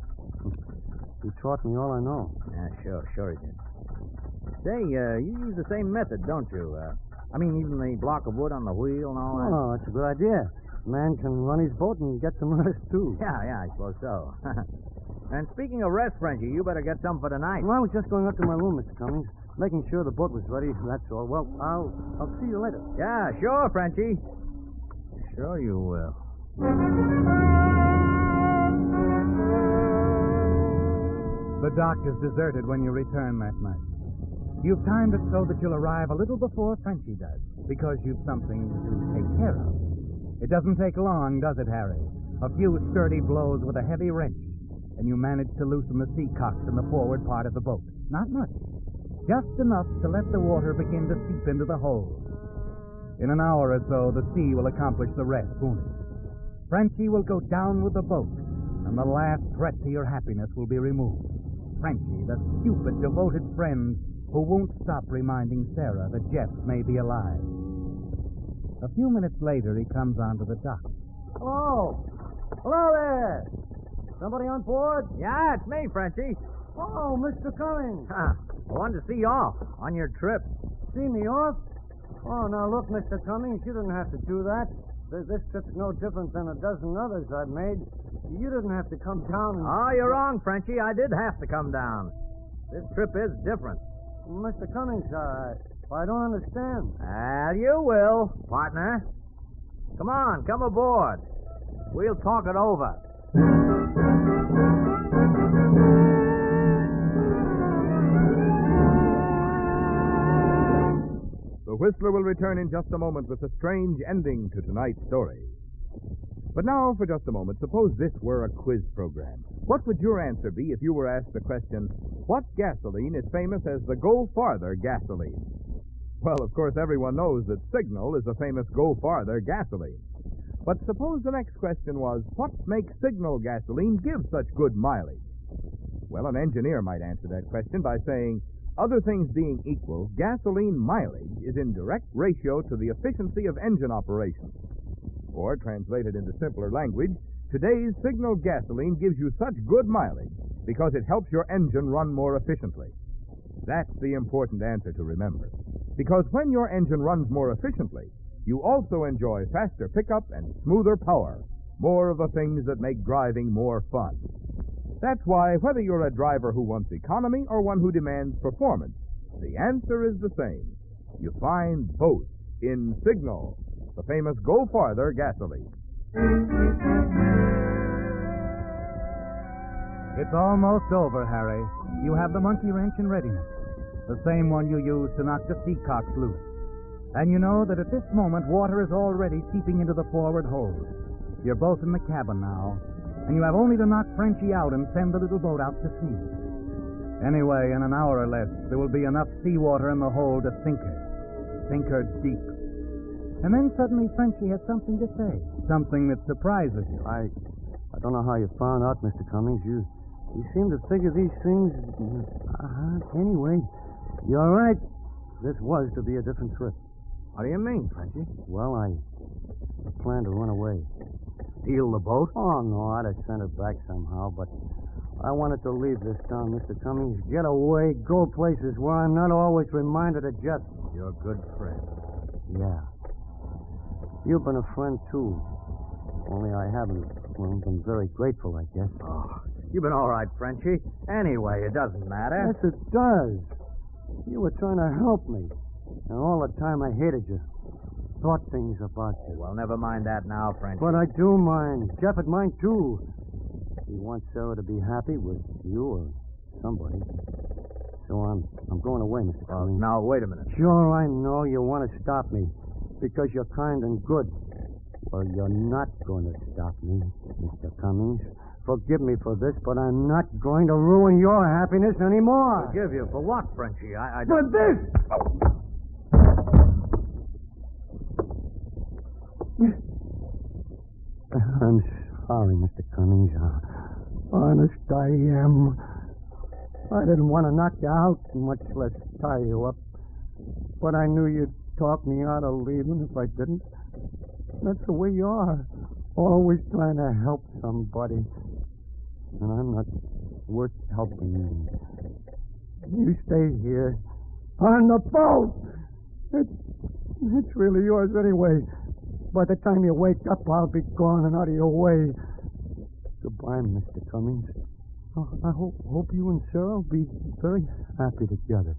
He taught me all I know. Yeah, sure he did. Say, you use the same method, don't you? I mean, even the block of wood on the wheel and all that? Oh, that's a good idea. Man can run his boat and get some rest, too. Yeah, I suppose so. And speaking of rest, Frenchie, you better get some for tonight. Well, I was just going up to my room, Mr. Cummings, making sure the boat was ready, that's all. Well, I'll see you later. Yeah, sure, Frenchie. Sure you will. The dock is deserted when you return that night. You've timed it so that you'll arrive a little before Frenchie does, because you've something to take care of. It doesn't take long, does it, Harry? A few sturdy blows with a heavy wrench, and you manage to loosen the sea cocks in the forward part of the boat. Not much. Just enough to let the water begin to seep into the hold. In an hour or so, the sea will accomplish the rest, won't it? Frenchie will go down with the boat, and the last threat to your happiness will be removed. Frenchie, the stupid, devoted friend who won't stop reminding Sarah that Jeff may be alive. A few minutes later, he comes onto the dock. Hello. Hello there. Somebody on board? Yeah, it's me, Frenchie. Oh, Mr. Cummings. I wanted to see you off on your trip. See me off? Oh, now look, Mr. Cummings, you didn't have to do that. This trip's no different than a dozen others I've made. You didn't have to come down and... Oh, you're wrong, Frenchie. I did have to come down. This trip is different. Mr. Cummings, I don't understand. You will, partner. Come on, come aboard. We'll talk it over. The Whistler will return in just a moment with a strange ending to tonight's story. But now, for just a moment, suppose this were a quiz program. What would your answer be if you were asked the question, what gasoline is famous as the Go Farther gasoline? Well, of course, everyone knows that Signal is the famous Go Farther gasoline. But suppose the next question was, what makes Signal gasoline give such good mileage? Well, an engineer might answer that question by saying, other things being equal, gasoline mileage is in direct ratio to the efficiency of engine operation. Or, translated into simpler language, today's Signal gasoline gives you such good mileage because it helps your engine run more efficiently. That's the important answer to remember. Because when your engine runs more efficiently, you also enjoy faster pickup and smoother power, more of the things that make driving more fun. That's why, whether you're a driver who wants economy or one who demands performance, the answer is the same. You find both in Signal, the famous Go Farther gasoline. It's almost over, Harry. You have the monkey wrench in readiness. The same one you used to knock the sea cocks loose. And you know that at this moment, water is already seeping into the forward hold. You're both in the cabin now, and you have only to knock Frenchie out and send the little boat out to sea. Anyway, in an hour or less, there will be enough seawater in the hold to sink her deep. And then suddenly Frenchie has something to say, something that surprises you. I don't know how you found out, Mr. Cummings. You seem to figure these things. Anyway, you're right. This was to be a different trip. What do you mean, Frenchie? Well, I planned to run away. Steal the boat? Oh, no, I'd have sent it back somehow, but I wanted to leave this town, Mr. Cummings. Get away, go places where I'm not always reminded of Jeff. You're a good friend. Yeah. You've been a friend, too. Only I haven't, been very grateful, I guess. Oh, you've been all right, Frenchie. Anyway, it doesn't matter. Yes, it does. You were trying to help me. And all the time I hated you. Thought things about you. Well, never mind that now, Frenchie. But I do mind. Jeff would mind, too. He wants Sarah to be happy with you or somebody. So I'm going away, Mr. Cummings. Now, wait a minute. Sure, I know you want to stop me because you're kind and good. Well, you're not going to stop me, Mr. Cummings. Forgive me for this, but I'm not going to ruin your happiness anymore. Forgive you for what, Frenchie? I For don't... this! I'm sorry, Mr. Cummings. Honest, I am. I didn't want to knock you out, much less tie you up. But I knew you'd talk me out of leaving if I didn't. That's the way you are. Always trying to help somebody. And I'm not worth helping. You stay here. On the boat! It's really yours anyway. By the time you wake up, I'll be gone and out of your way. Goodbye, Mr. Cummings. Oh, I hope you and Sarah will be very happy together.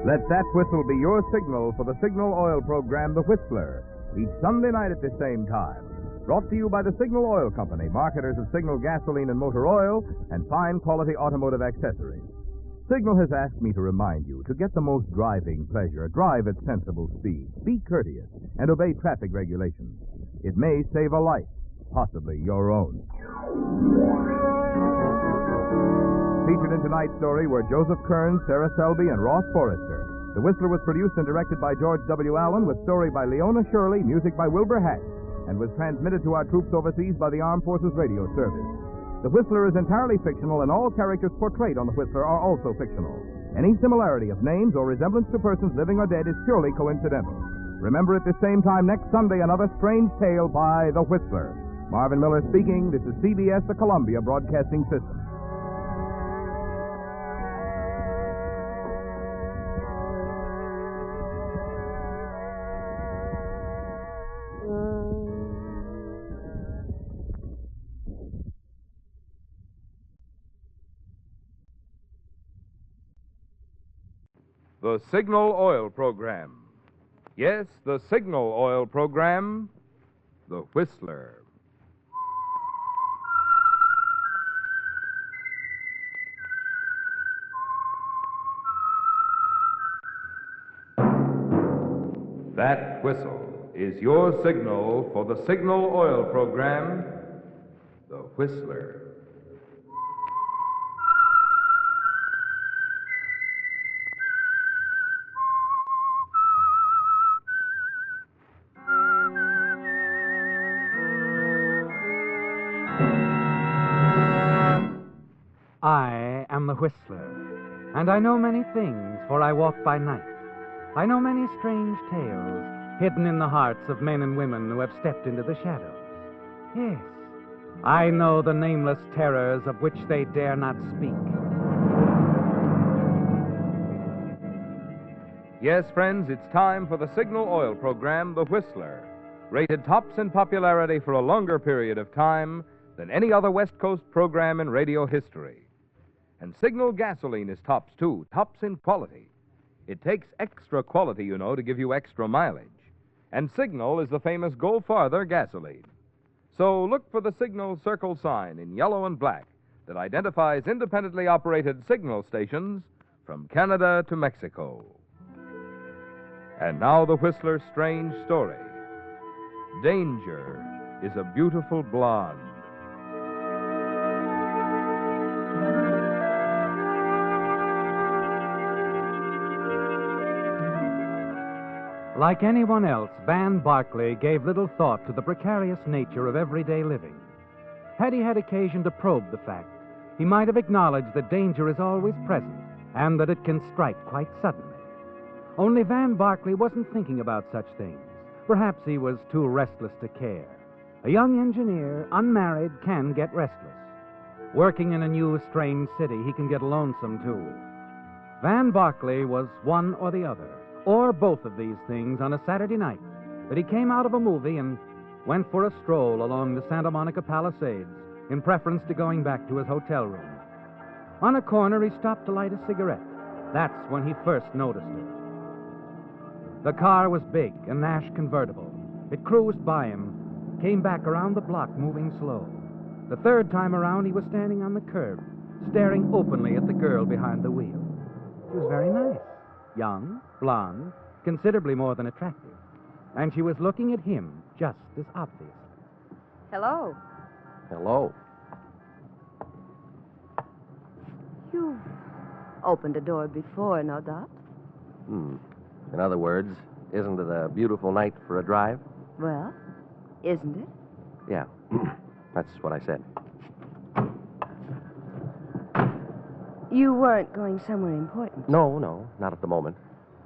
Let that whistle be your signal for the Signal Oil program, The Whistler, each Sunday night at the same time. Brought to you by the Signal Oil Company, marketers of Signal gasoline and motor oil and fine quality automotive accessories. Signal has asked me to remind you to get the most driving pleasure. Drive at sensible speed, be courteous, and obey traffic regulations. It may save a life, possibly your own. Featured in tonight's story were Joseph Kearns, Sarah Selby, and Ross Forrester. The Whistler was produced and directed by George W. Allen, with story by Leona Shirley, music by Wilbur Hatch, and was transmitted to our troops overseas by the Armed Forces Radio Service. The Whistler is entirely fictional, and all characters portrayed on The Whistler are also fictional. Any similarity of names or resemblance to persons living or dead is purely coincidental. Remember, at the same time next Sunday, another strange tale by The Whistler. Marvin Miller speaking. This is CBS, the Columbia Broadcasting System. The Signal Oil Program. Yes, the Signal Oil Program, The Whistler. That whistle is your signal for the Signal Oil Program, The Whistler. I am the Whistler, and I know many things, for I walk by night. I know many strange tales hidden in the hearts of men and women who have stepped into the shadows. Yes, I know the nameless terrors of which they dare not speak. Yes, friends, it's time for the Signal Oil Program, The Whistler, rated tops in popularity for a longer period of time than any other West Coast program in radio history. And Signal gasoline is tops, too. Tops in quality. It takes extra quality, you know, to give you extra mileage. And Signal is the famous Go Farther gasoline. So look for the Signal circle sign in yellow and black that identifies independently operated signal stations from Canada to Mexico. And now the Whistler's strange story. Danger is a beautiful blonde. Like anyone else, Van Barclay gave little thought to the precarious nature of everyday living. Had he had occasion to probe the fact, he might have acknowledged that danger is always present and that it can strike quite suddenly. Only Van Barclay wasn't thinking about such things. Perhaps he was too restless to care. A young engineer, unmarried, can get restless. Working in a new, strange city, he can get lonesome, too. Van Barclay was one or the other, or both of these things on a Saturday night that he came out of a movie and went for a stroll along the Santa Monica Palisades in preference to going back to his hotel room. On a corner, he stopped to light a cigarette. That's when he first noticed her. The car was big, a Nash convertible. It cruised by him, came back around the block, moving slow. The third time around, he was standing on the curb, staring openly at the girl behind the wheel. She was very nice. Young, blonde, considerably more than attractive. And she was looking at him just as obviously. Hello. Hello. You've opened a door before, no doubt. In other words, isn't it a beautiful night for a drive? Well, isn't it? Yeah, that's what I said. You weren't going somewhere important. No, not at the moment.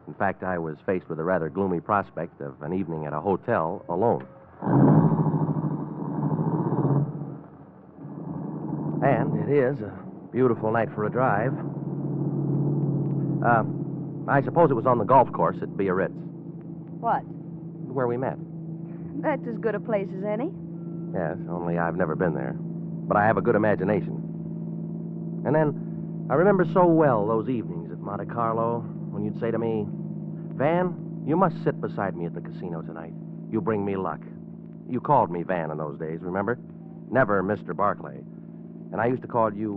In fact, I was faced with a rather gloomy prospect of an evening at a hotel alone. And it is a beautiful night for a drive. I suppose it was on the golf course at Biarritz, What? where we met. That's as good a place as any. Yes, only I've never been there. But I have a good imagination. And then, I remember so well those evenings at Monte Carlo when you'd say to me, Van, you must sit beside me at the casino tonight. You bring me luck. You called me Van in those days, remember? Never Mr. Barclay. And I used to call you,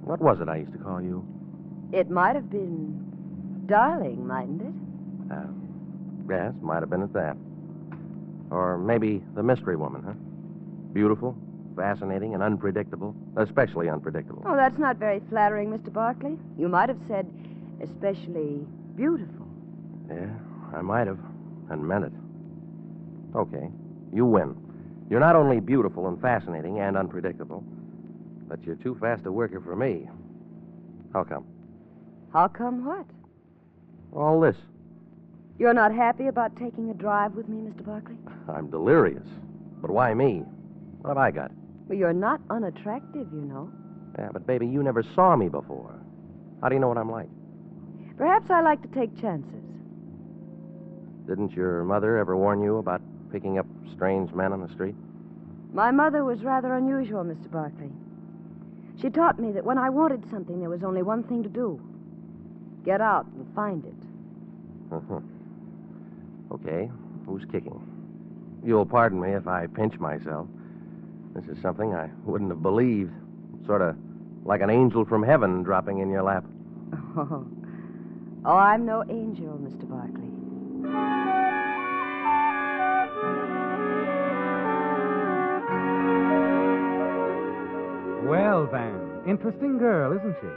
what was it I used to call you? It might have been darling, mightn't it? Yes, might have been at that. Or maybe the mystery woman, huh? Beautiful, fascinating, and unpredictable. Especially unpredictable. Oh, that's not very flattering, Mr. Barclay. You might have said, especially beautiful. Yeah, I might have, and meant it. Okay, you win. You're not only beautiful and fascinating and unpredictable, but you're too fast a worker for me. How come? How come what? All this. You're not happy about taking a drive with me, Mr. Barclay? I'm delirious. But why me? What have I got? Well, you're not unattractive, you know. Yeah, but baby, you never saw me before. How do you know what I'm like? Perhaps I like to take chances. Didn't your mother ever warn you about picking up strange men on the street? My mother was rather unusual, Mr. Barclay. She taught me that when I wanted something, there was only one thing to do. Get out and find it. Okay, who's kicking? You'll pardon me if I pinch myself. This is something I wouldn't have believed. Sort of like an angel from heaven dropping in your lap. Oh, I'm no angel, Mr. Barclay. Well, Van, interesting girl, isn't she?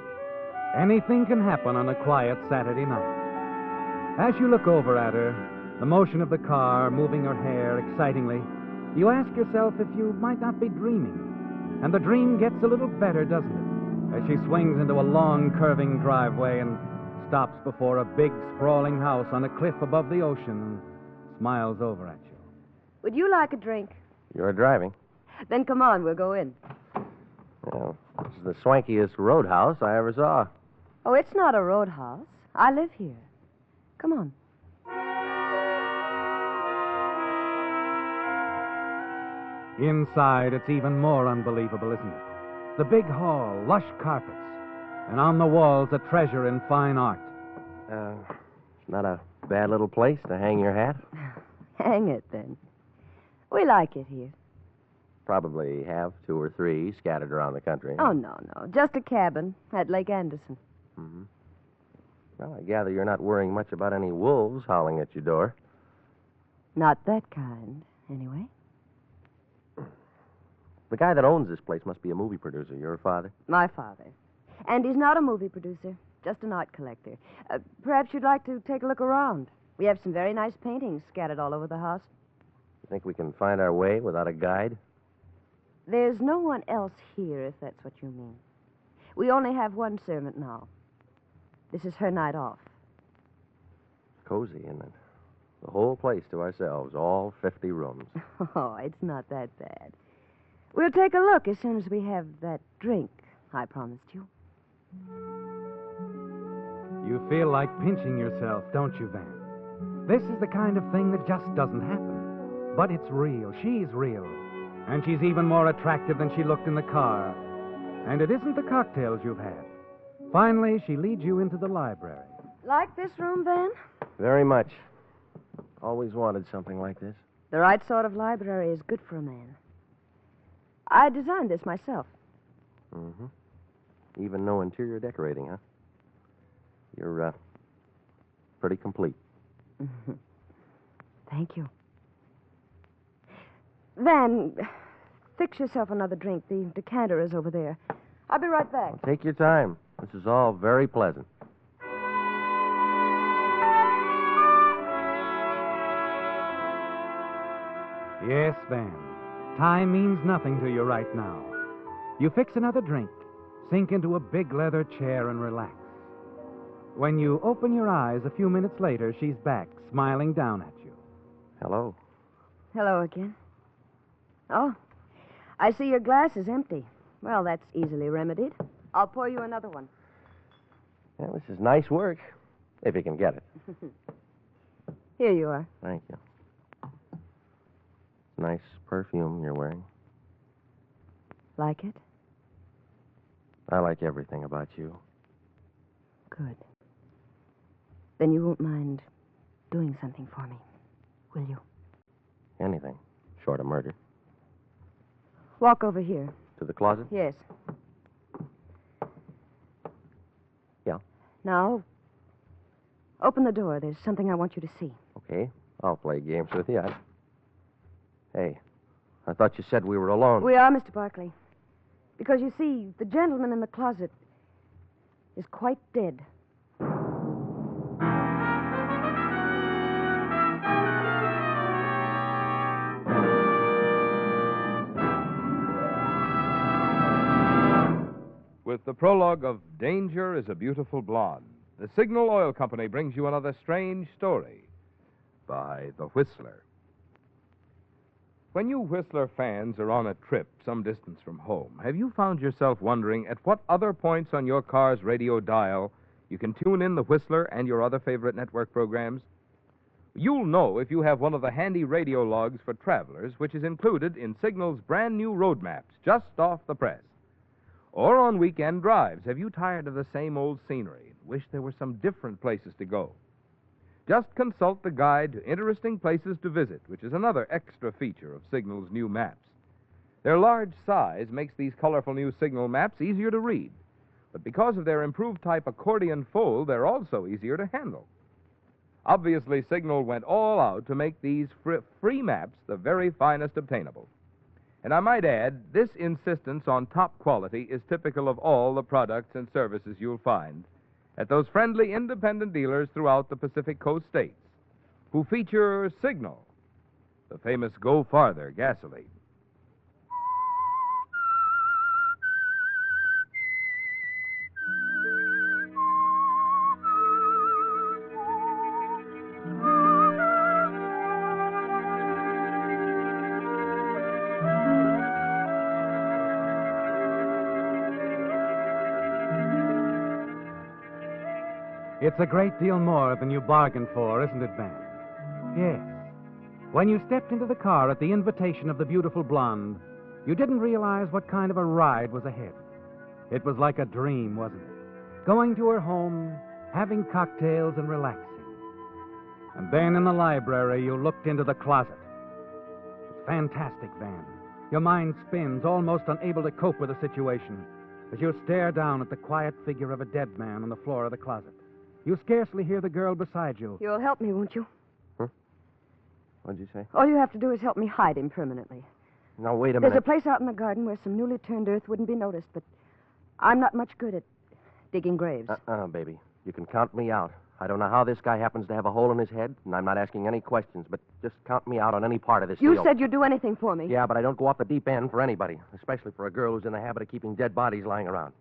Anything can happen on a quiet Saturday night. As you look over at her, the motion of the car moving her hair excitingly, you ask yourself if you might not be dreaming. And the dream gets a little better, doesn't it? As she swings into a long, curving driveway and stops before a big, sprawling house on a cliff above the ocean and smiles over at you. Would you like a drink? You're driving. Then come on, we'll go in. Well, this is the swankiest roadhouse I ever saw. Oh, it's not a roadhouse. I live here. Come on. Inside, it's even more unbelievable, isn't it? The big hall, lush carpets, and on the walls a treasure in fine art. It's not a bad little place to hang your hat. Hang it, then. We like it here. Probably have 2 or 3 scattered around the country. Oh, no. Just a cabin at Lake Anderson. Mm-hmm. Well, I gather you're not worrying much about any wolves howling at your door. Not that kind, anyway. The guy that owns this place must be a movie producer. Your father? My father. And he's not a movie producer, just an art collector. Perhaps you'd like to take a look around. We have some very nice paintings scattered all over the house. You think we can find our way without a guide? There's no one else here, if that's what you mean. We only have one servant now. This is her night off. Cozy, isn't it? The whole place to ourselves, all 50 rooms. Oh, it's not that bad. We'll take a look as soon as we have that drink I promised you. You feel like pinching yourself, don't you, Van? This is the kind of thing that just doesn't happen. But it's real. She's real. And she's even more attractive than she looked in the car. And it isn't the cocktails you've had. Finally, she leads you into the library. Like this room, Van? Very much. Always wanted something like this. The right sort of library is good for a man. I designed this myself. Mm-hmm. Even no interior decorating, huh? You're, pretty complete. Thank you. Van, fix yourself another drink. The decanter is over there. I'll be right back. Well, take your time. This is all very pleasant. Yes, Van. Time means nothing to you right now. You fix another drink, sink into a big leather chair, and relax. When you open your eyes a few minutes later, she's back, smiling down at you. Hello. Hello again. Oh, I see your glass is empty. Well, that's easily remedied. I'll pour you another one. Yeah, this is nice work, if you can get it. Here you are. Thank you. Nice perfume you're wearing. Like it? I like everything about you. Good. Then you won't mind doing something for me, will you? Anything, short of murder. Walk over here. To the closet? Yes. Yeah. Now, open the door. There's something I want you to see. Okay, I'll play games with you. Hey, I thought you said we were alone. We are, Mr. Barkley. Because, you see, the gentleman in the closet is quite dead. With the prologue of Danger is a Beautiful Blonde, the Signal Oil Company brings you another strange story by The Whistler. When you Whistler fans are on a trip some distance from home, have you found yourself wondering at what other points on your car's radio dial you can tune in The Whistler and your other favorite network programs? You'll know if you have one of the handy radio logs for travelers, which is included in Signal's brand new road maps just off the press. Or on weekend drives, have you tired of the same old scenery and wish there were some different places to go? Just consult the guide to interesting places to visit, which is another extra feature of Signal's new maps. Their large size makes these colorful new Signal maps easier to read. But because of their improved type accordion fold, they're also easier to handle. Obviously, Signal went all out to make these free maps the very finest obtainable. And I might add, this insistence on top quality is typical of all the products and services you'll find at those friendly independent dealers throughout the Pacific Coast states who feature Signal, the famous Go Farther gasoline. It's a great deal more than you bargained for, isn't it, Van? Yes. When you stepped into the car at the invitation of the beautiful blonde, you didn't realize what kind of a ride was ahead. It was like a dream, wasn't it? Going to her home, having cocktails and relaxing. And then in the library, you looked into the closet. It's fantastic, Van. Your mind spins, almost unable to cope with the situation, as you stare down at the quiet figure of a dead man on the floor of the closet. You scarcely hear the girl beside you. You'll help me, won't you? What'd you say? All you have to do is help me hide him permanently. Now, wait a minute. There's a place out in the garden where some newly turned earth wouldn't be noticed, but I'm not much good at digging graves. Baby. You can count me out. I don't know how this guy happens to have a hole in his head, and I'm not asking any questions, but just count me out on any part of this You deal. said you'd do anything for me. Yeah, but I don't go off the deep end for anybody, especially for a girl who's in the habit of keeping dead bodies lying around.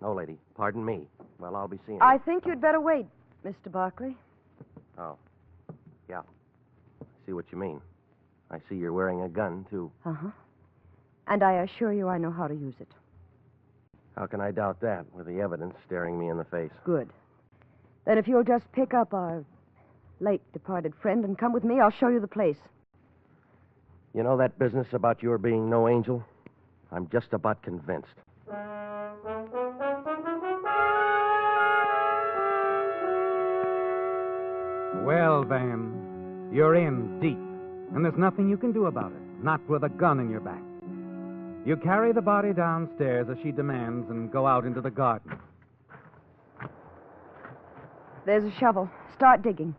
No, lady. Pardon me. Well, I'll be seeing you. I think you'd better wait, Mr. Barkley. Oh. Yeah. I see what you mean. I see you're wearing a gun, too. Uh-huh. And I assure you I know how to use it. How can I doubt that, with the evidence staring me in the face? Good. Then if you'll just pick up our late departed friend and come with me, I'll show you the place. You know that business about your being no angel? I'm just about convinced. Well, Van, you're in deep, and there's nothing you can do about it, not with a gun in your back. You carry the body downstairs as she demands and go out into the garden. There's a shovel. Start digging.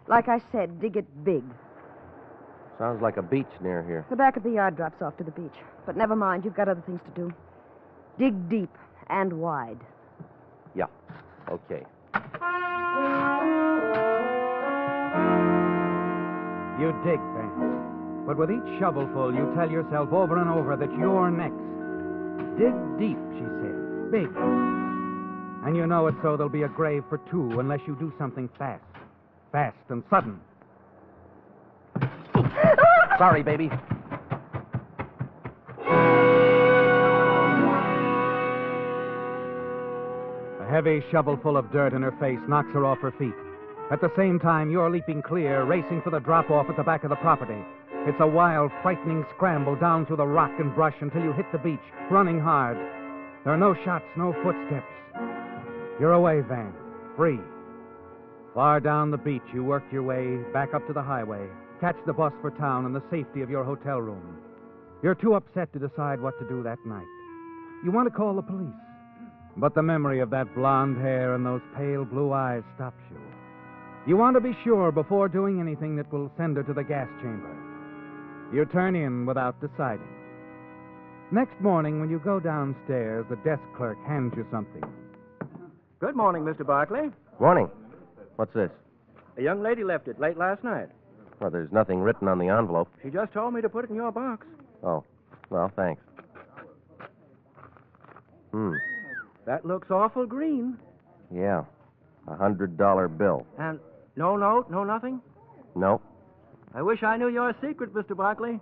Like I said, dig it big. Sounds like a beach near here. The back of the yard drops off to the beach. But never mind, you've got other things to do. Dig deep and wide. Yeah. Okay. You dig, Van. But with each shovelful, you tell yourself over and over that you're next. Dig deep, she said. Big. And you know it so there'll be a grave for two unless you do something fast. Fast and sudden. Sorry, baby. A heavy shovelful of dirt in her face knocks her off her feet. At the same time, you're leaping clear, racing for the drop-off at the back of the property. It's a wild, frightening scramble down through the rock and brush until you hit the beach, running hard. There are no shots, no footsteps. You're away, Van. Free. Far down the beach, you work your way back up to the highway, catch the bus for town in the safety of your hotel room. You're too upset to decide what to do that night. You want to call the police, but the memory of that blonde hair and those pale blue eyes stops you. You want to be sure before doing anything that will send her to the gas chamber. You turn in without deciding. Next morning, when you go downstairs, the desk clerk hands you something. Good morning, Mr. Barkley. Morning. What's this? A young lady left it late last night. Well, there's nothing written on the envelope. She just told me to put it in your box. Oh, well, thanks. That looks awful green. Yeah, $100 bill. And no note, no nothing? Nope. I wish I knew your secret, Mr. Barkley.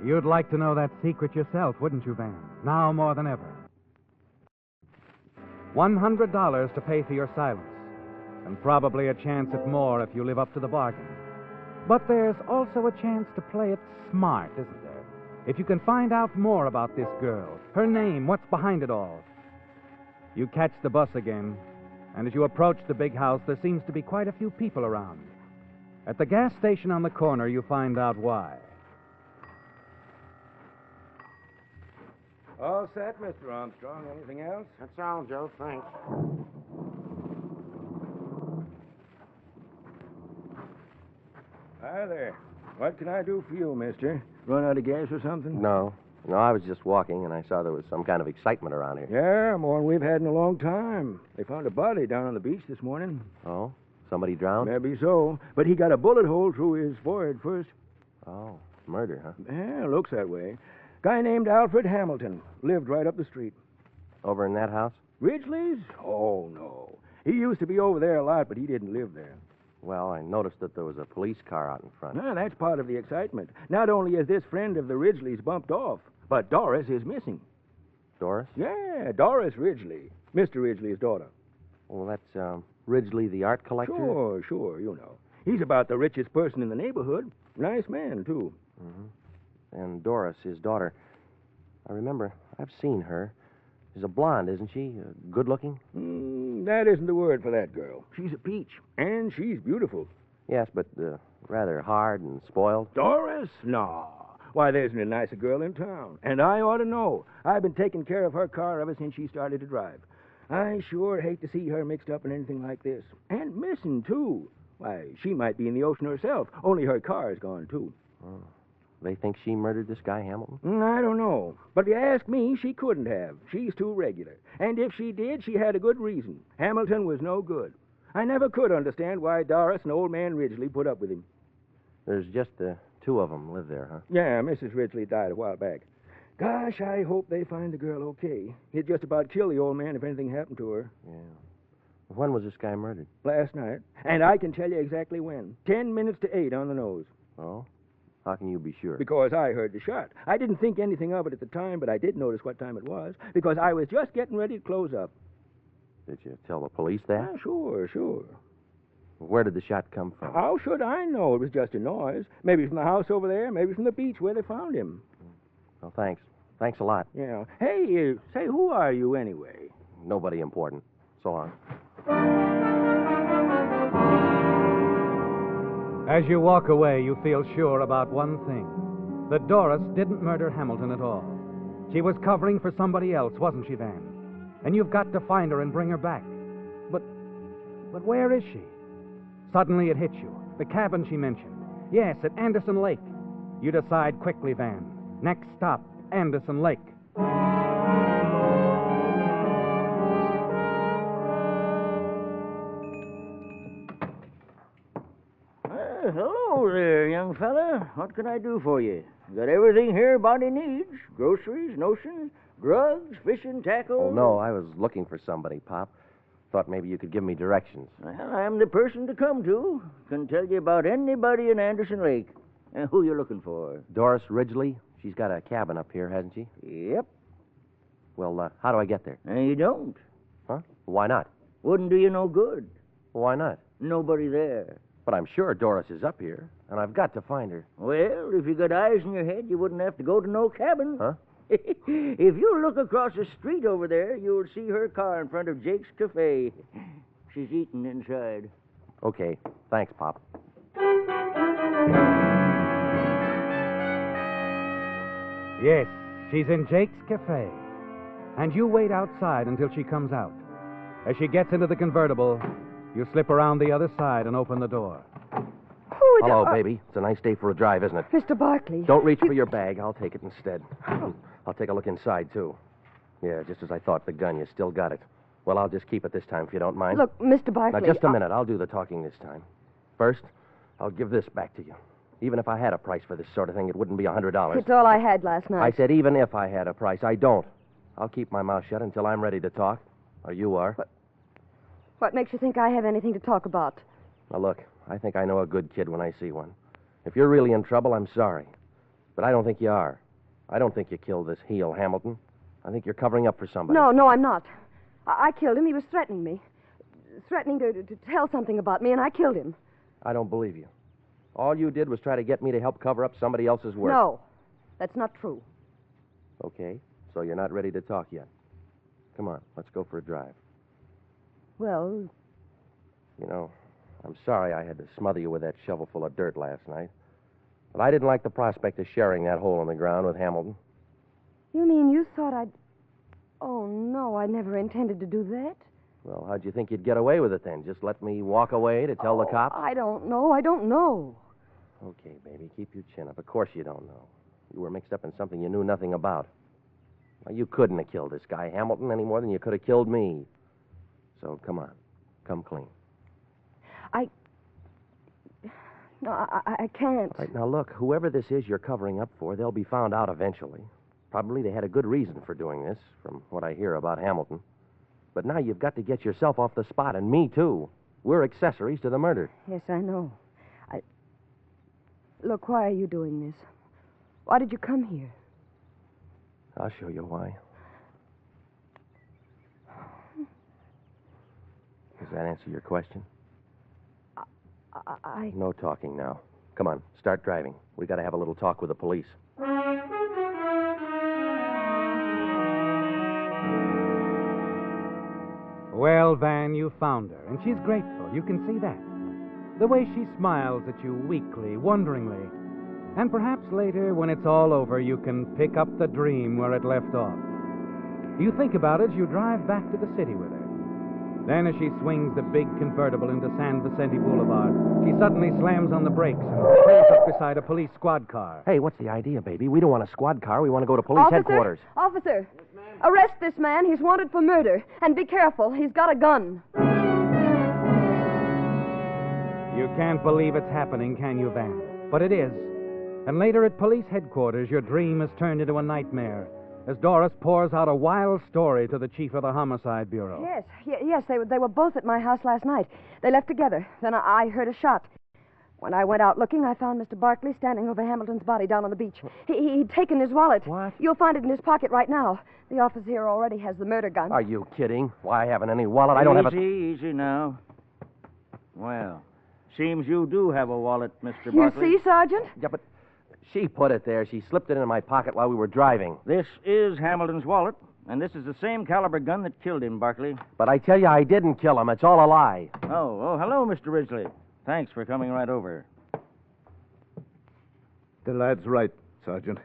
You'd like to know that secret yourself, wouldn't you, Van? Now more than ever. $100 to pay for your silence, and probably a chance at more if you live up to the bargain. But there's also a chance to play it smart, isn't there? If you can find out more about this girl, her name, what's behind it all. You catch the bus again, and as you approach the big house, there seems to be quite a few people around. At the gas station on the corner, you find out why. All set, Mr. Armstrong. Anything else? That's all, Joe. Thanks. Hi there. What can I do for you, mister? Run out of gas or something? No, I was just walking, and I saw there was some kind of excitement around here. Yeah, more than we've had in a long time. They found a body down on the beach this morning. Oh? Somebody drowned? Maybe so. But he got a bullet hole through his forehead first. Oh, murder, huh? Yeah, looks that way. Guy named Alfred Hamilton. Lived right up the street. Over in that house? Ridgely's? Oh, no. He used to be over there a lot, but he didn't live there. Well, I noticed that there was a police car out in front. Ah, that's part of the excitement. Not only is this friend of the Ridgely's bumped off, but Doris is missing. Doris? Yeah, Doris Ridgely. Mr. Ridgely's daughter. Well, that's Ridgely, the art collector? Sure, you know. He's about the richest person in the neighborhood. Nice man, too. Mm-hmm. And Doris, his daughter. I remember. I've seen her. She's a blonde, isn't she? Good looking? That isn't the word for that girl. She's a peach, and she's beautiful. Yes, but rather hard and spoiled. Doris? No. Why, there isn't a nicer girl in town. And I ought to know. I've been taking care of her car ever since she started to drive. I sure hate to see her mixed up in anything like this. And missing, too. Why, she might be in the ocean herself, only her car's gone, too. Oh. They think she murdered this guy, Hamilton? I don't know. But if you ask me, she couldn't have. She's too regular. And if she did, she had a good reason. Hamilton was no good. I never could understand why Doris and old man Ridgely put up with him. There's just the two of them live there, huh? Yeah, Mrs. Ridgely died a while back. Gosh, I hope they find the girl okay. He'd just about kill the old man if anything happened to her. Yeah. When was this guy murdered? Last night. And I can tell you exactly when. 10 minutes to 8 on the nose. Oh? How can you be sure? Because I heard the shot. I didn't think anything of it at the time, but I did notice what time it was, because I was just getting ready to close up. Did you tell the police that? Sure. Where did the shot come from? How should I know? It was just a noise. Maybe from the house over there, maybe from the beach where they found him. Well, thanks. Thanks a lot. Yeah. Hey, say, who are you anyway? Nobody important. So long. As you walk away, you feel sure about one thing. That Doris didn't murder Hamilton at all. She was covering for somebody else, wasn't she, Van? And you've got to find her and bring her back. But where is she? Suddenly it hits you. The cabin she mentioned. Yes, at Anderson Lake. You decide quickly, Van. Next stop, Anderson Lake. Hello there, young fella. What can I do for you? Got everything here a body needs. Groceries, notions, drugs, fishing, tackle. Oh, no, I was looking for somebody, Pop. Thought maybe you could give me directions. Well, I'm the person to come to. Can tell you about anybody in Anderson Lake. Who you looking for? Doris Ridgely. She's got a cabin up here, hasn't she? Yep. Well, how do I get there? You don't. Huh? Why not? Wouldn't do you no good. Why not? Nobody there. But I'm sure Doris is up here, and I've got to find her. Well, if you got eyes in your head, you wouldn't have to go to no cabin. Huh? If you look across the street over there, you'll see her car in front of Jake's Cafe. She's eating inside. Okay. Thanks, Pop. Yes, she's in Jake's Cafe. And you wait outside until she comes out. As she gets into the convertible, you slip around the other side and open the door. Hello, baby. It's a nice day for a drive, isn't it? Mr. Barkley. Don't reach for your bag. I'll take it instead. I'll take a look inside, too. Yeah, just as I thought, the gun. You still got it. Well, I'll just keep it this time, if you don't mind. Look, Mr. Barkley. Now, just a minute. I'll do the talking this time. First, I'll give this back to you. Even if I had a price for this sort of thing, it wouldn't be $100. It's all I had last night. I said even if I had a price. I don't. I'll keep my mouth shut until I'm ready to talk. Or you are. What makes you think I have anything to talk about? Now, look, I think I know a good kid when I see one. If you're really in trouble, I'm sorry. But I don't think you are. I don't think you killed this heel, Hamilton. I think you're covering up for somebody. No, I'm not. I killed him. He was threatening me. Threatening to tell something about me, and I killed him. I don't believe you. All you did was try to get me to help cover up somebody else's work. No, that's not true. Okay, so you're not ready to talk yet. Come on, let's go for a drive. Well... You know, I'm sorry I had to smother you with that shovel full of dirt last night. But I didn't like the prospect of sharing that hole in the ground with Hamilton. You mean you thought I'd... Oh, no, I never intended to do that. Well, how'd you think you'd get away with it then? Just let me walk away to tell the cops? I don't know. Okay, baby, keep your chin up. Of course you don't know. You were mixed up in something you knew nothing about. Well, you couldn't have killed this guy, Hamilton, any more than you could have killed me. So, come on. Come clean. No, I can't. Right, now look, whoever this is you're covering up for, they'll be found out eventually. Probably they had a good reason for doing this, from what I hear about Hamilton. But now you've got to get yourself off the spot, and me, too. We're accessories to the murder. Yes, I know. Look, why are you doing this? Why did you come here? I'll show you why. Does that answer your question? No talking now. Come on, start driving. We got to have a little talk with the police. Well, Van, you found her, and she's grateful. You can see that. The way she smiles at you weakly, wonderingly. And perhaps later, when it's all over, you can pick up the dream where it left off. You think about it as you drive back to the city with her. Then, as she swings the big convertible into San Vicente Boulevard, she suddenly slams on the brakes and pulls up beside a police squad car. Hey, what's the idea, baby? We don't want a squad car. We want to go to police headquarters. Officer! Arrest this man. He's wanted for murder. And be careful. He's got a gun. You can't believe it's happening, can you, Van? But it is. And later at police headquarters, your dream is turned into a nightmare as Doris pours out a wild story to the chief of the Homicide Bureau. Yes, they were both at my house last night. They left together. Then I heard a shot. When I went out looking, I found Mr. Barkley standing over Hamilton's body down on the beach. He'd taken his wallet. What? You'll find it in his pocket right now. The officer here already has the murder gun. Are you kidding? Why, I haven't any wallet. I don't have a... Easy now. Well, seems you do have a wallet, Mr. You Barkley. see, Sergeant? Yeah, but she put it there. She slipped it in my pocket while we were driving. This is Hamilton's wallet, and this is the same caliber gun that killed him, Barkley. But I tell you, I didn't kill him. It's all a lie. Oh, hello, Mr. Ridgely. Thanks for coming right over. The lad's right, Sergeant.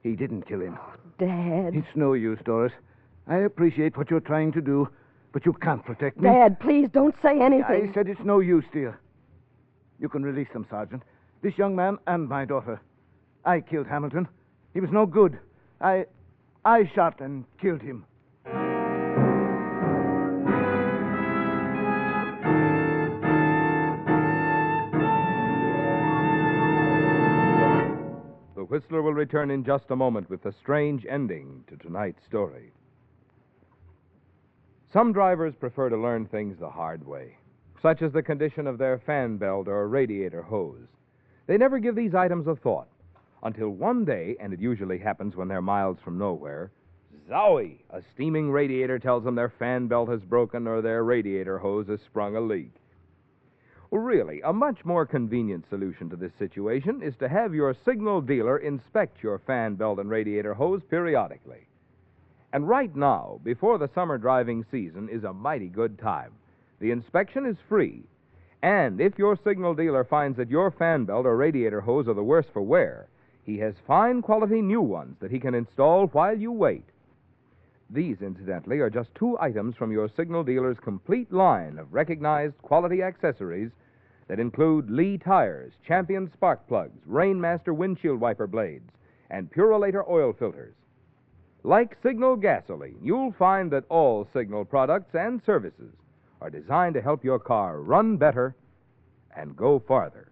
He didn't kill him. Dad. It's no use, Doris. I appreciate what you're trying to do, but you can't protect me. Dad, please don't say anything. I said it's no use, dear. You can release them, Sergeant. This young man and my daughter. I killed Hamilton. He was no good. I shot and killed him. The Whistler will return in just a moment with a strange ending to tonight's story. Some drivers prefer to learn things the hard way, such as the condition of their fan belt or radiator hose. They never give these items a thought until one day, and it usually happens when they're miles from nowhere, zowie! A steaming radiator tells them their fan belt has broken or their radiator hose has sprung a leak. Well, really, a much more convenient solution to this situation is to have your signal dealer inspect your fan belt and radiator hose periodically. And right now, before the summer driving season, is a mighty good time. The inspection is free. And if your signal dealer finds that your fan belt or radiator hose are the worse for wear, he has fine quality new ones that he can install while you wait. These, incidentally, are just two items from your signal dealer's complete line of recognized quality accessories that include Lee tires, Champion spark plugs, Rainmaster windshield wiper blades, and Purolator oil filters. Like Signal gasoline, you'll find that all Signal products and services are designed to help your car run better and go farther.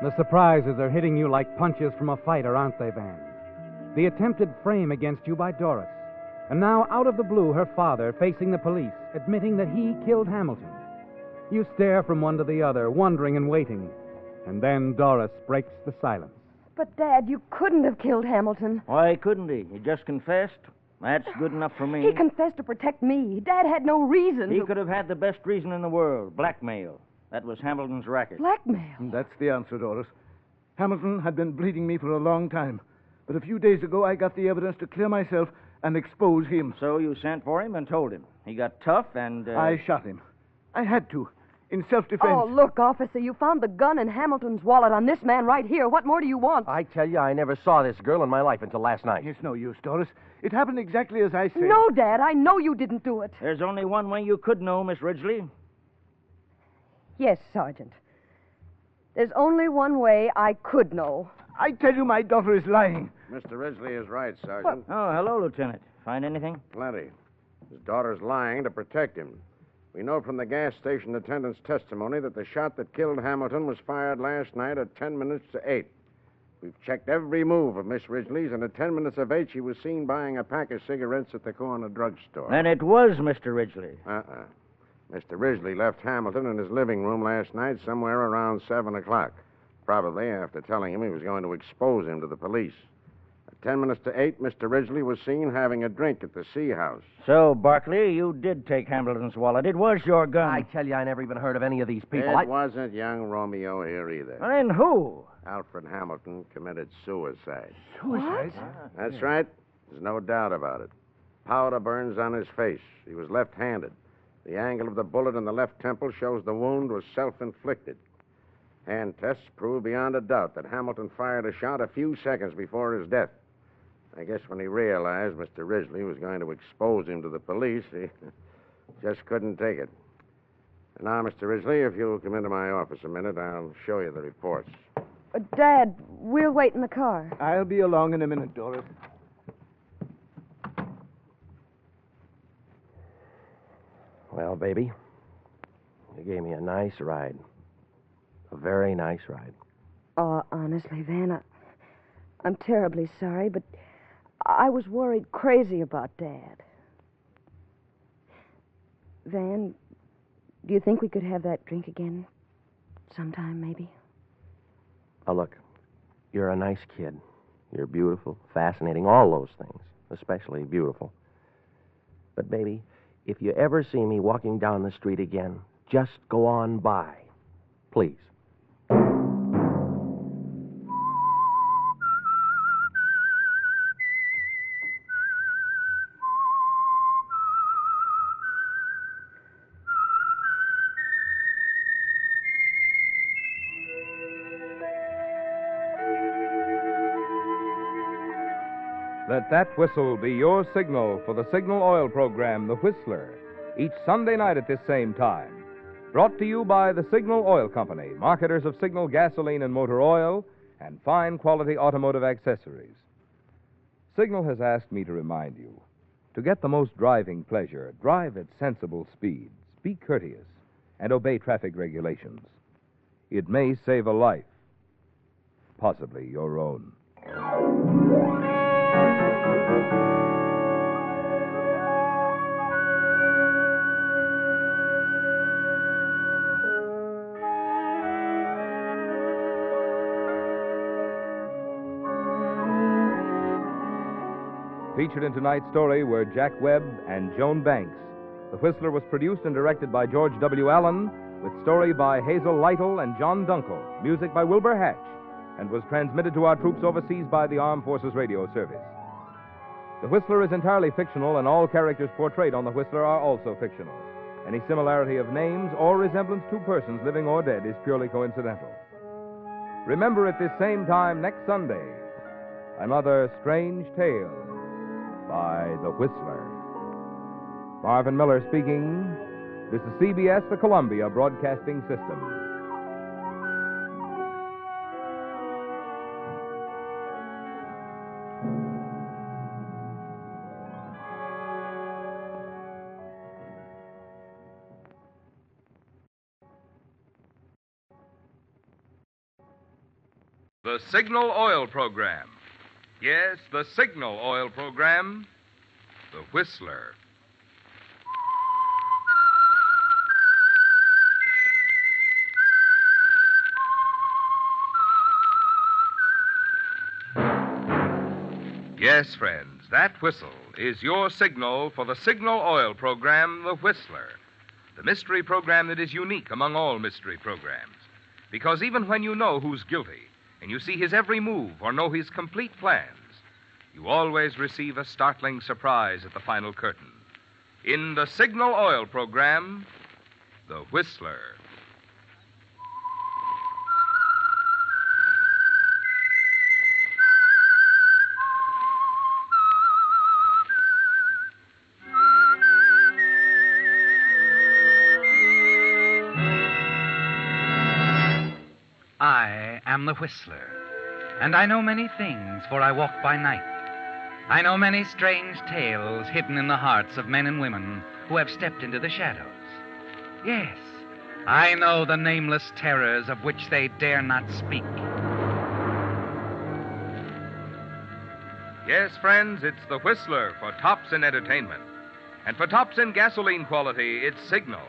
The surprises are hitting you like punches from a fighter, aren't they, Van? The attempted frame against you by Doris. And now, out of the blue, her father facing the police, admitting that he killed Hamilton. You stare from one to the other, wondering and waiting. And then Doris breaks the silence. But, Dad, you couldn't have killed Hamilton. Why couldn't he? He just confessed. That's good enough for me. He confessed to protect me. Dad had no reason He to... could have had the best reason in the world, blackmail. That was Hamilton's racket. Blackmail? That's the answer, Doris. Hamilton had been bleeding me for a long time. But a few days ago, I got the evidence to clear myself and expose him. So you sent for him and told him. He got tough and... I shot him. I had to, in self-defense. Oh, look, officer, you found the gun in Hamilton's wallet on this man right here. What more do you want? I tell you, I never saw this girl in my life until last night. It's no use, Doris. It happened exactly as I said. No, Dad, I know you didn't do it. There's only one way you could know, Miss Ridgely. Yes, Sergeant. There's only one way I could know. I tell you, my daughter is lying. Mr. Ridgely is right, Sergeant. Oh, hello, Lieutenant. Find anything? Plenty. His daughter's lying to protect him. We know from the gas station attendant's testimony that the shot that killed Hamilton was fired last night at 10 minutes to 8. We've checked every move of Miss Ridgely's, and at 10 minutes of 8, she was seen buying a pack of cigarettes at the corner drugstore. Then it was Mr. Ridgely. Mr. Ridgely left Hamilton in his living room last night somewhere around 7 o'clock, probably after telling him he was going to expose him to the police. At 10 minutes to 8, Mr. Ridgely was seen having a drink at the Sea House. So, Barkley, you did take Hamilton's wallet. It was your gun. I tell you, I never even heard of any of these people. It wasn't young Romeo here either. Then who? Alfred Hamilton committed suicide. Suicide? That's right. There's no doubt about it. Powder burns on his face. He was left-handed. The angle of the bullet in the left temple shows the wound was self-inflicted. Hand tests prove beyond a doubt that Hamilton fired a shot a few seconds before his death. I guess when he realized Mr. Ridgely was going to expose him to the police, he just couldn't take it. And now, Mr. Ridgely, if you'll come into my office a minute, I'll show you the reports. Dad, we'll wait in the car. I'll be along in a minute, Doris. Well, baby, you gave me a nice ride. A very nice ride. Oh, honestly, Van, I'm terribly sorry, but I was worried crazy about Dad. Van, do you think we could have that drink again? Sometime, maybe? Oh, look, you're a nice kid. You're beautiful, fascinating, all those things, especially beautiful. But, baby, if you ever see me walking down the street again, just go on by. Please. Let that whistle be your signal for the Signal Oil program, The Whistler, each Sunday night at this same time. Brought to you by the Signal Oil Company, marketers of Signal gasoline and motor oil and fine quality automotive accessories. Signal has asked me to remind you, to get the most driving pleasure, drive at sensible speeds, be courteous, and obey traffic regulations. It may save a life, possibly your own. Featured in tonight's story were Jack Webb and Joan Banks. The Whistler was produced and directed by George W. Allen, with story by Hazel Lytle and John Dunkel, music by Wilbur Hatch, and was transmitted to our troops overseas by the Armed Forces Radio Service. The Whistler is entirely fictional, and all characters portrayed on The Whistler are also fictional. Any similarity of names or resemblance to persons living or dead is purely coincidental. Remember at this same time next Sunday, another strange tale by The Whistler. Marvin Miller speaking. This is CBS, the Columbia Broadcasting System. The Signal Oil Program. Yes, the Signal Oil Program. The Whistler. Yes, friends, that whistle is your signal for the Signal Oil Program, The Whistler. The mystery program that is unique among all mystery programs. Because even when you know who's guilty, and you see his every move or know his complete plans, you always receive a startling surprise at the final curtain. In the Signal Oil Program, The Whistler. I am the Whistler, and I know many things, for I walk by night. I know many strange tales hidden in the hearts of men and women who have stepped into the shadows. Yes, I know the nameless terrors of which they dare not speak. Yes, friends, it's the Whistler for tops in entertainment. And for tops in gasoline quality, it's Signal.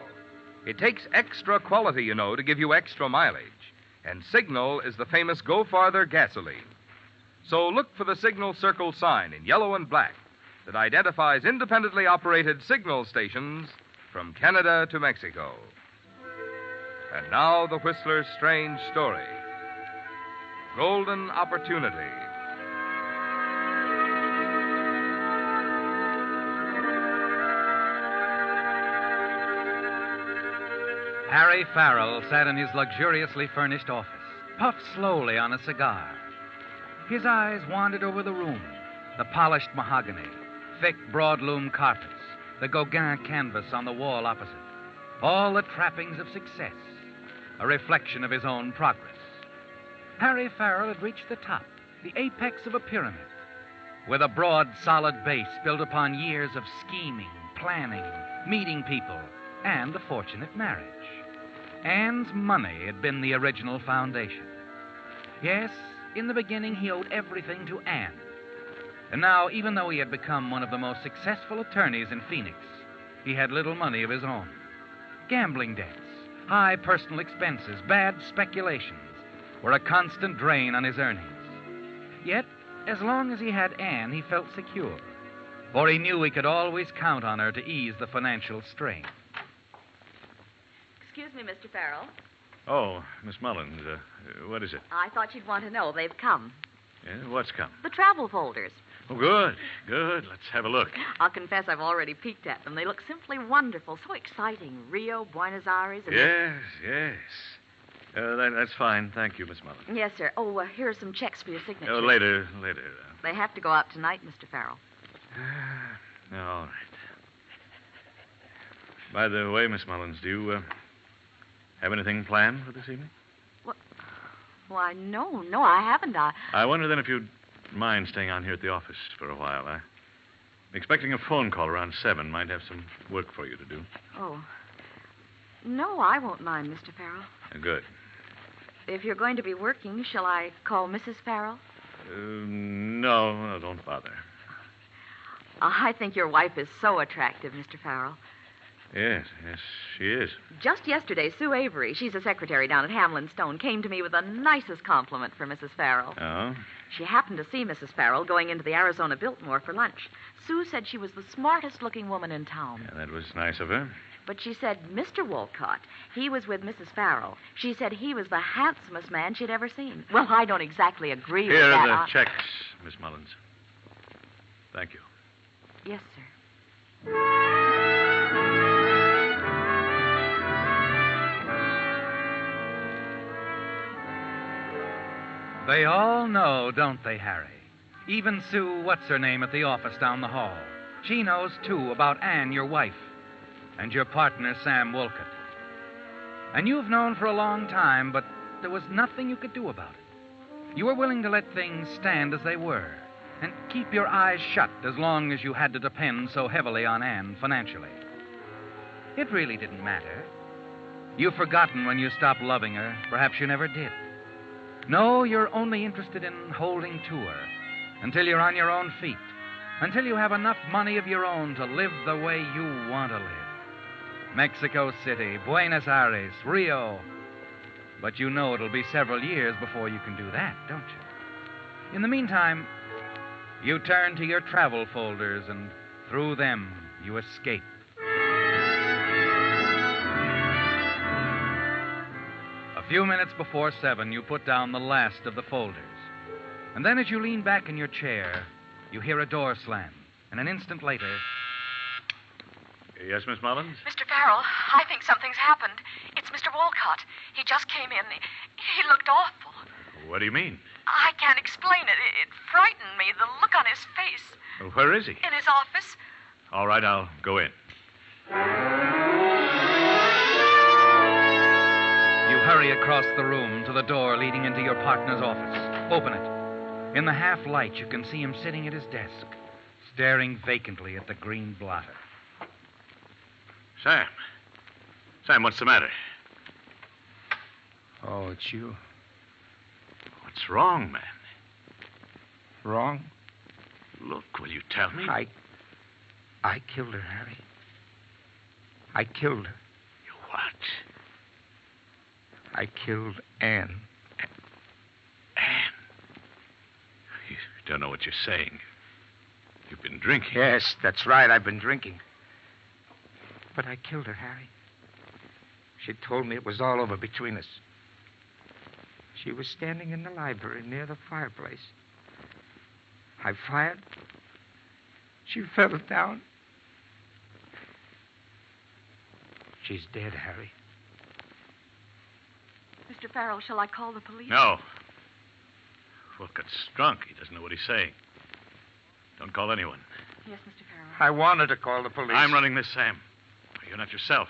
It takes extra quality, you know, to give you extra mileage. And Signal is the famous Go Farther gasoline. So look for the signal circle sign in yellow and black that identifies independently operated signal stations from Canada to Mexico. And now the Whistler's strange story. Golden Opportunity. Harry Farrell sat in his luxuriously furnished office, puffed slowly on a cigar. His eyes wandered over the room, the polished mahogany, thick broadloom carpets, the Gauguin canvas on the wall opposite. All the trappings of success, a reflection of his own progress. Harry Farrell had reached the top, the apex of a pyramid, with a broad, solid base built upon years of scheming, planning, meeting people, and a fortunate marriage. Anne's money had been the original foundation. Yes, in the beginning he owed everything to Anne. And now, even though he had become one of the most successful attorneys in Phoenix, he had little money of his own. Gambling debts, high personal expenses, bad speculations were a constant drain on his earnings. Yet, as long as he had Anne, he felt secure, for he knew he could always count on her to ease the financial strain. Excuse me, Mr. Farrell. Oh, Miss Mullins, what is it? I thought you'd want to know. They've come. Yeah, what's come? The travel folders. Oh, good, good. Let's have a look. I'll confess I've already peeked at them. They look simply wonderful, so exciting. Rio, Buenos Aires, and... Yes. That's fine. Thank you, Miss Mullins. Yes, sir. Oh, here are some checks for your signature. Oh, later. They have to go out tonight, Mr. Farrell. All right. By the way, Miss Mullins, do you have anything planned for this evening? Why, no, I haven't. I wonder then if you'd mind staying on here at the office for a while. I'm expecting a phone call around 7. Might have some work for you to do. Oh. No, I won't mind, Mr. Farrell. Good. If you're going to be working, shall I call Mrs. Farrell? No, don't bother. I think your wife is so attractive, Mr. Farrell. Yes, she is. Just yesterday, Sue Avery, she's a secretary down at Hamlin Stone, came to me with the nicest compliment for Mrs. Farrell. Oh? She happened to see Mrs. Farrell going into the Arizona Biltmore for lunch. Sue said she was the smartest-looking woman in town. Yeah, that was nice of her. But she said Mr. Wolcott, he was with Mrs. Farrell. She said he was the handsomest man she'd ever seen. Well, I don't exactly agree with that. Here are the checks, Miss Mullins. Thank you. Yes, sir. They all know, don't they, Harry? Even Sue, what's-her-name at the office down the hall. She knows, too, about Anne, your wife, and your partner, Sam Wolcott. And you've known for a long time, but there was nothing you could do about it. You were willing to let things stand as they were and keep your eyes shut as long as you had to depend so heavily on Anne financially. It really didn't matter. You've forgotten when you stopped loving her. Perhaps you never did. No, you're only interested in holding to her until you're on your own feet, until you have enough money of your own to live the way you want to live. Mexico City, Buenos Aires, Rio. But you know it'll be several years before you can do that, don't you? In the meantime, you turn to your travel folders, and through them you escape. A few minutes before 7, you put down the last of the folders. And then as you lean back in your chair, you hear a door slam. And an instant later... Yes, Miss Mullins? Mr. Farrell, I think something's happened. It's Mr. Wolcott. He just came in. He looked awful. What do you mean? I can't explain it. It frightened me, the look on his face. Well, where is he? In his office. All right, I'll go in. You hurry across the room to the door leading into your partner's office. Open it. In the half-light, you can see him sitting at his desk, staring vacantly at the green blotter. Sam, what's the matter? Oh, it's you. What's wrong, man? Wrong? Look, will you tell me? I killed her, Harry. I killed her. You what? I killed Anne. Anne? Don't know what you're saying. You've been drinking. Yes, that's right. I've been drinking. But I killed her, Harry. She told me it was all over between us. She was standing in the library near the fireplace. I fired. She fell down. She's dead, Harry. Mr. Farrell, shall I call the police? No. Wolcott's drunk. He doesn't know what he's saying. Don't call anyone. Yes, Mr. Farrell. I wanted to call the police. I'm running this, Sam. You're not yourself.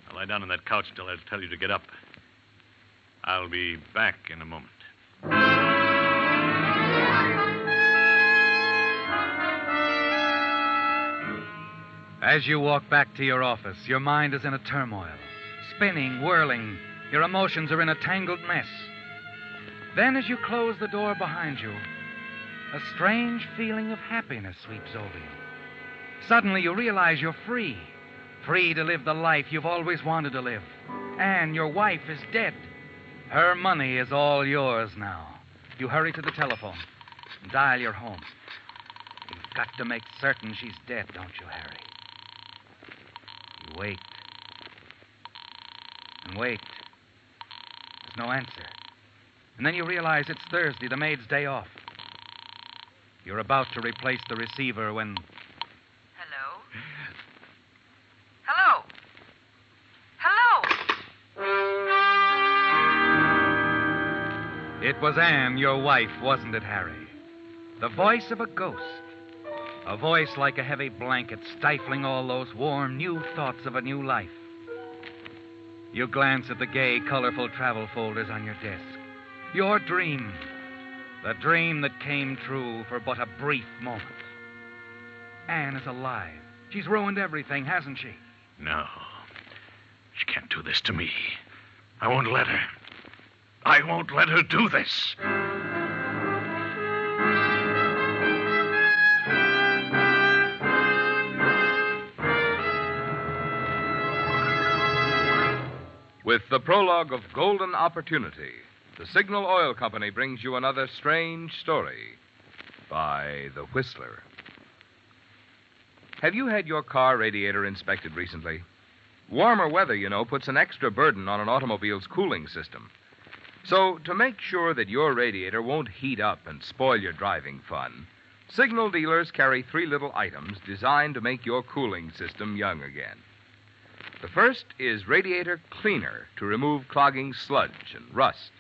Now lie down on that couch until I tell you to get up. I'll be back in a moment. As you walk back to your office, your mind is in a turmoil. Spinning, whirling. Your emotions are in a tangled mess. Then, as you close the door behind you, a strange feeling of happiness sweeps over you. Suddenly, you realize you're free. Free to live the life you've always wanted to live. And your wife is dead. Her money is all yours now. You hurry to the telephone and dial your home. You've got to make certain she's dead, don't you, Harry? You wait. And wait. There's no answer. And then you realize it's Thursday, the maid's day off. You're about to replace the receiver when... Hello? Hello? Hello? It was Anne, your wife, wasn't it, Harry? The voice of a ghost. A voice like a heavy blanket stifling all those warm, new thoughts of a new life. You glance at the gay, colorful travel folders on your desk. Your dream. The dream that came true for but a brief moment. Anne is alive. She's ruined everything, hasn't she? No. She can't do this to me. I won't let her. I won't let her do this. With the prologue of Golden Opportunity, the Signal Oil Company brings you another strange story by The Whistler. Have you had your car radiator inspected recently? Warmer weather, you know, puts an extra burden on an automobile's cooling system. So, to make sure that your radiator won't heat up and spoil your driving fun, Signal dealers carry 3 little items designed to make your cooling system young again. The first is Radiator Cleaner to remove clogging sludge and rust.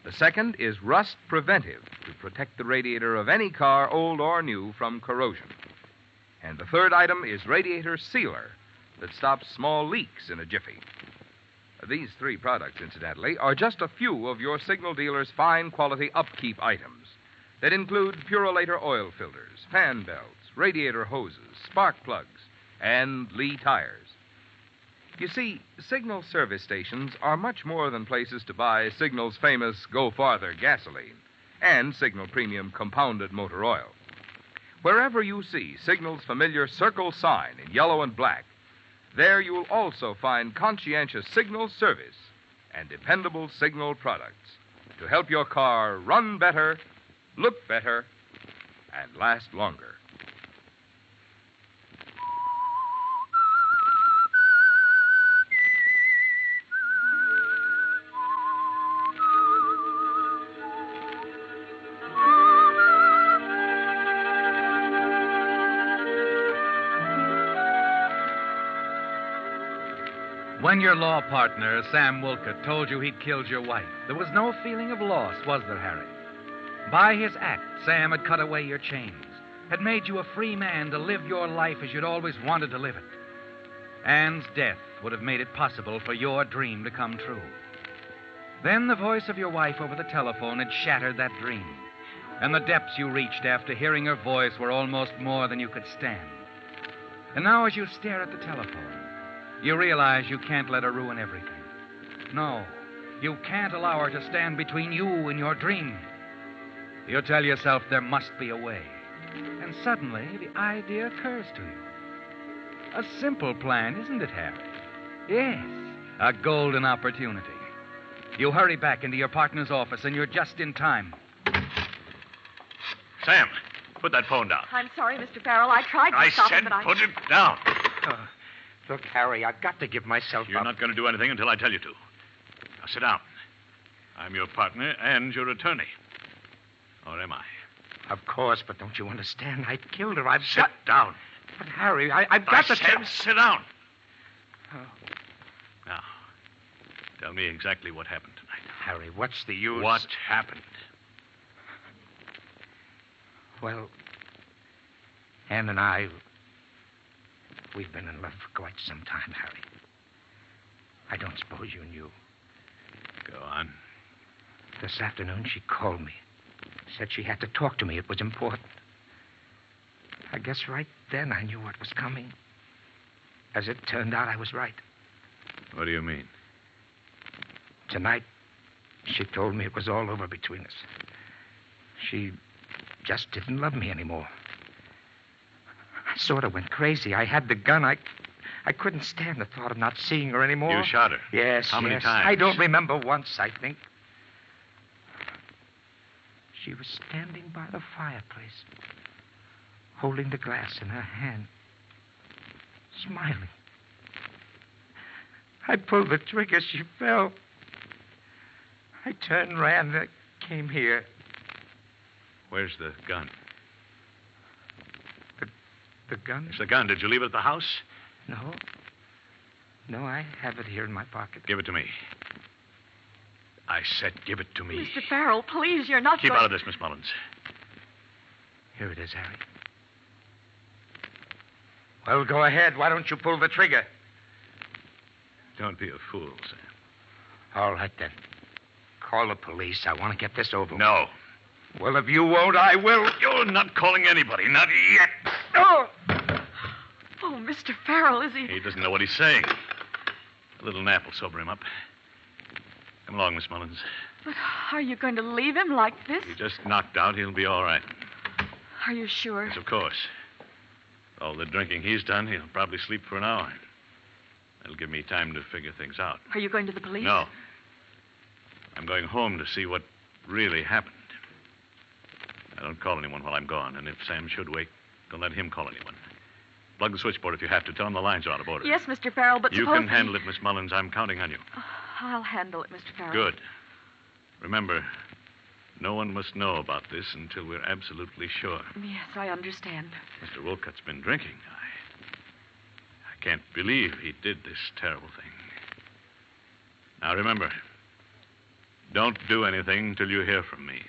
The second is Rust Preventive to protect the radiator of any car, old or new, from corrosion. And the third item is Radiator Sealer that stops small leaks in a jiffy. These 3 products, incidentally, are just a few of your Signal dealer's fine quality upkeep items that include Purolator oil filters, fan belts, radiator hoses, spark plugs, and Lee tires. You see, Signal service stations are much more than places to buy Signal's famous Go Farther gasoline and Signal Premium compounded motor oil. Wherever you see Signal's familiar circle sign in yellow and black, there you'll also find conscientious Signal service and dependable Signal products to help your car run better, look better, and last longer. When your law partner, Sam Wolcott, told you he'd killed your wife, there was no feeling of loss, was there, Harry? By his act, Sam had cut away your chains, had made you a free man to live your life as you'd always wanted to live it. Anne's death would have made it possible for your dream to come true. Then the voice of your wife over the telephone had shattered that dream, and the depths you reached after hearing her voice were almost more than you could stand. And now as you stare at the telephone, you realize you can't let her ruin everything. No, you can't allow her to stand between you and your dream. You tell yourself there must be a way. And suddenly the idea occurs to you. A simple plan, isn't it, Harry? Yes, a golden opportunity. You hurry back into your partner's office, and you're just in time. Sam, put that phone down. I'm sorry, Mr. Farrell. I tried to I stop said him, but put it down. Look, Harry, I've got to give myself You're up. not going to do anything until I tell you to. Now sit down. I'm your partner and your attorney. Or am I? Of course, but don't you understand? I killed her. I've Sit down. But, Harry, I've got to said sit down. Oh. Now, tell me exactly what happened tonight. Harry, what's the use? What happened? Well, Ann and I, we've been in love for quite some time, Harry. I don't suppose you knew. Go on. This afternoon, she called me. Said she had to talk to me. It was important. I guess right then I knew what was coming. As it turned out, I was right. What do you mean? Tonight, she told me it was all over between us. She just didn't love me anymore. I sort of went crazy. I had the gun. I couldn't stand the thought of not seeing her anymore. You shot her? Yes. How many yes. times? I don't remember once, I think. She was standing by the fireplace, holding the glass in her hand, smiling. I pulled the trigger. She fell. I turned, ran, came here. Where's the gun? The gun? It's the gun. Did you leave it at the house? No. No, I have it here in my pocket. Give it to me. I said give it to me. Mr. Farrell, please, you're not Keep going... out of this, Miss Mullins. Here it is, Harry. Well, go ahead. Why don't you pull the trigger? Don't be a fool, Sam. All right, then. Call the police. I want to get this over with. No. Well, if you won't, I will. You're not calling anybody. Not yet. Oh! Oh, Mr. Farrell, is he... He doesn't know what he's saying. A little nap will sober him up. Come along, Miss Mullins. But are you going to leave him like this? He just knocked out. He'll be all right. Are you sure? Yes, of course. All the drinking he's done, he'll probably sleep for an hour. That'll give me time to figure things out. Are you going to the police? No. I'm going home to see what really happened. I don't call anyone while I'm gone, and if Sam should wake, don't let him call anyone. Plug the switchboard if you have to. Tell him the lines are out of order. Yes, Mr. Farrell, but You suppose... can handle it, Miss Mullins. I'm counting on you. I'll handle it, Mr. Farrell. Good. Remember, no one must know about this until we're absolutely sure. Yes, I understand. Mr. Wolcott's been drinking. I can't believe he did this terrible thing. Now, remember, don't do anything till you hear from me.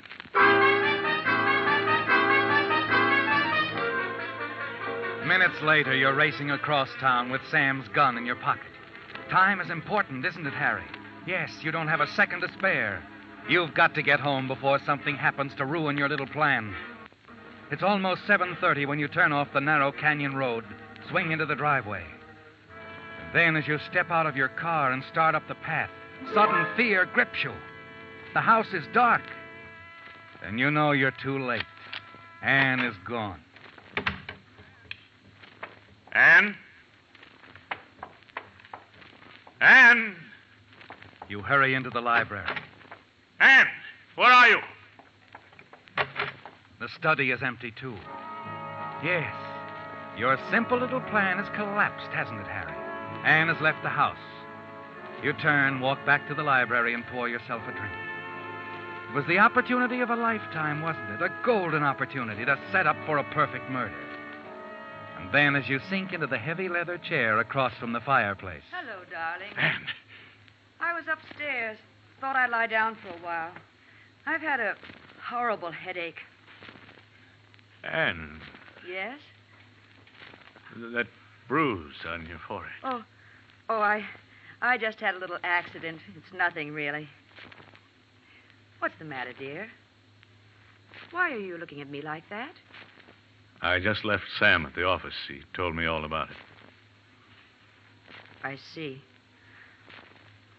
Minutes later, you're racing across town with Sam's gun in your pocket. Time is important, isn't it, Harry? Yes, you don't have a second to spare. You've got to get home before something happens to ruin your little plan. It's almost 7:30 when you turn off the narrow canyon road, swing into the driveway. And then as you step out of your car and start up the path, sudden fear grips you. The house is dark. Then you know you're too late. Anne is gone. Anne? Anne? You hurry into the library. Anne, where are you? The study is empty, too. Yes, your simple little plan has collapsed, hasn't it, Harry? Anne has left the house. You turn, walk back to the library, and pour yourself a drink. It was the opportunity of a lifetime, wasn't it? A golden opportunity to set up for a perfect murder. And then, as you sink into the heavy leather chair across from the fireplace. Hello, darling. Anne. I was upstairs. Thought I'd lie down for a while. I've had a horrible headache. Anne, Yes? that bruise on your forehead. I just had a little accident. It's nothing, really. What's the matter, dear? Why are you looking at me like that? I just left Sam at the office. He told me all about it. I see.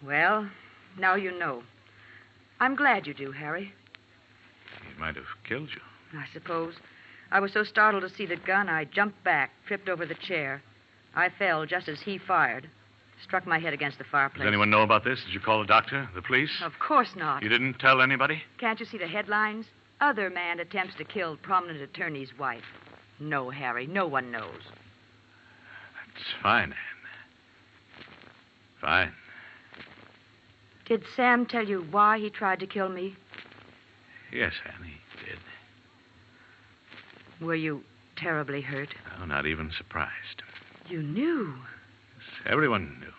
Well, now you know. I'm glad you do, Harry. He might have killed you. I suppose. I was so startled to see the gun, I jumped back, tripped over the chair. I fell just as he fired. Struck my head against the fireplace. Does anyone know about this? Did you call the doctor, the police? Of course not. You didn't tell anybody? Can't you see the headlines? Other man attempts to kill prominent attorney's wife. No, Harry, no one knows. It's fine, Anne. Fine. Did Sam tell you why he tried to kill me? Yes, Anne, he did. Were you terribly hurt? No, not even surprised. You knew. Everyone knew.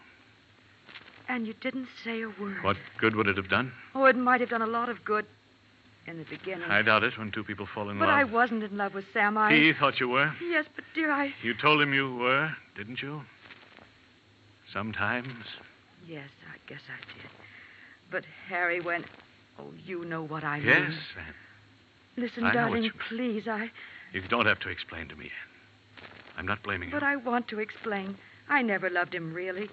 And you didn't say a word. What good would it have done? Oh, it might have done a lot of good in the beginning. I doubt it when two people fall in But love. I wasn't in love with Sam. He thought you were. Yes, but dear, You told him you were, didn't you? Sometimes. Yes, I guess I did. But Harry, when... Oh, you know what I mean. Yes, Anne. Listen, I know what darling, you please, You don't have to explain to me, Anne. I'm not blaming you. But I want to explain. I never loved him, really.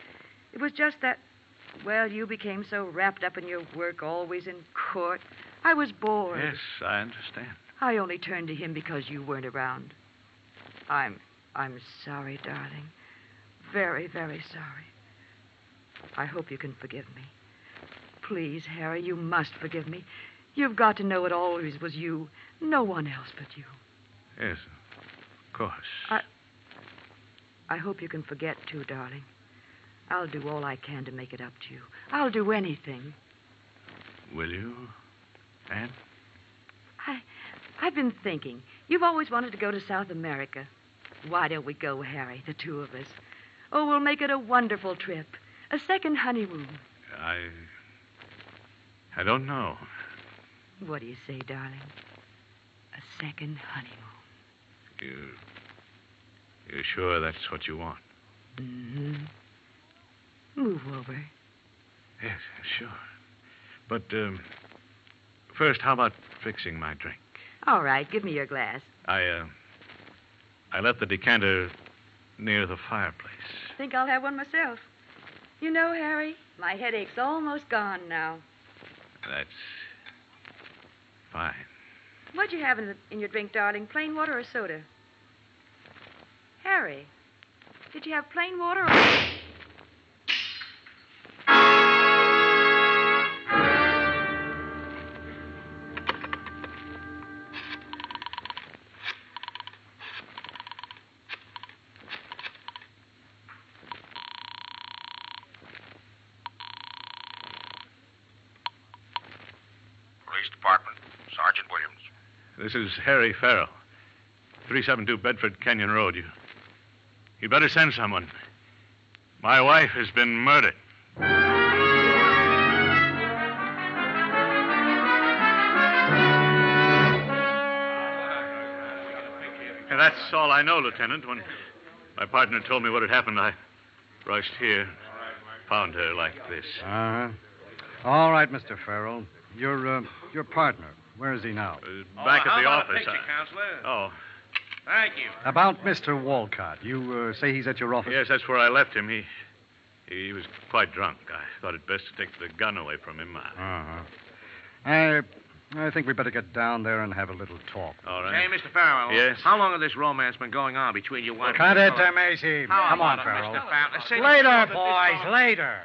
It was just that, well, you became so wrapped up in your work, always in court. I was bored. Yes, I understand. I only turned to him because you weren't around. I'm sorry, darling. Very, very sorry. I hope you can forgive me. Please, Harry, you must forgive me. You've got to know it always was you. No one else but you. Yes, of course. I hope you can forget, too, darling. I'll do all I can to make it up to you. I'll do anything. Will you, Anne? I've been thinking. You've always wanted to go to South America. Why don't we go, Harry, the two of us? Oh, we'll make it a wonderful trip. A second honeymoon. I don't know. What do you say, darling? A second honeymoon. You're sure that's what you want? Mm-hmm. Move over. Yes, sure. But, first, how about fixing my drink? All right, give me your glass. I left the decanter near the fireplace. Think I'll have one myself. You know, Harry, my headache's almost gone now. That's fine. What'd you have in your drink, darling? Plain water or soda? Harry, did you have plain water or... Police Department, Sergeant Williams. This is Harry Farrell, 372 Bedford Canyon Road. You'd better send someone. My wife has been murdered. And that's all I know, Lieutenant. When my partner told me what had happened, I rushed here, found her like this. Uh-huh. All right, Mr. Farrell. Your partner. Where is he now? Back at the how about office. A picture, Counselor? Oh. Thank you. About Mr. Walcott. You say he's at your office? Yes, that's where I left him. He was quite drunk. I thought it best to take the gun away from him. Uh-huh. I think we better get down there and have a little talk. All right. Hey, Mr. Farrell. Yes? How long has this romance been going on between you and... Cut it, Macy. Come on, Farrell. Mr. Farrell. Later, boys, later.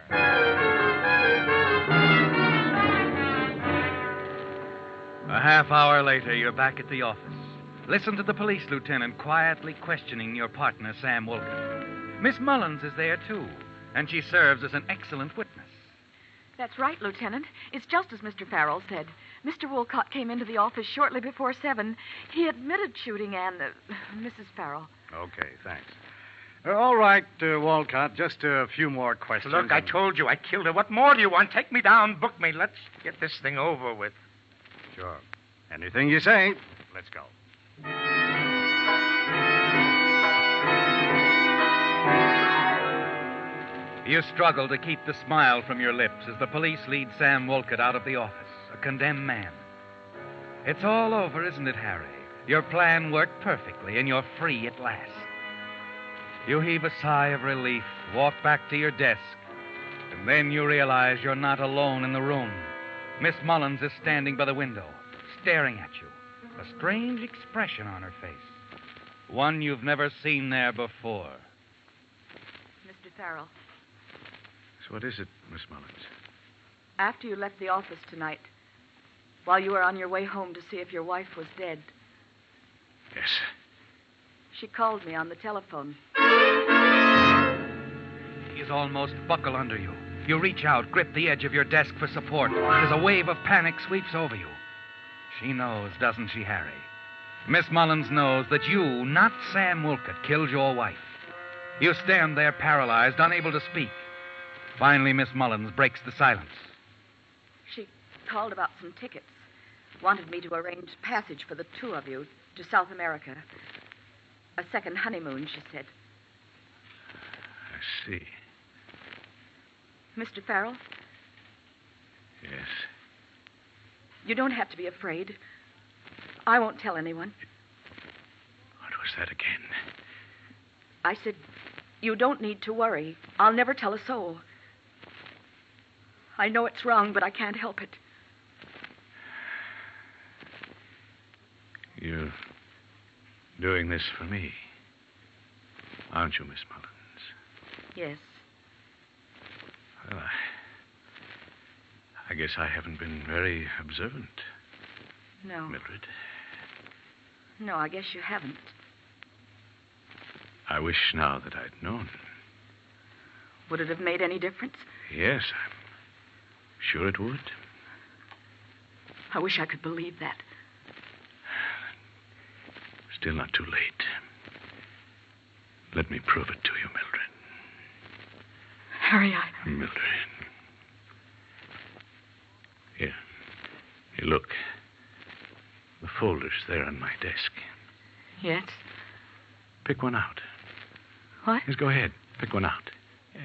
A half hour later, you're back at the office. Listen to the police lieutenant quietly questioning your partner, Sam Wolcott. Miss Mullins is there, too, and she serves as an excellent witness. That's right, Lieutenant. It's just as Mr. Farrell said. Mr. Wolcott came into the office shortly before 7. He admitted shooting Mrs. Farrell. Okay, thanks. All right, Walcott, just a few more questions. Look, I told you I killed her. What more do you want? Take me down, book me. Let's get this thing over with. Sure. Anything you say. Let's go. You struggle to keep the smile from your lips as the police lead Sam Wolcott out of the office, a condemned man. It's all over, isn't it, Harry? Your plan worked perfectly, and you're free at last. You heave a sigh of relief, walk back to your desk, and then you realize you're not alone in the room. Miss Mullins is standing by the window, staring at you, a strange expression on her face, one you've never seen there before. Mr. Farrell, So what is it, Miss Mullins? after you left the office tonight, while you were on your way home to see if your wife was dead. Yes. She called me on the telephone. He's almost buckle under you. You reach out, grip the edge of your desk for support, as a wave of panic sweeps over you. She knows, doesn't she, Harry? Miss Mullins knows that you, not Sam Wolcott, killed your wife. You stand there paralyzed, unable to speak. Finally, Miss Mullins breaks the silence. She called about some tickets. Wanted me to arrange passage for the two of you to South America. A second honeymoon, she said. I see. Mr. Farrell, Yes. you don't have to be afraid. I won't tell anyone. What was that again? I said, you don't need to worry. I'll never tell a soul. I know it's wrong, but I can't help it. You're doing this for me, aren't you, Miss Mullins? Yes. Well, I guess I haven't been very observant, No. Mildred. No, I guess you haven't. I wish now that I'd known. Would it have made any difference? Yes, I'm sure it would. I wish I could believe that. Still not too late. Let me prove it to you, Mildred. Harry, Mildred. Here. Here, look. The folder's there on my desk. Yes? Pick one out. What? Just go ahead. Pick one out.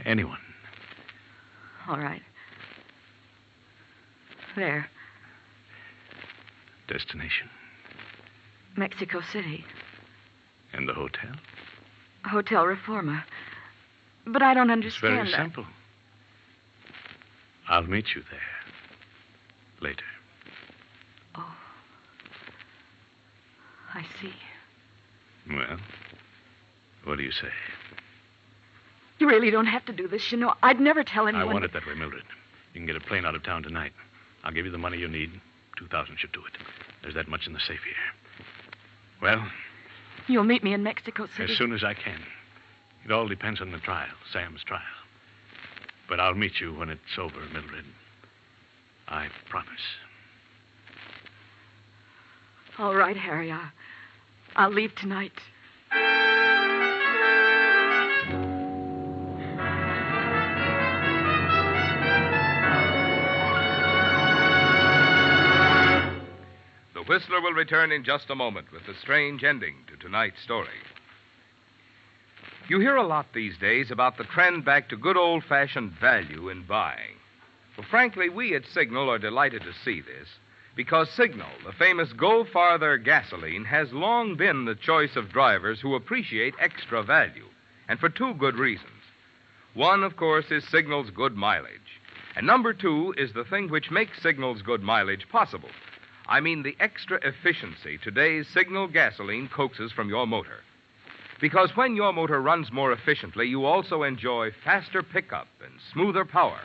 Anyone. All right. There. Destination. Mexico City. And the hotel? Hotel Reforma. But I don't It's understand very that. simple. I'll meet you there. Later. Oh. I see. Well, what do you say? You really don't have to do this. You know, I'd never tell anyone. I want it that way, Mildred. You can get a plane out of town tonight. I'll give you the money you need. 2,000 should do it. There's that much in the safe here. Well, You'll meet me in Mexico City. as soon as I can. It all depends on the trial, Sam's trial. But I'll meet you when it's over, Mildred. I promise. All right, Harry. I'll leave tonight. The Whistler will return in just a moment with the strange ending to tonight's story. You hear a lot these days about the trend back to good old-fashioned value in buying. Well, frankly, we at Signal are delighted to see this because Signal, the famous Go Farther gasoline, has long been the choice of drivers who appreciate extra value, and for two good reasons. One, of course, is Signal's good mileage. And number two is the thing which makes Signal's good mileage possible. I mean the extra efficiency today's Signal gasoline coaxes from your motor. Because when your motor runs more efficiently, you also enjoy faster pickup and smoother power.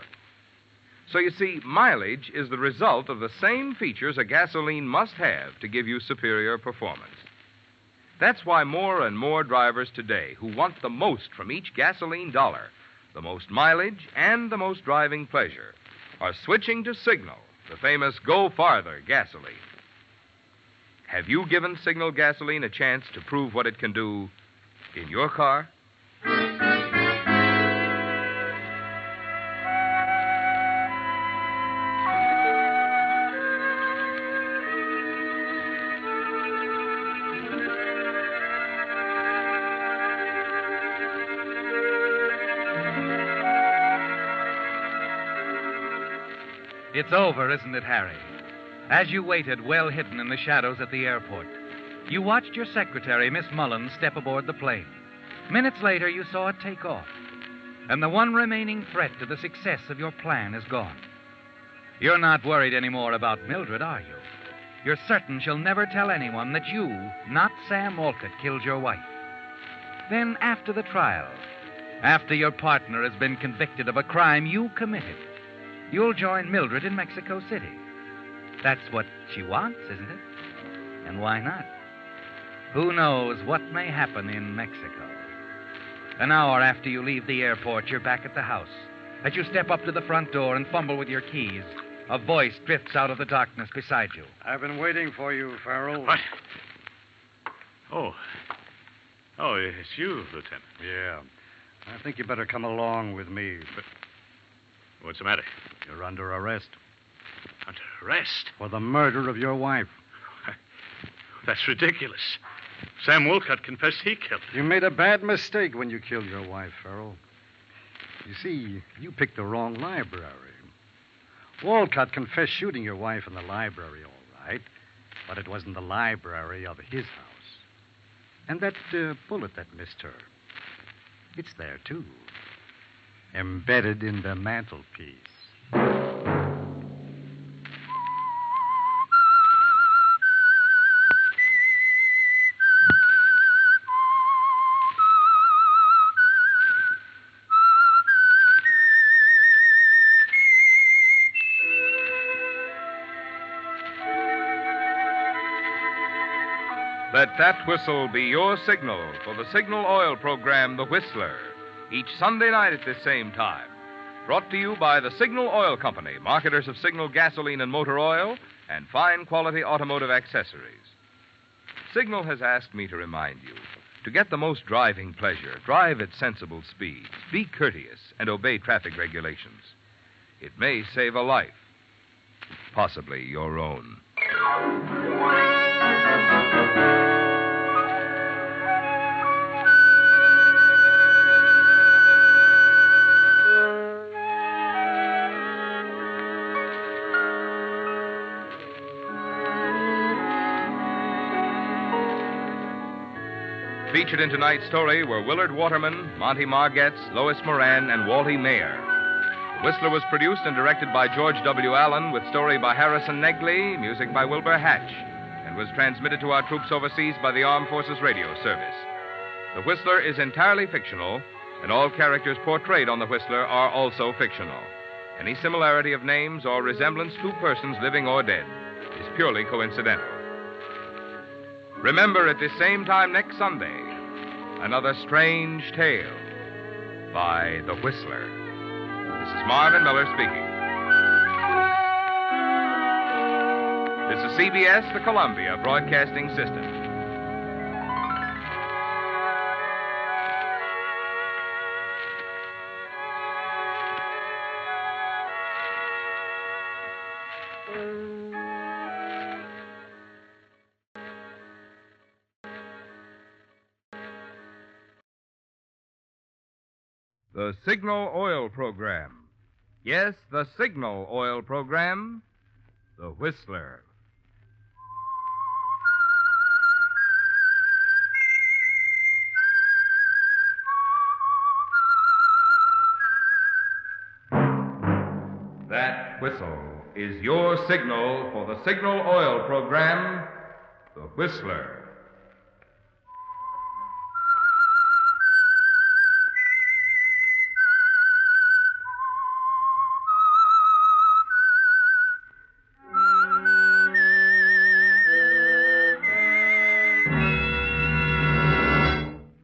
So you see, mileage is the result of the same features a gasoline must have to give you superior performance. That's why more and more drivers today who want the most from each gasoline dollar, the most mileage and the most driving pleasure, are switching to Signal, the famous Go Farther gasoline. Have you given Signal gasoline a chance to prove what it can do in your car? It's over, isn't it, Harry? As you waited, well hidden in the shadows at the airport, you watched your secretary, Miss Mullins, step aboard the plane. Minutes later, you saw it take off. And the one remaining threat to the success of your plan is gone. You're not worried anymore about Mildred, are you? You're certain she'll never tell anyone that you, not Sam Wolcott, killed your wife. Then, after the trial, after your partner has been convicted of a crime you committed, you'll join Mildred in Mexico City. That's what she wants, isn't it? And why not? Who knows what may happen in Mexico? An hour after you leave the airport, you're back at the house. As you step up to the front door and fumble with your keys, a voice drifts out of the darkness beside you. I've been waiting for you, Farrell. What? Oh, it's you, Lieutenant. Yeah. I think you better come along with me. But what's the matter? You're under arrest. Under arrest? For the murder of your wife. That's ridiculous. Sam Wolcott confessed he killed her. You made a bad mistake when you killed your wife, Farrell. You see, you picked the wrong library. Wolcott confessed shooting your wife in the library, all right, but it wasn't the library of his house. And that bullet that missed her, it's there, too, embedded in the mantelpiece. Let that whistle be your signal for the Signal Oil program, The Whistler, each Sunday night at this same time. Brought to you by the Signal Oil Company, marketers of Signal gasoline and motor oil and fine quality automotive accessories. Signal has asked me to remind you to get the most driving pleasure, drive at sensible speeds, be courteous, and obey traffic regulations. It may save a life, possibly your own. Featured in tonight's story were Willard Waterman, Monty Margetts, Lois Moran, and Walty Mayer. The Whistler was produced and directed by George W. Allen, with story by Harrison Negley, music by Wilbur Hatch, and was transmitted to our troops overseas by the Armed Forces Radio Service. The Whistler is entirely fictional, and all characters portrayed on The Whistler are also fictional. Any similarity of names or resemblance to persons living or dead is purely coincidental. Remember, at this same time next Sunday, another strange tale by The Whistler. This is Marvin Miller speaking. This is CBS, the Columbia Broadcasting System. The Signal Oil Program. Yes, the Signal Oil Program. The Whistler. That whistle is your signal for the Signal Oil Program. The Whistler.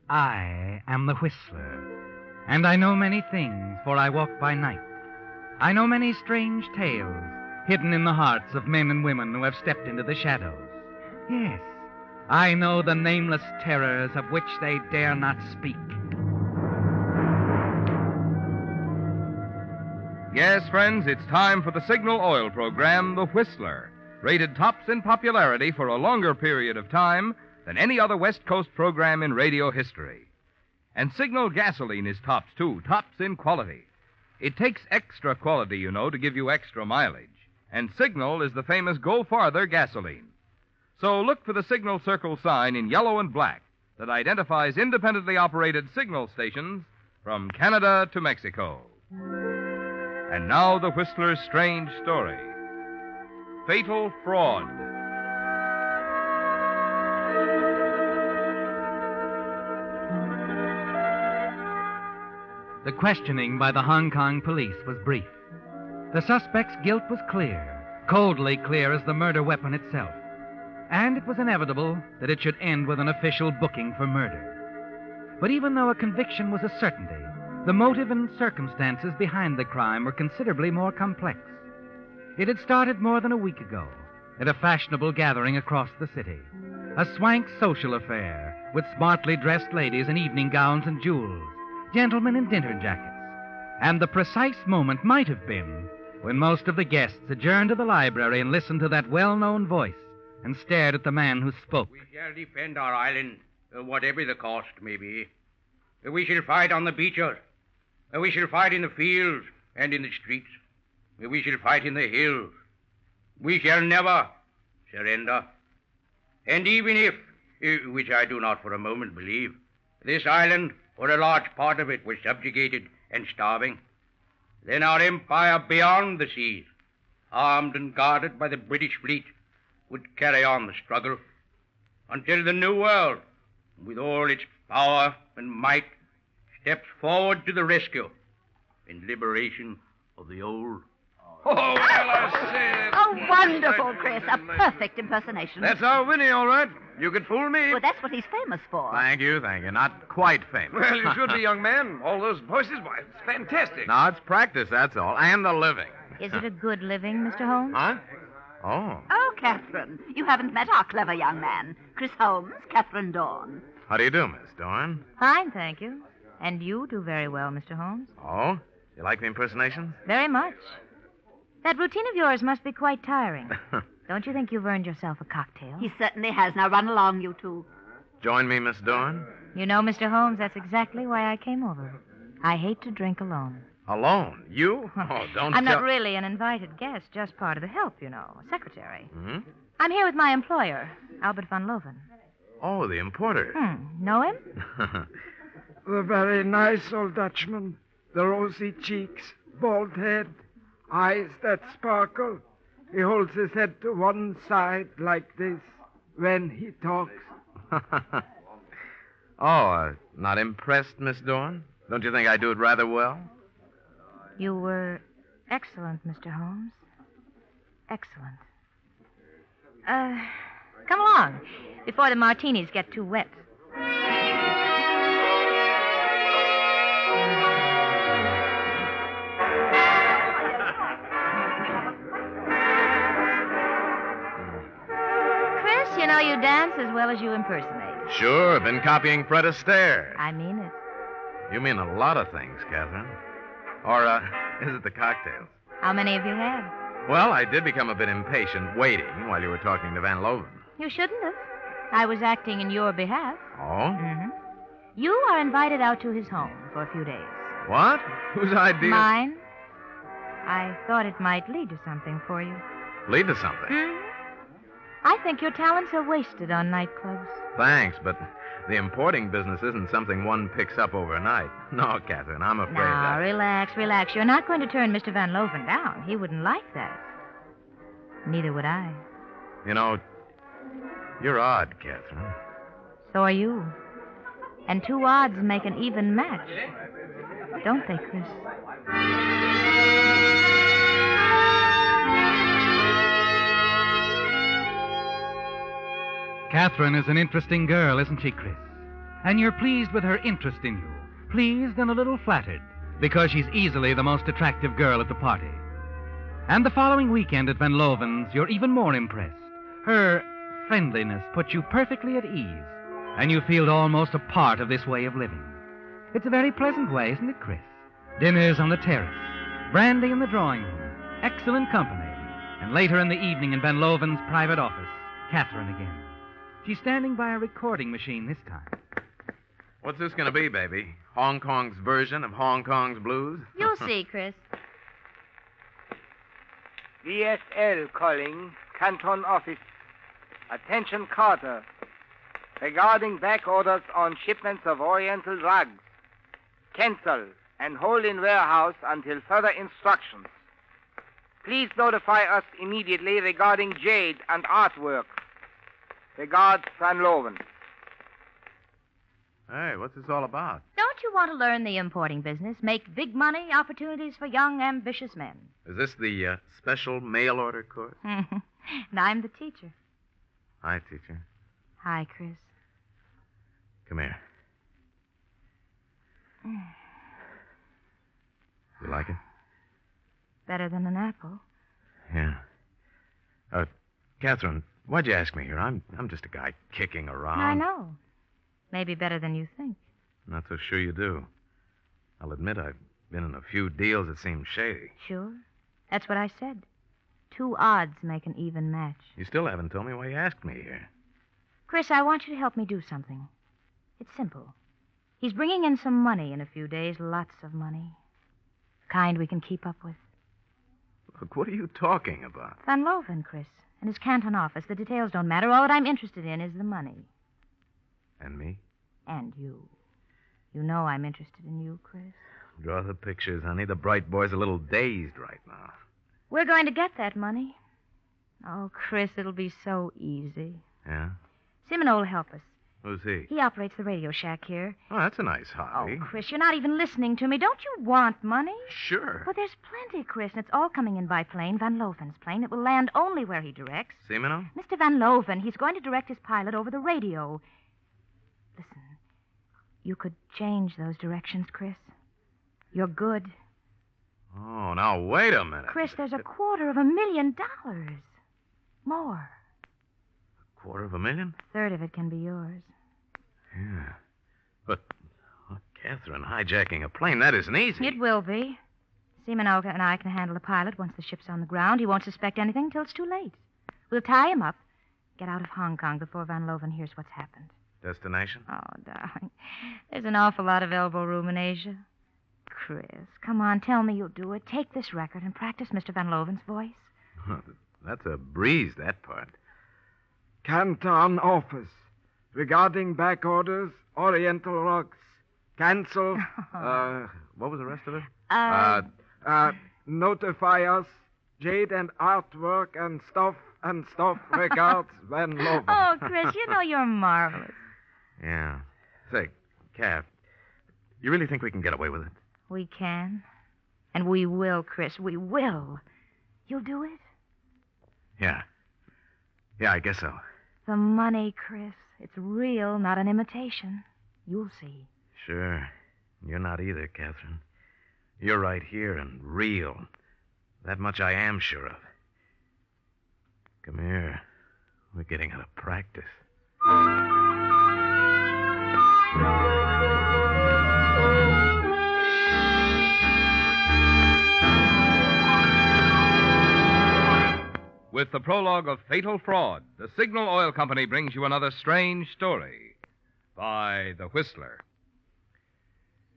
I am the Whistler, and I know many things, for I walk by night. I know many strange tales hidden in the hearts of men and women who have stepped into the shadows. Yes, I know the nameless terrors of which they dare not speak. Yes, friends, it's time for the Signal Oil Program, The Whistler, rated tops in popularity for a longer period of time than any other West Coast program in radio history. And Signal gasoline is tops, too, tops in quality. It takes extra quality, you know, to give you extra mileage. And Signal is the famous Go Farther gasoline. So look for the Signal Circle sign in yellow and black that identifies independently operated signal stations from Canada to Mexico. And now the Whistler's strange story. Fatal Fraud. The questioning by the Hong Kong police was brief. The suspect's guilt was clear, coldly clear as the murder weapon itself. And it was inevitable that it should end with an official booking for murder. But even though a conviction was a certainty, the motive and circumstances behind the crime were considerably more complex. It had started more than a week ago at a fashionable gathering across the city. A swank social affair with smartly dressed ladies in evening gowns and jewels, gentlemen in dinner jackets. And the precise moment might have been when most of the guests adjourned to the library and listened to that well-known voice and stared at the man who spoke. We shall defend our island, whatever the cost may be. We shall fight on the beaches. We shall fight in the fields and in the streets. We shall fight in the hills. We shall never surrender. And even if, which I do not for a moment believe, this island, or a large part of it, was subjugated and starving, then our empire beyond the seas, armed and guarded by the British fleet, would carry on the struggle until the New World, with all its power and might, steps forward to the rescue and liberation of the old. Oh, well, I say. Oh, wonderful, Chris. A perfect impersonation. That's our Winnie, all right. You could fool me. Well, that's what he's famous for. Thank you. Not quite famous. Well, you should be, young man. All those voices, why, it's fantastic. No, it's practice, that's all. And the living. Is it a good living, Mr. Holmes? Huh? Oh. Oh, Catherine. You haven't met our clever young man. Chris Holmes, Catherine Dorn. How do you do, Miss Dorn? Fine, thank you. And you do very well, Mr. Holmes. Oh? You like the impersonation? Very much. That routine of yours must be quite tiring. Don't you think you've earned yourself a cocktail? He certainly has. Now run along, you two. Join me, Miss Dorn? You know, Mr. Holmes, that's exactly why I came over. I hate to drink alone. Alone? You? Oh, don't I'm not really an invited guest, just part of the help, you know, a secretary. Hmm? I'm here with my employer, Albert van Loven. Oh, the importer. Know him? The very nice old Dutchman. The rosy cheeks, bald head, eyes that sparkle. He holds his head to one side like this when he talks. Not impressed, Miss Dorn? Don't you think I do it rather well? You were excellent, Mr. Holmes. Excellent. Come along, before the martinis get too wet. Chris, you know you dance as well as you impersonate. Sure, been copying Fred Astaire. I mean it. You mean a lot of things, Catherine. Or, is it the cocktails? How many have you had? Well, I did become a bit impatient waiting while you were talking to Van Loven. You shouldn't have. I was acting in your behalf. Oh? Mm-hmm. You are invited out to his home for a few days. What? Whose idea? Mine. I thought it might lead to something for you. Lead to something? Mm-hmm. I think your talents are wasted on nightclubs. Thanks, but the importing business isn't something one picks up overnight. No, Catherine, I'm afraid Now, relax. You're not going to turn Mr. Van Loven down. He wouldn't like that. Neither would I. You know, you're odd, Catherine. So are you. And two odds make an even match. Don't they, Chris? Catherine is an interesting girl, isn't she, Chris? And you're pleased with her interest in you. Pleased and a little flattered, because she's easily the most attractive girl at the party. And the following weekend at Van Loven's, you're even more impressed. Her friendliness puts you perfectly at ease, and you feel almost a part of this way of living. It's a very pleasant way, isn't it, Chris? Dinners on the terrace, brandy in the drawing room, excellent company, and later in the evening in Van Loven's private office, Catherine again. She's standing by a recording machine this time. What's this going to be, baby? Hong Kong's version of Hong Kong's blues? You'll see, Chris. DSL calling, Canton office. Attention, Carter. Regarding back orders on shipments of Oriental rugs. Cancel and hold in warehouse until further instructions. Please notify us immediately regarding jade and artwork. Regards, Van Loven. Hey, what's this all about? Don't Don't you want to learn the importing business? Make big money, opportunities for young, ambitious men. Is this the special mail order course? And I'm the teacher. Hi, teacher. Hi, Chris. Come here. You like it? Better than an apple. Yeah. Catherine, why'd you ask me here? I'm just a guy kicking around. I know. Maybe better than you think. Not so sure you do. I'll admit I've been in a few deals that seem shady. Sure. That's what I said. 2 odds make an even match. You still haven't told me why you asked me here. Chris, I want you to help me do something. It's simple. He's bringing in some money in a few days, lots of money. The kind we can keep up with. Look, what are you talking about? Van Loven, Chris, and his Canton office. The details don't matter. All that I'm interested in is the money. And me? And you. You know I'm interested in you, Chris. Draw the pictures, honey. The bright boy's a little dazed right now. We're going to get that money. Oh, Chris, it'll be so easy. Yeah? Simon will help us. Who's he? He operates the radio shack here. Oh, that's a nice hobby. Oh, Chris, you're not even listening to me. Don't you want money? Sure. Well, there's plenty, Chris, and it's all coming in by plane, Van Loven's plane. It will land only where he directs. Semino? Mr. Van Loven, he's going to direct his pilot over the radio. Listen, you could change those directions, Chris. You're good. Oh, now, wait a minute. Chris, there's $250,000. More. $250,000? A third of it can be yours. Yeah. But, Catherine, hijacking a plane, that isn't easy. It will be. Seaman Olga and I can handle the pilot once the ship's on the ground. He won't suspect anything till it's too late. We'll tie him up, get out of Hong Kong before Van Loven hears what's happened. Destination? Oh, darling, there's an awful lot of elbow room in Asia. Chris, come on, tell me you'll do it. Take this record and practice Mr. Van Loven's voice. That's a breeze, that part. Canton office. Regarding back orders, Oriental rugs. Cancel. What was the rest of it? Notify us. Jade and artwork and stuff. Regards, Van Loven. Oh, Chris, you know you're marvelous. Yeah. Say, Kath, you really think we can get away with it? We can. And we will, Chris. We will. You'll do it? Yeah. Yeah, I guess so. The money, Chris. It's real, not an imitation. You'll see. Sure. You're not either, Catherine. You're right here and real. That much I am sure of. Come here. We're getting out of practice. With the prologue of Fatal Fraud, the Signal Oil Company brings you another strange story by The Whistler.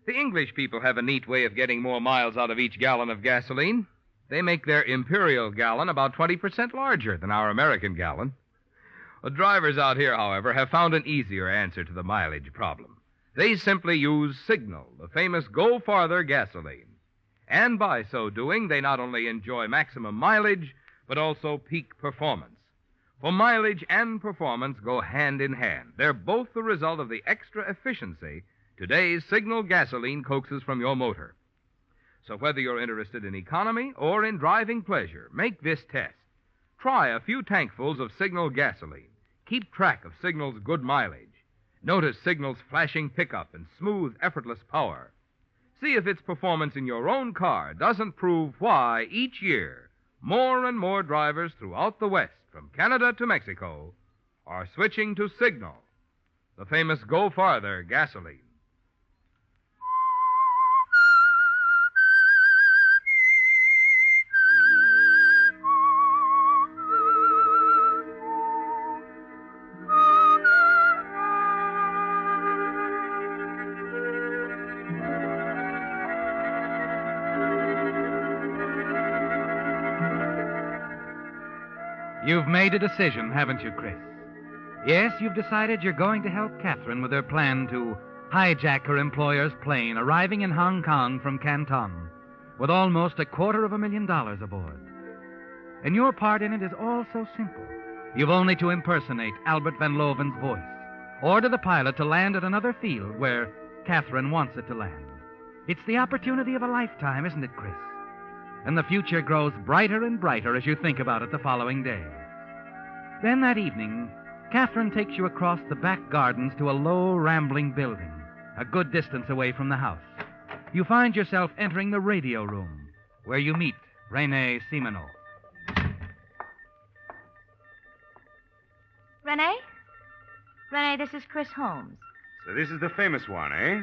The English people have a neat way of getting more miles out of each gallon of gasoline. They make their imperial gallon about 20% larger than our American gallon. The drivers out here, however, have found an easier answer to the mileage problem. They simply use Signal, the famous Go Farther gasoline. And by so doing, they not only enjoy maximum mileage, but also peak performance. For mileage and performance go hand in hand. They're both the result of the extra efficiency today's Signal gasoline coaxes from your motor. So whether you're interested in economy or in driving pleasure, make this test. Try a few tankfuls of Signal gasoline. Keep track of Signal's good mileage. Notice Signal's flashing pickup and smooth, effortless power. See if its performance in your own car doesn't prove why each year more and more drivers throughout the West, from Canada to Mexico, are switching to Signal, the famous Go Farther gasoline. You've made a decision, haven't you, Chris? Yes, you've decided you're going to help Catherine with her plan to hijack her employer's plane, arriving in Hong Kong from Canton, with almost $250,000 aboard. And your part in it is all so simple. You've only to impersonate Albert Van Loven's voice. Order the pilot to land at another field where Catherine wants it to land. It's the opportunity of a lifetime, isn't it, Chris? And the future grows brighter and brighter as you think about it the following day. Then that evening, Catherine takes you across the back gardens to a low, rambling building, a good distance away from the house. You find yourself entering the radio room, where you meet Renee Simino. Renee? Renee, this is Chris Holmes. So this is the famous one, eh?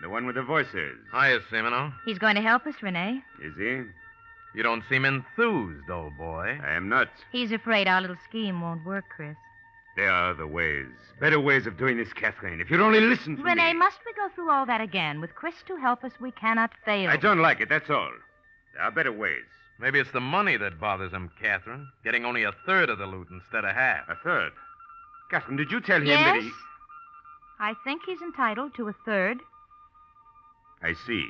The one with the voices. Hiya, Simino. He's going to help us, Renee. Is he? You don't seem enthused, old boy. I am not. He's afraid our little scheme won't work, Chris. There are other ways. Better ways of doing this, Catherine. If you'd only listen to Renee, me. must we go through all that again? With Chris to help us, we cannot fail. I don't like it, that's all. There are better ways. Maybe it's the money that bothers him, Catherine. Getting only a third of the loot instead of half. A third? Catherine, did you tell him yes? that he... I think he's entitled to a third. I see.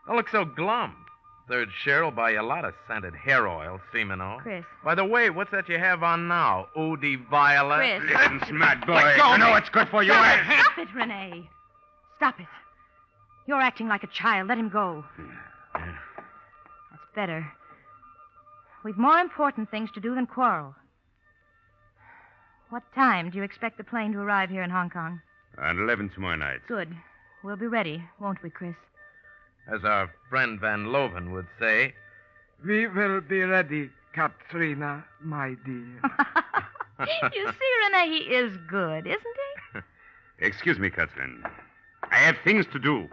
Don't look so glum. Third share will buy you a lot of scented hair oil, Simino. Chris. By the way, what's that you have on now? Eau de Violet? Chris. Listen, smart boy. I know what's good for you. Stop it, Renee. Stop it. You're acting like a child. Let him go. That's better. We've more important things to do than quarrel. What time do you expect the plane to arrive here in Hong Kong? At 11 tomorrow night. Good. We'll be ready, won't we, Chris? As our friend Van Loven would say. We will be ready, Katrina, my dear. You see, Renee, he is good, isn't he? Excuse me, Catherine. I have things to do.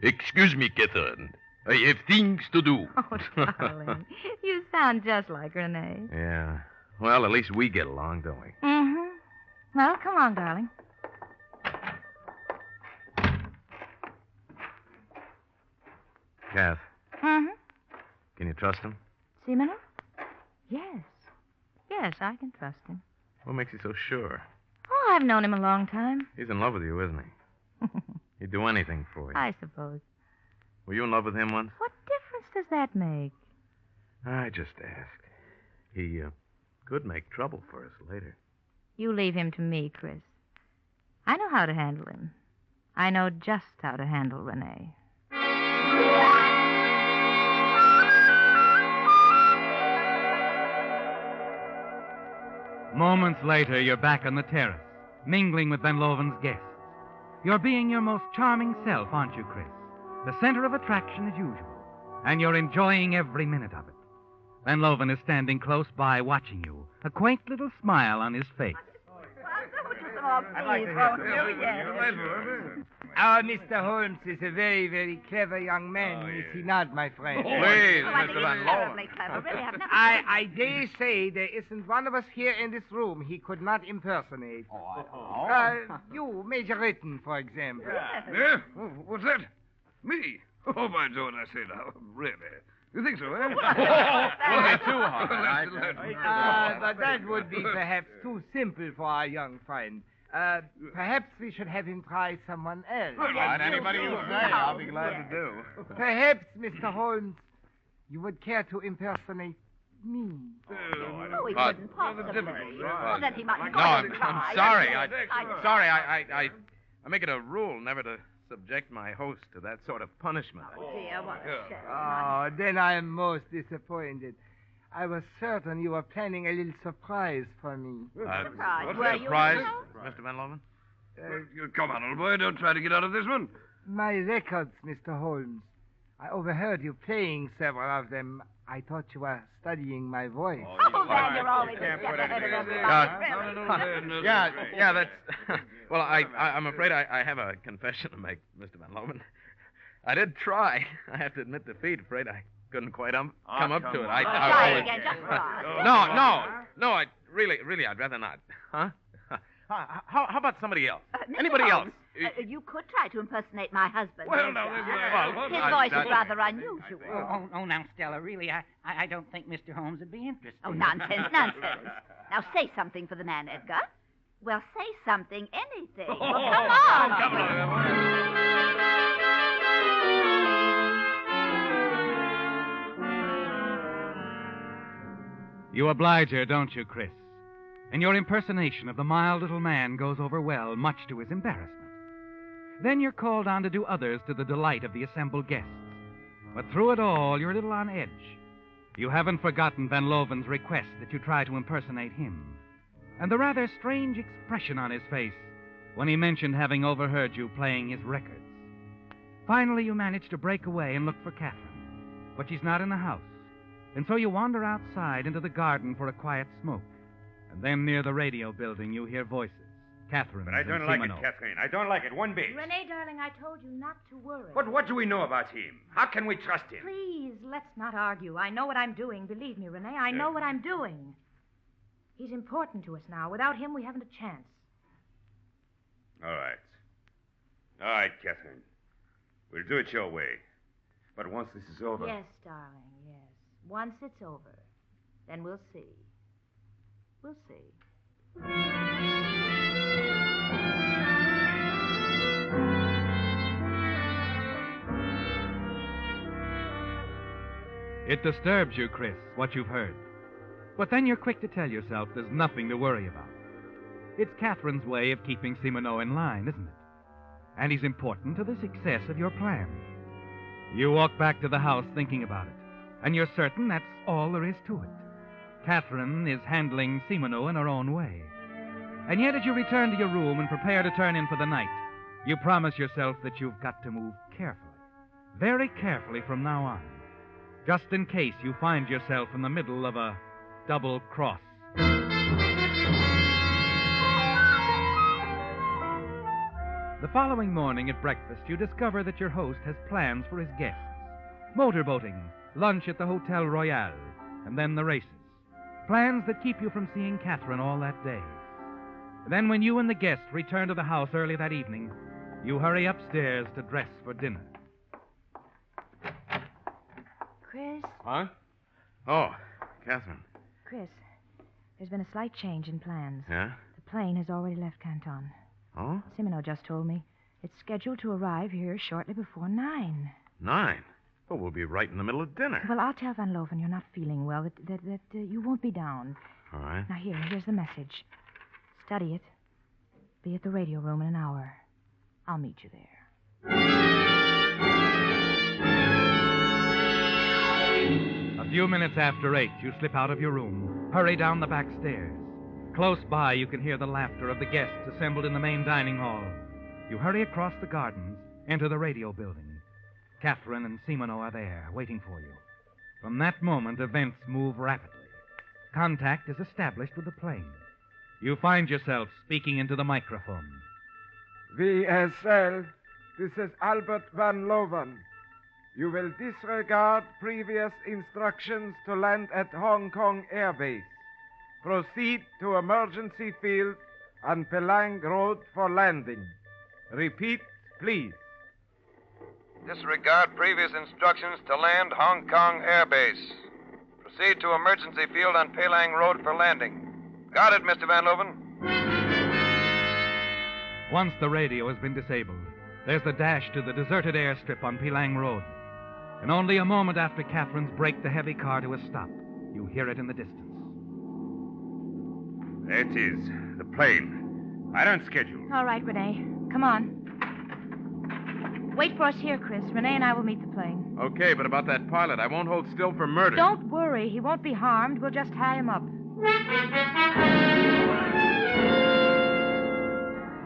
Excuse me, Catherine. I have things to do. Oh, darling. You sound just like Renee. Yeah. Well, at least we get along, don't we? Mm-hmm. Well, come on, darling. Kath. Mm-hmm. Can you trust him? Simino? Yes. Yes, I can trust him. What makes you so sure? Oh, I've known him a long time. He's in love with you, isn't he? He'd do anything for you. I suppose. Were you in love with him once? What difference does that make? I just asked. He could make trouble for us later. You leave him to me, Chris. I know how to handle him. I know just how to handle Renee. Moments later, you're back on the terrace, mingling with Van Loven's guests. You're being your most charming self, aren't you, Chris? The center of attraction as usual. And you're enjoying every minute of it. Van Loven is standing close by watching you, a quaint little smile on his face. I'd like to hear Our Mr. Holmes is a very, very clever young man, is he not, my friend? Please, Mr. Van Loven. I dare say there isn't one of us here in this room he could not impersonate. You, Major Ritten, for example. Yeah? Oh, what's that? Me? Oh, my God, I say now. Really? You think so, eh? But that would be perhaps too simple for our young friend. Perhaps we should have him try someone else. Anybody you say, I'll be glad to do. Perhaps, Mr. Holmes, you would care to impersonate me. Oh, he couldn't possibly. Well, then he might No, I'm sorry. I make it a rule never to subject my host to that sort of punishment. Oh, dear, what a shame. Oh, then I am most disappointed. I was certain you were planning a little surprise for me. Surprise? What's Were the you, surprise, Mr. Mr. Van Loven? Come on, old boy. Don't try to get out of this one. My records, Mr. Holmes. I overheard you playing several of them. I thought you were studying my voice. Oh, then you're always a step ahead of everybody. Yeah, that's... Well, I'm afraid I have a confession to make, Mr. Van Loven. I did try. I have to admit defeat. Afraid I couldn't quite come up to it. Try again, just try. No, really, I'd rather not. Huh? How about somebody else? Anybody Holmes, else? You could try to impersonate my husband. Well, now, His voice is rather unusual. Oh, now, Stella, really, I don't think Mr. Holmes would be interested. Oh, nonsense. Now say something for the man, Edgar. Well, say something, anything. Well, come on. You oblige her, don't you, Chris? and your impersonation of the mild little man goes over well, much to his embarrassment. Then you're called on to do others to the delight of the assembled guests. But through it all, you're a little on edge. You haven't forgotten Van Loven's request that you try to impersonate him, and the rather strange expression on his face when he mentioned having overheard you playing his records. Finally, you manage to break away and look for Catherine, but she's not in the house, and so you wander outside into the garden for a quiet smoke. And then near the radio building, you hear voices. Catherine. But I don't like it, Catherine. I don't like it one bit. Renee, darling, I told you not to worry. But what do we know about him? How can we trust him? Please, let's not argue. I know what I'm doing. Believe me, Renee, I know what I'm doing. He's important to us now. Without him, we haven't a chance. All right. All right, Catherine. We'll do it your way. But once this is over... Yes, darling, yes. Once it's over, then we'll see. We'll see. It disturbs you, Chris, what you've heard. But then you're quick to tell yourself there's nothing to worry about. It's Catherine's way of keeping Simoneau in line, isn't it? And he's important to the success of your plan. You walk back to the house thinking about it, and you're certain that's all there is to it. Catherine is handling Simoneau in her own way. And yet, as you return to your room and prepare to turn in for the night, you promise yourself that you've got to move carefully. Very carefully from now on. Just in case you find yourself in the middle of a double cross. The following morning at breakfast, you discover that your host has plans for his guests. Motorboating, lunch at the Hotel Royal, and then the races. Plans that keep you from seeing Catherine all that day. Then when you and the guests return to the house early that evening, you hurry upstairs to dress for dinner. Chris? Huh? Oh, Catherine. Chris, there's been a slight change in plans. Yeah? The plane has already left Canton. Oh? Simoneau just told me. It's scheduled to arrive here shortly before 9. 9? Well, we'll be right in the middle of dinner. Well, I'll tell Van Loven you're not feeling well, that you won't be down. All right. Now, here's the message. Study it. Be at the radio room in an hour. I'll meet you there. A few minutes after 8, you slip out of your room, hurry down the back stairs. Close by, you can hear the laughter of the guests assembled in the main dining hall. You hurry across the gardens, enter the radio building. Catherine and Simoneau are there, waiting for you. From that moment, events move rapidly. Contact is established with the plane. You find yourself speaking into the microphone. VSL, this is Albert Van Loven. You will disregard previous instructions to land at Hong Kong Air Base. Proceed to emergency field on Pelang Road for landing. Repeat, please. Disregard previous instructions to land Hong Kong Air Base. Proceed to emergency field on Pelang Road for landing. Got it, Mr. Van Loven. Once the radio has been disabled, there's the dash to the deserted airstrip on Pelang Road. And only a moment after Catherine's brake the heavy car to a stop, you hear it in the distance. There it is, the plane. Right on schedule. All right, Renee. Come on. Wait for us here, Chris. Renee and I will meet the plane. Okay, but about that pilot, I won't hold still for murder. Don't worry. He won't be harmed. We'll just tie him up.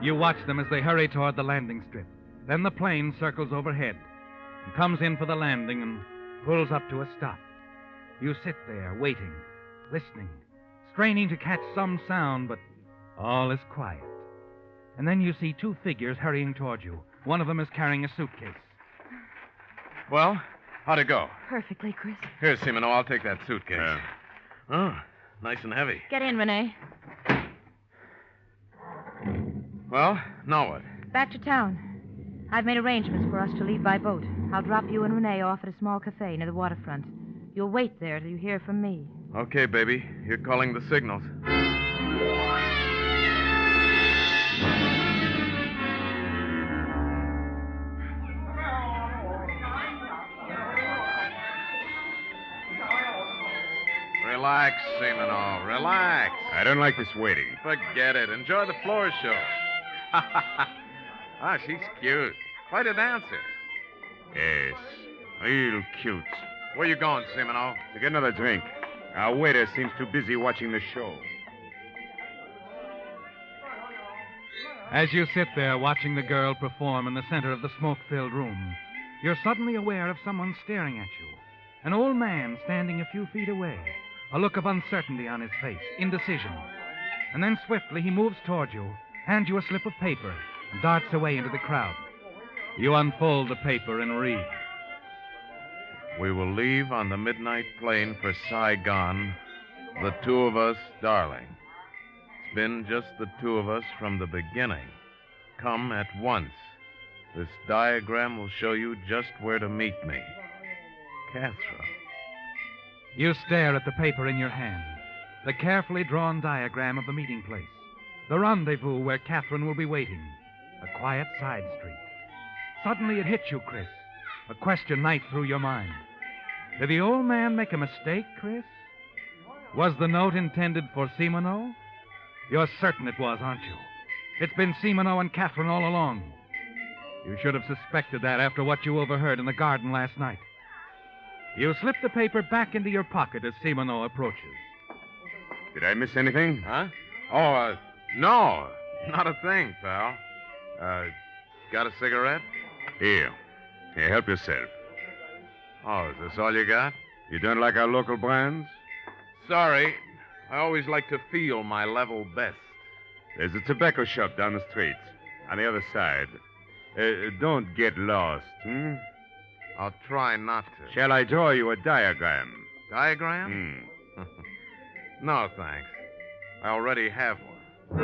You watch them as they hurry toward the landing strip. Then the plane circles overhead and comes in for the landing and pulls up to a stop. You sit there, waiting, listening, straining to catch some sound, but all is quiet. And then you see two figures hurrying toward you. One of them is carrying a suitcase. Well, how'd it go? Perfectly, Chris. Here, Simoneau, I'll take that suitcase. Oh, nice and heavy. Get in, Renee. Well, now what? Back to town. I've made arrangements for us to leave by boat. I'll drop you and Renee off at a small cafe near the waterfront. You'll wait there till you hear from me. Okay, baby. You're calling the signals. Relax, Semino. Relax. I don't like this waiting. Forget it. Enjoy the floor show. Ah, she's cute. Quite a dancer. Yes, real cute. Where you going, Semino? To get another drink. Our waiter seems too busy watching the show. As you sit there watching the girl perform in the center of the smoke-filled room, you're suddenly aware of someone staring at you. An old man standing a few feet away, a look of uncertainty on his face, indecision. And then swiftly he moves toward you, hands you a slip of paper, and darts away into the crowd. You unfold the paper and read. We will leave on the midnight plane for Saigon, the two of us, darling. It's been just the two of us from the beginning. Come at once. This diagram will show you just where to meet me. Catherine. You stare at the paper in your hand, the carefully drawn diagram of the meeting place, the rendezvous where Catherine will be waiting, a quiet side street. Suddenly it hits you, Chris. A question night through your mind. Did the old man make a mistake, Chris? Was the note intended for Semino? You're certain it was, aren't you? It's been Semino and Catherine all along. You should have suspected that after what you overheard in the garden last night. You slip the paper back into your pocket as Semino approaches. Did I miss anything? Huh? Oh, no. Not a thing, pal. Got a cigarette? Here, help yourself. Oh, is this all you got? You don't like our local brands? Sorry. I always like to feel my level best. There's a tobacco shop down the street, on the other side. Don't get lost, hmm? I'll try not to. Shall I draw you a diagram? Diagram? No, thanks. I already have one.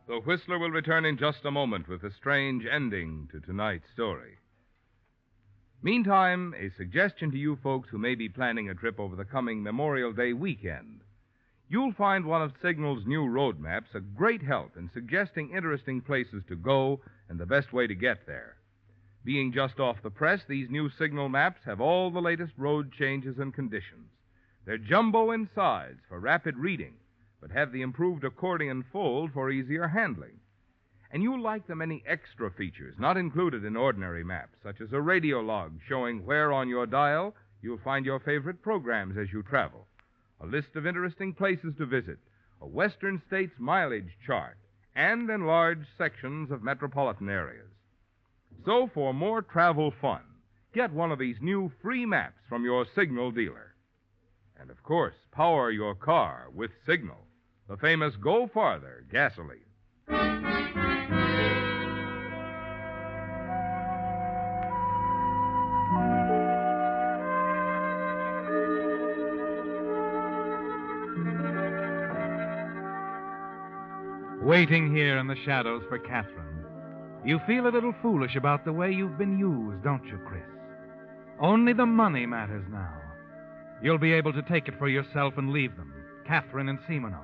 The Whistler will return in just a moment with a strange ending to tonight's story. Meantime, a suggestion to you folks who may be planning a trip over the coming Memorial Day weekend. You'll find one of Signal's new road maps a great help in suggesting interesting places to go and the best way to get there. Being just off the press, these new Signal maps have all the latest road changes and conditions. They're jumbo in size for rapid reading, but have the improved accordion fold for easier handling. And you'll like the many extra features not included in ordinary maps, such as a radio log showing where on your dial you'll find your favorite programs as you travel, a list of interesting places to visit, a Western States mileage chart, and enlarged sections of metropolitan areas. So for more travel fun, get one of these new free maps from your Signal dealer. And of course, power your car with Signal, the famous Go Farther gasoline. Waiting here in the shadows for Catherine, you feel a little foolish about the way you've been used, don't you, Chris? Only the money matters now. You'll be able to take it for yourself and leave them, Catherine and Semino.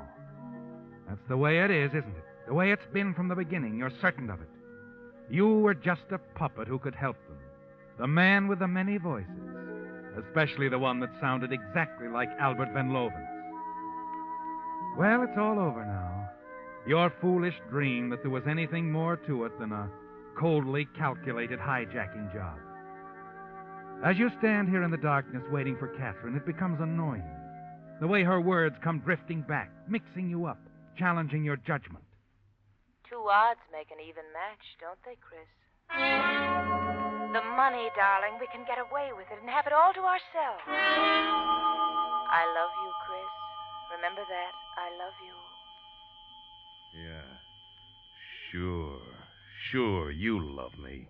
That's the way it is, isn't it? The way it's been from the beginning. You're certain of it. You were just a puppet who could help them. The man with the many voices, especially the one that sounded exactly like Albert Van Loven's. Well, it's all over now. Your foolish dream that there was anything more to it than a coldly calculated hijacking job. As you stand here in the darkness waiting for Catherine, it becomes annoying. The way her words come drifting back, mixing you up, challenging your judgment. 2 odds make an even match, don't they, Chris? The money, darling, we can get away with it and have it all to ourselves. I love you, Chris. Remember that. I love you. Yeah. Sure, you love me.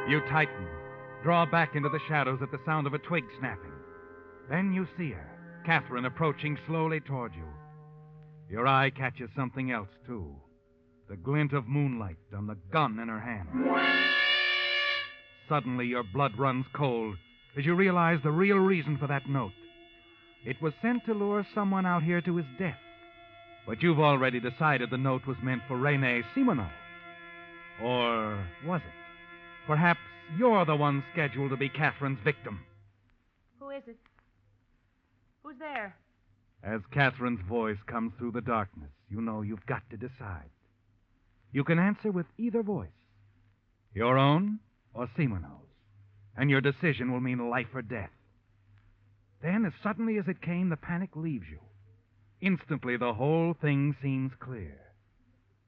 You tighten, draw back into the shadows at the sound of a twig snapping. Then you see her, Catherine, approaching slowly toward you. Your eye catches something else, too. The glint of moonlight on the gun in her hand. Suddenly, your blood runs cold as you realize the real reason for that note. It was sent to lure someone out here to his death. But you've already decided the note was meant for Rene Semino. Or was it? Perhaps you're the one scheduled to be Catherine's victim. Who is it? Who's there? As Catherine's voice comes through the darkness, you know you've got to decide. You can answer with either voice, your own or Simoneau's, and your decision will mean life or death. Then, as suddenly as it came, the panic leaves you. Instantly, the whole thing seems clear.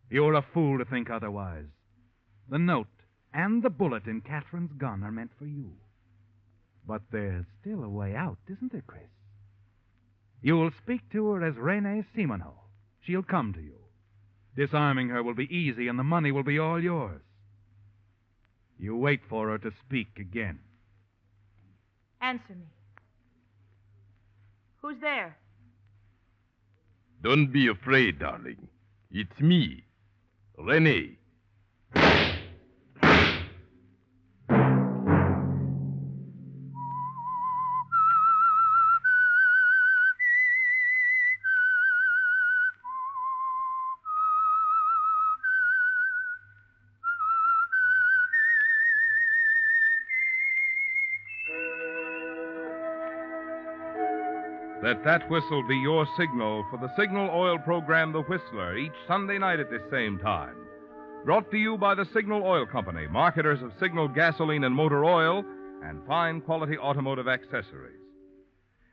You're a fool to think otherwise. The note and the bullet in Catherine's gun are meant for you. But there's still a way out, isn't there, Chris? You'll speak to her as Renee Simoneau. She'll come to you. Disarming her will be easy, and the money will be all yours. You wait for her to speak again. Answer me. Who's there? Don't be afraid, darling. It's me, Renee. Let that whistle be your signal for the Signal Oil program, The Whistler, each Sunday night at this same time. Brought to you by the Signal Oil Company, marketers of Signal gasoline and motor oil and fine quality automotive accessories.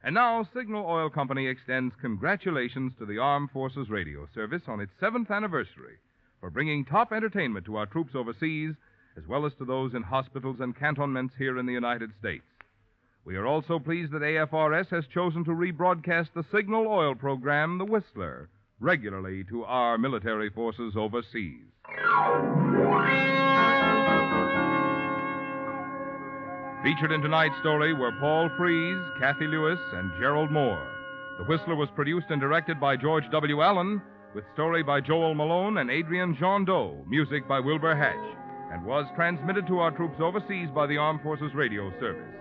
And now, Signal Oil Company extends congratulations to the Armed Forces Radio Service on its 7th anniversary for bringing top entertainment to our troops overseas, as well as to those in hospitals and cantonments here in the United States. We are also pleased that AFRS has chosen to rebroadcast the Signal Oil program, The Whistler, regularly to our military forces overseas. Featured in tonight's story were Paul Frees, Kathy Lewis, and Gerald Moore. The Whistler was produced and directed by George W. Allen, with story by Joel Malone and Adrian Jean Doe, music by Wilbur Hatch, and was transmitted to our troops overseas by the Armed Forces Radio Service.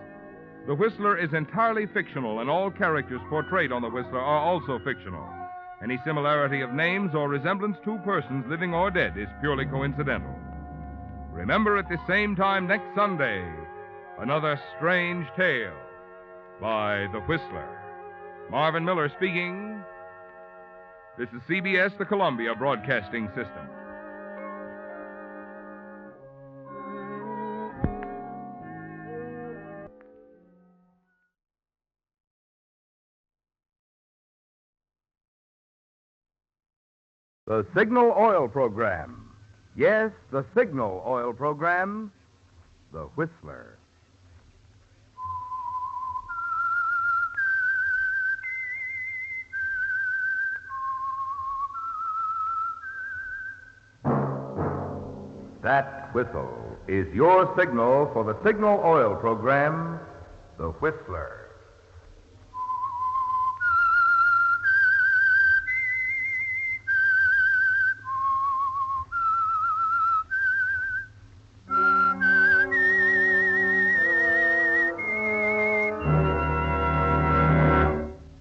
The Whistler is entirely fictional, and all characters portrayed on The Whistler are also fictional. Any similarity of names or resemblance to persons, living or dead, is purely coincidental. Remember, at the same time next Sunday, another strange tale by The Whistler. Marvin Miller speaking. This is CBS, the Columbia Broadcasting System. The Signal Oil Program. Yes, the Signal Oil Program, The Whistler. That whistle is your signal for the Signal Oil Program, The Whistler.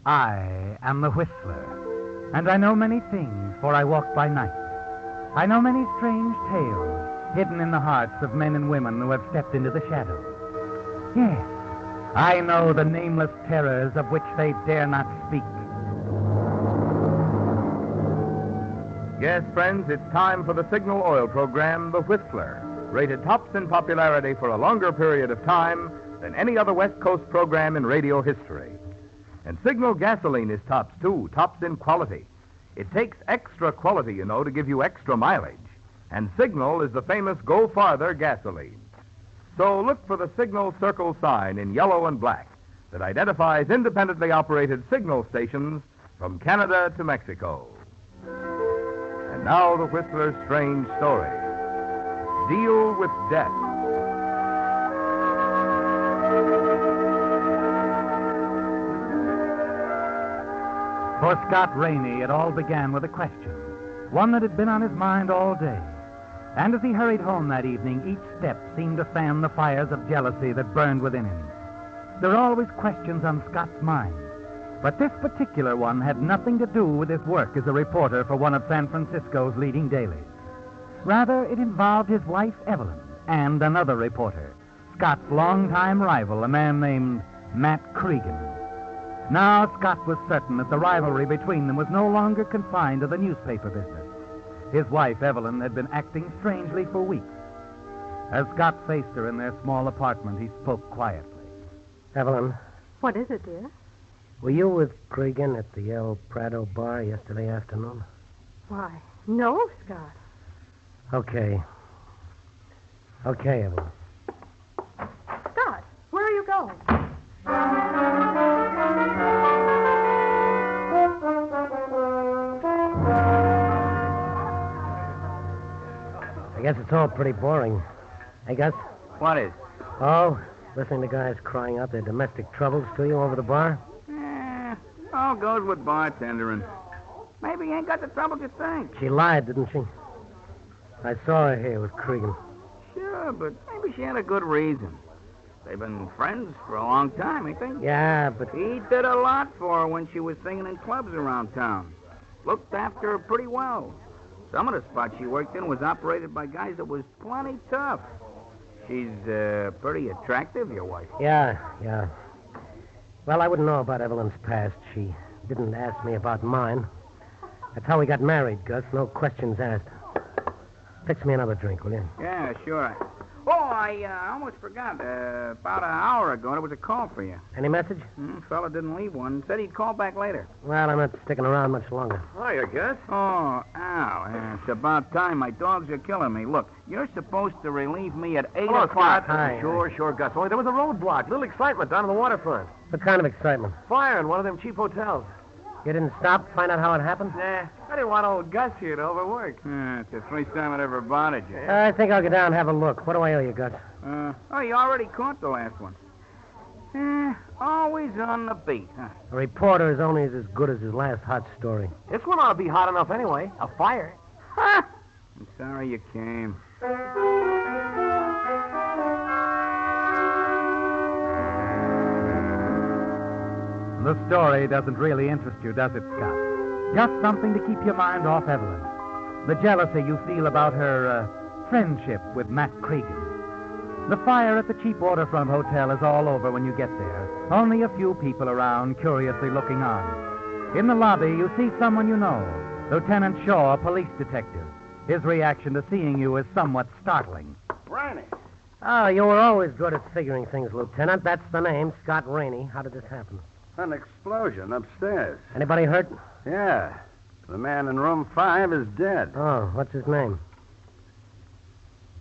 I am the Whistler, and I know many things, for I walk by night. I know many strange tales hidden in the hearts of men and women who have stepped into the shadows. Yes, I know the nameless terrors of which they dare not speak. Yes, friends, it's time for the Signal Oil Program, The Whistler, rated tops in popularity for a longer period of time than any other West Coast program in radio history. And Signal gasoline is tops, too, tops in quality. It takes extra quality, you know, to give you extra mileage. And Signal is the famous Go Farther gasoline. So look for the Signal circle sign in yellow and black that identifies independently operated Signal stations from Canada to Mexico. And now the Whistler's strange story. Deal with Death. For Scott Rainey, it all began with a question, one that had been on his mind all day. And as he hurried home that evening, each step seemed to fan the fires of jealousy that burned within him. There are always questions on Scott's mind, but this particular one had nothing to do with his work as a reporter for one of San Francisco's leading dailies. Rather, it involved his wife, Evelyn, and another reporter, Scott's longtime rival, a man named Matt Cregan. Now, Scott was certain that the rivalry between them was no longer confined to the newspaper business. His wife, Evelyn, had been acting strangely for weeks. As Scott faced her in their small apartment, he spoke quietly. Evelyn, What is it, dear? were you with Cregan at the El Prado bar yesterday afternoon? Why, no, Scott. Okay. Okay, Evelyn. Scott, where are you going? I guess it's all pretty boring. Hey, Gus? What is? Oh, listening to guys crying out their domestic troubles to you over the bar? All goes with bartendering. Maybe you ain't got the trouble you think. She lied, didn't she? I saw her here with Cregan. Sure, but maybe she had a good reason. They've been friends for a long time, ain't they? Yeah, but... He did a lot for her when she was singing in clubs around town. Looked after her pretty well. Some of the spots she worked in was operated by guys that was plenty tough. She's pretty attractive, your wife. Yeah. Well, I wouldn't know about Evelyn's past. She didn't ask me about mine. That's how we got married, Gus. No questions asked. Fix me another drink, will you? Yeah, sure. I almost forgot. About an hour ago, there was a call for you. Any message? Fella didn't leave one. Said he'd call back later. Well, I'm not sticking around much longer. Hiya, Gus. Oh, Al. It's about time. My dogs are killing me. Look, you're supposed to relieve me at 8 o'clock. Hi. Sure, Gus. Only there was a roadblock. Little excitement down on the waterfront. What kind of excitement? Fire in one of them cheap hotels. You didn't stop to find out how it happened? Nah, I didn't want old Gus here to overwork. It's the first time I'd ever bothered you. I think I'll go down and have a look. What do I owe you, Gus? You already caught the last one. Always on the beat, huh? A reporter is only as good as his last hot story. This one ought to be hot enough anyway. A fire. Ha! I'm sorry you came. The story doesn't really interest you, does it, Scott? Just something to keep your mind off Evelyn. The jealousy you feel about her friendship with Matt Cregan. The fire at the cheap waterfront hotel is all over when you get there. Only a few people around, curiously looking on. In the lobby, you see someone you know, Lieutenant Shaw, a police detective. His reaction to seeing you is somewhat startling. Rainey. Oh, you were always good at figuring things, Lieutenant. That's the name, Scott Rainey. How did this happen? An explosion upstairs. Anybody hurt? Yeah. The man in room 5 is dead. Oh, what's his name?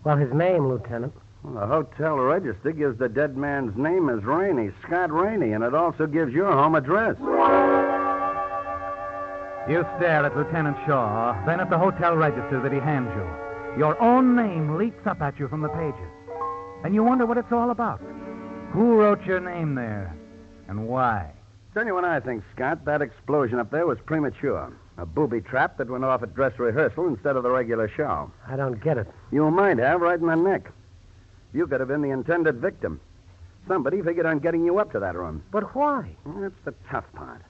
Well, his name, Lieutenant. Well, the hotel register gives the dead man's name as Rainey, Scott Rainey, and it also gives your home address. You stare at Lieutenant Shaw, then at the hotel register that he hands you. Your own name leaps up at you from the pages. And you wonder what it's all about. Who wrote your name there? And why? Tell you what I think, Scott. That explosion up there was premature. A booby trap that went off at dress rehearsal instead of the regular show. I don't get it. You might have, right in the neck. You could have been the intended victim. Somebody figured on getting you up to that room. But why? That's the tough part.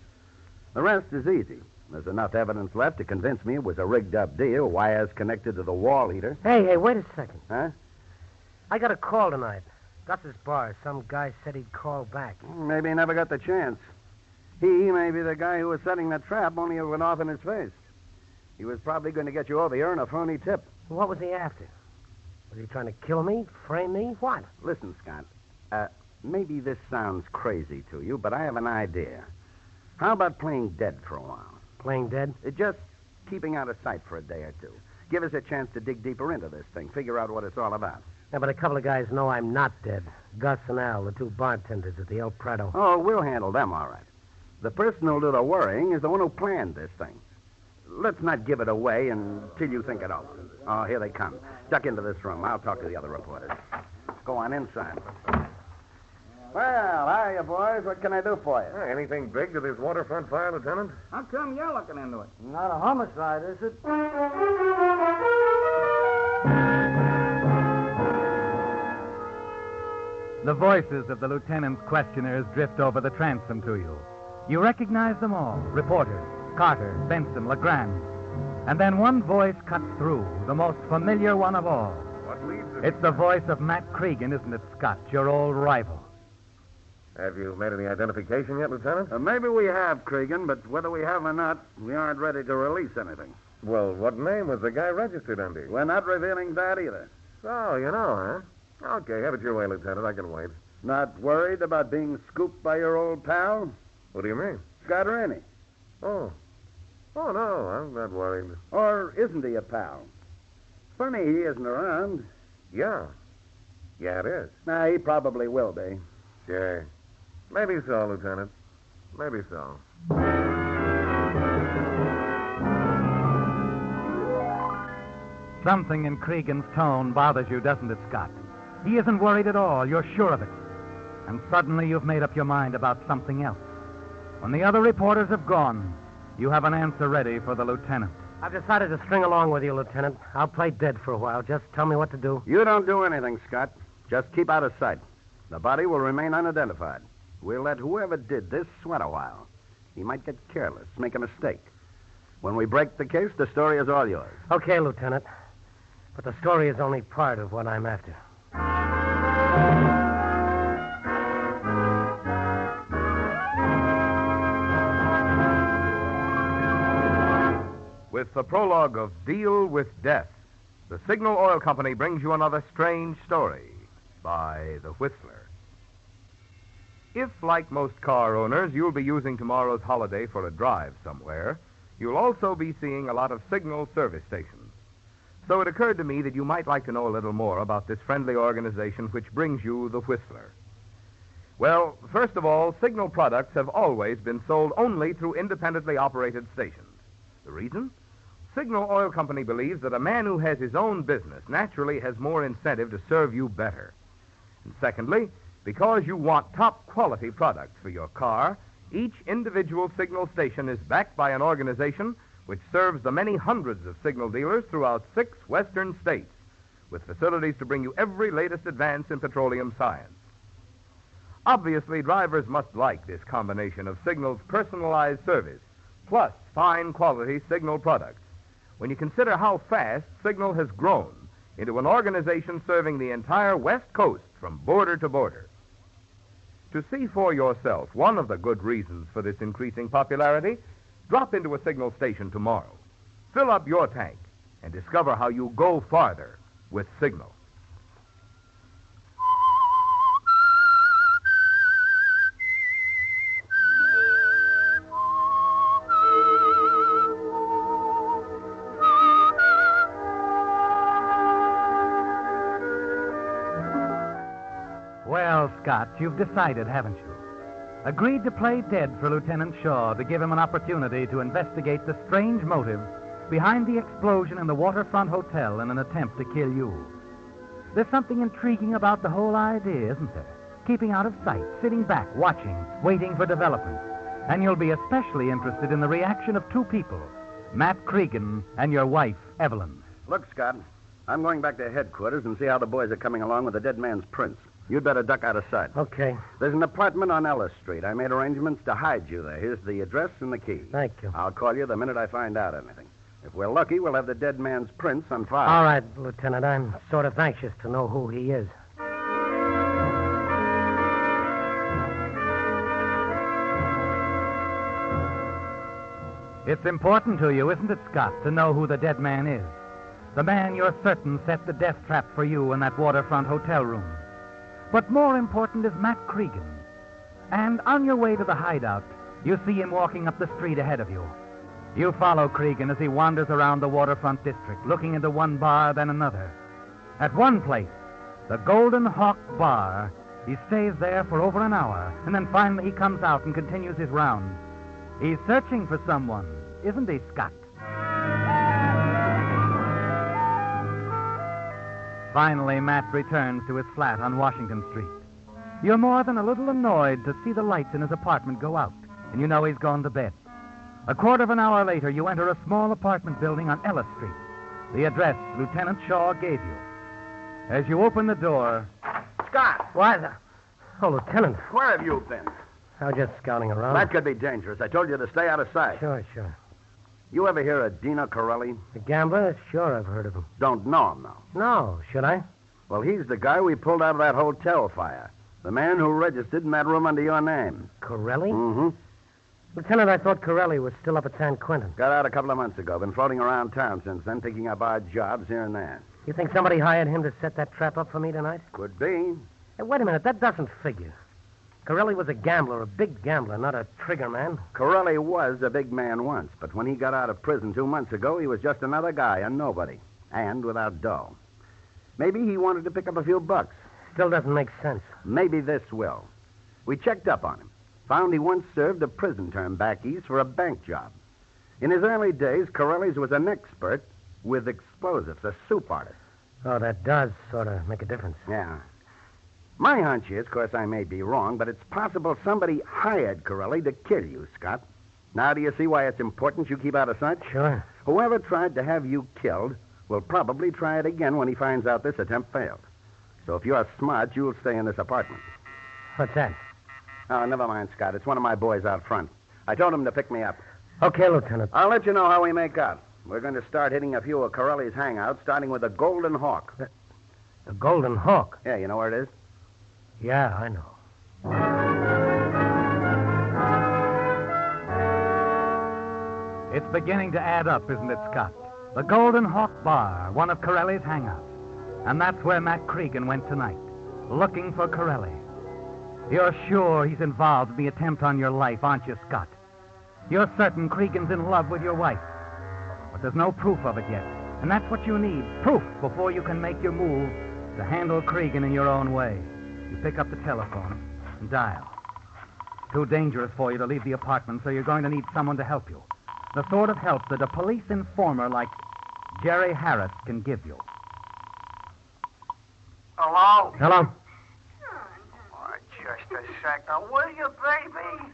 The rest is easy. There's enough evidence left to convince me it was a rigged-up deal, wires connected to the wall heater. Hey, wait a second. Huh? I got a call tonight. Gus's bar. Some guy said he'd call back. Maybe he never got the chance. He may be the guy who was setting the trap, only it went off in his face. He was probably going to get you over here on a phony tip. What was he after? Was he trying to kill me? Frame me? What? Listen, Scott. Maybe this sounds crazy to you, but I have an idea. How about playing dead for a while? Playing dead? Just keeping out of sight for a day or two. Give us a chance to dig deeper into this thing, figure out what it's all about. Yeah, but a couple of guys know I'm not dead. Gus and Al, the two bartenders at the El Prado. Oh, we'll handle them all right. The person who'll do the worrying is the one who planned this thing. Let's not give it away until you think it over. Oh, here they come. Duck into this room. I'll talk to the other reporters. Go on inside. Well, hiya, boys. What can I do for you? Anything big to this waterfront fire, Lieutenant? How come you're looking into it? Not a homicide, is it? The voices of the lieutenant's questioners drift over the transom to you. You recognize them all. Reporters, Carter, Benson, LeGrand. And then one voice cuts through, the most familiar one of all. What leads us? It's the voice of Matt Cregan, isn't it, Scott? Your old rival. Have you made any identification yet, Lieutenant? Maybe we have, Cregan, but whether we have or not, we aren't ready to release anything. Well, what name was the guy registered under? We're not revealing that either. Oh, you know, huh? Okay, have it your way, Lieutenant. I can wait. Not worried about being scooped by your old pal? What do you mean? Scott Rennie. Oh, no, I'm not worried. Or isn't he a pal? Funny he isn't around. Yeah, it is. Nah, he probably will be. Sure. Maybe so, Lieutenant. Maybe so. Something in Cregan's tone bothers you, doesn't it, Scott? He isn't worried at all. You're sure of it. And suddenly you've made up your mind about something else. When the other reporters have gone, you have an answer ready for the lieutenant. I've decided to string along with you, Lieutenant. I'll play dead for a while. Just tell me what to do. You don't do anything, Scott. Just keep out of sight. The body will remain unidentified. We'll let whoever did this sweat a while. He might get careless, make a mistake. When we break the case, the story is all yours. Okay, Lieutenant. But the story is only part of what I'm after. With the prologue of Deal with Death, the Signal Oil Company brings you another strange story by The Whistler. If, like most car owners, you'll be using tomorrow's holiday for a drive somewhere, you'll also be seeing a lot of Signal service stations. So it occurred to me that you might like to know a little more about this friendly organization which brings you The Whistler. Well, first of all, Signal products have always been sold only through independently operated stations. The reason? Signal Oil Company believes that a man who has his own business naturally has more incentive to serve you better. And secondly, because you want top-quality products for your car, each individual Signal station is backed by an organization which serves the many hundreds of Signal dealers throughout 6 western states, with facilities to bring you every latest advance in petroleum science. Obviously, drivers must like this combination of Signal's personalized service, plus fine-quality Signal products, when you consider how fast Signal has grown into an organization serving the entire West Coast from border to border. To see for yourself one of the good reasons for this increasing popularity, drop into a Signal station tomorrow. Fill up your tank and discover how you go farther with Signal. Well, Scott, you've decided, haven't you? Agreed to play dead for Lieutenant Shaw to give him an opportunity to investigate the strange motive behind the explosion in the waterfront hotel in an attempt to kill you. There's something intriguing about the whole idea, isn't there? Keeping out of sight, sitting back, watching, waiting for developments. And you'll be especially interested in the reaction of 2 people, Matt Cregan and your wife, Evelyn. Look, Scott, I'm going back to headquarters and see how the boys are coming along with the dead man's prints. You'd better duck out of sight. Okay. There's an apartment on Ellis Street. I made arrangements to hide you there. Here's the address and the key. Thank you. I'll call you the minute I find out anything. If we're lucky, we'll have the dead man's prints on file. All right, Lieutenant. I'm sort of anxious to know who he is. It's important to you, isn't it, Scott, to know who the dead man is? The man you're certain set the death trap for you in that waterfront hotel room. But more important is Matt Cregan. And on your way to the hideout, you see him walking up the street ahead of you. You follow Cregan as he wanders around the waterfront district, looking into one bar, then another. At one place, the Golden Hawk Bar, he stays there for over an hour, and then finally he comes out and continues his rounds. He's searching for someone, isn't he, Scott? Finally, Matt returns to his flat on Washington Street. You're more than a little annoyed to see the lights in his apartment go out, and you know he's gone to bed. A quarter of an hour later, you enter a small apartment building on Ellis Street. The address Lieutenant Shaw gave you. As you open the door... Scott! What? Oh, Lieutenant. Where have you been? I was just scouting around. That could be dangerous. I told you to stay out of sight. Sure. You ever hear of Dino Corelli? The gambler? Sure, I've heard of him. Don't know him, though. No, should I? Well, he's the guy we pulled out of that hotel fire. The man who registered in that room under your name. Corelli? Mm-hmm. Lieutenant, I thought Corelli was still up at San Quentin. Got out a couple of months ago. Been floating around town since then, picking up odd jobs here and there. You think somebody hired him to set that trap up for me tonight? Could be. Hey, wait a minute. That doesn't figure. Corelli was a gambler, a big gambler, not a trigger man. Corelli was a big man once, but when he got out of prison 2 months ago, he was just another guy, a nobody, and without dough. Maybe he wanted to pick up a few bucks. Still doesn't make sense. Maybe this will. We checked up on him. Found he once served a prison term back east for a bank job. In his early days, Corelli's was an expert with explosives, a soup artist. Oh, that does sort of make a difference. Yeah. My hunch is, of course, I may be wrong, but it's possible somebody hired Corelli to kill you, Scott. Now do you see why it's important you keep out of sight? Sure. Whoever tried to have you killed will probably try it again when he finds out this attempt failed. So if you're smart, you'll stay in this apartment. What's that? Oh, never mind, Scott. It's one of my boys out front. I told him to pick me up. Okay, Lieutenant. I'll let you know how we make out. We're going to start hitting a few of Corelli's hangouts, starting with the Golden Hawk. The Golden Hawk? Yeah, you know where it is? Yeah, I know. It's beginning to add up, isn't it, Scott? The Golden Hawk Bar, one of Corelli's hangouts. And that's where Matt Cregan went tonight, looking for Corelli. You're sure he's involved in the attempt on your life, aren't you, Scott? You're certain Cregan's in love with your wife. But there's no proof of it yet. And that's what you need, proof, before you can make your move to handle Cregan in your own way. You pick up the telephone and dial. Too dangerous for you to leave the apartment, so you're going to need someone to help you. The sort of help that a police informer like Jerry Harris can give you. Hello? Hello? Oh, just a second. Will you, baby?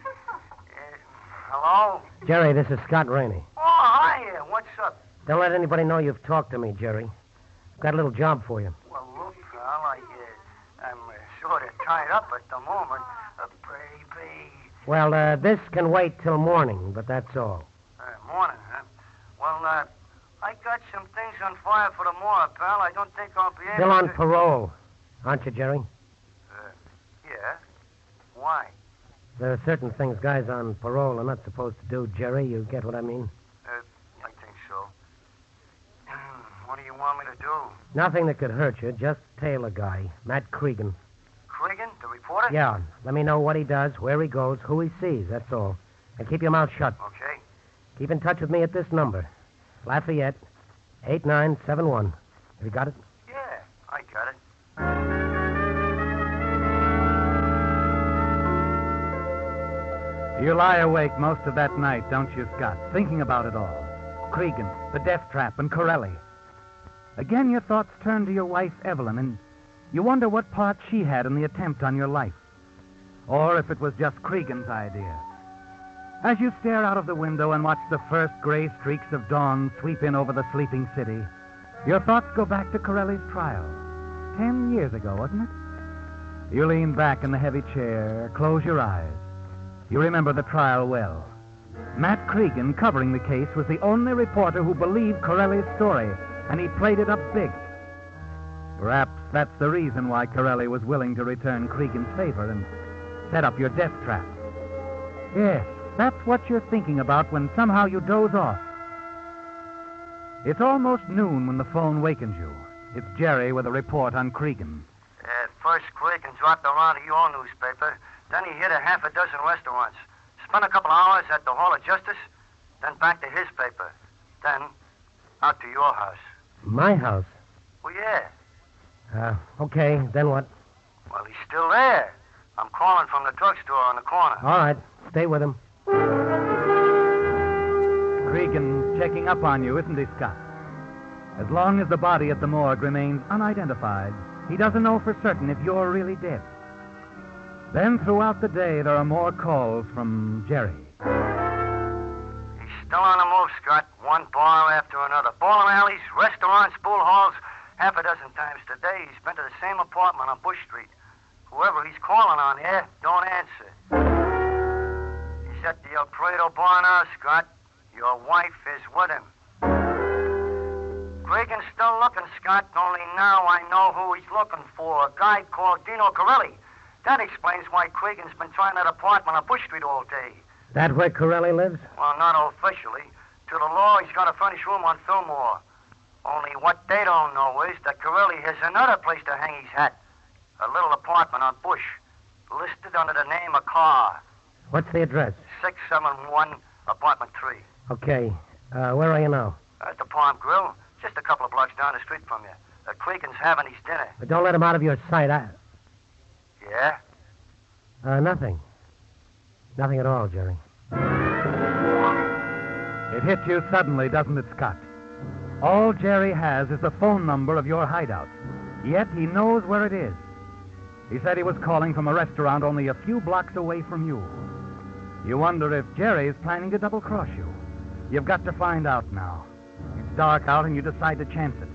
Hello? Jerry, this is Scott Rainey. Oh, hiya. What's up? Don't let anybody know you've talked to me, Jerry. I've got a little job for you. Well, look, pal, I'm sort of tied up at the moment. Baby. Well, this can wait till morning, but that's all. Morning, huh? Well, I got some things on fire for tomorrow, pal. I don't think I'll be able Still on to... parole, aren't you, Jerry? Yeah. Why? There are certain things guys on parole are not supposed to do, Jerry. You get what I mean? I think so. What do you want me to do? Nothing that could hurt you. Just tail a guy, Matt Cregan. Cregan, the reporter? Yeah. Let me know what he does, where he goes, who he sees. That's all. And keep your mouth shut. Okay. Keep in touch with me at this number. Lafayette, 8971. Have you got it? Yeah, I got it. You lie awake most of that night, don't you, Scott? Thinking about it all. Cregan, the death trap, and Corelli. Again, your thoughts turn to your wife, Evelyn, and you wonder what part she had in the attempt on your life. Or if it was just Cregan's idea. As you stare out of the window and watch the first gray streaks of dawn sweep in over the sleeping city, your thoughts go back to Corelli's trial. 10 years ago, wasn't it? You lean back in the heavy chair, close your eyes. You remember the trial well. Matt Cregan, covering the case, was the only reporter who believed Corelli's story, and he played it up big. Perhaps that's the reason why Corelli was willing to return Cregan's favor and set up your death trap. Yes, that's what you're thinking about when somehow you doze off. It's almost noon when the phone wakens you. It's Jerry with a report on Cregan. First Cregan dropped around to your newspaper. Then he hit a half a dozen restaurants. Spent a couple hours at the Hall of Justice. Then back to his paper. Then out to your house. My house? Well, yeah. Okay. Then what? Well, he's still there. I'm calling from the drugstore on the corner. All right. Stay with him. Cregan checking up on you, isn't he, Scott? As long as the body at the morgue remains unidentified, he doesn't know for certain if you're really dead. Then throughout the day, there are more calls from Jerry. He's still on the move, Scott. One bar after another. Bowling alleys, restaurants, pool halls. Half a dozen times today, he's been to the same apartment on Bush Street. Whoever he's calling on here don't answer. He's at the El Prado bar now, Scott. Your wife is with him. Cregan's still looking, Scott, only now I know who he's looking for. A guy called Dino Corelli. That explains why Cregan's been trying that apartment on Bush Street all day. That where Corelli lives? Well, not officially. To the law, he's got a furnished room on Fillmore. Only what they don't know is that Corelli has another place to hang his hat. A little apartment on Bush, listed under the name of Carr. What's the address? 671, apartment 3. Okay. Where are you now? At the Palm Grill, just a couple of blocks down the street from you. Cregan's having his dinner. But don't let him out of your sight. Yeah? Nothing. Nothing at all, Jerry. It hits you suddenly, doesn't it, Scott? All Jerry has is the phone number of your hideout. Yet he knows where it is. He said he was calling from a restaurant only a few blocks away from you. You wonder if Jerry is planning to double-cross you. You've got to find out now. It's dark out and you decide to chance it.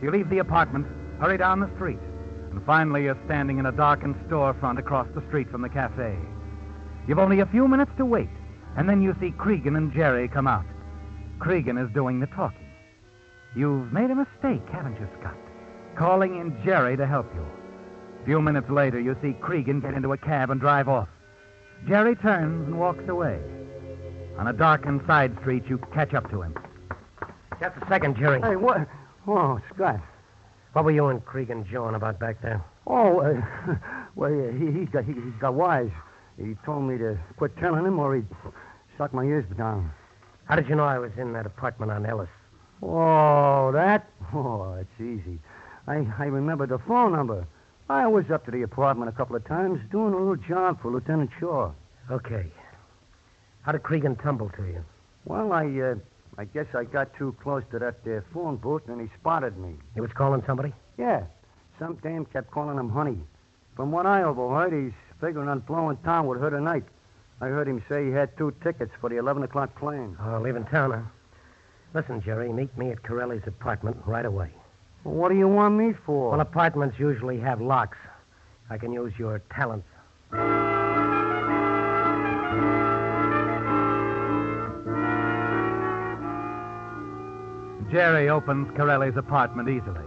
You leave the apartment, hurry down the street, and finally you're standing in a darkened storefront across the street from the cafe. You've only a few minutes to wait, and then you see Cregan and Jerry come out. Cregan is doing the talking. You've made a mistake, haven't you, Scott? Calling in Jerry to help you. A few minutes later, you see Cregan get into a cab and drive off. Jerry turns and walks away. On a darkened side street, you catch up to him. Just a second, Jerry. Hey, what? Oh, Scott. What were you and Cregan jawing about back there? Oh, well, he got wise. He told me to quit telling him or he'd suck my ears down. How did you know I was in that apartment on Ellis? Oh, that? Oh, it's easy. I remember the phone number. I was up to the apartment a couple of times doing a little job for Lieutenant Shaw. Okay. How did Cregan tumble to you? Well, I guess I got too close to that phone booth and he spotted me. He was calling somebody? Yeah. Some dame kept calling him honey. From what I overheard, he's figuring on blowing town with her tonight. I heard him say he had 2 tickets for the 11 o'clock plane. Oh, leaving town, huh? Listen, Jerry, meet me at Corelli's apartment right away. Well, what do you want me for? Well, apartments usually have locks. I can use your talents. Jerry opens Corelli's apartment easily.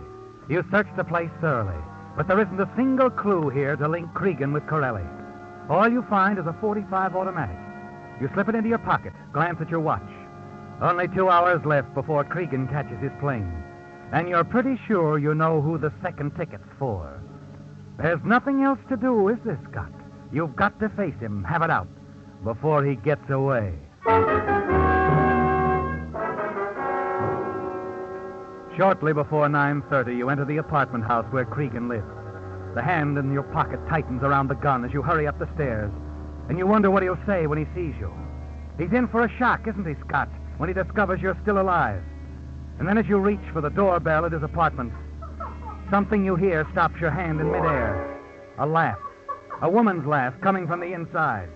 You search the place thoroughly, but there isn't a single clue here to link Cregan with Corelli. All you find is a .45 automatic. You slip it into your pocket, glance at your watch. Only 2 hours left before Cregan catches his plane. And you're pretty sure you know who the second ticket's for. There's nothing else to do, is there, Scott? You've got to face him, have it out, before he gets away. Shortly before 9:30, you enter the apartment house where Cregan lives. The hand in your pocket tightens around the gun as you hurry up the stairs, and you wonder what he'll say when he sees you. He's in for a shock, isn't he, Scott, when he discovers you're still alive. And then as you reach for the doorbell at his apartment, something you hear stops your hand in midair. A laugh. A woman's laugh coming from the inside.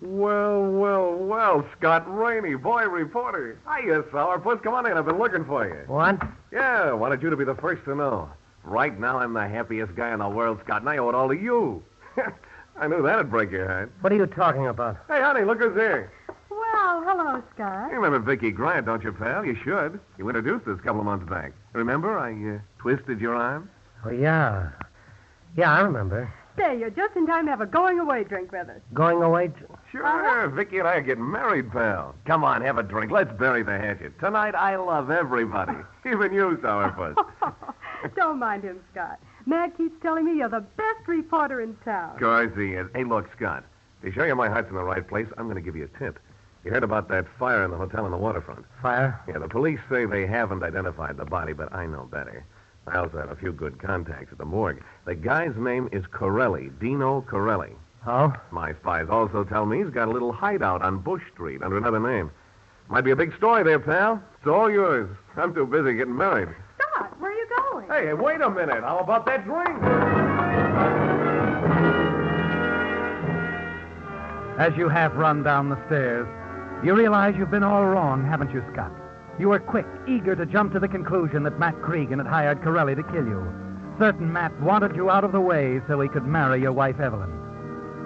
Well, Scott Rainey, boy reporter. Hiya, sourpuss. Come on in. I've been looking for you. What? Yeah, wanted you to be the first to know. Right now, I'm the happiest guy in the world, Scott, and I owe it all to you. I knew that'd break your heart. What are you talking about? Hey, honey, look who's here. Well, hello, Scott. You remember Vicky Grant, don't you, pal? You should. You introduced us a couple of months back. Remember, I twisted your arm? Oh, yeah. Yeah, I remember. Say, you're just in time to have a going-away drink with us. Going away? Sure. Vicky and I are getting married, pal. Come on, have a drink. Let's bury the hatchet. Tonight, I love everybody. Even you, sourpuss. Don't mind him, Scott. Mac keeps telling me you're the best reporter in town. Of course he is. Hey, look, Scott. To show you my heart's in the right place, I'm going to give you a tip. You heard about that fire in the hotel on the waterfront? Fire? Yeah, the police say they haven't identified the body, but I know better. I also have a few good contacts at the morgue. The guy's name is Corelli, Dino Corelli. Oh? My spies also tell me he's got a little hideout on Bush Street under another name. Might be a big story there, pal. It's all yours. I'm too busy getting married. Scott, where are you going? Hey, wait a minute. How about that drink? As you half run down the stairs, you realize you've been all wrong, haven't you, Scott? You were quick, eager to jump to the conclusion that Matt Cregan had hired Corelli to kill you. Certain Matt wanted you out of the way so he could marry your wife, Evelyn.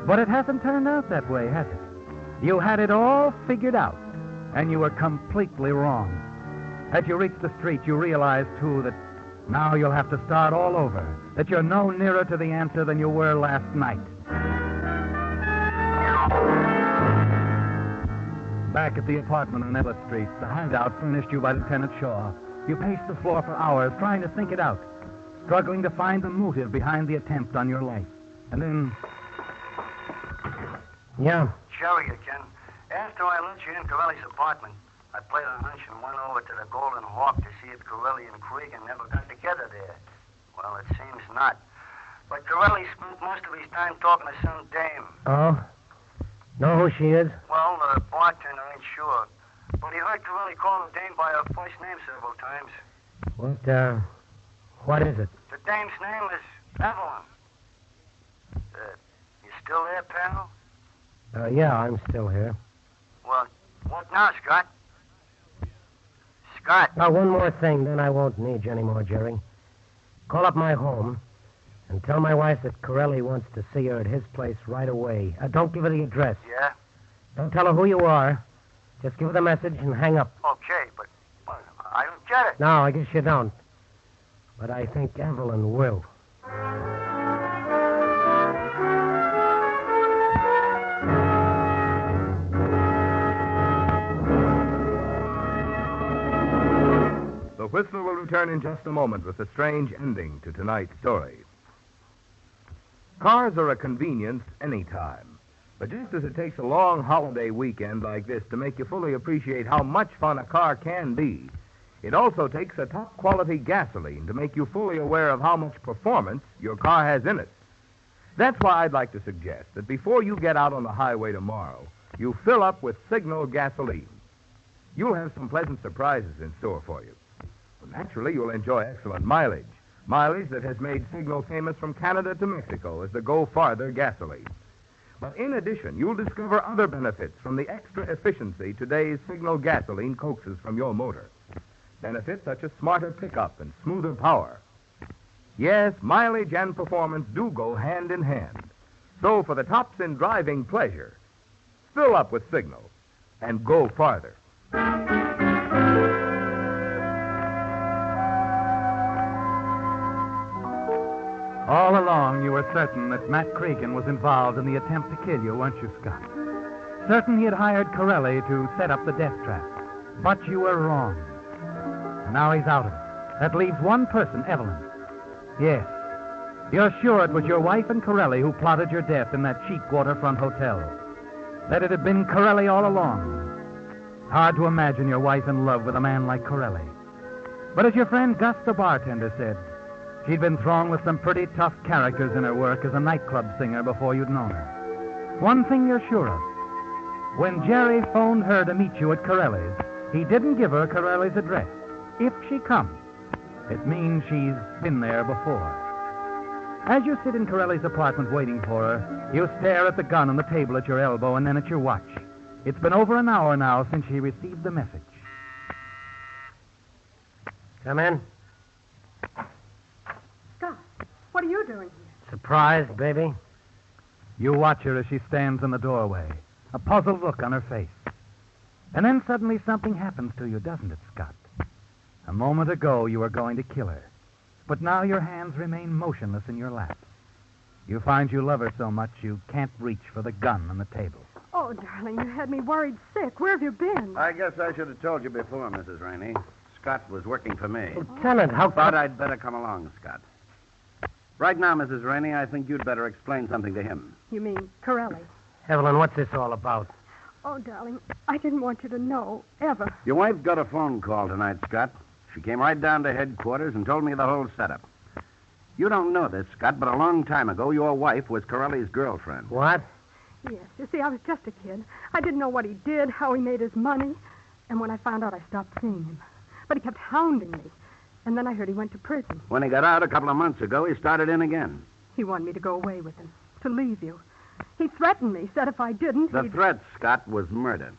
But it hasn't turned out that way, has it? You had it all figured out, and you were completely wrong. As you reached the street, you realized, too, that now you'll have to start all over, that you're no nearer to the answer than you were last night. Back at the apartment on Everett Street, the hideout furnished you by Lieutenant Shaw, you paced the floor for hours trying to think it out, struggling to find the motive behind the attempt on your life. And then... Yeah. Sherry again. After I lunched in Corelli's apartment, I played a hunch and went over to the Golden Hawk to see if Corelli and Cregan never got together there. Well, it seems not. But Corelli spent most of his time talking to some dame. Oh? Know who she is? Well, the bartender ain't sure. But he heard Corelli call the dame by her first name several times. What is it? The dame's name is Evelyn. You still there, pal? Yeah, I'm still here. Well, what now, Scott? Scott. Now, one more thing, then I won't need you anymore, Jerry. Call up my home and tell my wife that Corelli wants to see her at his place right away. Don't give her the address. Yeah? Don't tell her who you are. Just give her the message and hang up. Okay, but I don't get it. No, I guess you don't. But I think Evelyn will. The Whistler will return in just a moment with a strange ending to tonight's story. Cars are a convenience anytime. But just as it takes a long holiday weekend like this to make you fully appreciate how much fun a car can be, it also takes a top-quality gasoline to make you fully aware of how much performance your car has in it. That's why I'd like to suggest that before you get out on the highway tomorrow, you fill up with Signal gasoline. You'll have some pleasant surprises in store for you. Naturally, you'll enjoy excellent mileage. Mileage that has made Signal famous from Canada to Mexico as the Go Farther gasoline. But in addition, you'll discover other benefits from the extra efficiency today's Signal gasoline coaxes from your motor. Benefits such as smarter pickup and smoother power. Yes, mileage and performance do go hand in hand. So for the tops in driving pleasure, fill up with Signal and go farther. All along, you were certain that Matt Cregan was involved in the attempt to kill you, weren't you, Scott? Certain he had hired Corelli to set up the death trap. But you were wrong. And now he's out of it. That leaves one person, Evelyn. Yes. You're sure it was your wife and Corelli who plotted your death in that cheap waterfront hotel. That it had been Corelli all along. Hard to imagine your wife in love with a man like Corelli. But as your friend Gus, the bartender, said, she'd been thrown with some pretty tough characters in her work as a nightclub singer before you'd known her. One thing you're sure of. When Jerry phoned her to meet you at Corelli's, he didn't give her Corelli's address. If she comes, it means she's been there before. As you sit in Corelli's apartment waiting for her, you stare at the gun on the table at your elbow and then at your watch. It's been over an hour now since she received the message. Come in. Scott, what are you doing here? Surprise, baby. You watch her as she stands in the doorway, a puzzled look on her face. And then suddenly something happens to you, doesn't it, Scott? A moment ago you were going to kill her, but now your hands remain motionless in your lap. You find you love her so much you can't reach for the gun on the table. Oh, darling, you had me worried sick. Where have you been? I guess I should have told you before, Mrs. Rainey. Scott was working for me. Lieutenant, how... But I'd better come along, Scott. Right now, Mrs. Rainey, I think you'd better explain something to him. You mean Corelli? Evelyn, what's this all about? Oh, darling, I didn't want you to know, ever. Your wife got a phone call tonight, Scott. She came right down to headquarters and told me the whole setup. You don't know this, Scott, but a long time ago, your wife was Corelli's girlfriend. What? Yes, you see, I was just a kid. I didn't know what he did, how he made his money. And when I found out, I stopped seeing him. But he kept hounding me. And then I heard he went to prison. When he got out a couple of months ago, he started in again. He wanted me to go away with him, to leave you. He threatened me, said if I didn't, The threat, Scott, was murder.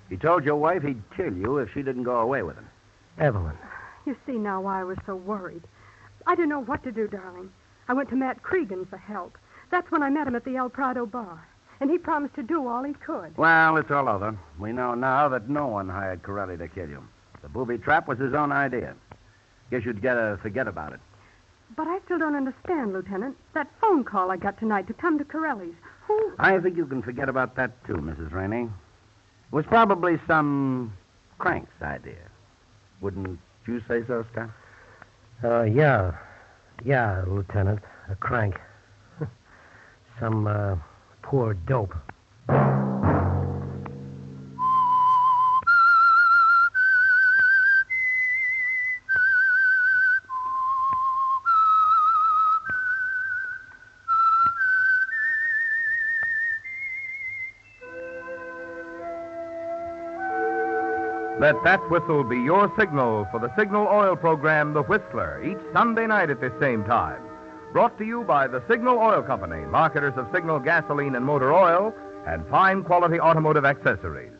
He told your wife he'd kill you if she didn't go away with him. Evelyn. You see now why I was so worried. I didn't know what to do, darling. I went to Matt Cregan for help. That's when I met him at the El Prado bar. And he promised to do all he could. Well, it's all over. We know now that no one hired Corelli to kill you. The booby trap was his own idea. Guess you'd better forget about it. But I still don't understand, Lieutenant. That phone call I got tonight to come to Corelli's. Who? I think you can forget about that, too, Mrs. Rainey. It was probably some crank's idea. Wouldn't you say so, Scott? Yeah. Yeah, Lieutenant. A crank. Some, poor dope. Let that whistle be your signal for the Signal Oil program, The Whistler, each Sunday night at this same time. Brought to you by the Signal Oil Company, marketers of Signal gasoline and motor oil, and fine quality automotive accessories.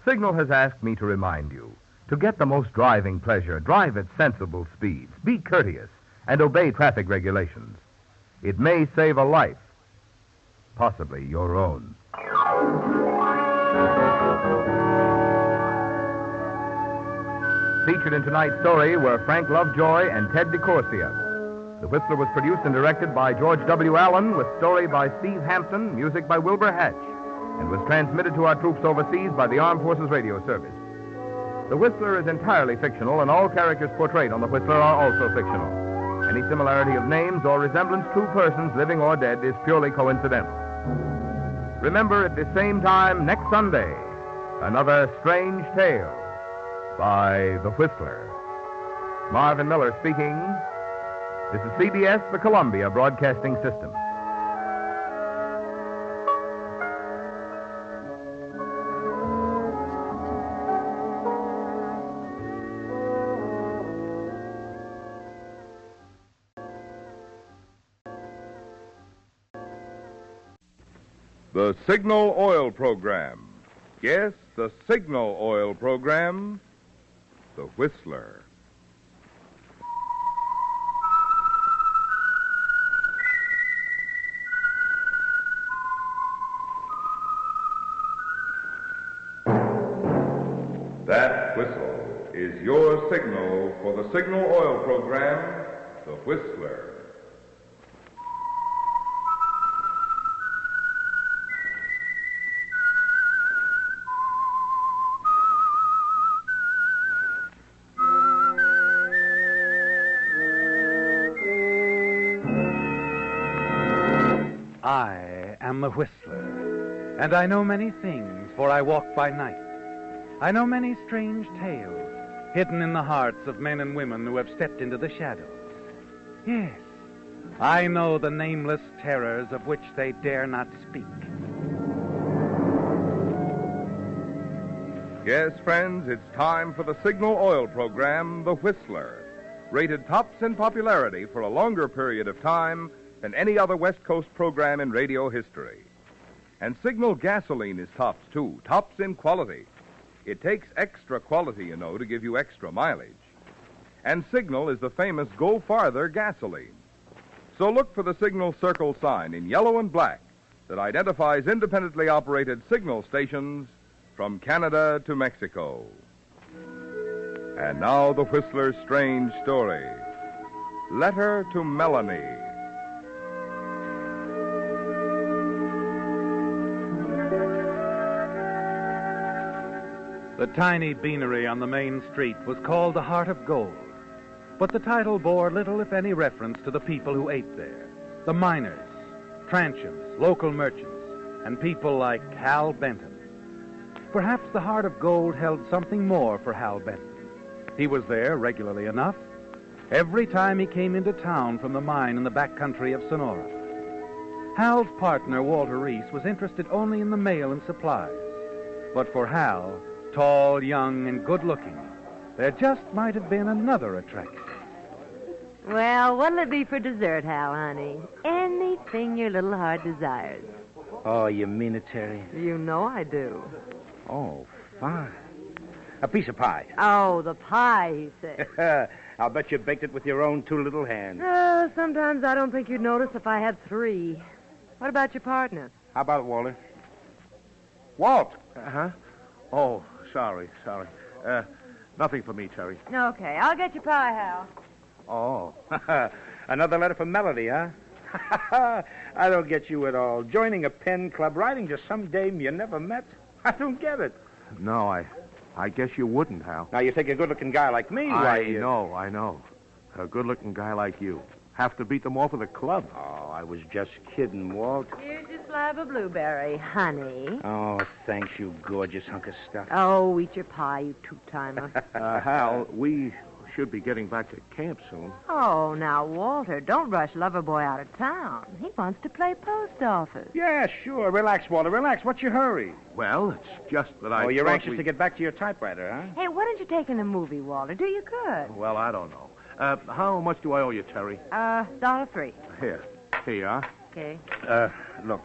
Signal has asked me to remind you, to get the most driving pleasure, drive at sensible speeds, be courteous, and obey traffic regulations. It may save a life, possibly your own. Featured in tonight's story were Frank Lovejoy and Ted DeCorsia. The Whistler was produced and directed by George W. Allen, with story by Steve Hampton, music by Wilbur Hatch, and was transmitted to our troops overseas by the Armed Forces Radio Service. The Whistler is entirely fictional, and all characters portrayed on The Whistler are also fictional. Any similarity of names or resemblance to persons, living or dead, is purely coincidental. Remember, at this same time next Sunday, another strange tale by The Whistler. Marvin Miller speaking. This is CBS, the Columbia Broadcasting System. The Signal Oil Program. Yes, the Signal Oil Program. The Whistler. That whistle is your signal for the Signal Oil Program, The Whistler. I am the Whistler, and I know many things, for I walk by night. I know many strange tales, hidden in the hearts of men and women who have stepped into the shadows. Yes, I know the nameless terrors of which they dare not speak. Yes, friends, it's time for the Signal Oil Program, The Whistler. Rated tops in popularity for a longer period of time than any other West Coast program in radio history. And Signal gasoline is tops, too. Tops in quality. It takes extra quality, you know, to give you extra mileage. And Signal is the famous Go Farther gasoline. So look for the Signal Circle sign in yellow and black that identifies independently operated signal stations from Canada to Mexico. And now the Whistler's strange story. Letter to Melanie. The tiny beanery on the main street was called the Heart of Gold, but the title bore little, if any, reference to the people who ate there. The miners, transients, local merchants, and people like Hal Benton. Perhaps the Heart of Gold held something more for Hal Benton. He was there regularly enough, every time he came into town from the mine in the back country of Sonora. Hal's partner, Walter Reese, was interested only in the mail and supplies. But for Hal, tall, young, and good-looking, there just might have been another attraction. Well, what'll it be for dessert, Hal, honey? Anything your little heart desires. Oh, you mean it, Terry? You know I do. Oh, fine. A piece of pie. Oh, the pie, he said. I'll bet you baked it with your own two little hands. Sometimes I don't think you'd notice if I had three. What about your partner? How about it, Walter? Walt! Huh? Oh, sorry. Nothing for me, Terry. Okay, I'll get your pie, Hal. Oh. Another letter from Melanie, huh? I don't get you at all. Joining a pen club, writing to some dame you never met? I don't get it. No, I guess you wouldn't, Hal. Now, you take a good-looking guy like me, I know. A good-looking guy like you. Have to beat them off at the club. Oh, I was just kidding, Walt. Here's your slab of blueberry, honey. Oh, thanks, you gorgeous hunk of stuff. Oh, eat your pie, you two-timer. Hal, we should be getting back to camp soon. Oh, now, Walter, don't rush Loverboy out of town. He wants to play post office. Yeah, sure. Relax, Walter, relax. What's your hurry? Well, it's just that I... Oh, you're anxious to get back to your typewriter, huh? Hey, why don't you take in a movie, Walter? Do you good? Well, I don't know. How much do I owe you, Terry? $3. Here you are. Okay. Look,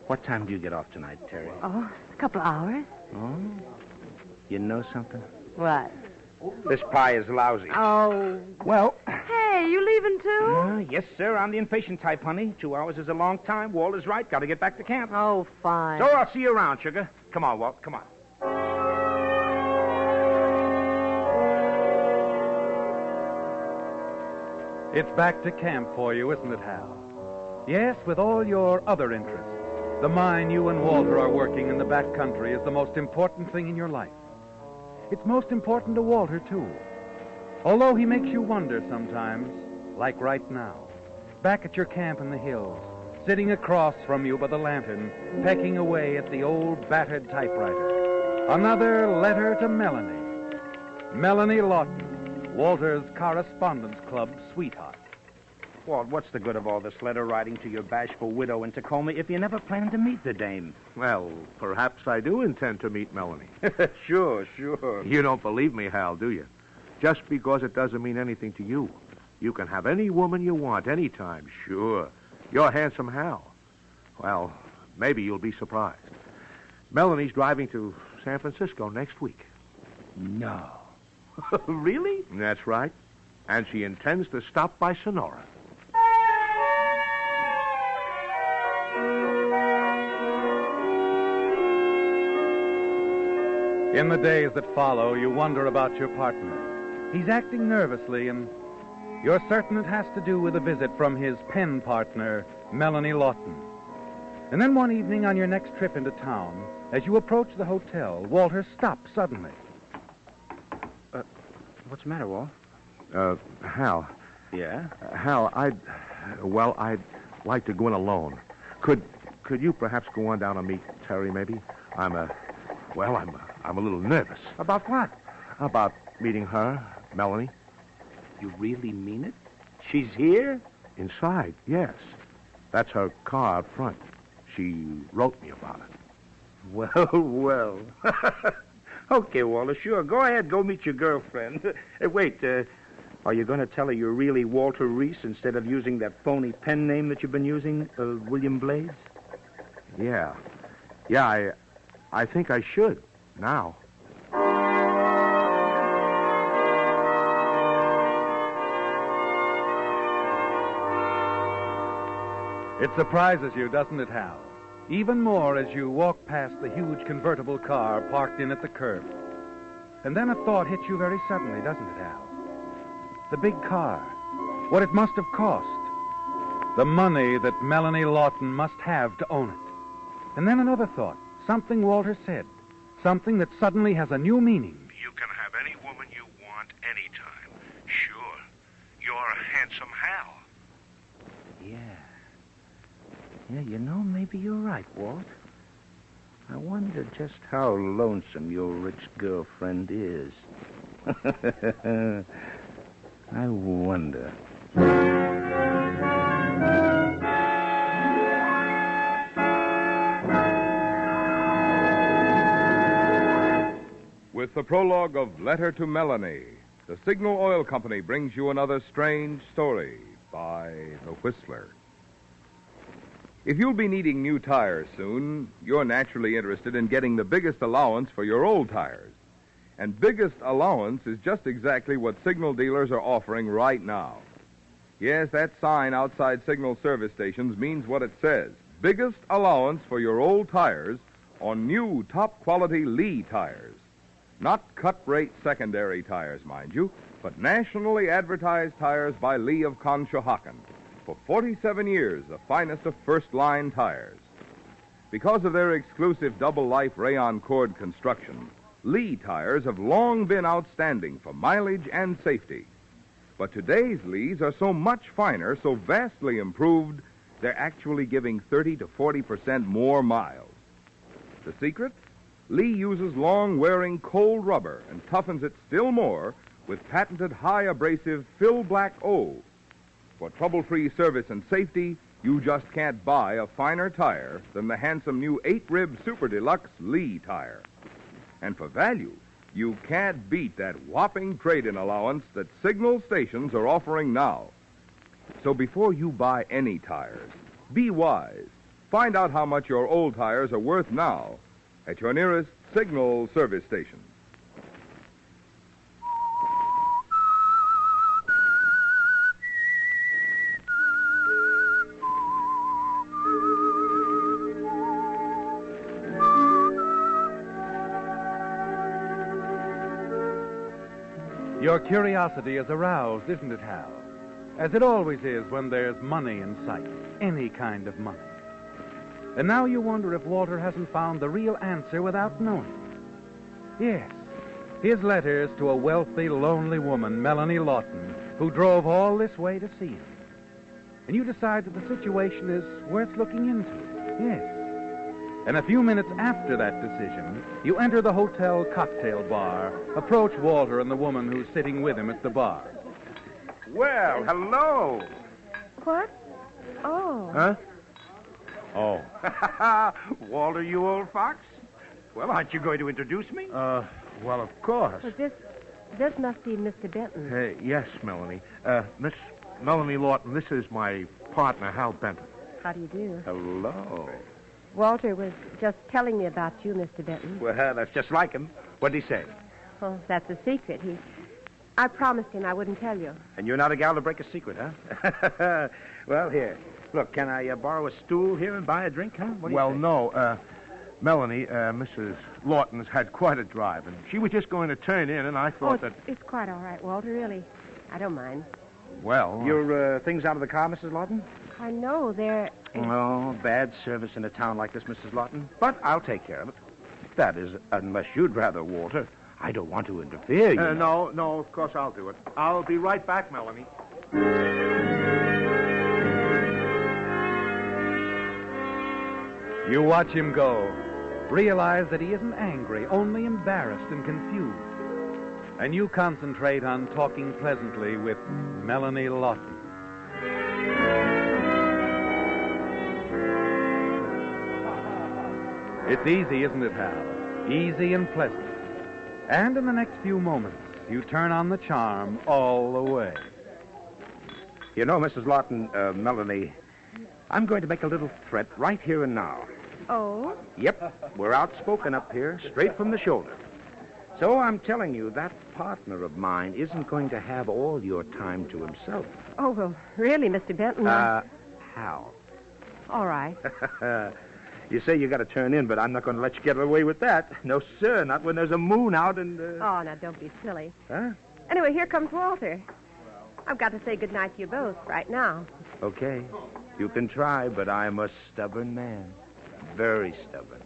what time do you get off tonight, Terry? Oh, a couple hours. Oh? You know something? What? This pie is lousy. Oh. Well. Hey, you leaving too? Yes, sir. I'm the impatient type, honey. 2 hours is a long time. Walter's right. Got to get back to camp. Oh, fine. So I'll see you around, sugar. Come on, Walt. Come on. It's back to camp for you, isn't it, Hal? Yes, with all your other interests. The mine you and Walter are working in the back country is the most important thing in your life. It's most important to Walter, too. Although he makes you wonder sometimes, like right now, back at your camp in the hills, sitting across from you by the lantern, pecking away at the old battered typewriter. Another letter to Melanie. Melanie Lawton, Walter's Correspondence Club sweetheart. Walt, what's the good of all this letter writing to your bashful widow in Tacoma if you never plan to meet the dame? Well, perhaps I do intend to meet Melanie. Sure. You don't believe me, Hal, do you? Just because it doesn't mean anything to you. You can have any woman you want, anytime, sure. You're handsome Hal. Well, maybe you'll be surprised. Melanie's driving to San Francisco next week. No. Really? That's right. And she intends to stop by Sonora. In the days that follow, you wonder about your partner. He's acting nervously, and you're certain it has to do with a visit from his pen partner, Melanie Lawton. And then one evening on your next trip into town, as you approach the hotel, Walter stops suddenly. What's the matter, Walt? Hal. Yeah? Hal, I'd like to go in alone. Could you perhaps go on down and meet Terry, maybe? I'm a little nervous. About what? About meeting her, Melanie. You really mean it? She's here? Inside, yes. That's her car out front. She wrote me about it. Well. Okay, Walter, sure. Go ahead, go meet your girlfriend. Wait, are you going to tell her you're really Walter Reese instead of using that phony pen name that you've been using, William Blades? Yeah, I think I should, now. It surprises you, doesn't it, Hal? Even more as you walk past the huge convertible car parked in at the curb. And then a thought hits you very suddenly, doesn't it, Hal? The big car. What it must have cost. The money that Melanie Lawton must have to own it. And then another thought. Something Walter said. Something that suddenly has a new meaning. You can have any woman you want anytime. Sure. You're a handsome Hal. Yeah, you know, maybe you're right, Walt. I wonder just how lonesome your rich girlfriend is. I wonder. With the prologue of Letter to Melanie, the Signal Oil Company brings you another strange story by The Whistler. If you'll be needing new tires soon, you're naturally interested in getting the biggest allowance for your old tires. And biggest allowance is just exactly what Signal dealers are offering right now. Yes, that sign outside Signal service stations means what it says, biggest allowance for your old tires on new top-quality Lee tires. Not cut-rate secondary tires, mind you, but nationally advertised tires by Lee of Conshohocken. For 47 years, the finest of first-line tires. Because of their exclusive double-life rayon cord construction, Lee tires have long been outstanding for mileage and safety. But today's Lees are so much finer, so vastly improved, they're actually giving 30 to 40% more miles. The secret? Lee uses long-wearing cold rubber and toughens it still more with patented high-abrasive Fill Black O. For trouble-free service and safety, you just can't buy a finer tire than the handsome new 8-rib Super Deluxe Lee tire. And for value, you can't beat that whopping trade-in allowance that signal stations are offering now. So before you buy any tires, be wise. Find out how much your old tires are worth now at your nearest Signal service station. Your curiosity is aroused, isn't it, Hal? As it always is when there's money in sight, any kind of money. And now you wonder if Walter hasn't found the real answer without knowing. Yes, his letters to a wealthy, lonely woman, Melanie Lawton, who drove all this way to see him. And you decide that the situation is worth looking into. Yes. And a few minutes after that decision, you enter the hotel cocktail bar, approach Walter and the woman who's sitting with him at the bar. Well, hello. What? Oh. Huh? Oh. Walter, you old fox? Well, aren't you going to introduce me? Well, of course. Well, this must be Mr. Benton. Yes, Melanie. Miss Melanie Lawton, this is my partner, Hal Benton. How do you do? Hello. Walter was just telling me about you, Mr. Benton. Well, that's just like him. What did he say? Oh, that's a secret. I promised him I wouldn't tell you. And you're not a gal to break a secret, huh? Well, here. Look, can I borrow a stool here and buy a drink, huh? What do you think? No. Melanie, Mrs. Lawton's had quite a drive, and she was just going to turn in, and I thought that... It's quite all right, Walter, really. I don't mind. Well... Your things out of the car, Mrs. Lawton? I know, they're... Oh, bad service in a town like this, Mrs. Lawton. But I'll take care of it. That is, unless you'd rather, Walter. I don't want to interfere, you know. No, of course I'll do it. I'll be right back, Melanie. You watch him go. Realize that he isn't angry, only embarrassed and confused. And you concentrate on talking pleasantly with Melanie Lawton. It's easy, isn't it, Hal? Easy and pleasant. And in the next few moments, you turn on the charm all the way. You know, Mrs. Lawton, Melanie, I'm going to make a little threat right here and now. Oh? Yep, we're outspoken up here, straight from the shoulder. So I'm telling you, that partner of mine isn't going to have all your time to himself. Oh, well, really, Mr. Benton. How? All right. You say you got to turn in, but I'm not going to let you get away with that. No, sir, not when there's a moon out and... Oh, now, don't be silly. Huh? Anyway, here comes Walter. I've got to say goodnight to you both right now. Okay. You can try, but I'm a stubborn man. Very stubborn.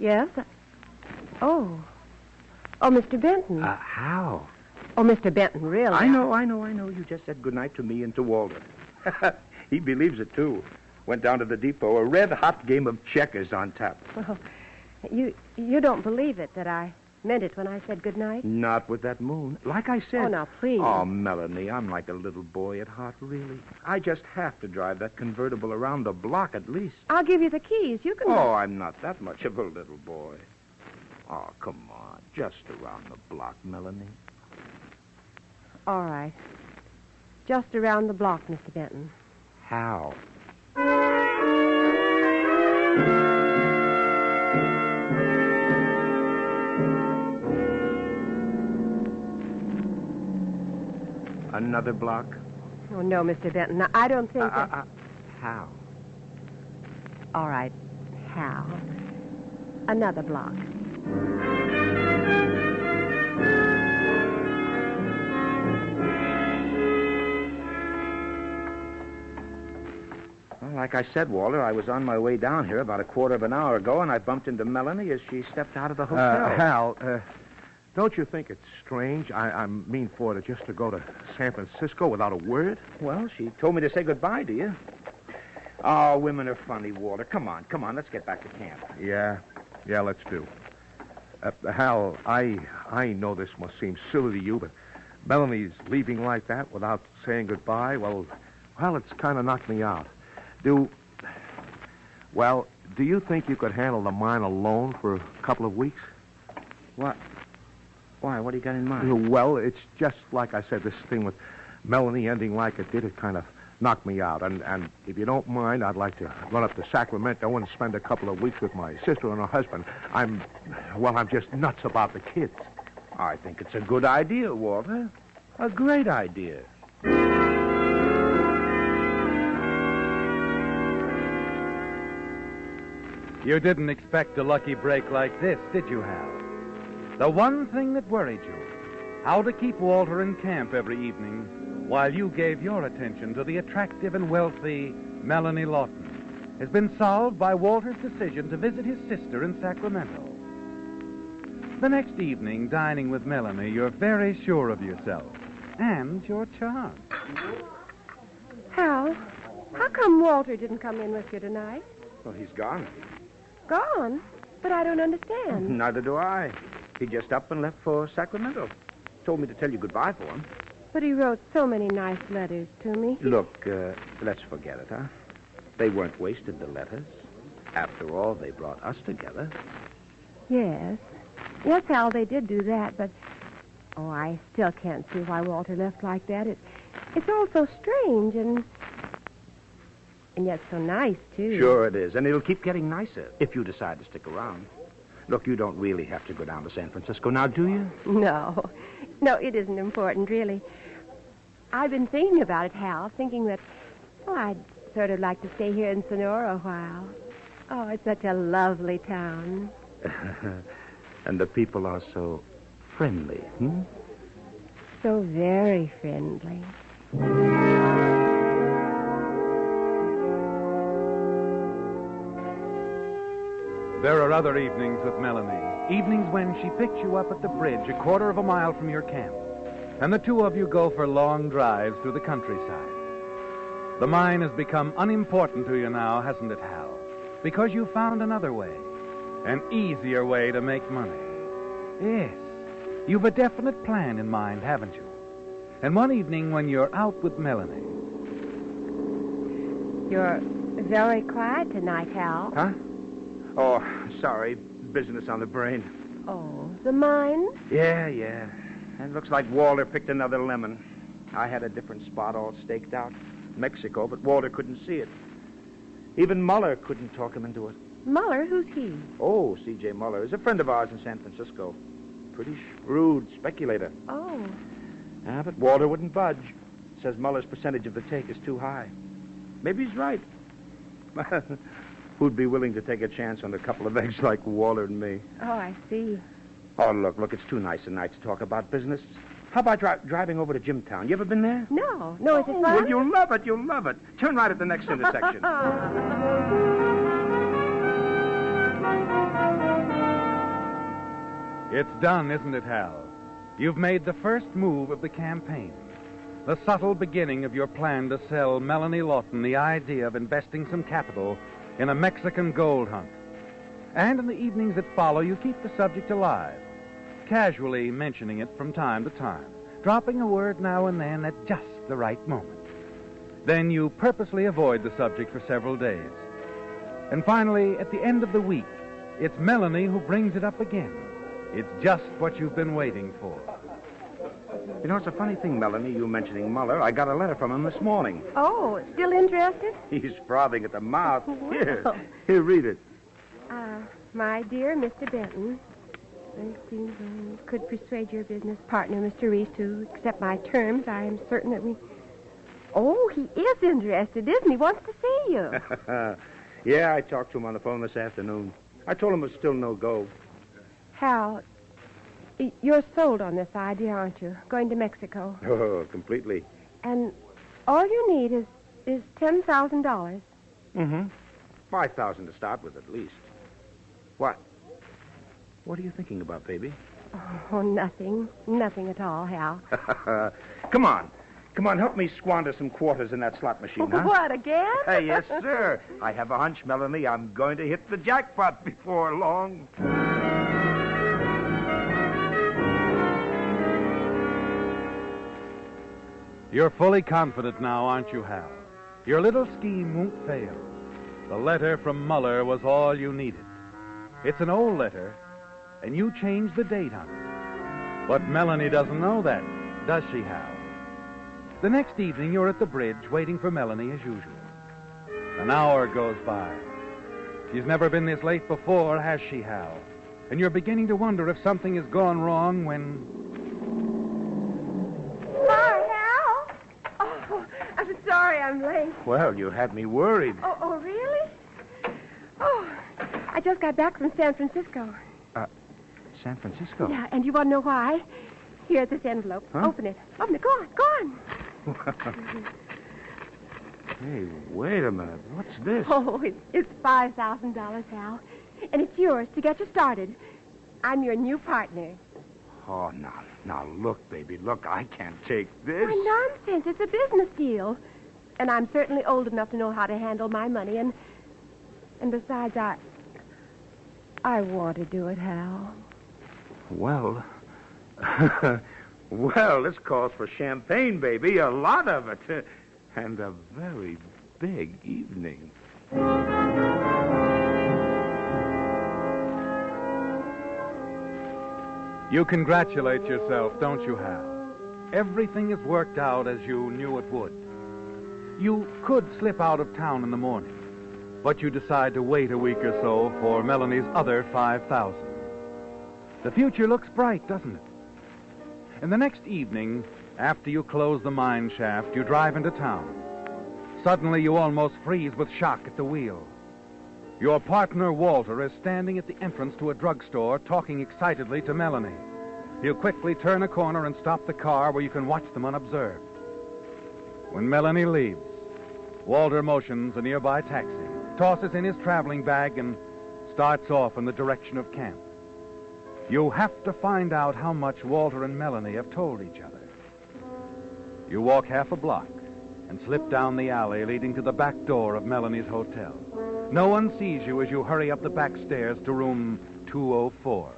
Yes? Oh, Mr. Benton. How? Oh, Mr. Benton, really? I know. You just said goodnight to me and to Walter. He believes it, too. Went down to the depot, a red-hot game of checkers on tap. Well, you don't believe it that I meant it when I said goodnight? Not with that moon. Like I said. Oh, now, please. Oh, Melanie, I'm like a little boy at heart, really. I just have to drive that convertible around the block at least. I'll give you the keys. You can... Oh, I'm not that much of a little boy. Oh, come on. Just around the block, Melanie. All right. Just around the block, Mr. Benton. How? Another block? Oh, no, Mr. Benton. I don't think that... How? All right, Hal. Another block. Well, like I said, Walter, I was on my way down here about a quarter of an hour ago, and I bumped into Melanie as she stepped out of the hotel. Hal, don't you think it's strange? I mean for her just to go to San Francisco without a word? Well, she told me to say goodbye to you. Oh, women are funny, Walter. Come on, let's get back to camp. Yeah, let's do. Hal, I know this must seem silly to you, but Melanie's leaving like that without saying goodbye, well, it's kind of knocked me out. Do you think you could handle the mine alone for a couple of weeks? What? Why? What do you got in mind? Well, it's just like I said, this thing with Melanie ending like it did, it kind of knocked me out. And if you don't mind, I'd like to run up to Sacramento and spend a couple of weeks with my sister and her husband. I'm just nuts about the kids. I think it's a good idea, Walter. A great idea. You didn't expect a lucky break like this, did you, Hal? The one thing that worried you, how to keep Walter in camp every evening while you gave your attention to the attractive and wealthy Melanie Lawton, has been solved by Walter's decision to visit his sister in Sacramento. The next evening, dining with Melanie, you're very sure of yourself and your charm. Hal, how come Walter didn't come in with you tonight? Well, he's gone. Gone? But I don't understand. Neither do I. He just up and left for Sacramento. Told me to tell you goodbye for him. But he wrote so many nice letters to me. Look, let's forget it, huh? They weren't wasted, the letters. After all, they brought us together. Yes. Yes, Hal, they did do that, but... Oh, I still can't see why Walter left like that. It's all so strange and yet so nice, too. Sure it is, and it'll keep getting nicer if you decide to stick around. Look, you don't really have to go down to San Francisco now, do you? No. No, it isn't important, really. I've been thinking about it, Hal, thinking that, I'd sort of like to stay here in Sonora a while. Oh, it's such a lovely town. And the people are so friendly, So very friendly. There are other evenings with Melanie, evenings when she picks you up at the bridge a quarter of a mile from your camp, and the two of you go for long drives through the countryside. The mine has become unimportant to you now, hasn't it, Hal? Because you found another way, an easier way to make money. Yes, you've a definite plan in mind, haven't you? And one evening when you're out with Melanie... You're very quiet tonight, Hal. Huh? Oh, sorry. Business on the brain. Oh, the mine? Yeah. And looks like Walter picked another lemon. I had a different spot all staked out. Mexico, but Walter couldn't see it. Even Muller couldn't talk him into it. Muller? Who's he? Oh, C.J. Muller is a friend of ours in San Francisco. Pretty shrewd speculator. Oh. But Walter wouldn't budge. Says Muller's percentage of the take is too high. Maybe he's right. Who'd be willing to take a chance on a couple of eggs like Walter and me? Oh, I see. Oh, look, it's too nice a night to talk about business. How about driving over to Jimtown? You ever been there? No, is it fun? Well, you'll love it. Turn right at the next intersection. It's done, isn't it, Hal? You've made the first move of the campaign. The subtle beginning of your plan to sell Melanie Lawton the idea of investing some capital in a Mexican gold hunt. And in the evenings that follow, you keep the subject alive, casually mentioning it from time to time, dropping a word now and then at just the right moment. Then you purposely avoid the subject for several days. And finally, at the end of the week, it's Melanie who brings it up again. It's just what you've been waiting for. You know, it's a funny thing, Melanie, you mentioning Muller. I got a letter from him this morning. Oh, still interested? He's frothing at the mouth. Well. Here, read it. My dear Mr. Benton, Could persuade your business partner, Mr. Reese, to accept my terms. I am certain that we... Oh, he is interested, isn't he? Wants to see you. Yeah, I talked to him on the phone this afternoon. I told him it was still no go. Hal, you're sold on this idea, aren't you? Going to Mexico. Oh, completely. And all you need is $10,000. Mm-hmm. 5,000 to start with, at least. What? What are you thinking about, baby? Oh, nothing. Nothing at all, Hal. Come on. Come on, help me squander some quarters in that slot machine, huh? What, again? Hey, yes, sir. I have a hunch, Melanie. I'm going to hit the jackpot before long. You're fully confident now, aren't you, Hal? Your little scheme won't fail. The letter from Muller was all you needed. It's an old letter, and you changed the date on it. But Melanie doesn't know that, does she, Hal? The next evening, you're at the bridge waiting for Melanie as usual. An hour goes by. She's never been this late before, has she, Hal? And you're beginning to wonder if something has gone wrong when... Hi, Hal. Oh, I'm sorry I'm late. Well, you had me worried. Oh, really? Oh, I just got back from San Francisco. San Francisco? Yeah, and you want to know why? Here's this envelope. Huh? Open it. Open it. Go on. Go on. Hey, wait a minute. What's this? Oh, it's $5,000, Hal. And it's yours to get you started. I'm your new partner. Oh, now, look, baby, look, I can't take this. Why, nonsense. It's a business deal. And I'm certainly old enough to know how to handle my money. And besides, I want to do it, Hal. Well, well, this calls for champagne, baby, a lot of it. And a very big evening. You congratulate yourself, don't you, Hal? Everything has worked out as you knew it would. You could slip out of town in the morning, but you decide to wait a week or so for Melanie's other 5,000. The future looks bright, doesn't it? And the next evening, after you close the mine shaft, you drive into town. Suddenly, you almost freeze with shock at the wheel. Your partner, Walter, is standing at the entrance to a drugstore talking excitedly to Melanie. You quickly turn a corner and stop the car where you can watch them unobserved. When Melanie leaves, Walter motions a nearby taxi, tosses in his traveling bag, and starts off in the direction of camp. You have to find out how much Walter and Melanie have told each other. You walk half a block and slip down the alley leading to the back door of Melanie's hotel. No one sees you as you hurry up the back stairs to room 204.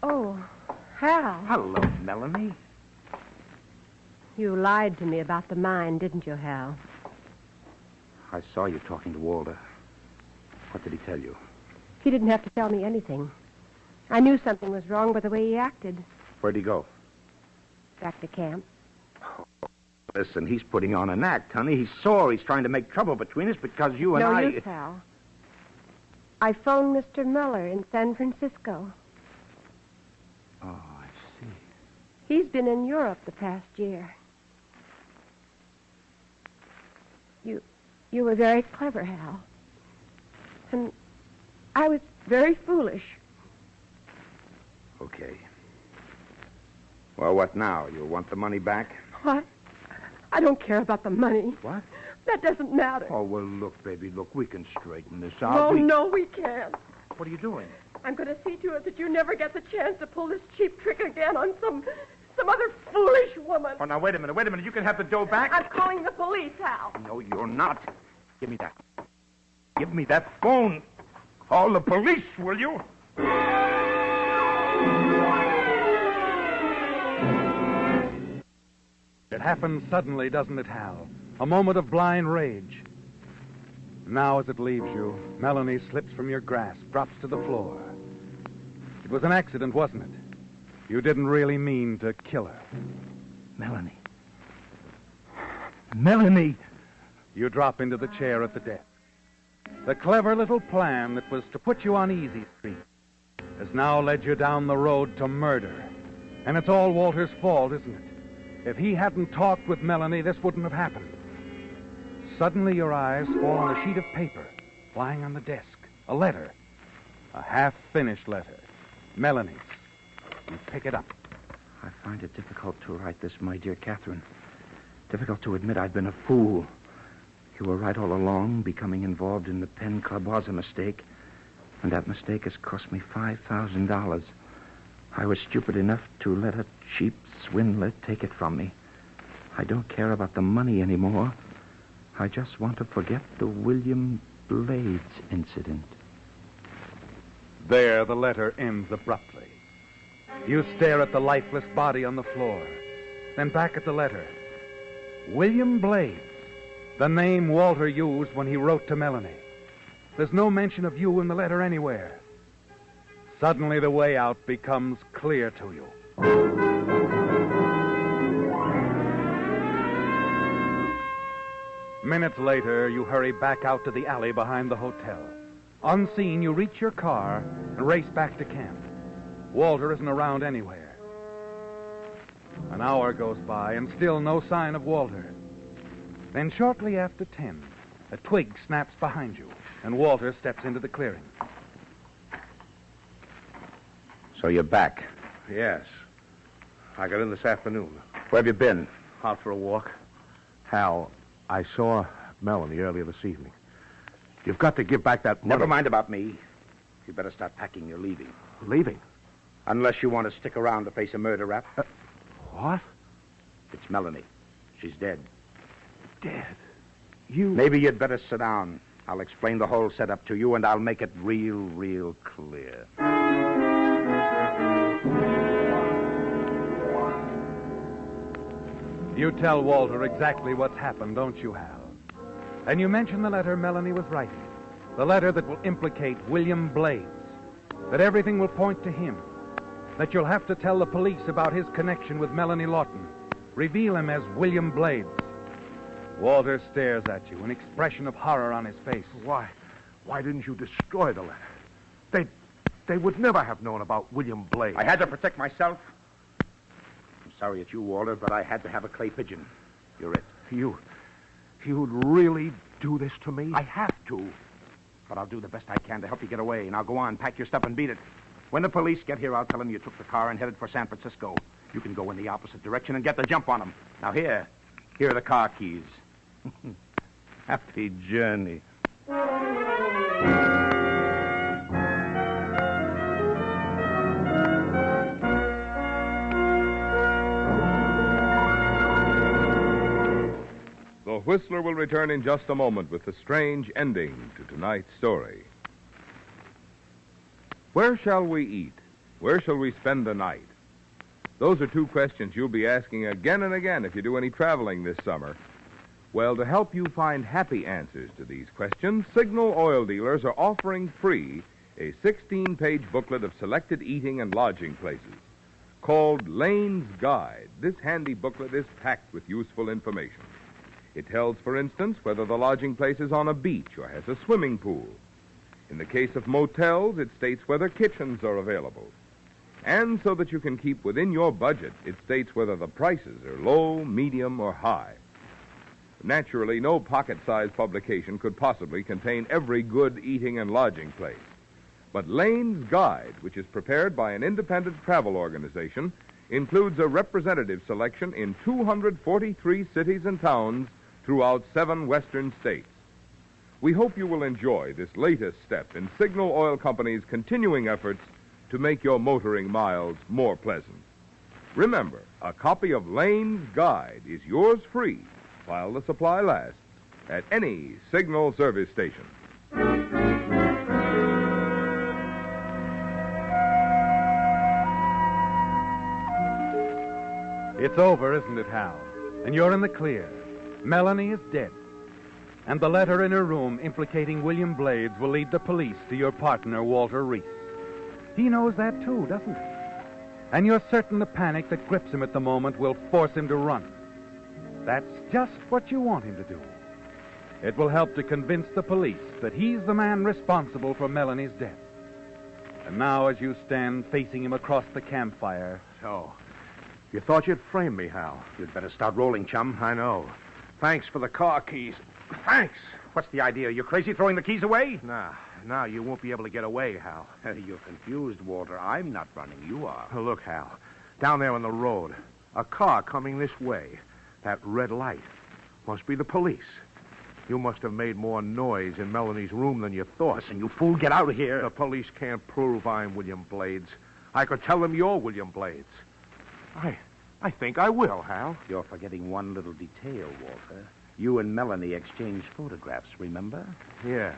Oh, Hal. Hello, Melanie. You lied to me about the mine, didn't you, Hal? I saw you talking to Walter. What did he tell you? He didn't have to tell me anything. I knew something was wrong by the way he acted. Where'd he go? Back to camp. Listen, he's putting on an act, honey. He's sore. He's trying to make trouble between us because you and I... No use, Hal. I phoned Mr. Miller in San Francisco. Oh, I see. He's been in Europe the past year. You were very clever, Hal. And I was very foolish. Okay. Well, what now? You want the money back? What? I don't care about the money. What? That doesn't matter. Oh, well, look, baby, look, we can straighten this out. No, we can't. What are you doing? I'm going to see to it that you never get the chance to pull this cheap trick again on some other foolish woman. Oh, now, wait a minute. You can have the dough back. I'm calling the police, Hal. No, you're not. Give me that. Give me that phone. Call the police, will you? It happens suddenly, doesn't it, Hal? A moment of blind rage. Now, as it leaves you, Melanie slips from your grasp, drops to the floor. It was an accident, wasn't it? You didn't really mean to kill her. Melanie. You drop into the chair at the desk. The clever little plan that was to put you on easy street has now led you down the road to murder. And it's all Walter's fault, isn't it? If he hadn't talked with Melanie, this wouldn't have happened. Suddenly your eyes fall on a sheet of paper lying on the desk. A letter. A half-finished letter. Melanie's. You pick it up. I find it difficult to write this, my dear Catherine. Difficult to admit I've been a fool. You were right all along. Becoming involved in the pen club was a mistake. And that mistake has cost me $5,000. I was stupid enough to let a cheap swindler take it from me. I don't care about the money anymore. I just want to forget the William Blades incident. There, the letter ends abruptly. You stare at the lifeless body on the floor, then back at the letter. William Blades, the name Walter used when he wrote to Melanie. There's no mention of you in the letter anywhere. Suddenly, the way out becomes clear to you. Minutes later, you hurry back out to the alley behind the hotel. Unseen, you reach your car and race back to camp. Walter isn't around anywhere. An hour goes by and still no sign of Walter. Then shortly after 10, a twig snaps behind you and Walter steps into the clearing. So you're back. Yes. I got in this afternoon. Where have you been? Out for a walk. Hal, I saw Melanie earlier this evening. You've got to give back that money. Never mind about me. You better start packing. You're leaving. Leaving? Unless you want to stick around to face a murder rap. What? It's Melanie. She's dead. Dead? You... Maybe you'd better sit down. I'll explain the whole setup to you, and I'll make it real clear. You tell Walter exactly what's happened, don't you, Hal? And you mention the letter Melanie was writing. The letter that will implicate William Blades. That everything will point to him. That you'll have to tell the police about his connection with Melanie Lawton. Reveal him as William Blades. Walter stares at you, an expression of horror on his face. Why didn't you destroy the letter? They would never have known about William Blades. I had to protect myself. I'm sorry it's you, Walter, but I had to have a clay pigeon. You're it. You'd really do this to me? I have to. But I'll do the best I can to help you get away. Now go on, pack your stuff and beat it. When the police get here, I'll tell them you took the car and headed for San Francisco. You can go in the opposite direction and get the jump on them. Now here are the car keys. Happy journey. The Whistler will return in just a moment with the strange ending to tonight's story. Where shall we eat? Where shall we spend the night? Those are two questions you'll be asking again and again if you do any traveling this summer. Well, to help you find happy answers to these questions, Signal Oil Dealers are offering free a 16-page booklet of selected eating and lodging places. Called Lane's Guide, this handy booklet is packed with useful information. It tells, for instance, whether the lodging place is on a beach or has a swimming pool. In the case of motels, it states whether kitchens are available. And so that you can keep within your budget, it states whether the prices are low, medium, or high. Naturally, no pocket-sized publication could possibly contain every good eating and lodging place. But Lane's Guide, which is prepared by an independent travel organization, includes a representative selection in 243 cities and towns throughout 7 western states. We hope you will enjoy this latest step in Signal Oil Company's continuing efforts to make your motoring miles more pleasant. Remember, a copy of Lane's Guide is yours free while the supply lasts at any Signal service station. It's over, isn't it, Hal? And you're in the clear. Melanie is dead. And the letter in her room implicating William Blades will lead the police to your partner, Walter Reese. He knows that, too, doesn't he? And you're certain the panic that grips him at the moment will force him to run. That's just what you want him to do. It will help to convince the police that he's the man responsible for Melanie's death. And now, as you stand facing him across the campfire... So, you thought you'd frame me, Hal. You'd better start rolling, chum. I know. Thanks for the car keys. Thanks. What's the idea? You crazy throwing the keys away? Nah, you won't be able to get away, Hal. You're confused, Walter. I'm not running. You are. Look, Hal. Down there on the road. A car coming this way. That red light. Must be the police. You must have made more noise in Melanie's room than you thought. Listen, you fool, get out of here. The police can't prove I'm William Blades. I could tell them you're William Blades. I think I will, Hal. You're forgetting one little detail, Walter. You and Melanie exchanged photographs, remember? Yes.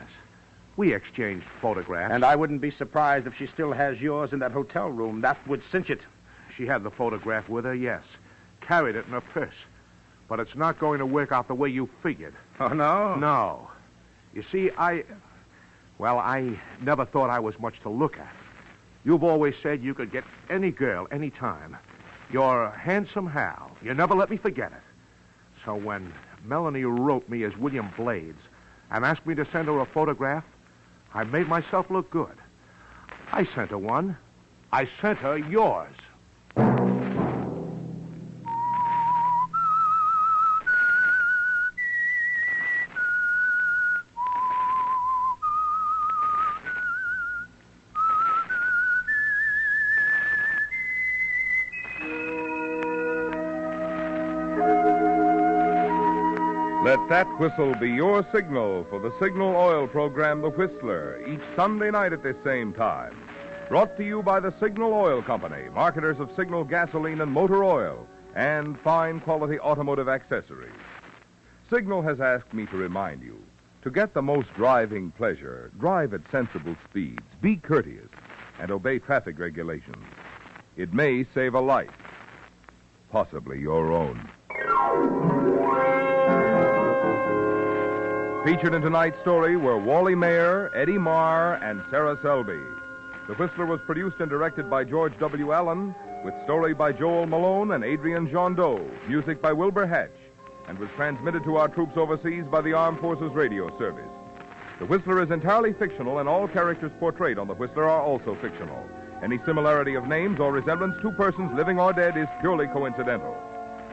We exchanged photographs. And I wouldn't be surprised if she still has yours in that hotel room. That would cinch it. She had the photograph with her, yes. Carried it in her purse. But it's not going to work out the way you figured. Oh, no? No. You see, I never thought I was much to look at. You've always said you could get any girl, any time. You're handsome Hal. You never let me forget it. So when Melanie wrote me as William Blades and asked me to send her a photograph, I made myself look good. I sent her one. I sent her yours. Let that whistle be your signal for the Signal Oil program, The Whistler, each Sunday night at this same time. Brought to you by the Signal Oil Company, marketers of Signal gasoline and motor oil, and fine quality automotive accessories. Signal has asked me to remind you, to get the most driving pleasure, drive at sensible speeds, be courteous, and obey traffic regulations. It may save a life, possibly your own. Featured in tonight's story were Wally Mayer, Eddie Marr, and Sarah Selby. The Whistler was produced and directed by George W. Allen, with story by Joel Malone and Adrian Jondeau, music by Wilbur Hatch, and was transmitted to our troops overseas by the Armed Forces Radio Service. The Whistler is entirely fictional, and all characters portrayed on The Whistler are also fictional. Any similarity of names or resemblance to persons living or dead is purely coincidental.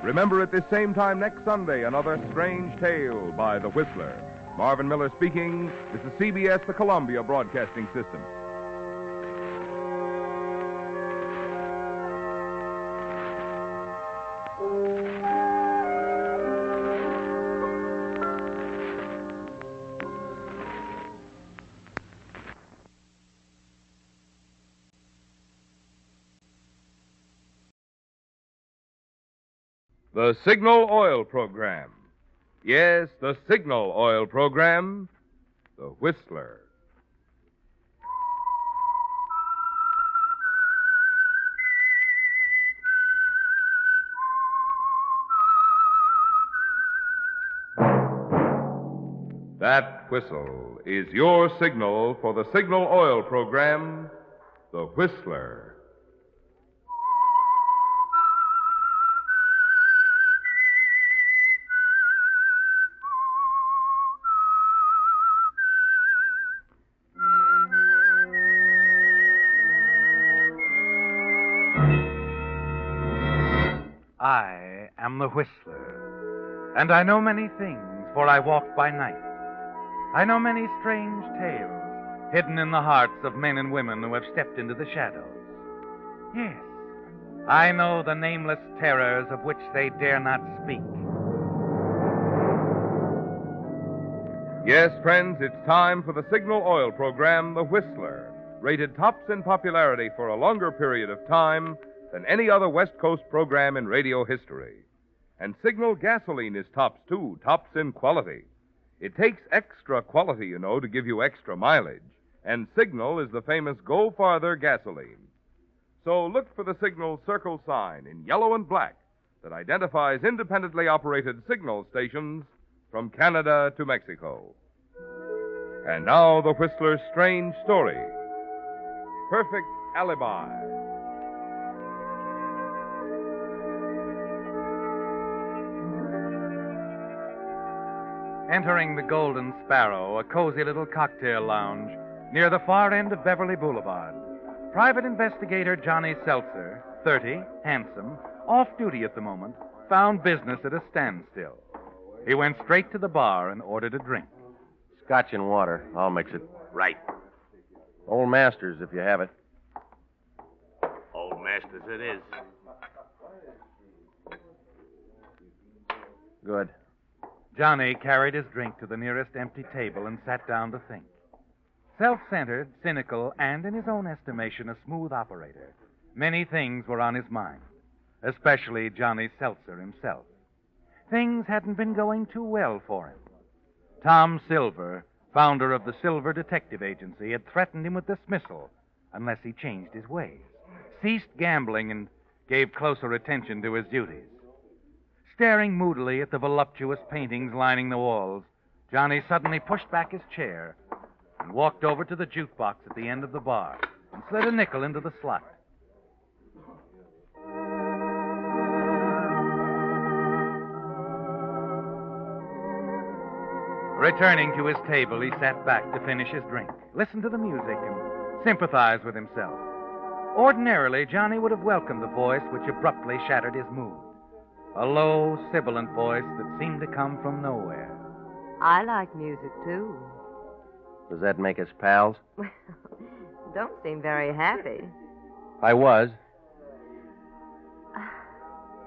Remember at this same time next Sunday, another strange tale by The Whistler. Marvin Miller speaking. This is CBS, the Columbia Broadcasting System. The Signal Oil Program. Yes, the Signal Oil Program, The Whistler. That whistle is your signal for the Signal Oil Program, The Whistler. I am the Whistler, and I know many things, for I walk by night. I know many strange tales hidden in the hearts of men and women who have stepped into the shadows. Yes, I know the nameless terrors of which they dare not speak. Yes, friends, it's time for the Signal Oil Program, The Whistler, rated tops in popularity for a longer period of time than any other West Coast program in radio history. And Signal gasoline is tops, too, tops in quality. It takes extra quality, you know, to give you extra mileage. And Signal is the famous Go Farther gasoline. So look for the Signal circle sign in yellow and black that identifies independently operated signal stations from Canada to Mexico. And now the Whistler's strange story. Perfect Alibi. Entering the Golden Sparrow, a cozy little cocktail lounge near the far end of Beverly Boulevard, private investigator Johnny Seltzer, 30, handsome, off duty at the moment, found business at a standstill. He went straight to the bar and ordered a drink. Scotch and water. I'll mix it. Right. Old Masters, if you have it. Old Masters it is. Good. Johnny carried his drink to the nearest empty table and sat down to think. Self-centered, cynical, and, in his own estimation, a smooth operator, many things were on his mind, especially Johnny Seltzer himself. Things hadn't been going too well for him. Tom Silver, founder of the Silver Detective Agency, had threatened him with dismissal unless he changed his ways, ceased gambling, and gave closer attention to his duties. Staring moodily at the voluptuous paintings lining the walls, Johnny suddenly pushed back his chair and walked over to the jukebox at the end of the bar and slid a nickel into the slot. Returning to his table, he sat back to finish his drink, listen to the music, and sympathize with himself. Ordinarily, Johnny would have welcomed the voice which abruptly shattered his mood. A low, sibilant voice that seemed to come from nowhere. I like music, too. Does that make us pals? Don't seem very happy. I was.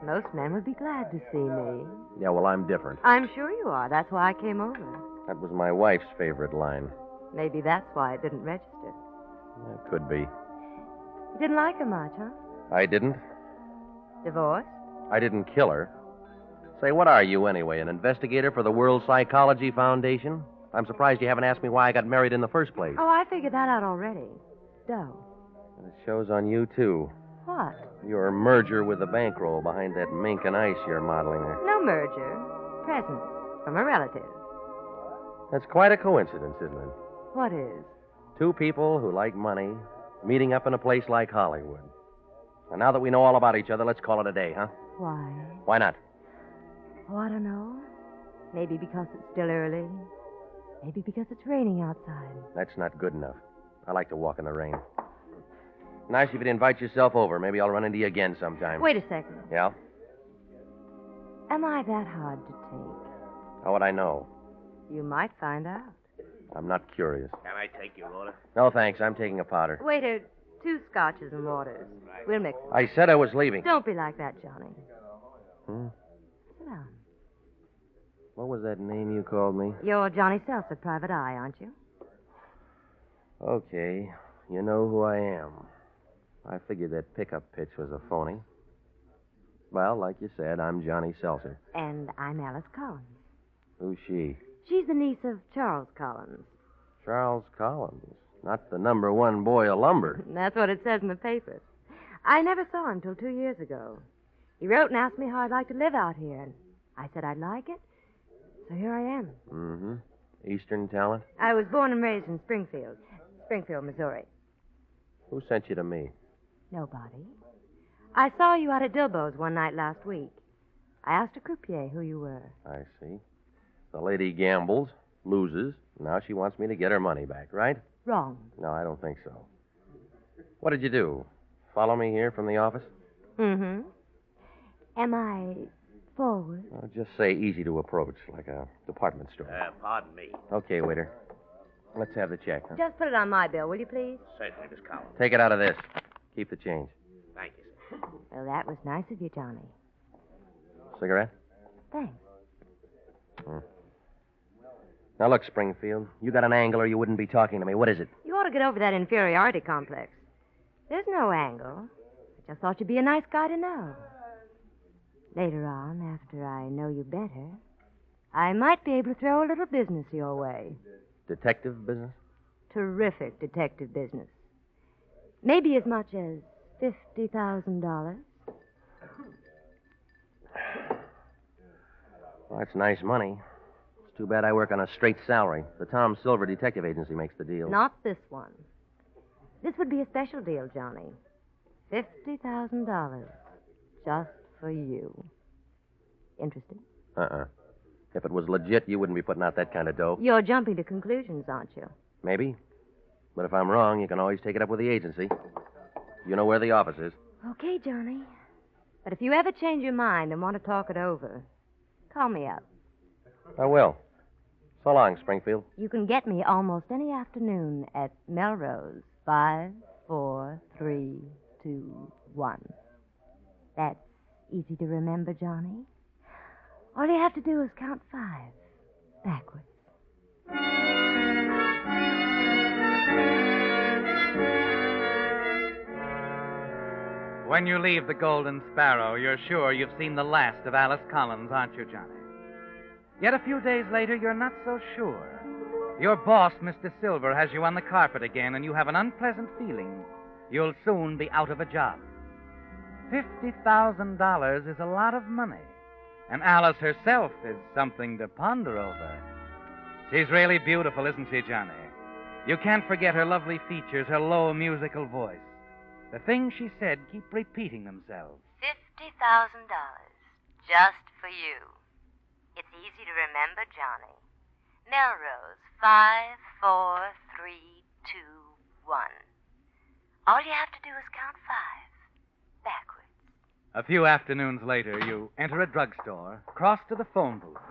Most men would be glad to see me. Yeah, well, I'm different. I'm sure you are. That's why I came over. That was my wife's favorite line. Maybe that's why it didn't register. It could be. You didn't like her much, huh? I didn't. Divorced? I didn't kill her. Say, what are you anyway, an investigator for the World Psychology Foundation? I'm surprised you haven't asked me why I got married in the first place. Oh, I figured that out already. Doe. It shows on you, too. What? Your merger with the bankroll behind that mink and ice you're modeling there. No merger. Presents from a relative. That's quite a coincidence, isn't it? What is? Two people who like money meeting up in a place like Hollywood. And now that we know all about each other, let's call it a day, huh? Why? Why not? Oh, I don't know. Maybe because it's still early. Maybe because it's raining outside. That's not good enough. I like to walk in the rain. Nice if you'd invite yourself over. Maybe I'll run into you again sometime. Wait a second. Yeah? Am I that hard to take? How would I know? You might find out. I'm not curious. Can I take your order? No, thanks. I'm taking a powder. Waiter, 2 scotches and waters. We'll mix it. I said I was leaving. Don't be like that, Johnny. Sit down. What was that name you called me? You're Johnny Seltzer, private eye, aren't you? Okay. You know who I am. I figured that pickup pitch was a phony. Well, like you said, I'm Johnny Seltzer. And I'm Alice Collins. Who's she? She's the niece of Charles Collins. Charles Collins. Not the #1 boy of lumber. That's what it says in the papers. I never saw him till 2 years ago. He wrote and asked me how I'd like to live out here, and I said I'd like it. So here I am. Mm-hmm. Eastern talent? I was born and raised in Springfield, Missouri. Who sent you to me? Nobody. I saw you out at Dilbo's one night last week. I asked a croupier who you were. I see. The lady gambles, loses. Now she wants me to get her money back, right? Wrong. No, I don't think so. What did you do? Follow me here from the office? Mm-hmm. Am I forward? Oh, just say easy to approach, like a department store. Pardon me. Okay, waiter. Let's have the check, huh? Just put it on my bill, will you, please? Certainly, Miss Collins. Take it out of this. Keep the change. Thank you, sir. Well, that was nice of you, Johnny. Cigarette? Thanks. Now, look, Springfield. You got an angle or you wouldn't be talking to me. What is it? You ought to get over that inferiority complex. There's no angle. I just thought you'd be a nice guy to know. Later on, after I know you better, I might be able to throw a little business your way. Detective business? Terrific detective business. Maybe as much as $50,000. Well, that's nice money. It's too bad I work on a straight salary. The Tom Silver Detective Agency makes the deal. Not this one. This would be a special deal, Johnny. $50,000. Just for you. Interested? If it was legit, you wouldn't be putting out that kind of dough. You're jumping to conclusions, aren't you? Maybe. But if I'm wrong, you can always take it up with the agency. You know where the office is. Okay, Johnny. But if you ever change your mind and want to talk it over, call me up. I will. So long, Springfield. You can get me almost any afternoon at Melrose. 5, 4, 3, 2, 1. That's easy to remember, Johnny. All you have to do is count 5 backwards. When you leave the Golden Sparrow, you're sure you've seen the last of Alice Collins, aren't you, Johnny? Yet a few days later, you're not so sure. Your boss, Mr. Silver, has you on the carpet again, and you have an unpleasant feeling you'll soon be out of a job. $50,000 is a lot of money, and Alice herself is something to ponder over. She's really beautiful, isn't she, Johnny? You can't forget her lovely features, her low musical voice. The things she said keep repeating themselves. $50,000 just for you. It's easy to remember, Johnny. Melrose, 5, 4, 3, 2, 1. All you have to do is count 5 backwards. A few afternoons later, you enter a drugstore, cross to the phone booth,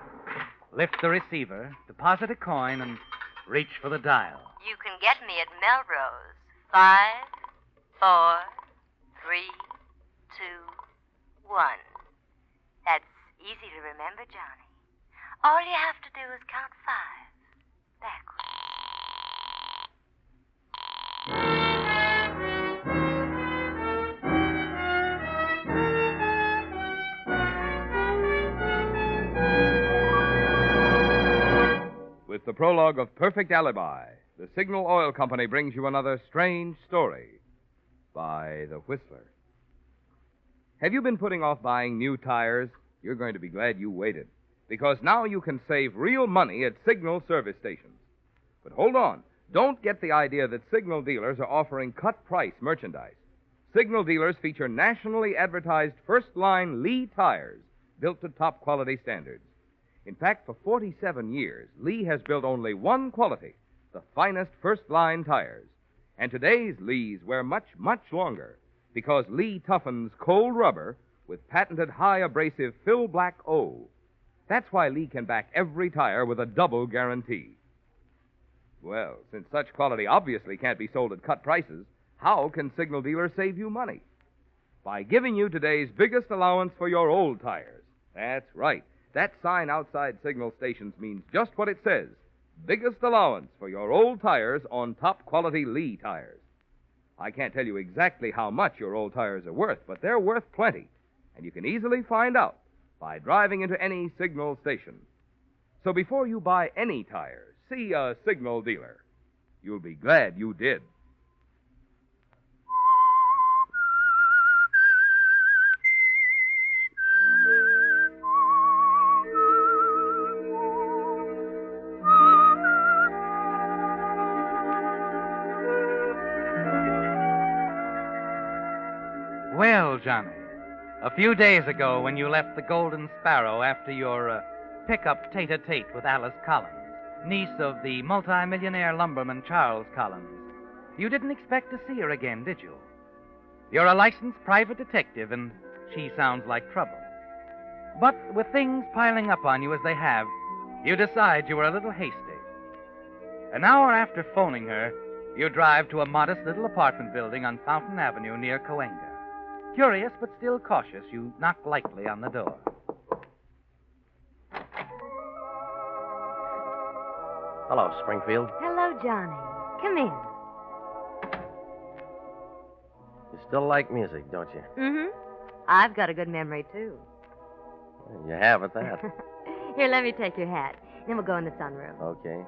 lift the receiver, deposit a coin, and reach for the dial. You can get me at Melrose, 5, 4, 3, 2, 1. That's easy to remember, Johnny. All you have to do is count 5 backwards. With the prologue of Perfect Alibi, the Signal Oil Company brings you another strange story by The Whistler. Have you been putting off buying new tires? You're going to be glad you waited, because now you can save real money at Signal service stations. But hold on. Don't get the idea that Signal dealers are offering cut-price merchandise. Signal dealers feature nationally advertised first-line Lee tires built to top-quality standards. In fact, for 47 years, Lee has built only one quality, the finest first-line tires. And today's Lees wear much, much longer because Lee toughens cold rubber with patented high abrasive Fill Black O. That's why Lee can back every tire with a double guarantee. Well, since such quality obviously can't be sold at cut prices, how can Signal dealers save you money? By giving you today's biggest allowance for your old tires. That's right. That sign outside Signal stations means just what it says. Biggest allowance for your old tires on top-quality Lee tires. I can't tell you exactly how much your old tires are worth, but they're worth plenty, and you can easily find out by driving into any Signal station. So before you buy any tires, see a Signal dealer. You'll be glad you did. Well, Johnny, a few days ago when you left the Golden Sparrow after your pickup tete-a-tete with Alice Collins, niece of the multimillionaire lumberman Charles Collins, you didn't expect to see her again, did you? You're a licensed private detective, and she sounds like trouble. But with things piling up on you as they have, you decide you were a little hasty. An hour after phoning her, you drive to a modest little apartment building on Fountain Avenue near Cahuenga. Curious but still cautious, you knock lightly on the door. Hello, Springfield. Hello, Johnny. Come in. You still like music, don't you? Mm-hmm. I've got a good memory, too. You have at that. Here, let me take your hat. Then we'll go in the sunroom. Okay.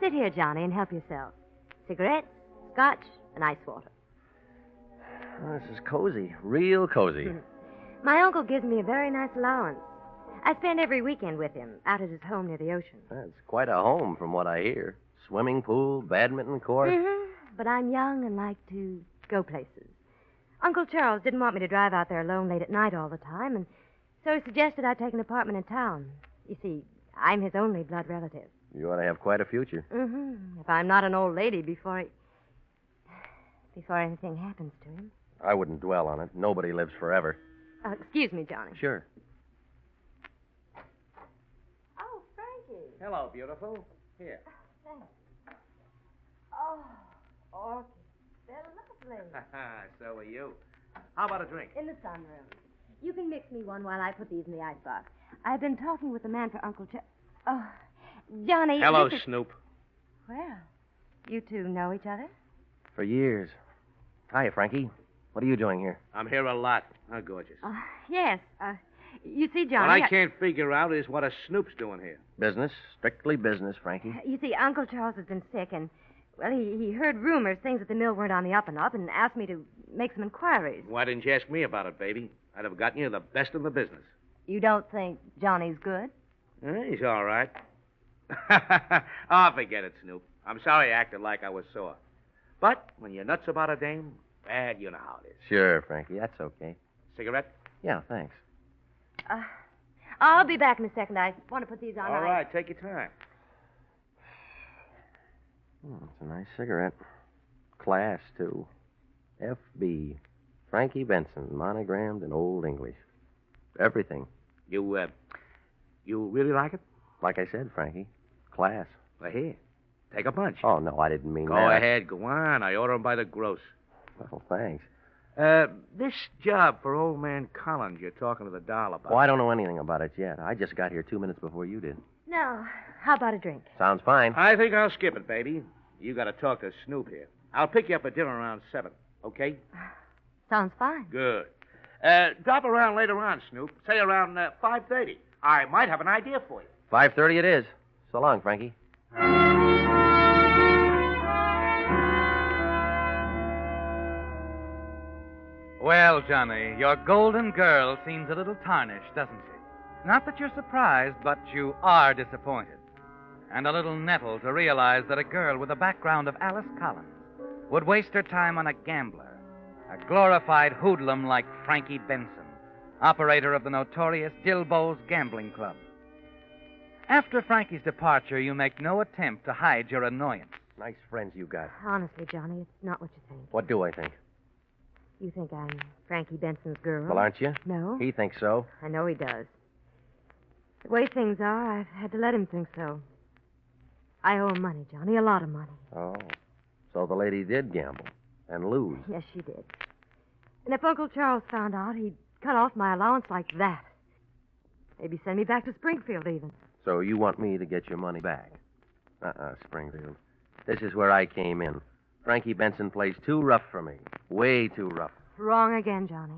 Sit here, Johnny, and help yourself. Cigarettes, scotch, and ice water. Oh, this is cozy. Real cozy. My uncle gives me a very nice allowance. I spend every weekend with him, out at his home near the ocean. That's quite a home, from what I hear. Swimming pool, badminton court. Mm-hmm. But I'm young and like to go places. Uncle Charles didn't want me to drive out there alone late at night all the time, and so he suggested I take an apartment in town. You see, I'm his only blood relative. You ought to have quite a future. Mm-hmm. If I'm not an old lady before anything happens to him. I wouldn't dwell on it. Nobody lives forever. Excuse me, Johnny. Sure. Oh, Frankie. Hello, beautiful. Here. Thanks. Oh, orchids. They're lovely. So are you. How about a drink? In the sunroom. You can mix me one while I put these in the icebox. I've been talking with the man for Uncle Oh, Johnny. Hello, Snoop. Well, you two know each other? For years. Hiya, Frankie. What are you doing here? I'm here a lot. How gorgeous. Yes. You see, Johnny. What I can't figure out is what a Snoop's doing here. Business. Strictly business, Frankie. You see, Uncle Charles has been sick, and, well, he heard rumors, things at the mill weren't on the up and up, and asked me to make some inquiries. Why didn't you ask me about it, baby? I'd have gotten you the best in the business. You don't think Johnny's good? He's all right. Oh, forget it, Snoop. I'm sorry I acted like I was sore. But when you're nuts about a dame, bad, you know how it is. Sure, Frankie. That's okay. Cigarette? Yeah, thanks. I'll be back in a second. I want to put these on. All right, take your time. It's a nice cigarette. Class, too. F.B. Frankie Benson, monogrammed in Old English. Everything. You really like it? Like I said, Frankie. Class. Well, here. Take a bunch. Oh, no, I didn't mean that. Go ahead, go on. I order them by the gross. Well, thanks. This job for old man Collins you're talking to the doll about. Oh, I don't know anything about it yet. I just got here 2 minutes before you did. No. How about a drink? Sounds fine. I think I'll skip it, baby. You got to talk to Snoop here. I'll pick you up at dinner around 7, okay? Sounds fine. Good. Drop around later on, Snoop. Say around 5:30. I might have an idea for you. 5:30 it is. So long, Frankie. Well, Johnny, your golden girl seems a little tarnished, doesn't she? Not that you're surprised, but you are disappointed. And a little nettled to realize that a girl with the background of Alice Collins would waste her time on a gambler, a glorified hoodlum like Frankie Benson, operator of the notorious Dilbo's Gambling Club. After Frankie's departure, you make no attempt to hide your annoyance. Nice friends you got. Honestly, Johnny, it's not what you think. What do I think? You think I'm Frankie Benson's girl? Well, aren't you? No. He thinks so. I know he does. The way things are, I've had to let him think so. I owe him money, Johnny, a lot of money. Oh. So the lady did gamble and lose. Yes, she did. And if Uncle Charles found out, he'd cut off my allowance like that. Maybe send me back to Springfield, even. So you want me to get your money back? Springfield. This is where I came in. Frankie Benson plays too rough for me. Way too rough. Wrong again, Johnny.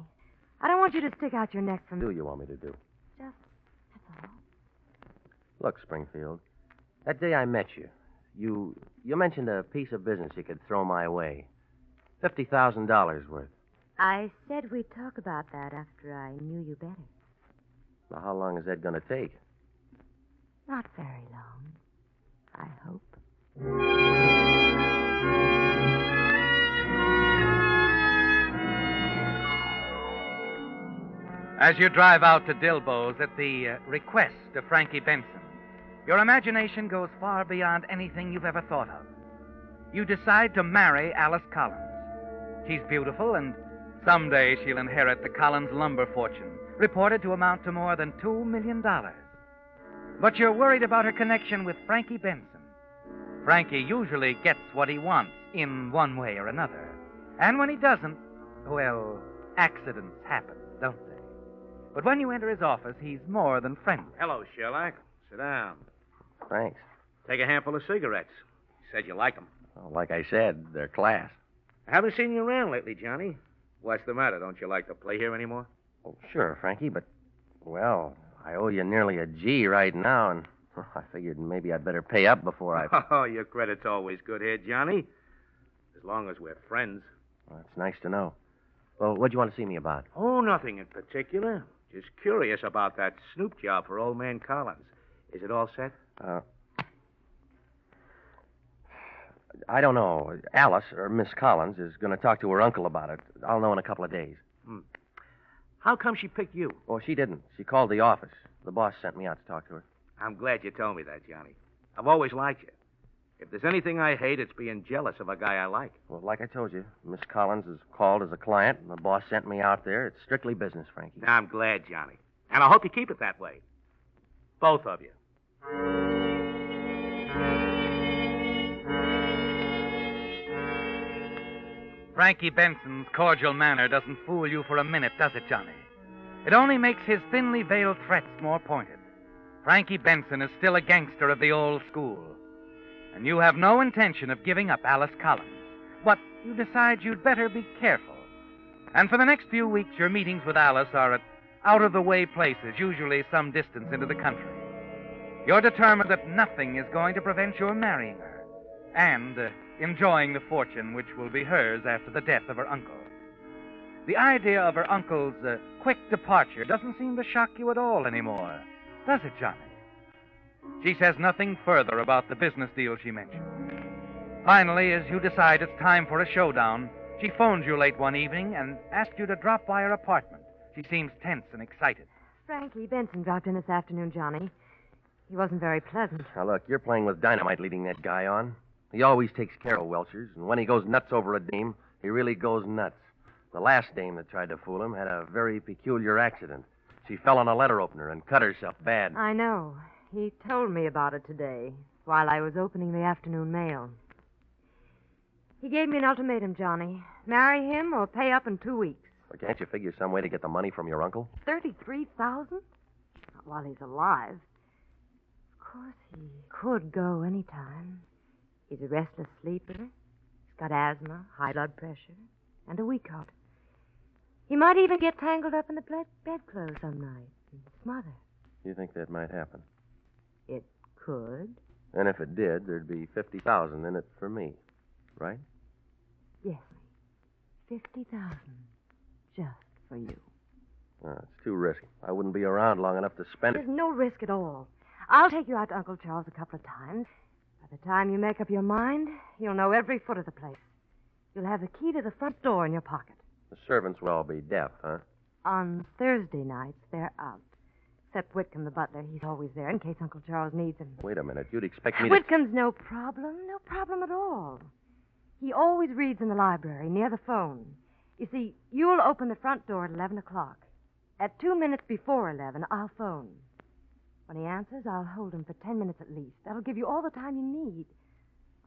I don't want you to stick out your neck for me. What do you want me to do? That's all. Look, Springfield, that day I met you, you mentioned a piece of business you could throw my way. $50,000 worth. I said we'd talk about that after I knew you better. Now, how long is that going to take? Not very long, I hope. As you drive out to Dilbo's at the request of Frankie Benson, your imagination goes far beyond anything you've ever thought of. You decide to marry Alice Collins. She's beautiful, and someday she'll inherit the Collins lumber fortune, reported to amount to more than $2 million. But you're worried about her connection with Frankie Benson. Frankie usually gets what he wants in one way or another. And when he doesn't, well, accidents happen, don't they? But when you enter his office, he's more than friendly. Hello, Sherlock. Sit down. Thanks. Take a handful of cigarettes. You said you like them. Well, like I said, they're class. I haven't seen you around lately, Johnny. What's the matter? Don't you like to play here anymore? Oh, sure, Frankie, but, well, I owe you nearly a G right now, and I figured maybe I'd better pay up before I... Oh, your credit's always good here, Johnny. As long as we're friends. Well, that's nice to know. Well, what do you want to see me about? Oh, nothing in particular. Just curious about that Snoop job for old man Collins. Is it all set? I don't know. Alice, or Miss Collins, is going to talk to her uncle about it. I'll know in a couple of days. How come she picked you? Well, she didn't. She called the office. The boss sent me out to talk to her. I'm glad you told me that, Johnny. I've always liked you. If there's anything I hate, it's being jealous of a guy I like. Well, like I told you, Miss Collins is called as a client, and the boss sent me out there. It's strictly business, Frankie. I'm glad, Johnny. And I hope you keep it that way. Both of you. Frankie Benson's cordial manner doesn't fool you for a minute, does it, Johnny? It only makes his thinly veiled threats more pointed. Frankie Benson is still a gangster of the old school. And you have no intention of giving up Alice Collins. But you decide you'd better be careful. And for the next few weeks, your meetings with Alice are at out-of-the-way places, usually some distance into the country. You're determined that nothing is going to prevent your marrying her and enjoying the fortune which will be hers after the death of her uncle. The idea of her uncle's quick departure doesn't seem to shock you at all anymore, does it, Johnny? She says nothing further about the business deal she mentioned. Finally, as you decide it's time for a showdown, she phones you late one evening and asks you to drop by her apartment. She seems tense and excited. Frankie Benson dropped in this afternoon, Johnny. He wasn't very pleasant. Now, look, you're playing with dynamite leading that guy on. He always takes care of Welchers, and when he goes nuts over a dame, he really goes nuts. The last dame that tried to fool him had a very peculiar accident. She fell on a letter opener and cut herself bad. I know. He told me about it today while I was opening the afternoon mail. He gave me an ultimatum, Johnny. Marry him or pay up in 2 weeks. Well, can't you figure some way to get the money from your uncle? $33,000? Not while he's alive. Of course, he could go any time. He's a restless sleeper. He's got asthma, high blood pressure, and a weak heart. He might even get tangled up in the bedclothes some night and smother. You think that might happen? It could. And if it did, there'd be $50,000 in it for me, right? Yes, $50,000 just for you. It's too risky. I wouldn't be around long enough to spend it. There's no risk at all. I'll take you out to Uncle Charles a couple of times. By the time you make up your mind, you'll know every foot of the place. You'll have the key to the front door in your pocket. The servants will all be deaf, huh? On Thursday nights, they're out. Except Whitcomb, the butler. He's always there in case Uncle Charles needs him. Wait a minute. You'd expect me to... Whitcomb's no problem. No problem at all. He always reads in the library near the phone. You see, you'll open the front door at 11 o'clock. At 2 minutes before 11, I'll phone. When he answers, I'll hold him for 10 minutes at least. That'll give you all the time you need.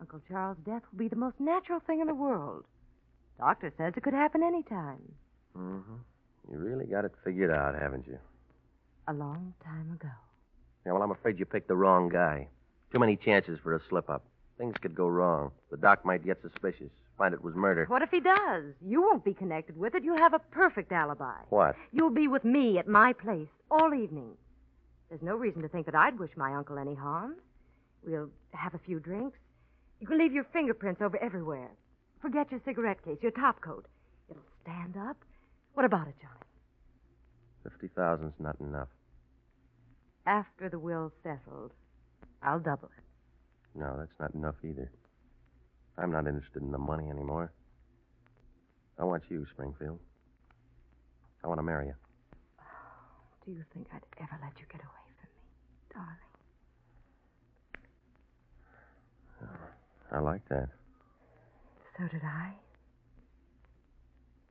Uncle Charles' death will be the most natural thing in the world. Doctor says it could happen any time. Mm-hmm. You really got it figured out, haven't you? A long time ago. Yeah, well, I'm afraid you picked the wrong guy. Too many chances for a slip-up. Things could go wrong. The doc might get suspicious, find it was murder. What if he does? You won't be connected with it. You'll have a perfect alibi. What? You'll be with me at my place all evening. There's no reason to think that I'd wish my uncle any harm. We'll have a few drinks. You can leave your fingerprints over everywhere. Forget your cigarette case, your top coat. It'll stand up. What about it, Johnny? 50,000's not enough. After the will's settled, I'll double it. No, that's not enough either. I'm not interested in the money anymore. I want you, Springfield. I want to marry you. Do you think I'd ever let you get away from me, darling? I like that. So did I.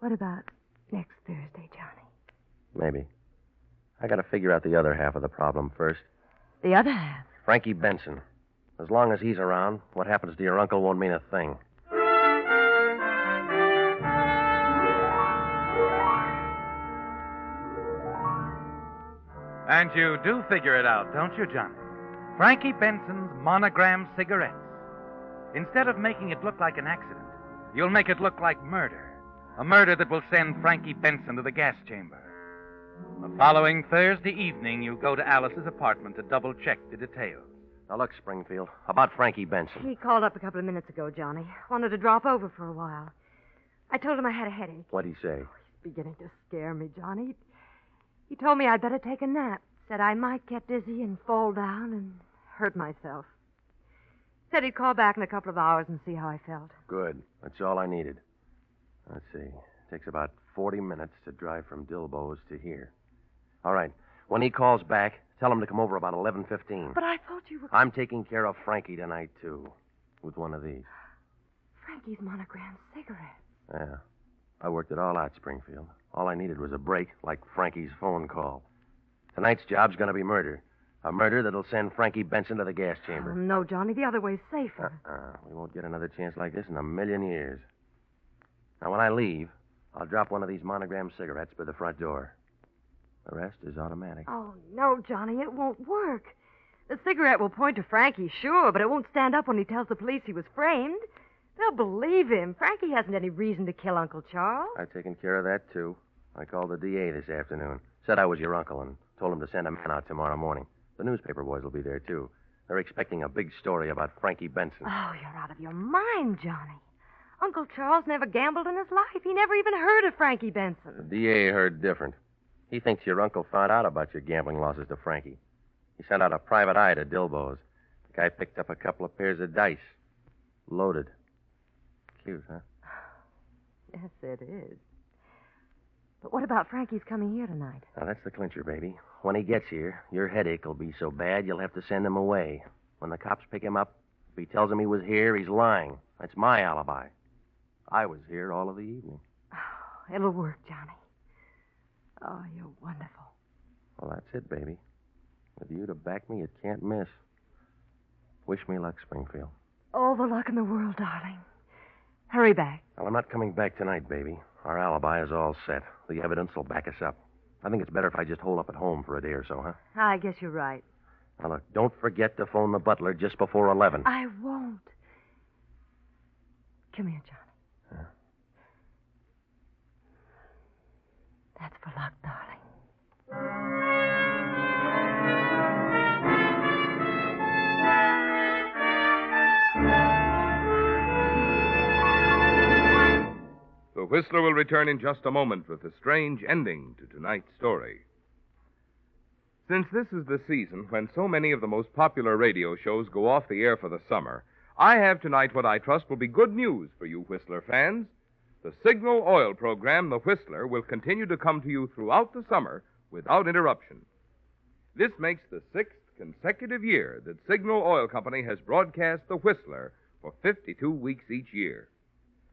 What about next Thursday, Johnny? Maybe. I got to figure out the other half of the problem first. The other half? Frankie Benson. As long as he's around, what happens to your uncle won't mean a thing. And you do figure it out, don't you, Johnny? Frankie Benson's monogram cigarettes. Instead of making it look like an accident, you'll make it look like murder. A murder that will send Frankie Benson to the gas chamber. The following Thursday evening, you go to Alice's apartment to double-check the details. Now, look, Springfield, about Frankie Benson. He called up a couple of minutes ago, Johnny. Wanted to drop over for a while. I told him I had a headache. What'd he say? He's beginning to scare me, Johnny. He told me I'd better take a nap. Said I might get dizzy and fall down and hurt myself. Said he'd call back in a couple of hours and see how I felt. Good. That's all I needed. Let's see. It takes about 40 minutes to drive from Dilbo's to here. All right. When he calls back, tell him to come over about 11:15. But I thought you were... I'm taking care of Frankie tonight, too, with one of these. Frankie's monogram cigarette. Yeah. I worked it all out, Springfield. All I needed was a break, like Frankie's phone call. Tonight's job's going to be murder. A murder that'll send Frankie Benson to the gas chamber. Oh, no, Johnny. The other way's safer. We won't get another chance like this in a million years. Now, when I leave, I'll drop one of these monogram cigarettes by the front door. The rest is automatic. Oh, no, Johnny. It won't work. The cigarette will point to Frankie, sure, but it won't stand up when he tells the police he was framed. They'll believe him. Frankie hasn't any reason to kill Uncle Charles. I've taken care of that, too. I called the DA this afternoon. Said I was your uncle and told him to send a man out tomorrow morning. The newspaper boys will be there, too. They're expecting a big story about Frankie Benson. Oh, you're out of your mind, Johnny. Uncle Charles never gambled in his life. He never even heard of Frankie Benson. The DA heard different. He thinks your uncle found out about your gambling losses to Frankie. He sent out a private eye to Dilbo's. The guy picked up a couple of pairs of dice. Loaded. Cute, huh? Yes, it is. But what about Frankie's coming here tonight? Now, that's the clincher, baby. When he gets here, your headache will be so bad you'll have to send him away. When the cops pick him up, if he tells them he was here, he's lying. That's my alibi. I was here all of the evening. Oh, it'll work, Johnny. Oh, you're wonderful. Well, that's it, baby. With you to back me, it can't miss. Wish me luck, Springfield. All the luck in the world, darling. Hurry back. Well, I'm not coming back tonight, baby. Our alibi is all set. The evidence will back us up. I think it's better if I just hole up at home for a day or so, huh? I guess you're right. Now, look, don't forget to phone the butler just before 11. I won't. Come here, Johnny. Huh? That's for luck, darling. The Whistler will return in just a moment with a strange ending to tonight's story. Since this is the season when so many of the most popular radio shows go off the air for the summer, I have tonight what I trust will be good news for you Whistler fans. The Signal Oil program, The Whistler, will continue to come to you throughout the summer without interruption. This makes the 6th consecutive year that Signal Oil Company has broadcast The Whistler for 52 weeks each year.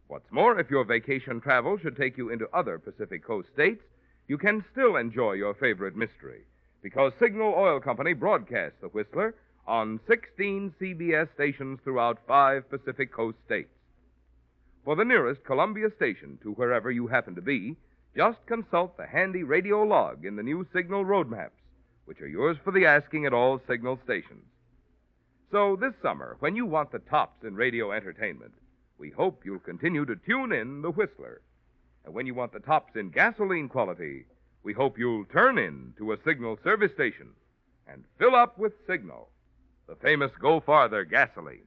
What's more, if your vacation travel should take you into other Pacific Coast states, you can still enjoy your favorite mystery, because Signal Oil Company broadcasts The Whistler on 16 CBS stations throughout 5 Pacific Coast states. For the nearest Columbia station to wherever you happen to be, just consult the handy radio log in the new Signal road maps, which are yours for the asking at all Signal stations. So this summer, when you want the tops in radio entertainment, we hope you'll continue to tune in The Whistler. And when you want the tops in gasoline quality, we hope you'll turn in to a Signal service station and fill up with Signal, the famous Go Farther gasoline.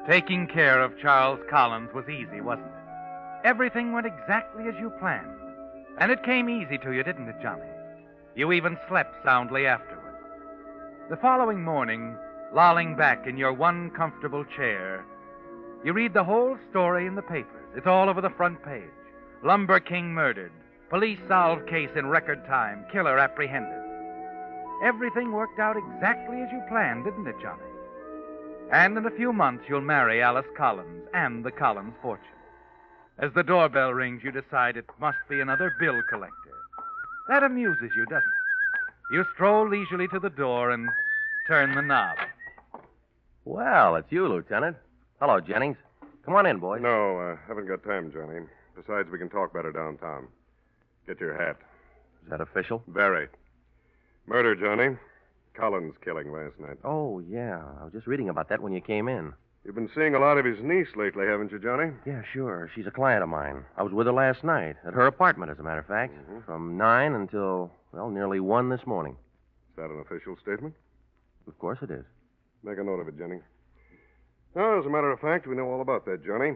Taking care of Charles Collins was easy, wasn't it? Everything went exactly as you planned. And it came easy to you, didn't it, Johnny? You even slept soundly afterward. The following morning, lolling back in your one comfortable chair, you read the whole story in the papers. It's all over the front page. Lumber King murdered. Police solved case in record time. Killer apprehended. Everything worked out exactly as you planned, didn't it, Johnny? And in a few months, you'll marry Alice Collins and the Collins fortune. As the doorbell rings, you decide it must be another bill collector. That amuses you, doesn't it? You stroll leisurely to the door and turn the knob. Well, it's you, Lieutenant. Hello, Jennings. Come on in, boys. No, haven't got time, Johnny. Besides, we can talk better downtown. Get your hat. Is that official? Very. Murder, Johnny. Collins killing last night. Oh, yeah. I was just reading about that when you came in. You've been seeing a lot of his niece lately, haven't you, Johnny? Yeah, sure. She's a client of mine. I was with her last night, at her apartment, as a matter of fact, from 9 until, well, nearly 1 this morning. Is that an official statement? Of course it is. Make a note of it, Jennings. Oh, as a matter of fact, we know all about that, Johnny.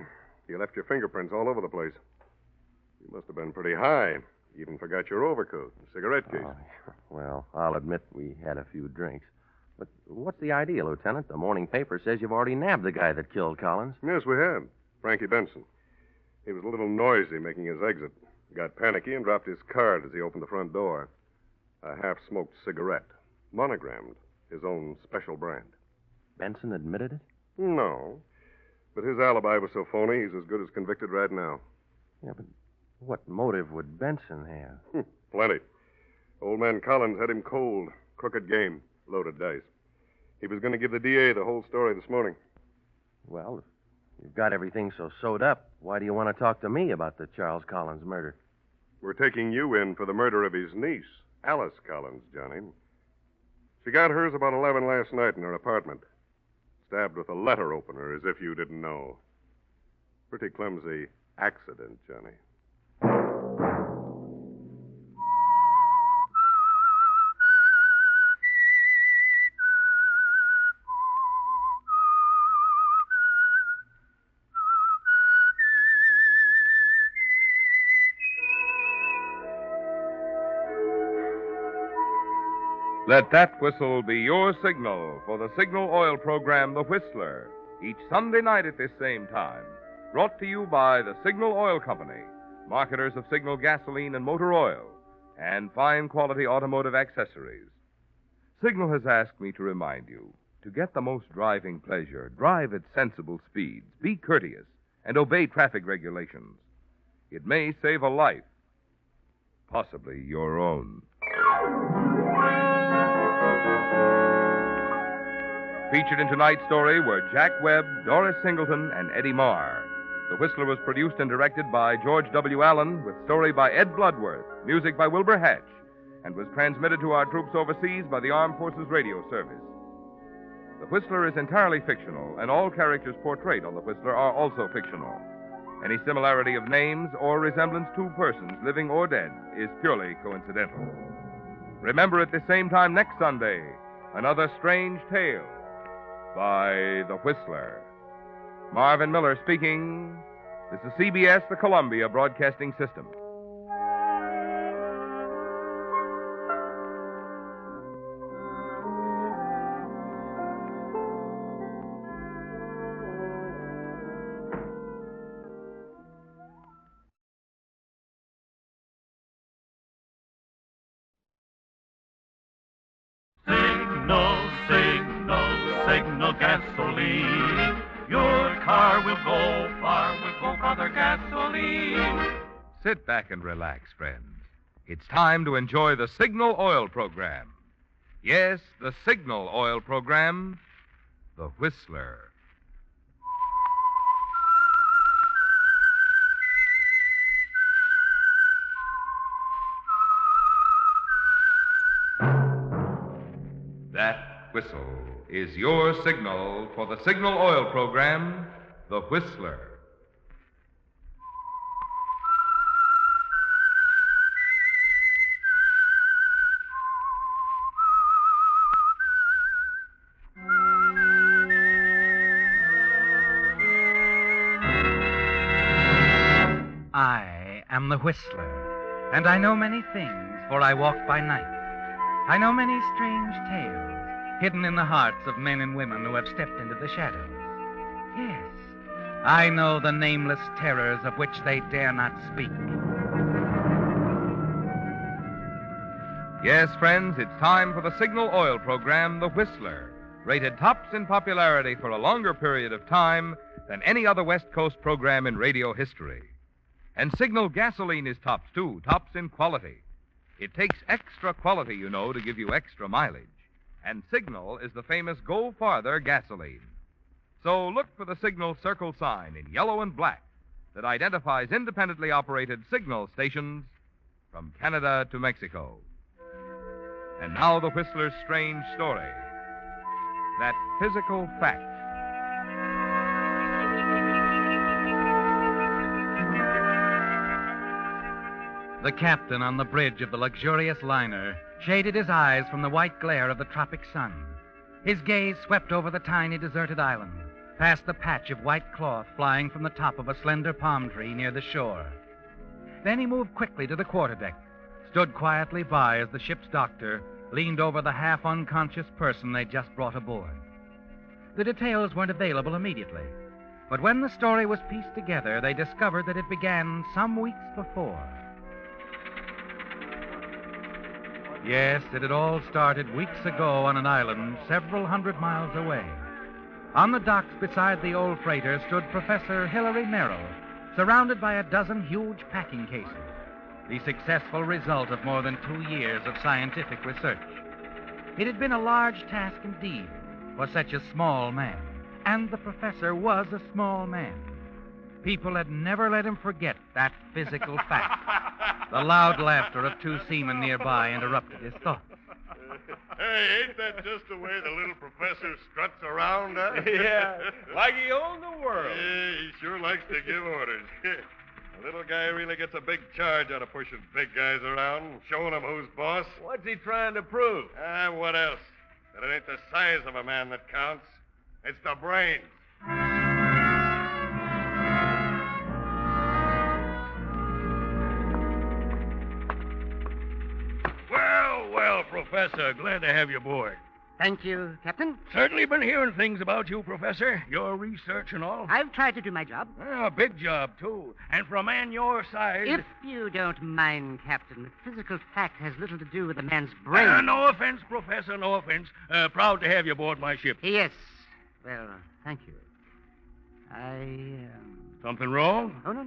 You left your fingerprints all over the place. You must have been pretty high. You even forgot your overcoat and cigarette case. Well, I'll admit we had a few drinks. But what's the idea, Lieutenant? The morning paper says you've already nabbed the guy that killed Collins. Yes, we have. Frankie Benson. He was a little noisy making his exit. Got panicky and dropped his card as he opened the front door. A half-smoked cigarette, monogrammed, his own special brand. Benson admitted it? No. But his alibi was so phony, he's as good as convicted right now. Yeah, but what motive would Benson have? Plenty. Old man Collins had him cold. Crooked game. Loaded dice. He was going to give the DA the whole story this morning. Well, if you've got everything so sewed up, why do you want to talk to me about the Charles Collins murder? We're taking you in for the murder of his niece, Alice Collins, Johnny. She got hers about 11 last night in her apartment. Stabbed with a letter opener, as if you didn't know. Pretty clumsy accident, Johnny. Let that whistle be your signal for the Signal Oil program, The Whistler, each Sunday night at this same time. Brought to you by the Signal Oil Company, marketers of Signal gasoline and motor oil, and fine quality automotive accessories. Signal has asked me to remind you, to get the most driving pleasure, drive at sensible speeds, be courteous, and obey traffic regulations. It may save a life, possibly your own. Featured in tonight's story were Jack Webb, Doris Singleton, and Eddie Marr. The Whistler was produced and directed by George W. Allen, with story by Ed Bloodworth, music by Wilbur Hatch, and was transmitted to our troops overseas by the Armed Forces Radio Service. The Whistler is entirely fictional, and all characters portrayed on The Whistler are also fictional. Any similarity of names or resemblance to persons, living or dead, is purely coincidental. Remember at the same time next Sunday, another strange tale by The Whistler. Marvin Miller speaking. This is CBS, the Columbia Broadcasting System. Signal gasoline. Your car will go far with other gasoline. Sit back and relax, friends. It's time to enjoy the Signal Oil program. Yes, the Signal Oil program, The Whistler. That whistle is your signal for the Signal Oil program, The Whistler. I am the Whistler, and I know many things, for I walk by night. I know many strange tales hidden in the hearts of men and women who have stepped into the shadows. Yes, I know the nameless terrors of which they dare not speak. Yes, friends, it's time for the Signal Oil program, The Whistler, rated tops in popularity for a longer period of time than any other West Coast program in radio history. And Signal gasoline is tops, too, tops in quality. It takes extra quality, you know, to give you extra mileage. And Signal is the famous Go Farther gasoline. So look for the Signal circle sign in yellow and black that identifies independently operated Signal stations from Canada to Mexico. And now the Whistler's strange story. That physical fact. The captain on the bridge of the luxurious liner shaded his eyes from the white glare of the tropic sun. His gaze swept over the tiny deserted island, past the patch of white cloth flying from the top of a slender palm tree near the shore. Then he moved quickly to the quarterdeck, stood quietly by as the ship's doctor leaned over the half-unconscious person they'd just brought aboard. The details weren't available immediately, but when the story was pieced together, they discovered that it began some weeks before. Yes, it had all started weeks ago on an island several hundred miles away. On the docks beside the old freighter stood Professor Hilary Merrill, surrounded by a dozen huge packing cases, the successful result of more than 2 years of scientific research. It had been a large task indeed for such a small man, and the professor was a small man. People had never let him forget that physical fact. The loud laughter of 2 seamen nearby interrupted his thoughts. Hey, ain't that just the way the little professor struts around, huh? Yeah, like he owned the world. Yeah, he sure likes to give orders. The little guy really gets a big charge out of pushing big guys around, showing them who's boss. What's he trying to prove? What else? That it ain't the size of a man that counts. It's the brains. Well, Professor, glad to have you aboard. Thank you, Captain. Certainly been hearing things about you, Professor. Your research and all. I've tried to do my job. A big job, too. And for a man your size... If you don't mind, Captain, the physical fact has little to do with a man's brain. No offense, Professor, no offense. Proud to have you aboard my ship. Yes. Well, thank you. Something wrong? Oh, no.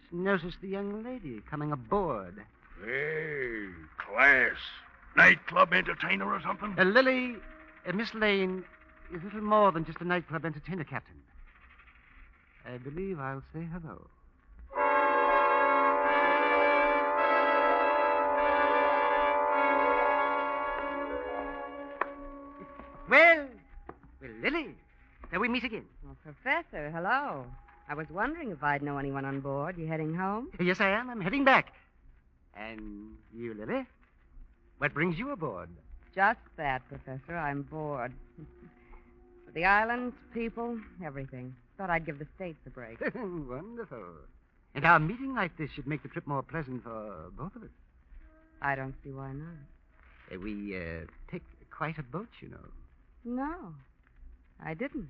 Just noticed the young lady coming aboard. Hey, class. Nightclub entertainer or something? Lily, Miss Lane is little more than just a nightclub entertainer, Captain. I believe I'll say hello. Well, Lily, shall we meet again? Well, Professor, hello. I was wondering if I'd know anyone on board. You heading home? Yes, I am. I'm heading back. And you, Lily? What brings you aboard? Just that, Professor. I'm bored. The islands, people, everything. Thought I'd give the States a break. Wonderful. And our meeting like this should make the trip more pleasant for both of us. I don't see why not. We take quite a boat, you know. No, I didn't.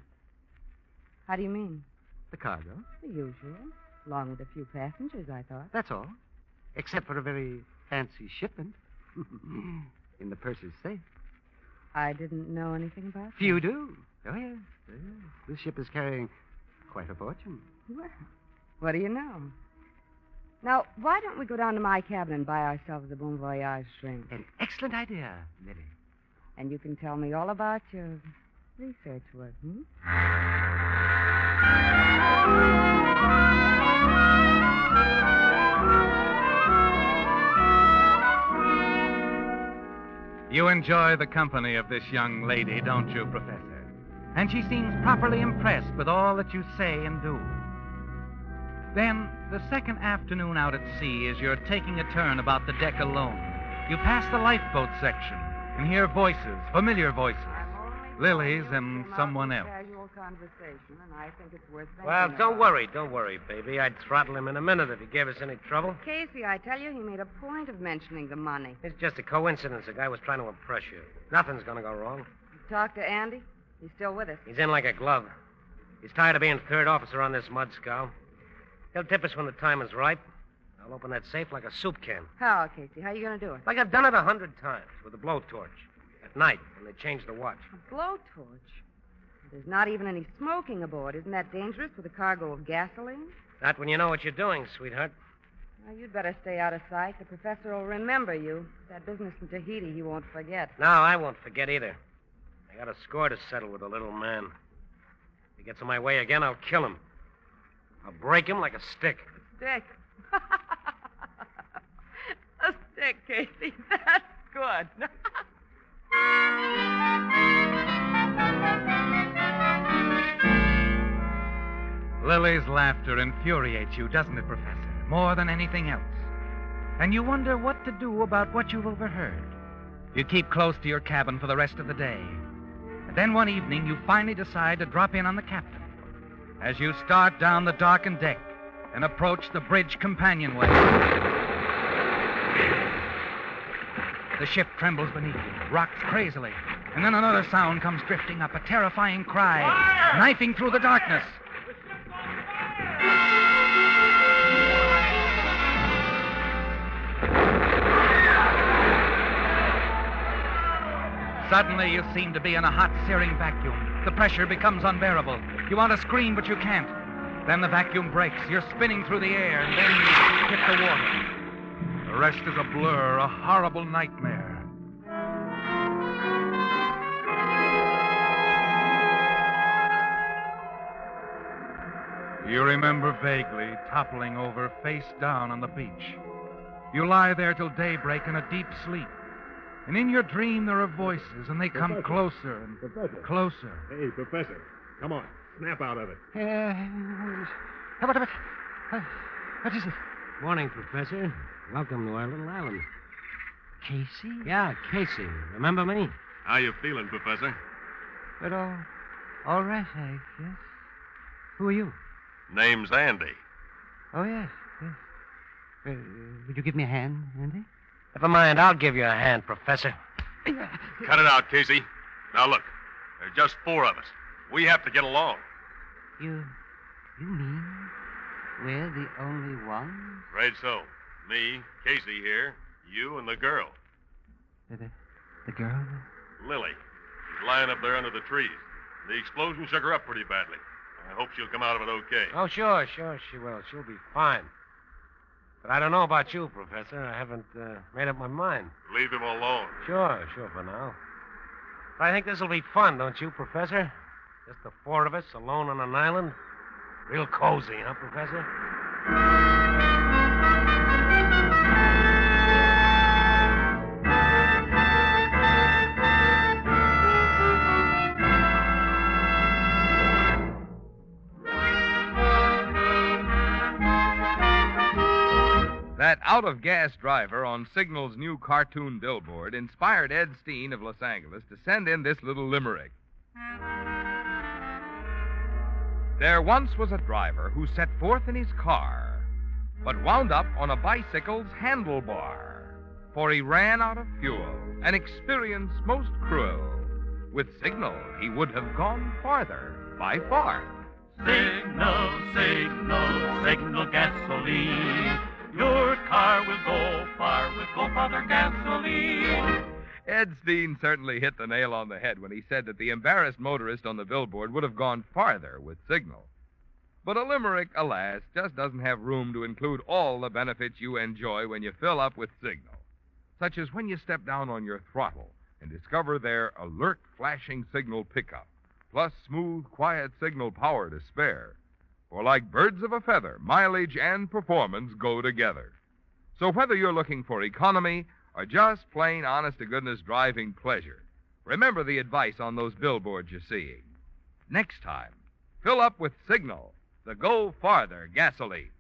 How do you mean? The cargo? The usual. Along with a few passengers, I thought. That's all. Except for a very fancy shipment. In the purser's safe. I didn't know anything about that. You do? Oh, yes. This ship is carrying quite a fortune. Well, what do you know? Now, why don't we go down to my cabin and buy ourselves a Bon Voyage drink? An excellent idea, Lily. And you can tell me all about your research work, You enjoy the company of this young lady, don't you, Professor? And she seems properly impressed with all that you say and do. Then, the second afternoon out at sea, as you're taking a turn about the deck alone, you pass the lifeboat section and hear voices, familiar voices. Lily's and someone else. Casual conversation, and I think it's worth thinking Well, about. don't worry, baby. I'd throttle him in a minute if he gave us any trouble. Casey, I tell you, he made a point of mentioning the money. It's just a coincidence. The guy was trying to impress you. Nothing's going to go wrong. You talked to Andy? He's still with us. He's in like a glove. He's tired of being third officer on this mud scow. He'll tip us when the time is ripe. I'll open that safe like a soup can. How, Casey? How are you going to do it? Like I've done it 100 times with a blowtorch. At night, when they change the watch. A blowtorch? There's not even any smoking aboard. Isn't that dangerous with a cargo of gasoline? Not when you know what you're doing, sweetheart. Well, you'd better stay out of sight. The professor will remember you. That business in Tahiti he won't forget. No, I won't forget either. I got a score to settle with the little man. If he gets in my way again, I'll kill him. I'll break him like a stick. Stick? A stick, Casey. That's good. Lily's laughter infuriates you, doesn't it, Professor? More than anything else. And you wonder what to do about what you've overheard. You keep close to your cabin for the rest of the day. Then one evening, you finally decide to drop in on the captain. As you start down the darkened deck and approach the bridge companionway, the ship trembles beneath you, rocks crazily, and then another sound comes drifting up, a terrifying cry, knifing through the darkness. Suddenly, you seem to be in a hot, searing vacuum. The pressure becomes unbearable. You want to scream, but you can't. Then the vacuum breaks. You're spinning through the air, and then you hit the water. The rest is a blur, a horrible nightmare. You remember vaguely toppling over face down on the beach. You lie there till daybreak in a deep sleep. And in your dream there are voices, and they come closer and closer. Hey, Professor, come on. Snap out of it. What is it? Morning, Professor. Welcome to our little island. Casey? Yeah, Casey. Remember me? How you feeling, Professor? But all right, I guess. Who are you? Name's Andy. Oh, yes. Would you give me a hand, Andy? Never mind, I'll give you a hand, Professor. Cut it out, Casey. Now, look. There's just 4 of us. We have to get along. You mean we're the only ones? Right so. Me, Casey here, you, and the girl. The girl? Lily. She's lying up there under the trees. The explosion shook her up pretty badly. I hope she'll come out of it okay. Oh, sure, she will. She'll be fine. But I don't know about you, Professor. I haven't made up my mind. Leave him alone. Sure, for now. But I think this'll be fun, don't you, Professor? Just the 4 of us alone on an island. Real cozy, huh, Professor? That out-of-gas driver on Signal's new cartoon billboard inspired Ed Steen of Los Angeles to send in this little limerick. There once was a driver who set forth in his car, but wound up on a bicycle's handlebar, for he ran out of fuel, an experience most cruel. With Signal, he would have gone farther, by far. Signal, signal, signal gasoline. Your car will go far with go farther gasoline. Ed Steen certainly hit the nail on the head when he said that the embarrassed motorist on the billboard would have gone farther with Signal. But a limerick, alas, just doesn't have room to include all the benefits you enjoy when you fill up with Signal, such as when you step down on your throttle and discover their alert flashing signal pickup, plus smooth, quiet signal power to spare. For like birds of a feather, mileage and performance go together. So whether you're looking for economy or just plain honest-to-goodness driving pleasure, remember the advice on those billboards you're seeing. Next time, fill up with Signal, the Go Farther gasoline.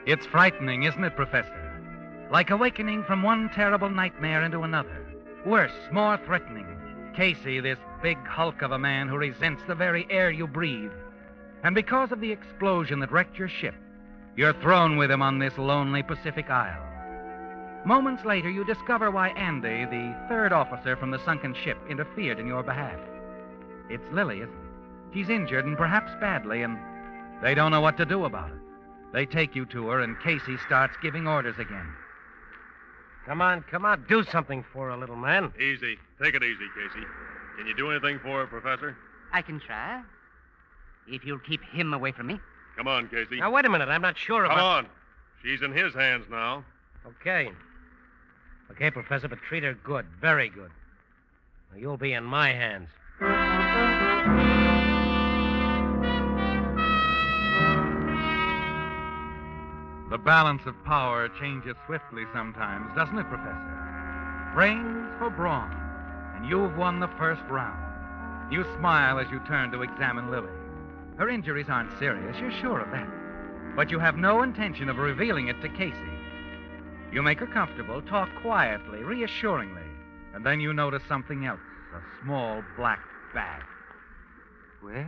It's frightening, isn't it, Professor? Like awakening from one terrible nightmare into another. Worse, more threatening. Casey, this big hulk of a man who resents the very air you breathe. And because of the explosion that wrecked your ship, you're thrown with him on this lonely Pacific Isle. Moments later, you discover why Andy, the 3rd officer from the sunken ship, interfered in your behalf. It's Lily, isn't it? She's injured, and perhaps badly, and they don't know what to do about it. They take you to her, and Casey starts giving orders again. Come on. Do something for her, little man. Easy. Take it easy, Casey. Can you do anything for her, Professor? I can try. If you'll keep him away from me. Come on, Casey. Now, wait a minute. I'm not sure about... Come on. She's in his hands now. Okay, Professor, but treat her good. Very good. Now, you'll be in my hands. The balance of power changes swiftly sometimes, doesn't it, Professor? Brains for brawn, and you've won the first round. You smile as you turn to examine Lily. Her injuries aren't serious, you're sure of that. But you have no intention of revealing it to Casey. You make her comfortable, talk quietly, reassuringly, and then you notice something else, a small black bag. Well,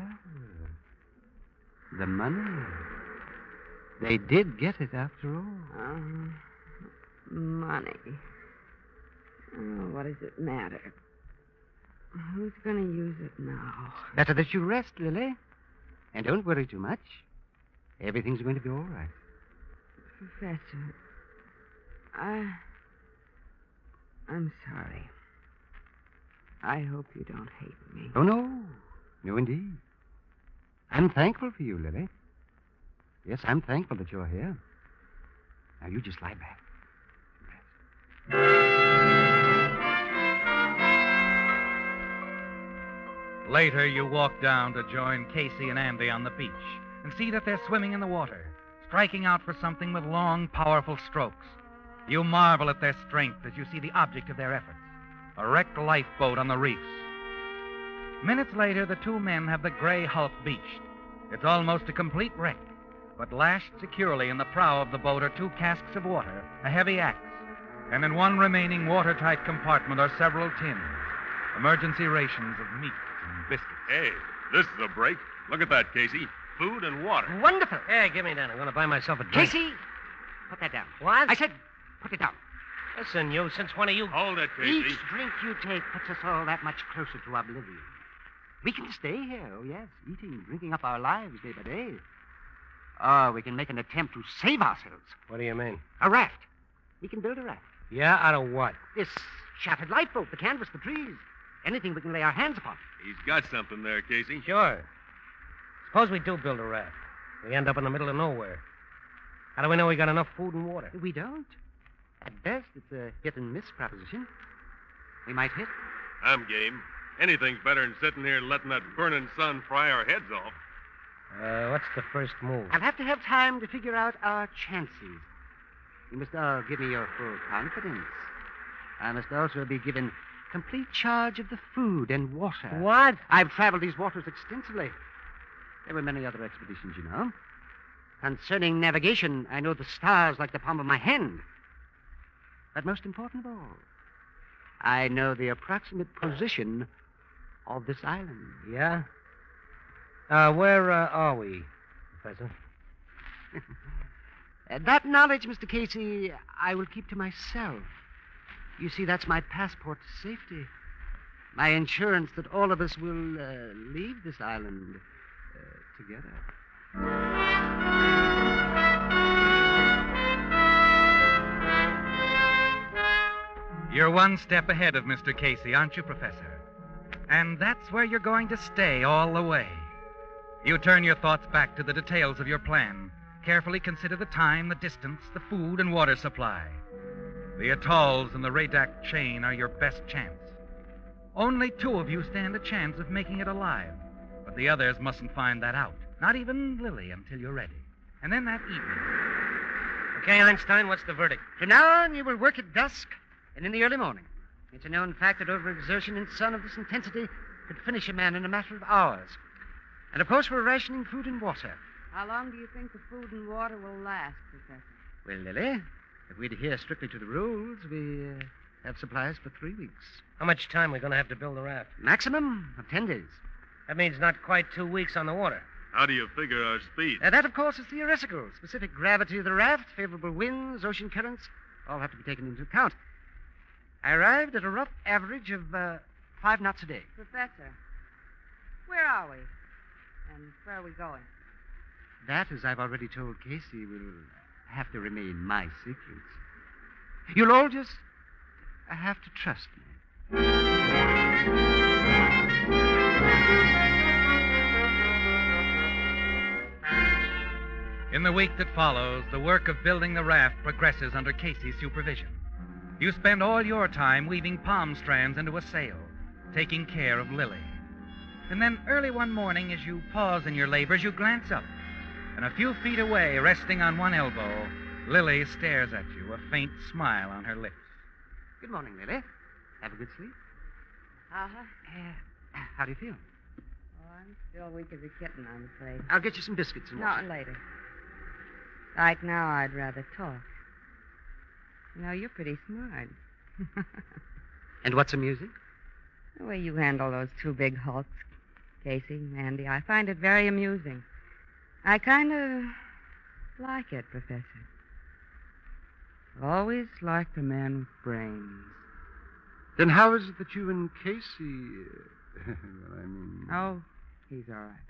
the money. They did get it after all. Money. Oh, what does it matter? Who's going to use it now? Better that you rest, Lily. And don't worry too much. Everything's going to be all right. Professor, I'm sorry. I hope you don't hate me. Oh, no. No, indeed. I'm thankful for you, Lily. Yes, I'm thankful that you're here. Now, you just lie back. Later, you walk down to join Casey and Andy on the beach and see that they're swimming in the water, striking out for something with long, powerful strokes. You marvel at their strength as you see the object of their efforts, a wrecked lifeboat on the reefs. Minutes later, the two men have the gray hulk beached. It's almost a complete wreck, but lashed securely in the prow of the boat are two casks of water, a heavy axe, and in one remaining watertight compartment are several tins, emergency rations of meat and biscuits. Hey, this is a break. Look at that, Casey. Food and water. Wonderful. Hey, give me that. I'm going to buy myself a drink. Casey, put that down. What? I said, put it down. Listen, you, since when are you... Hold it, Casey. Each drink you take puts us all that much closer to oblivion. We can stay here, oh yes, eating, drinking up our lives day by day. Or we can make an attempt to save ourselves. What do you mean? A raft. We can build a raft. Yeah, out of what? This shattered lifeboat, the canvas, the trees. Anything we can lay our hands upon. He's got something there, Casey. Sure. Suppose we do build a raft. We end up in the middle of nowhere. How do we know we got enough food and water? We don't. At best, it's a hit-and-miss proposition. We might hit. I'm game. Anything's better than sitting here letting that burning sun fry our heads off. What's the first move? I'll have to have time to figure out our chances. You must all give me your full confidence. I must also be given complete charge of the food and water. What? I've traveled these waters extensively. There were many other expeditions, you know. Concerning navigation, I know the stars like the palm of my hand. But most important of all, I know the approximate position of this island. Yeah? Where are we, Professor? That knowledge, Mr. Casey, I will keep to myself. You see, that's my passport to safety. My insurance that all of us will leave this island together. You're one step ahead of Mr. Casey, aren't you, Professor? And that's where you're going to stay all the way. You turn your thoughts back to the details of your plan. Carefully consider the time, the distance, the food and water supply. The atolls and the Radak chain are your best chance. Only two of you stand a chance of making it alive, but the others mustn't find that out. Not even Lily until you're ready. And then that evening. Okay, Einstein, what's the verdict? From now on, you will work at dusk and in the early morning. It's a known fact that overexertion in sun of this intensity could finish a man in a matter of hours. And of course, we're rationing food and water. How long do you think the food and water will last, Professor? Well, Lily, if we adhere strictly to the rules, we have supplies for 3 weeks. How much time are we going to have to build the raft? Maximum of 10 days. That means not quite 2 weeks on the water. How do you figure our speed? That, of course, is theoretical. Specific gravity of the raft, favorable winds, ocean currents, all have to be taken into account. I arrived at a rough average of 5 knots a day. Professor, where are we? And where are we going? That, as I've already told Casey, will have to remain my secret. You'll all just have to trust me. In the week that follows, the work of building the raft progresses under Casey's supervision. You spend all your time weaving palm strands into a sail, taking care of Lily. And then early one morning, as you pause in your labors, you glance up. And a few feet away, resting on one elbow, Lily stares at you, a faint smile on her lips. Good morning, Lily. Have a good sleep? Uh-huh. How do you feel? Oh, I'm still weak as a kitten, I'm afraid. I'll get you some biscuits and water. Not later. Right now, I'd rather talk. You know, you're pretty smart. And what's amusing? The way you handle those two big hulks, Casey, Andy. I find it very amusing. I kind of like it, Professor. I've always liked a man with brains. Then how is it that you and Casey... well, I mean... Oh, he's all right.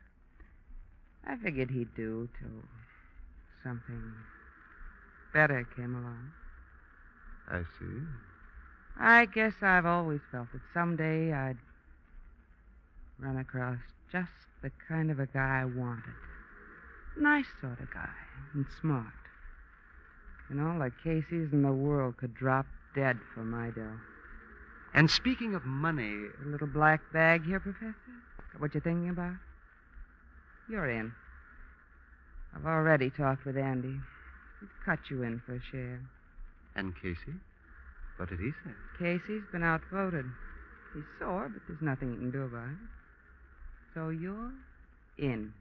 I figured he'd do till something better came along. I see. I guess I've always felt that someday I'd run across just the kind of a guy I wanted. Nice sort of guy, and smart. And all the Caseys in the world could drop dead for my dough. And speaking of money... A little black bag here, Professor? Is that what you're thinking about? You're in. I've already talked with Andy. He'd cut you in for a share. And Casey? What did he say? Casey's been outvoted. He's sore, but there's nothing he can do about it. So you're in.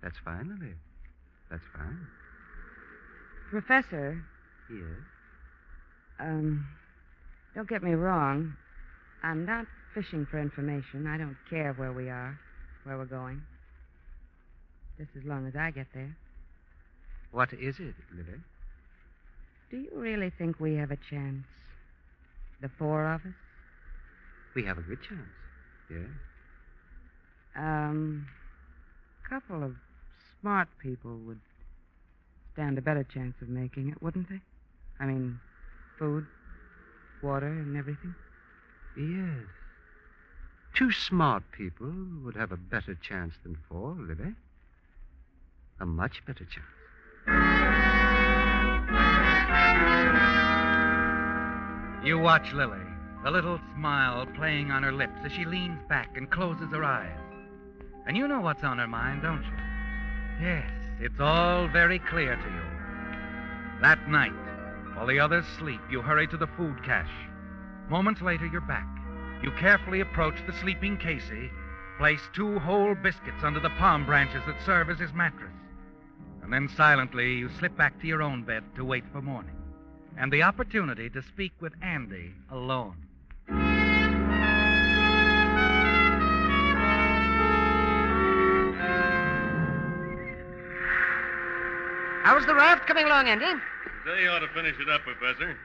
That's fine, Lily. That's fine. Professor. Yes? Don't get me wrong. I'm not fishing for information. I don't care where we are, where we're going. Just as long as I get there. What is it, Lily? Do you really think we have a chance? The four of us? We have a good chance, yes. A couple of smart people would stand a better chance of making it, wouldn't they? I mean, food, water, and everything. Yes. 2 smart people would have a better chance than 4, Lily. A much better chance. You watch Lily, the little smile playing on her lips as she leans back and closes her eyes. And you know what's on her mind, don't you? Yes, it's all very clear to you. That night, while the others sleep, you hurry to the food cache. Moments later, you're back. You carefully approach the sleeping Casey, place 2 whole biscuits under the palm branches that serve as his mattress. And then silently, you slip back to your own bed to wait for morning and the opportunity to speak with Andy alone. How's the raft coming along, Andy? They ought to finish it up, Professor.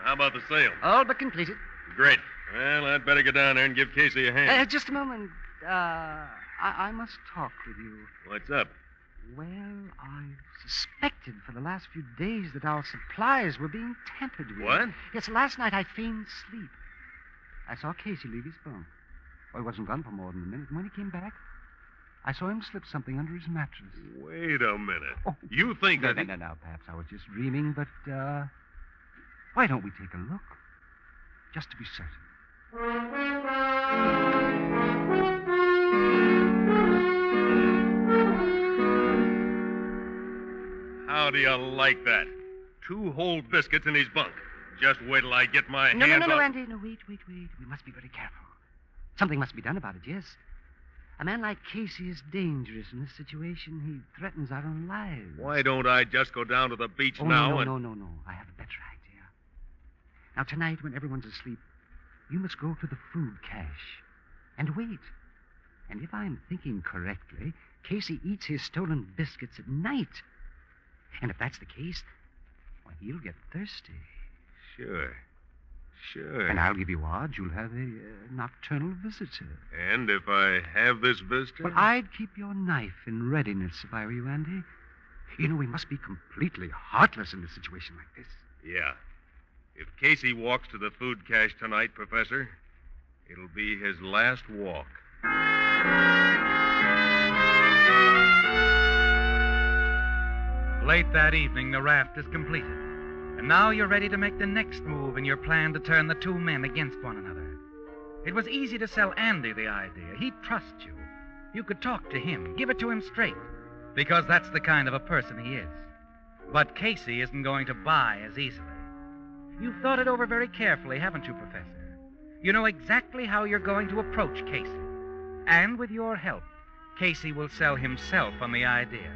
How about the sail? All but completed. Great. Well, I'd better get down there and give Casey a hand. Just a moment. I must talk with you. What's up? Well, I've suspected for the last few days that our supplies were being tampered with. What? Yes, last night I feigned sleep. I saw Casey leave his bunk. Well, he wasn't gone for more than a minute, and when he came back, I saw him slip something under his mattress. Wait a minute. Oh. You think that... No, perhaps I was just dreaming, but, why don't we take a look? Just to be certain. How do you like that? 2 whole biscuits in his bunk. Just wait till I get my hands on... No, Andy. No, wait. We must be very careful. Something must be done about it, yes. A man like Casey is dangerous in this situation. He threatens our own lives. Why don't I just go down to the beach now and... No. I have a better idea. Now, tonight, when everyone's asleep, you must go to the food cache and wait. And if I'm thinking correctly, Casey eats his stolen biscuits at night. And if that's the case, well, he'll get thirsty. Sure. And I'll give you odds you'll have a nocturnal visitor. And if I have this visitor? Well, I'd keep your knife in readiness if I were you, Andy. You know, we must be completely heartless in a situation like this. Yeah. If Casey walks to the food cache tonight, Professor, it'll be his last walk. Late that evening, the raft is completed. And now you're ready to make the next move in your plan to turn the 2 men against one another. It was easy to sell Andy the idea. He'd trust you. You could talk to him, give it to him straight, because that's the kind of a person he is. But Casey isn't going to buy as easily. You've thought it over very carefully, haven't you, Professor? You know exactly how you're going to approach Casey. And with your help, Casey will sell himself on the idea.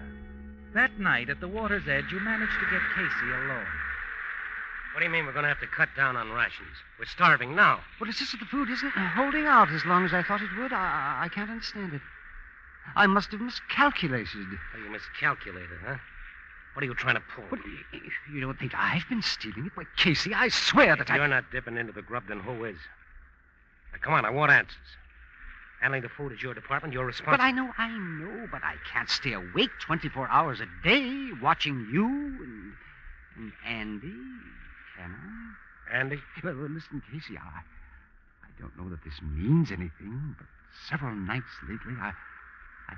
That night at the water's edge, you managed to get Casey alone. What do you mean we're going to have to cut down on rations? We're starving now. But it's just that the food isn't holding out as long as I thought it would. I can't understand it. I must have miscalculated. Oh, you miscalculated, huh? What are you trying to pull? But you don't think I've been stealing it? Why, Casey, I swear that If you're not dipping into the grub, then who is? Now, come on, I want answers. Handling the food is your department. You're responsible. But I know, but I can't stay awake 24 hours a day watching you and Andy, can I? Andy? Well, listen, Casey, I don't know that this means anything, but several nights lately, I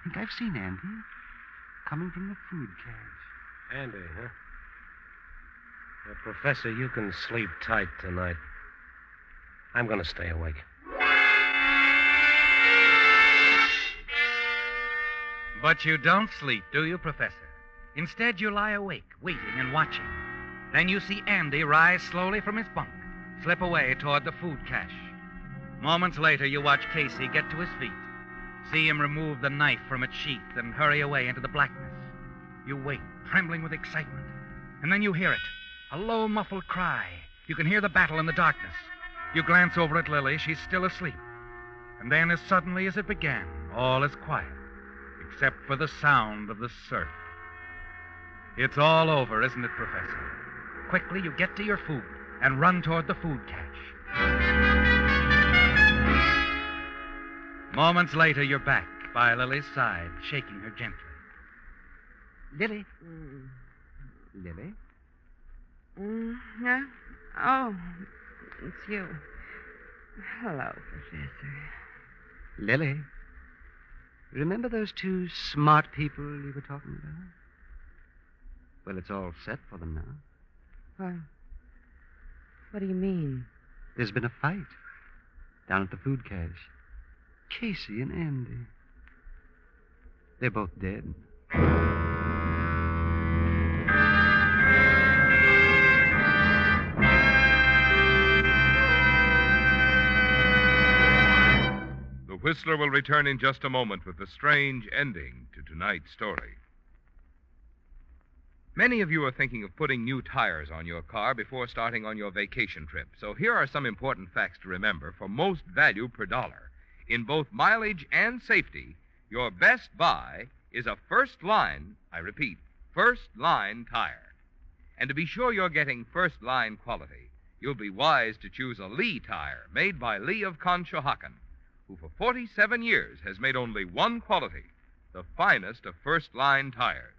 think I've seen Andy coming from the food cache. Andy, huh? Well, Professor, you can sleep tight tonight. I'm going to stay awake. But you don't sleep, do you, Professor? Instead, you lie awake, waiting and watching. Then you see Andy rise slowly from his bunk, slip away toward the food cache. Moments later, you watch Casey get to his feet, see him remove the knife from its sheath and hurry away into the blackness. You wait, trembling with excitement. And then you hear it, a low, muffled cry. You can hear the battle in the darkness. You glance over at Lily. She's still asleep. And then, as suddenly as it began, all is quiet, except for the sound of the surf. It's all over, isn't it, Professor? Quickly, you get to your food and run toward the food cache. Moments later, you're back by Lily's side, shaking her gently. Lily? Lily? Yeah? Oh, it's you. Hello, Professor. Lily? Remember those two smart people you were talking about? Well, it's all set for them now. What do you mean? There's been a fight down at the food cache. Casey and Andy. They're both dead. The Whistler will return in just a moment with the strange ending to tonight's story. Many of you are thinking of putting new tires on your car before starting on your vacation trip. So here are some important facts to remember for most value per dollar. In both mileage and safety, your best buy is a first-line, I repeat, first-line tire. And to be sure you're getting first-line quality, you'll be wise to choose a Lee tire made by Lee of Conshohocken, who for 47 years has made only one quality, the finest of first-line tires.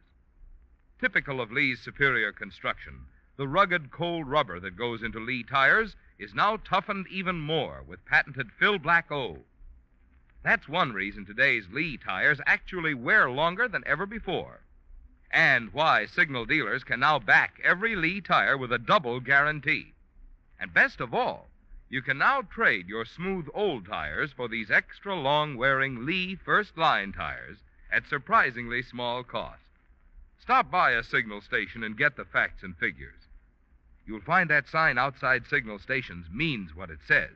Typical of Lee's superior construction, the rugged cold rubber that goes into Lee tires is now toughened even more with patented Fill Black O. That's one reason today's Lee tires actually wear longer than ever before, and why signal dealers can now back every Lee tire with a double guarantee. And best of all, you can now trade your smooth old tires for these extra long-wearing Lee first-line tires at surprisingly small cost. Stop by a signal station and get the facts and figures. You'll find that sign outside signal stations means what it says.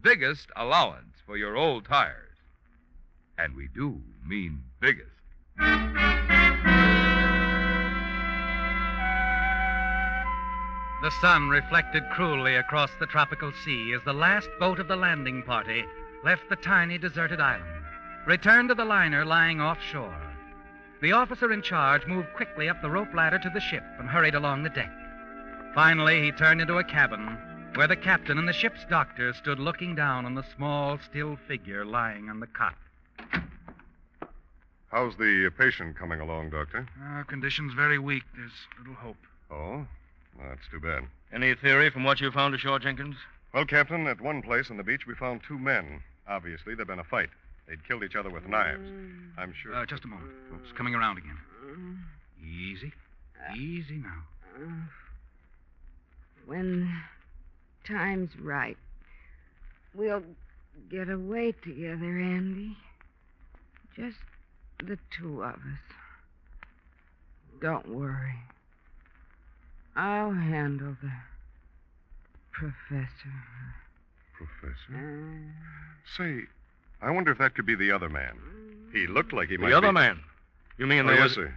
Biggest allowance for your old tires. And we do mean biggest. The sun reflected cruelly across the tropical sea as the last boat of the landing party left the tiny deserted island, returned to the liner lying offshore. The officer in charge moved quickly up the rope ladder to the ship and hurried along the deck. Finally, he turned into a cabin where the captain and the ship's doctor stood looking down on the small, still figure lying on the cot. How's the patient coming along, Doctor? Condition's very weak. There's little hope. Oh? That's too bad. Any theory from what you found ashore, Jenkins? Well, Captain, at one place on the beach we found two men. Obviously, there'd been a fight. They'd killed each other with knives. I'm sure... Just a moment. It's coming around again. Easy. Easy now. When time's right, we'll get away together, Andy. Just the two of us. Don't worry. I'll handle Professor. Professor? Say, I wonder if that could be the other man. He looked like he might be. The other man? You mean there yes, was... sir.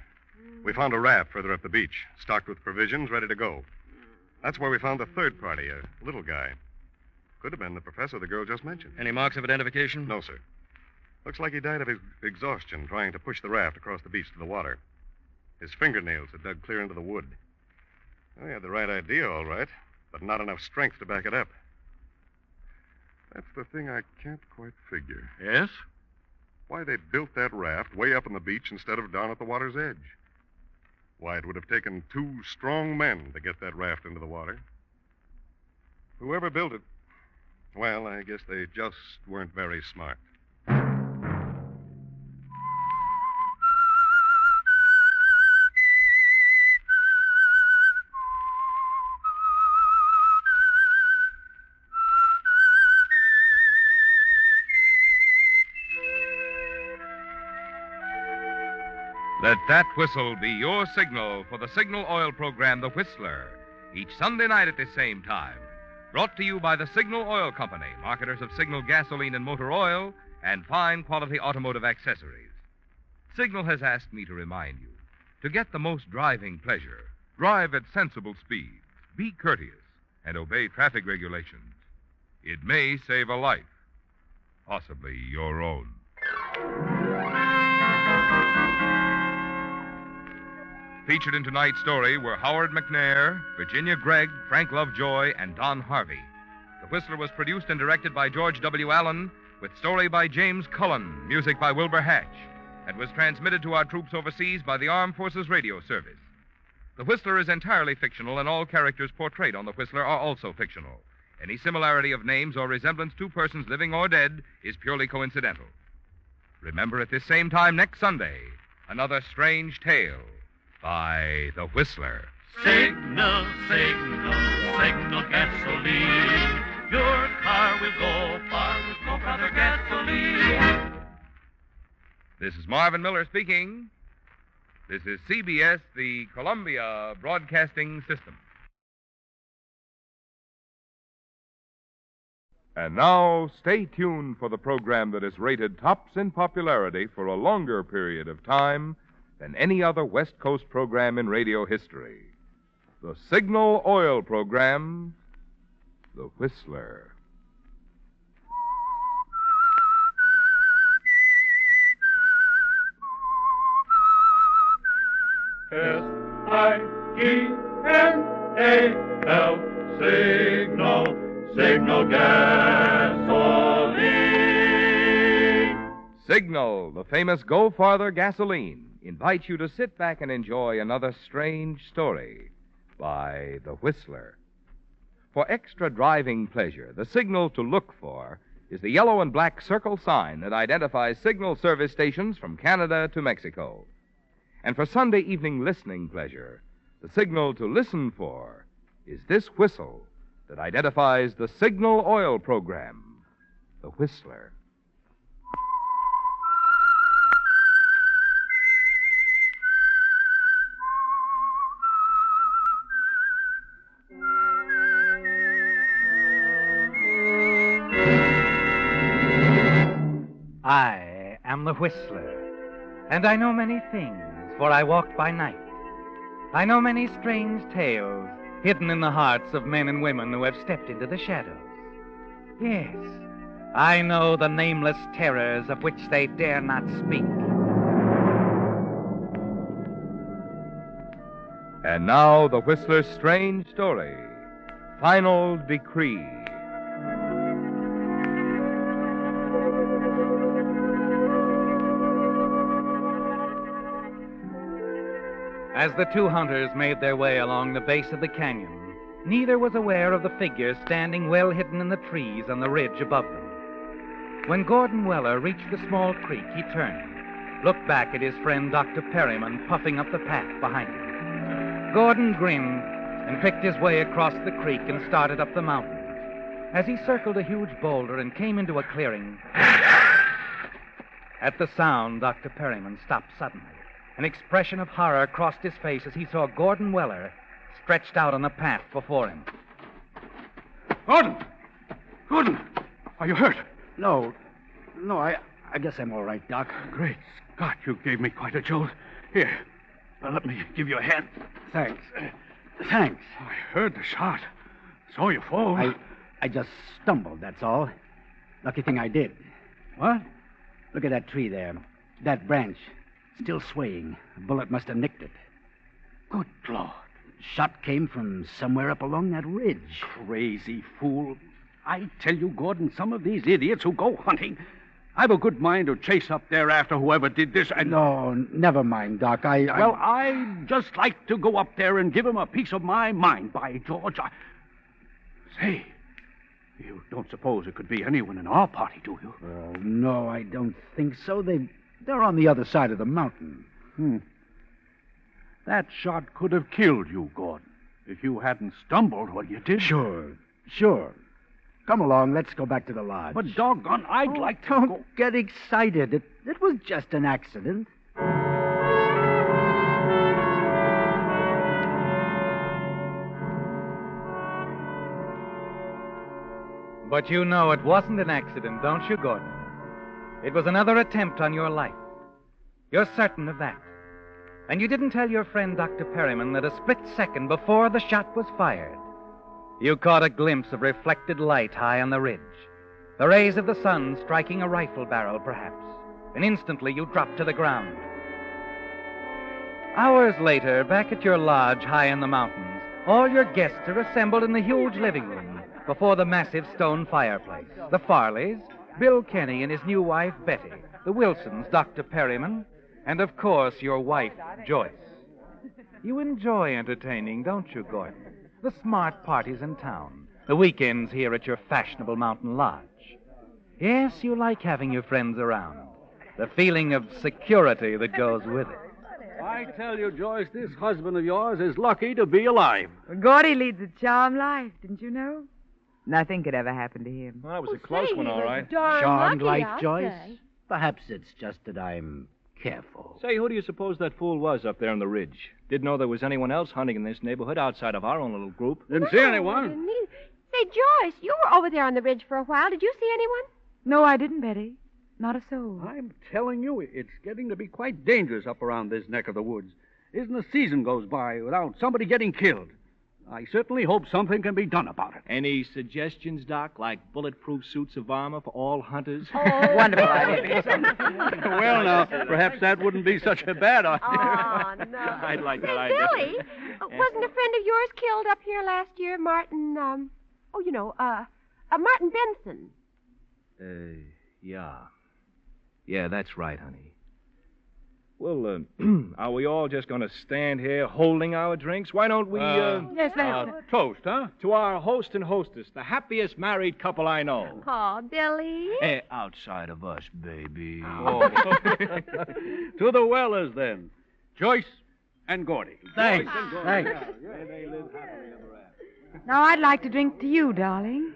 We found a raft further up the beach, stocked with provisions, ready to go. That's where we found the third party, a little guy. Could have been the professor the girl just mentioned. Any marks of identification? No, sir. Looks like he died of exhaustion trying to push the raft across the beach to the water. His fingernails had dug clear into the wood. Well, he had the right idea, all right, but not enough strength to back it up. That's the thing I can't quite figure. Yes? Why they built that raft way up on the beach instead of down at the water's edge. Why, it would have taken 2 strong men to get that raft into the water. Whoever built it, well, I guess they just weren't very smart. Let that whistle be your signal for the Signal Oil program, The Whistler, each Sunday night at this same time. Brought to you by the Signal Oil Company, marketers of Signal gasoline and motor oil and fine quality automotive accessories. Signal has asked me to remind you, to get the most driving pleasure, drive at sensible speeds, be courteous, and obey traffic regulations. It may save a life, possibly your own. Featured in tonight's story were Howard McNair, Virginia Gregg, Frank Lovejoy, and Don Harvey. The Whistler was produced and directed by George W. Allen, with story by James Cullen, music by Wilbur Hatch, and was transmitted to our troops overseas by the Armed Forces Radio Service. The Whistler is entirely fictional, and all characters portrayed on The Whistler are also fictional. Any similarity of names or resemblance to persons living or dead is purely coincidental. Remember at this same time next Sunday, another strange tale by The Whistler. Signal, signal, signal gasoline. Your car will go far with no brother gasoline. This is Marvin Miller speaking. This is CBS, the Columbia Broadcasting System. And now, stay tuned for the program that is rated tops in popularity for a longer period of time than any other West Coast program in radio history. The Signal Oil program, The Whistler. S-I-G-N-A-L, Signal, Signal gasoline. Signal, the famous Go Farther gasoline, invites you to sit back and enjoy another strange story by The Whistler. For extra driving pleasure, the signal to look for is the yellow and black circle sign that identifies signal service stations from Canada to Mexico. And for Sunday evening listening pleasure, the signal to listen for is this whistle that identifies the Signal Oil program, The Whistler. I am the Whistler, and I know many things, for I walk by night. I know many strange tales hidden in the hearts of men and women who have stepped into the shadows. Yes, I know the nameless terrors of which they dare not speak. And now, The Whistler's strange story, Final Decree. As the two hunters made their way along the base of the canyon, neither was aware of the figure standing well hidden in the trees on the ridge above them. When Gordon Weller reached the small creek, he turned, looked back at his friend Dr. Perryman puffing up the path behind him. Gordon grinned and picked his way across the creek and started up the mountain. As he circled a huge boulder and came into a clearing, at the sound, Dr. Perryman stopped suddenly. An expression of horror crossed his face as he saw Gordon Weller stretched out on the path before him. Gordon! Gordon! Are you hurt? No, I guess I'm all right, Doc. Great Scott, you gave me quite a jolt. Here, let me give you a hand. Thanks. Thanks. I heard the shot. Saw you fall. I just stumbled, that's all. Lucky thing I did. What? Look at that tree there. That branch. Still swaying. A bullet must have nicked it. Good Lord. Shot came from somewhere up along that ridge. Crazy fool. I tell you, Gordon, some of these idiots who go hunting, I've a good mind to chase up there after whoever did this and... No, never mind, Doc. Well, I'd just like to go up there and give him a piece of my mind, by George. Say, you don't suppose it could be anyone in our party, do you? No, I don't think so. They're on the other side of the mountain. That shot could have killed you, Gordon, if you hadn't stumbled when you did. Sure. Come along, let's go back to the lodge. But doggone, I'd like to Don't get excited. It was just an accident. But you know it wasn't an accident, don't you, Gordon? It was another attempt on your life. You're certain of that. And you didn't tell your friend Dr. Perryman that a split second before the shot was fired, you caught a glimpse of reflected light high on the ridge. The rays of the sun striking a rifle barrel, perhaps. And instantly you dropped to the ground. Hours later, back at your lodge high in the mountains, all your guests are assembled in the huge living room before the massive stone fireplace. The Farleys, Bill Kenny and his new wife, Betty, the Wilsons, Dr. Perryman, and, of course, your wife, Joyce. You enjoy entertaining, don't you, Gordon? The smart parties in town, the weekends here at your fashionable mountain lodge. Yes, you like having your friends around. The feeling of security that goes with it. I tell you, Joyce, this husband of yours is lucky to be alive. Gordy leads a charmed life, didn't you know? Nothing could ever happen to him. Well, that was a close one, all right. Charmed life, Joyce? Perhaps it's just that I'm careful. Say, who do you suppose that fool was up there on the ridge? Didn't know there was anyone else hunting in this neighborhood outside of our own little group. Didn't see anyone. Say, Joyce, you were over there on the ridge for a while. Did you see anyone? No, I didn't, Betty. Not a soul. I'm telling you, it's getting to be quite dangerous up around this neck of the woods. Isn't a season goes by without somebody getting killed. I certainly hope something can be done about it. Any suggestions, Doc, like bulletproof suits of armor for all hunters? Oh, wonderful idea. Well, now, perhaps that wouldn't be such a bad idea. Oh, no. I'd like that Say, idea. Billy, wasn't a friend of yours killed up here last year, Martin, Martin Benson? Yeah. Yeah, that's right, honey. Well, are we all just going to stand here holding our drinks? Why don't we, Yes, let's... Toast, huh? to our host and hostess, the happiest married couple I know. Oh, Billy. Outside of us, baby. Oh. To the Wellers, then. Joyce and Gordy. Thanks. Joyce and Gordy. Thanks. Yeah, they live happily ever after. Now I'd like to drink to you, darling.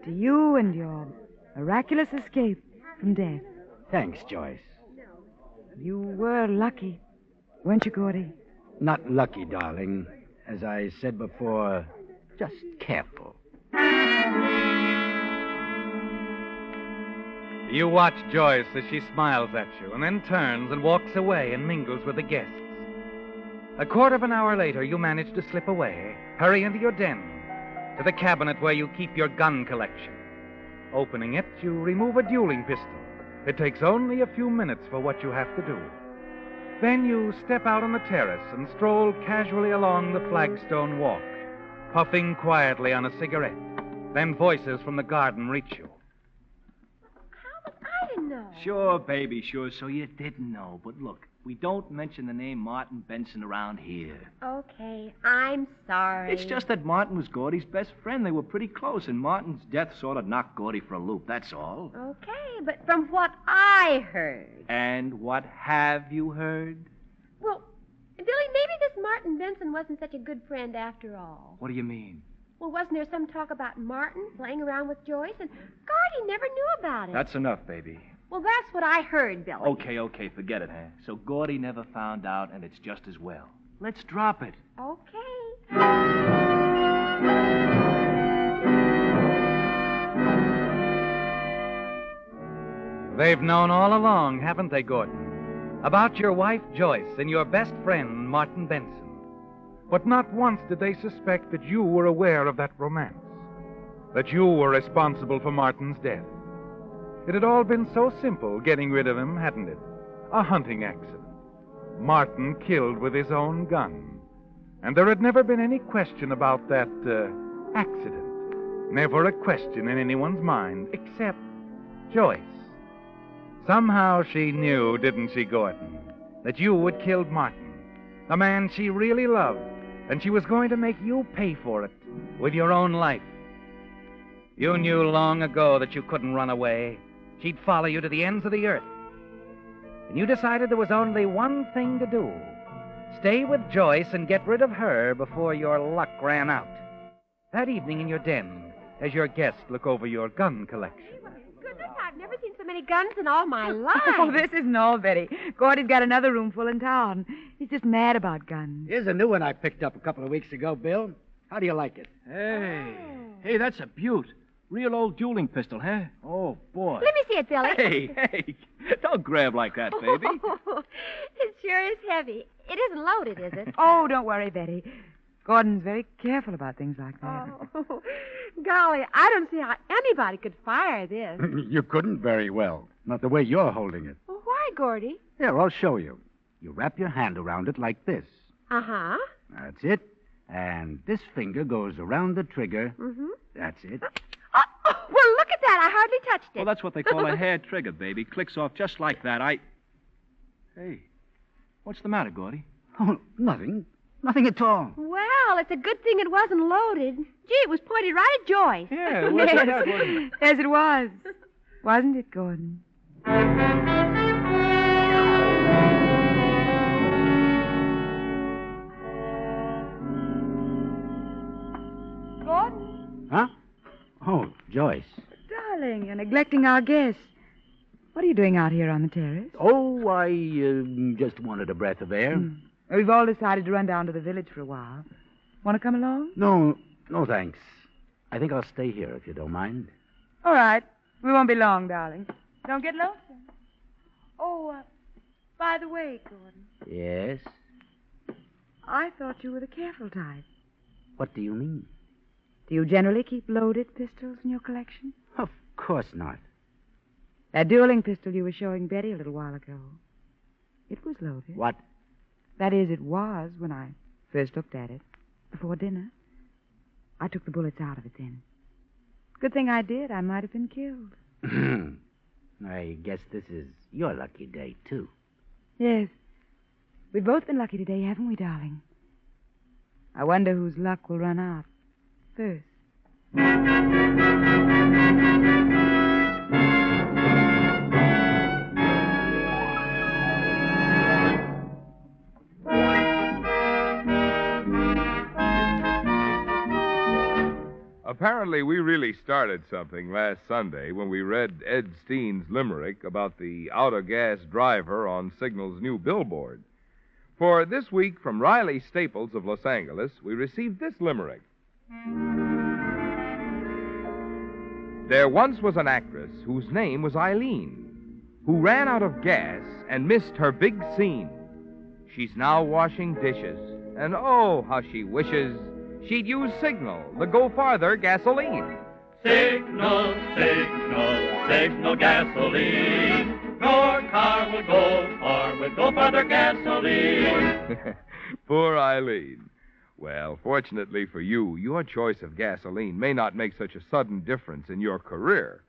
To you and your miraculous escape from death. Thanks, Joyce. You were lucky, weren't you, Gordy? Not lucky, darling. As I said before, just careful. You watch Joyce as she smiles at you and then turns and walks away and mingles with the guests. A quarter of an hour later, you manage to slip away, hurry into your den, to the cabinet where you keep your gun collection. Opening it, you remove a dueling pistol. It takes only a few minutes for what you have to do. Then you step out on the terrace and stroll casually along the flagstone walk, puffing quietly on a cigarette. Then voices from the garden reach you. I didn't know. Sure, baby, sure. So you didn't know. But look, we don't mention the name Martin Benson around here. Okay, I'm sorry. It's just that Martin was Gordy's best friend. They were pretty close, and Martin's death sort of knocked Gordy for a loop, that's all. Okay, but from what I heard... And what have you heard? Well, Billy, maybe this Martin Benson wasn't such a good friend after all. What do you mean? Well, wasn't there some talk about Martin playing around with Joyce? And Gordy never knew about it. That's enough, baby. Well, that's what I heard, Billy. Okay, forget it, huh? So Gordy never found out, and it's just as well. Let's drop it. Okay. They've known all along, haven't they, Gordon? About your wife, Joyce, and your best friend, Martin Benson. But not once did they suspect that you were aware of that romance, that you were responsible for Martin's death. It had all been so simple getting rid of him, hadn't it? A hunting accident. Martin killed with his own gun. And there had never been any question about that accident. Never a question in anyone's mind, except Joyce. Somehow she knew, didn't she, Gordon, that you had killed Martin, the man she really loved, and she was going to make you pay for it with your own life. You knew long ago that you couldn't run away. She'd follow you to the ends of the earth. And you decided there was only one thing to do. Stay with Joyce and get rid of her before your luck ran out. That evening in your den, as your guests look over your gun collection. Goodness, I've never seen so many guns in all my life. Oh, this isn't all, Betty. Gordy's got another room full in town. He's just mad about guns. Here's a new one I picked up a couple of weeks ago, Bill. How do you like it? Hey, that's a beaut. Real old dueling pistol, huh? Oh, boy. Let me see it, Billy. Hey, don't grab like that, baby. It sure is heavy. It isn't loaded, is it? Oh, don't worry, Betty. Gordon's very careful about things like that. Oh, golly, I don't see how anybody could fire this. You couldn't very well. Not the way you're holding it. Well, why, Gordy? Here, I'll show you. You wrap your hand around it like this. Uh-huh. That's it. And this finger goes around the trigger. Mm-hmm. That's it. Oh, well, look at that. I hardly touched it. Well, that's what they call a hair trigger, baby. Clicks off just like that. Hey, what's the matter, Gordy? Oh, nothing. Nothing at all. Well, it's a good thing it wasn't loaded. Gee, it was pointed right at Joyce. Yeah, it was Yes. like that, wasn't it? Yes, it was. Wasn't it, Gordon? Gordon? Huh? Oh, Joyce. Darling, you're neglecting our guests. What are you doing out here on the terrace? Oh, I just wanted a breath of air. We've all decided to run down to the village for a while. Want to come along? No, thanks. I think I'll stay here if you don't mind. All right. We won't be long, darling. Don't get lonesome. Oh, by the way, Gordon, Yes? I thought you were the careful type. What do you mean? Do you generally keep loaded pistols in your collection? Of course not. That dueling pistol you were showing Betty a little while ago, it was loaded. What? That is, it was when I first looked at it, before dinner. I took the bullets out of it then. Good thing I did. I might have been killed. I guess this is your lucky day, too. Yes. We've both been lucky today, haven't we, darling? I wonder whose luck will run out first. Apparently, we really started something last Sunday when we read Ed Steen's limerick about the out-of-gas driver on Signal's new billboard. For this week, from Riley Staples of Los Angeles, we received this limerick. There once was an actress whose name was Eileen, who ran out of gas and missed her big scene. She's now washing dishes, and oh, how she wishes she'd use Signal, the Go Farther gasoline. Signal, signal, signal gasoline. Your car will go far with Go Farther gasoline. Poor Eileen. Well, fortunately for you, your choice of gasoline may not make such a sudden difference in your career.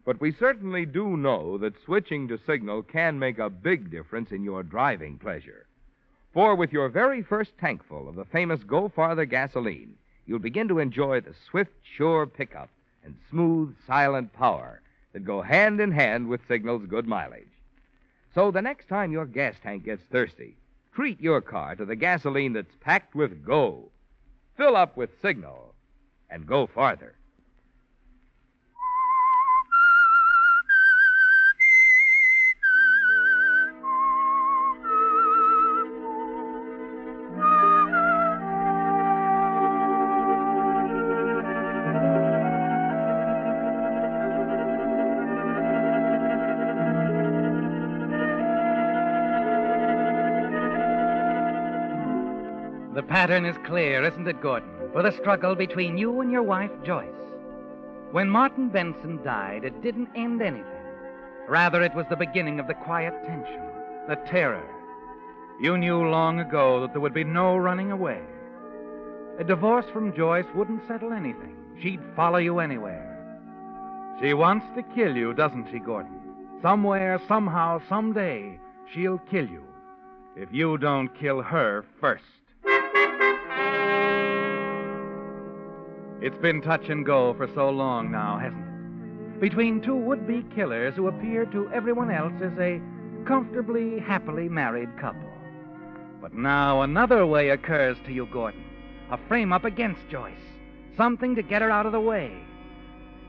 But we certainly do know that switching to Signal can make a big difference in your driving pleasure. For with your very first tankful of the famous Go Farther gasoline, you'll begin to enjoy the swift, sure pickup and smooth, silent power that go hand in hand with Signal's good mileage. So the next time your gas tank gets thirsty, treat your car to the gasoline that's packed with go. Fill up with Signal and go farther. pattern is clear, isn't it, Gordon, for the struggle between you and your wife, Joyce. When Martin Benson died, it didn't end anything. Rather, it was the beginning of the quiet tension, the terror. You knew long ago that there would be no running away. A divorce from Joyce wouldn't settle anything. She'd follow you anywhere. She wants to kill you, doesn't she, Gordon? Somewhere, somehow, someday, she'll kill you if you don't kill her first. It's been touch and go for so long now, hasn't it? Between two would-be killers who appear to everyone else as a comfortably, happily married couple. But now another way occurs to you, Gordon. A frame-up against Joyce. Something to get her out of the way.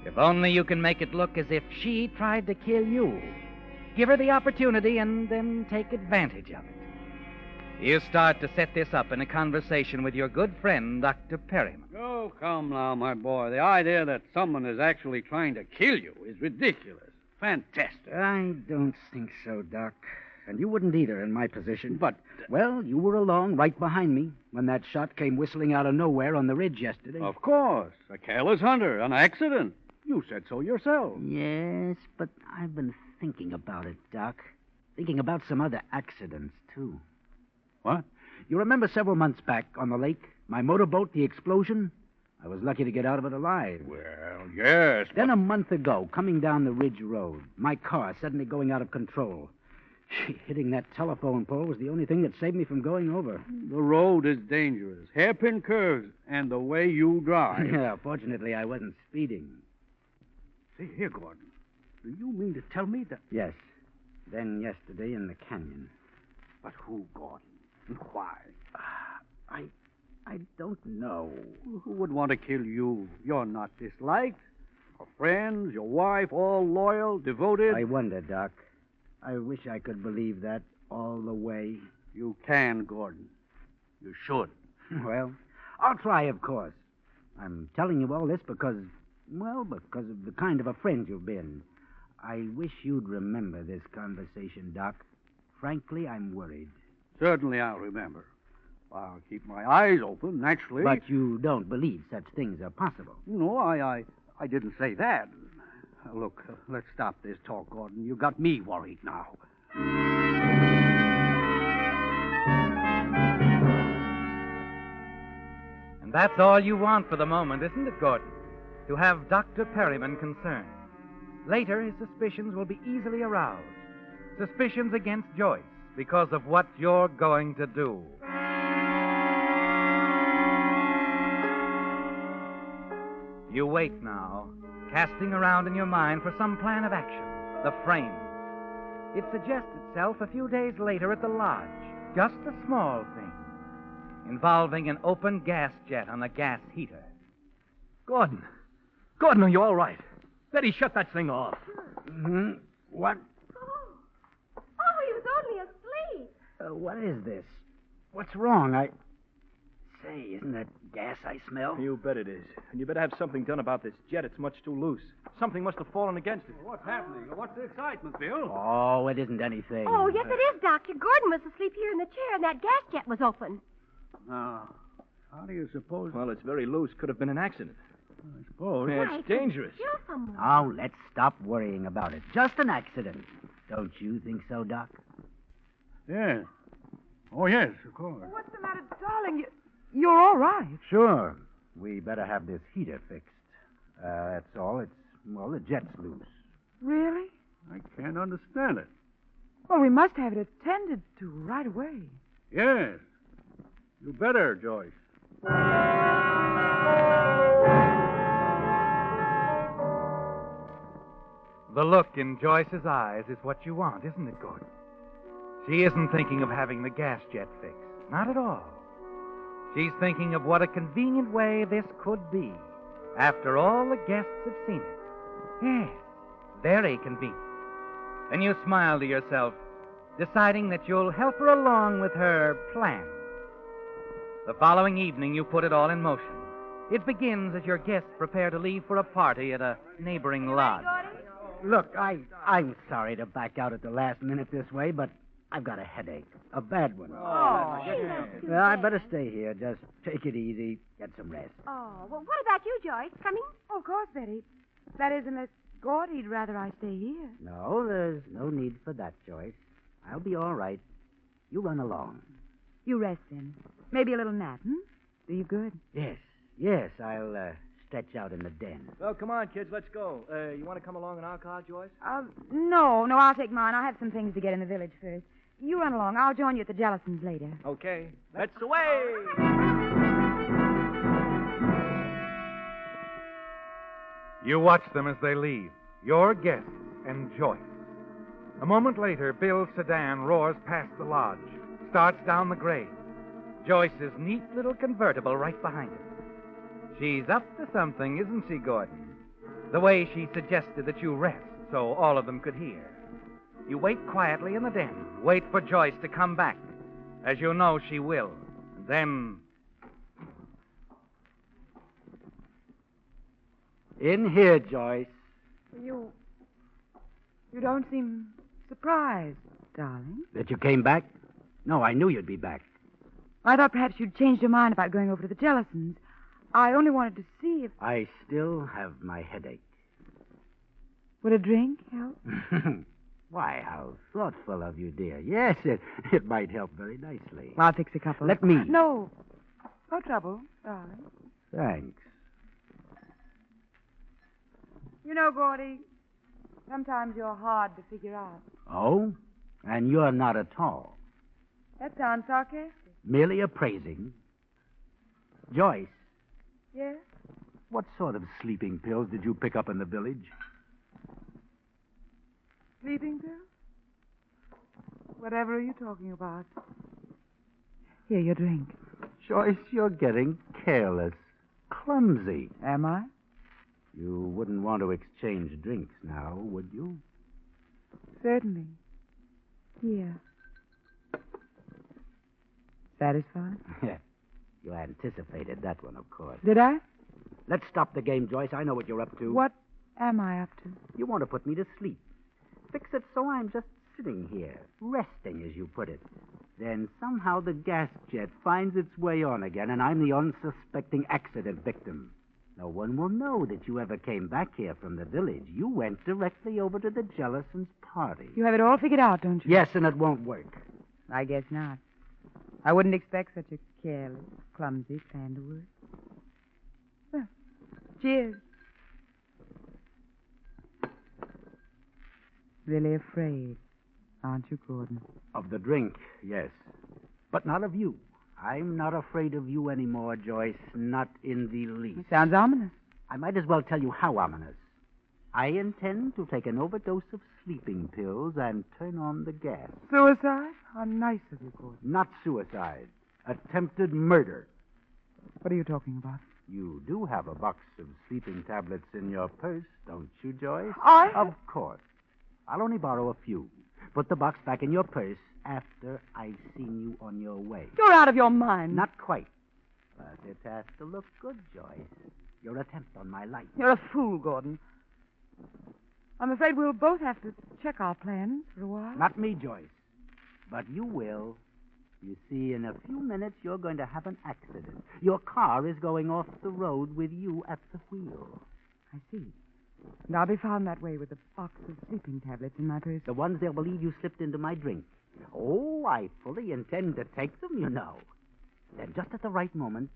If only you can make it look as if she tried to kill you. Give her the opportunity and then take advantage of it. You start to set this up in a conversation with your good friend, Dr. Perryman. Oh, come now, my boy. The idea that someone is actually trying to kill you is ridiculous. Fantastic. I don't think so, Doc. And you wouldn't either in my position. But, well, you were along right behind me when that shot came whistling out of nowhere on the ridge yesterday. Of course. A careless hunter, an accident. You said so yourself. Yes, but I've been thinking about it, Doc. Thinking about some other accidents, too. What? You remember several months back on the lake, my motorboat, the explosion? I was lucky to get out of it alive. Well, yes. Then a month ago, coming down the Ridge Road, my car suddenly going out of control. Hitting that telephone pole was the only thing that saved me from going over. The road is dangerous. Hairpin curves, and the way you drive. Yeah, fortunately, I wasn't speeding. See, here, Gordon. Do you mean to tell me that... Yes. Then yesterday in the canyon. But who, Gordon? And why? I don't know. Who would want to kill you? You're not disliked. Your friends, your wife, all loyal, devoted. I wonder, Doc. I wish I could believe that all the way. You can, Gordon. You should. Well, I'll try, of course. I'm telling you all this because of the kind of a friend you've been. I wish you'd remember this conversation, Doc. Frankly, I'm worried. Certainly I'll remember. I'll keep my eyes open, naturally. But you don't believe such things are possible. No, I didn't say that. Look, let's stop this talk, Gordon. You got me worried now. And that's all you want for the moment, isn't it, Gordon? To have Dr. Perryman concerned. Later, his suspicions will be easily aroused. Suspicions against Joyce because of what you're going to do. You wait now, casting around in your mind for some plan of action, the frame. It suggests itself a few days later at the lodge, just a small thing, involving an open gas jet on a gas heater. Gordon, are you all right? Betty, shut that thing off. Mm-hmm. What? Oh, he was only asleep. What is this? What's wrong? Say, isn't that gas I smell? You bet it is. And you better have something done about this jet. It's much too loose. Something must have fallen against it. What's happening? What's the excitement, Bill? Oh, it isn't anything. Oh, yes, it is, Doctor. Gordon was asleep here in the chair, and that gas jet was open. Now, how do you suppose... Well, it's very loose. Could have been an accident. I suppose. Yeah, it's dangerous. Oh, let's stop worrying about it. Just an accident. Don't you think so, Doc? Yes. Oh, yes, of course. What's the matter, darling? You're all right. Sure. We better have this heater fixed. That's all. The jet's loose. Really? I can't understand it. Well, we must have it attended to right away. Yes. You better, Joyce. The look in Joyce's eyes is what you want, isn't it, Gordon? She isn't thinking of having the gas jet fixed. Not at all. She's thinking of what a convenient way this could be after all the guests have seen it. Yes, very convenient. Then you smile to yourself, deciding that you'll help her along with her plan. The following evening, you put it all in motion. It begins as your guests prepare to leave for a party at a neighboring lodge. Look, I'm sorry to back out at the last minute this way, but I've got a headache. A bad one. Oh, Well, I'd better stay here. Just take it easy. Get some rest. Oh, well, what about you, Joyce? Coming? Oh, of course, Betty. That is, unless Gordy'd rather I stay here. No, there's no need for that, Joyce. I'll be all right. You run along. You rest then. Maybe a little nap, Do you good? Yes, I'll stretch out in the den. Well, come on, kids, let's go. You want to come along in our car, Joyce? No, I'll take mine. I have some things to get in the village first. You run along. I'll join you at the Jellisons later. Okay. Let's away! You watch them as they leave. Your guests and Joyce. A moment later, Bill's sedan roars past the lodge, starts down the grade. Joyce's neat little convertible right behind it. She's up to something, isn't she, Gordon? The way she suggested that you rest so all of them could hear. You wait quietly in the den. Wait for Joyce to come back, as you know she will. And then... In here, Joyce. You don't seem surprised, darling. That you came back? No, I knew you'd be back. I thought perhaps you'd changed your mind about going over to the Jellisons. I only wanted to see if... I still have my headache. Would a drink help? Why, how thoughtful of you, dear. Yes, it might help very nicely. I'll fix a couple. Let me. No trouble, darling. Thanks. You know, Gordy, sometimes you're hard to figure out. Oh? And you're not at all. That sounds sarcastic. Merely appraising. Joyce, Yes? what sort of sleeping pills did you pick up in the village? Sleeping pills? Whatever are you talking about? Here, your drink. Joyce, you're getting careless. Clumsy. Am I? You wouldn't want to exchange drinks now, would you? Certainly. Here. Satisfied? You anticipated that one, of course. Did I? Let's stop the game, Joyce. I know what you're up to. What am I up to? You want to put me to sleep. Fix it so I'm just sitting here, resting, as you put it. Then somehow the gas jet finds its way on again, and I'm the unsuspecting accident victim. No one will know that you ever came back here from the village. You went directly over to the Jellisons' party. You have it all figured out, don't you? Yes, and it won't work. I guess not. I wouldn't expect such a careless, clumsy plan to work. Well, cheers. Really afraid, aren't you, Gordon? Of the drink, yes. But not of you. I'm not afraid of you anymore, Joyce. Not in the least. Sounds ominous. I might as well tell you how ominous. I intend to take an overdose of sleeping pills and turn on the gas. Suicide? How nice of you, Gordon. Not suicide. Attempted murder. What are you talking about? You do have a box of sleeping tablets in your purse, don't you, Joyce? Of course. I'll only borrow a few. Put the box back in your purse after I've seen you on your way. You're out of your mind. Not quite. But it has to look good, Joyce. Your attempt on my life. You're a fool, Gordon. I'm afraid we'll both have to check our plans for a while. Not me, Joyce. But you will. You see, in a few minutes, you're going to have an accident. Your car is going off the road with you at the wheel. I see. And I'll be found that way with a box of sleeping tablets in my purse. The ones they'll believe you slipped into my drink. Oh, I fully intend to take them, you know. Then just at the right moment,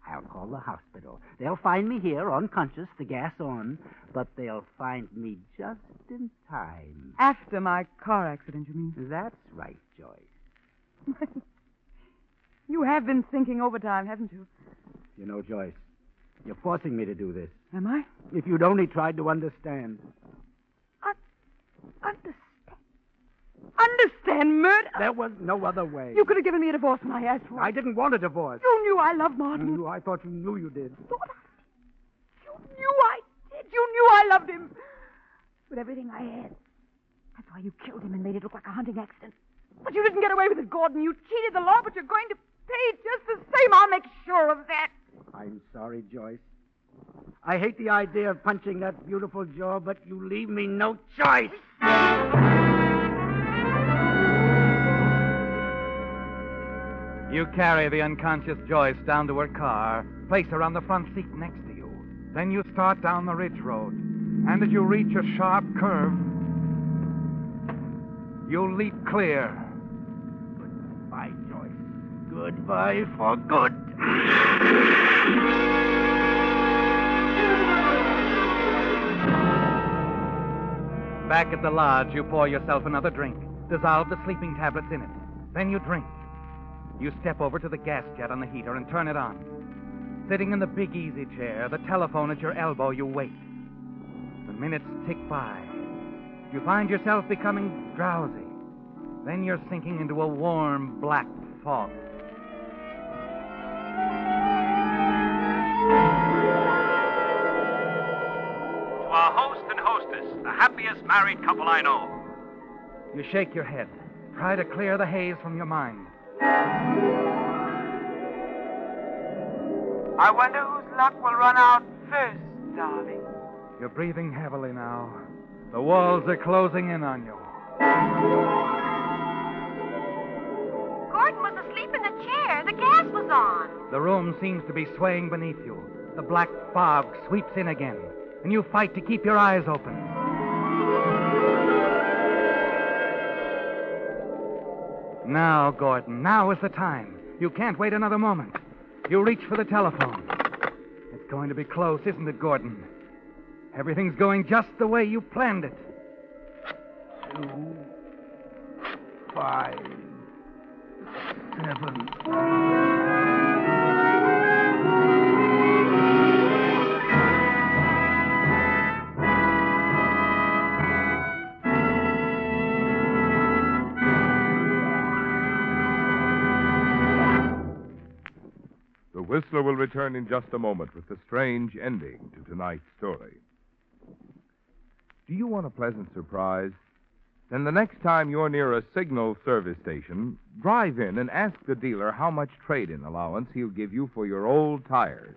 I'll call the hospital. They'll find me here, unconscious, the gas on, but they'll find me just in time. After my car accident, you mean? That's right, Joyce. You have been thinking overtime, haven't you? You know, Joyce, you're forcing me to do this. Am I? If you'd only tried to understand. Understand murder? There was no other way. You could have given me a divorce when I asked for it. I didn't want a divorce. You knew I loved Martin. I thought you knew you did. You knew I did. You knew I loved him. With everything I had. That's why you killed him and made it look like a hunting accident. But you didn't get away with it, Gordon. You cheated the law, but you're going to pay just the same. I'll make sure of that. I'm sorry, Joyce. I hate the idea of punching that beautiful jaw, but you leave me no choice. You carry the unconscious Joyce down to her car, place her on the front seat next to you. Then you start down the ridge road. And as you reach a sharp curve, you leap clear. Goodbye, Joyce. Goodbye for good. Back at the lodge, you pour yourself another drink, dissolve the sleeping tablets in it. Then you drink. You step over to the gas jet on the heater and turn it on. Sitting in the big easy chair, the telephone at your elbow, you wait. The minutes tick by. You find yourself becoming drowsy. Then you're sinking into a warm, black fog. To our host and hostess, the happiest married couple I know. You shake your head. Try to clear the haze from your mind. I wonder whose luck will run out first, darling. You're breathing heavily now. The walls are closing in on you. Gordon was asleep in the chair. The gas was on. The room seems to be swaying beneath you. The black fog sweeps in again, and you fight to keep your eyes open. Now, Gordon, now is the time. You can't wait another moment. You reach for the telephone. It's going to be close, isn't it, Gordon? Everything's going just the way you planned it. 2, 5, 7. The Whistler will return in just a moment with the strange ending to tonight's story. Do you want a pleasant surprise? Then the next time you're near a signal service station, drive in and ask the dealer how much trade-in allowance he'll give you for your old tires.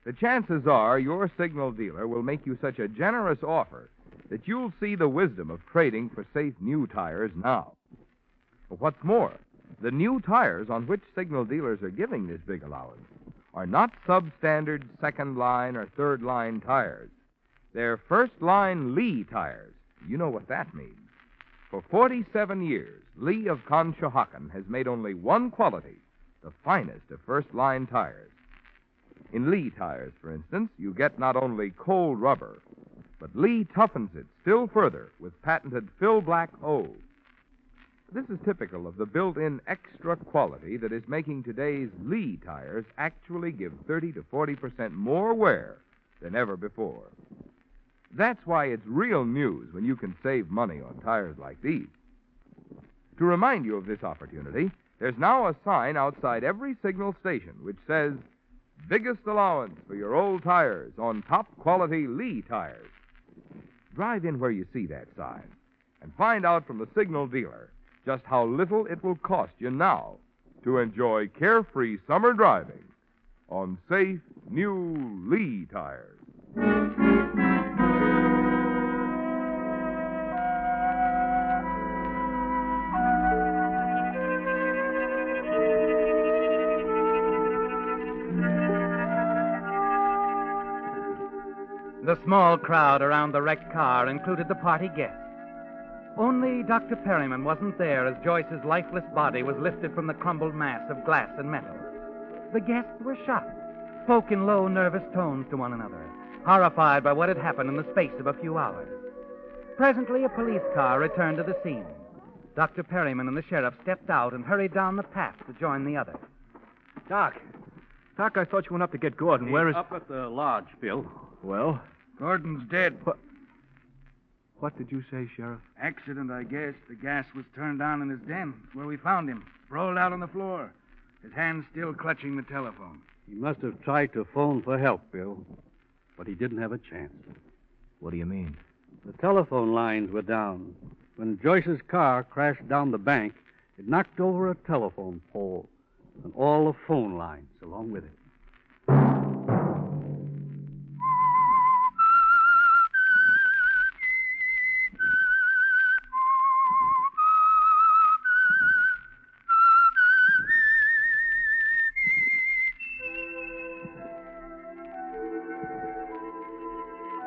The chances are your signal dealer will make you such a generous offer that you'll see the wisdom of trading for safe new tires now. What's more, the new tires on which signal dealers are giving this big allowance are not substandard second-line or third-line tires. They're first-line Lee tires. You know what that means. For 47 years, Lee of Conshohocken has made only one quality, the finest of first-line tires. In Lee tires, for instance, you get not only cold rubber, but Lee toughens it still further with patented Fill Black O. This is typical of the built-in extra quality that is making today's Lee tires actually give 30 to 40% more wear than ever before. That's why it's real news when you can save money on tires like these. To remind you of this opportunity, there's now a sign outside every signal station which says, "Biggest allowance for your old tires on top-quality Lee tires." Drive in where you see that sign and find out from the signal dealer just how little it will cost you now to enjoy carefree summer driving on safe, new Lee tires. The small crowd around the wrecked car included the party guests. Only Dr. Perryman wasn't there as Joyce's lifeless body was lifted from the crumbled mass of glass and metal. The guests were shocked, spoke in low, nervous tones to one another, horrified by what had happened in the space of a few hours. Presently, a police car returned to the scene. Dr. Perryman and the sheriff stepped out and hurried down the path to join the others. Doc, I thought you went up to get Gordon. Where is... Up at the lodge, Bill. Well? Gordon's dead. What did you say, Sheriff? Accident, I guess. The gas was turned on in his den. It's where we found him, sprawled out on the floor. His hand still clutching the telephone. He must have tried to phone for help, Bill. But he didn't have a chance. What do you mean? The telephone lines were down. When Joyce's car crashed down the bank, it knocked over a telephone pole and all the phone lines along with it.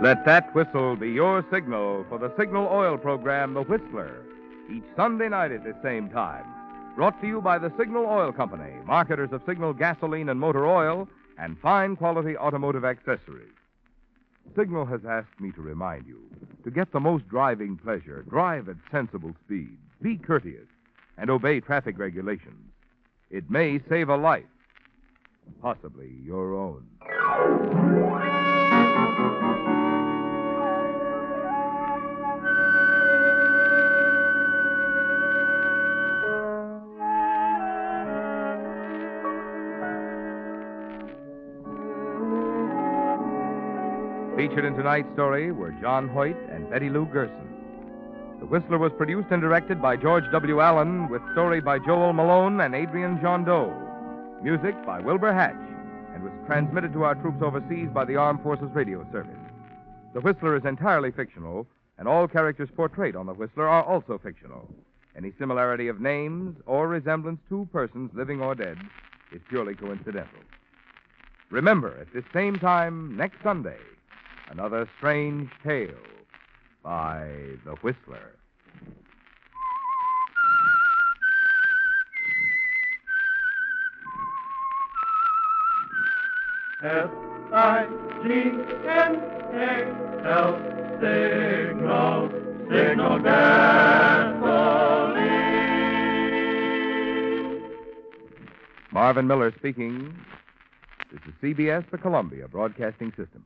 Let that whistle be your signal for the Signal Oil program, The Whistler, each Sunday night at the same time. Brought to you by the Signal Oil Company, marketers of Signal gasoline and motor oil and fine quality automotive accessories. Signal has asked me to remind you to get the most driving pleasure, drive at sensible speeds, be courteous, and obey traffic regulations. It may save a life, possibly your own. Featured in tonight's story were John Hoyt and Betty Lou Gerson. The Whistler was produced and directed by George W. Allen, with story by Joel Malone and Adrian Jondeau. Music by Wilbur Hatch, and was transmitted to our troops overseas by the Armed Forces Radio Service. The Whistler is entirely fictional, and all characters portrayed on The Whistler are also fictional. Any similarity of names or resemblance to persons, living or dead, is purely coincidental. Remember, at this same time next Sunday, another strange tale by The Whistler. S-I-G-N-A-L, Signal, Signal gasoline. Marvin Miller speaking. This is CBS, the Columbia Broadcasting System.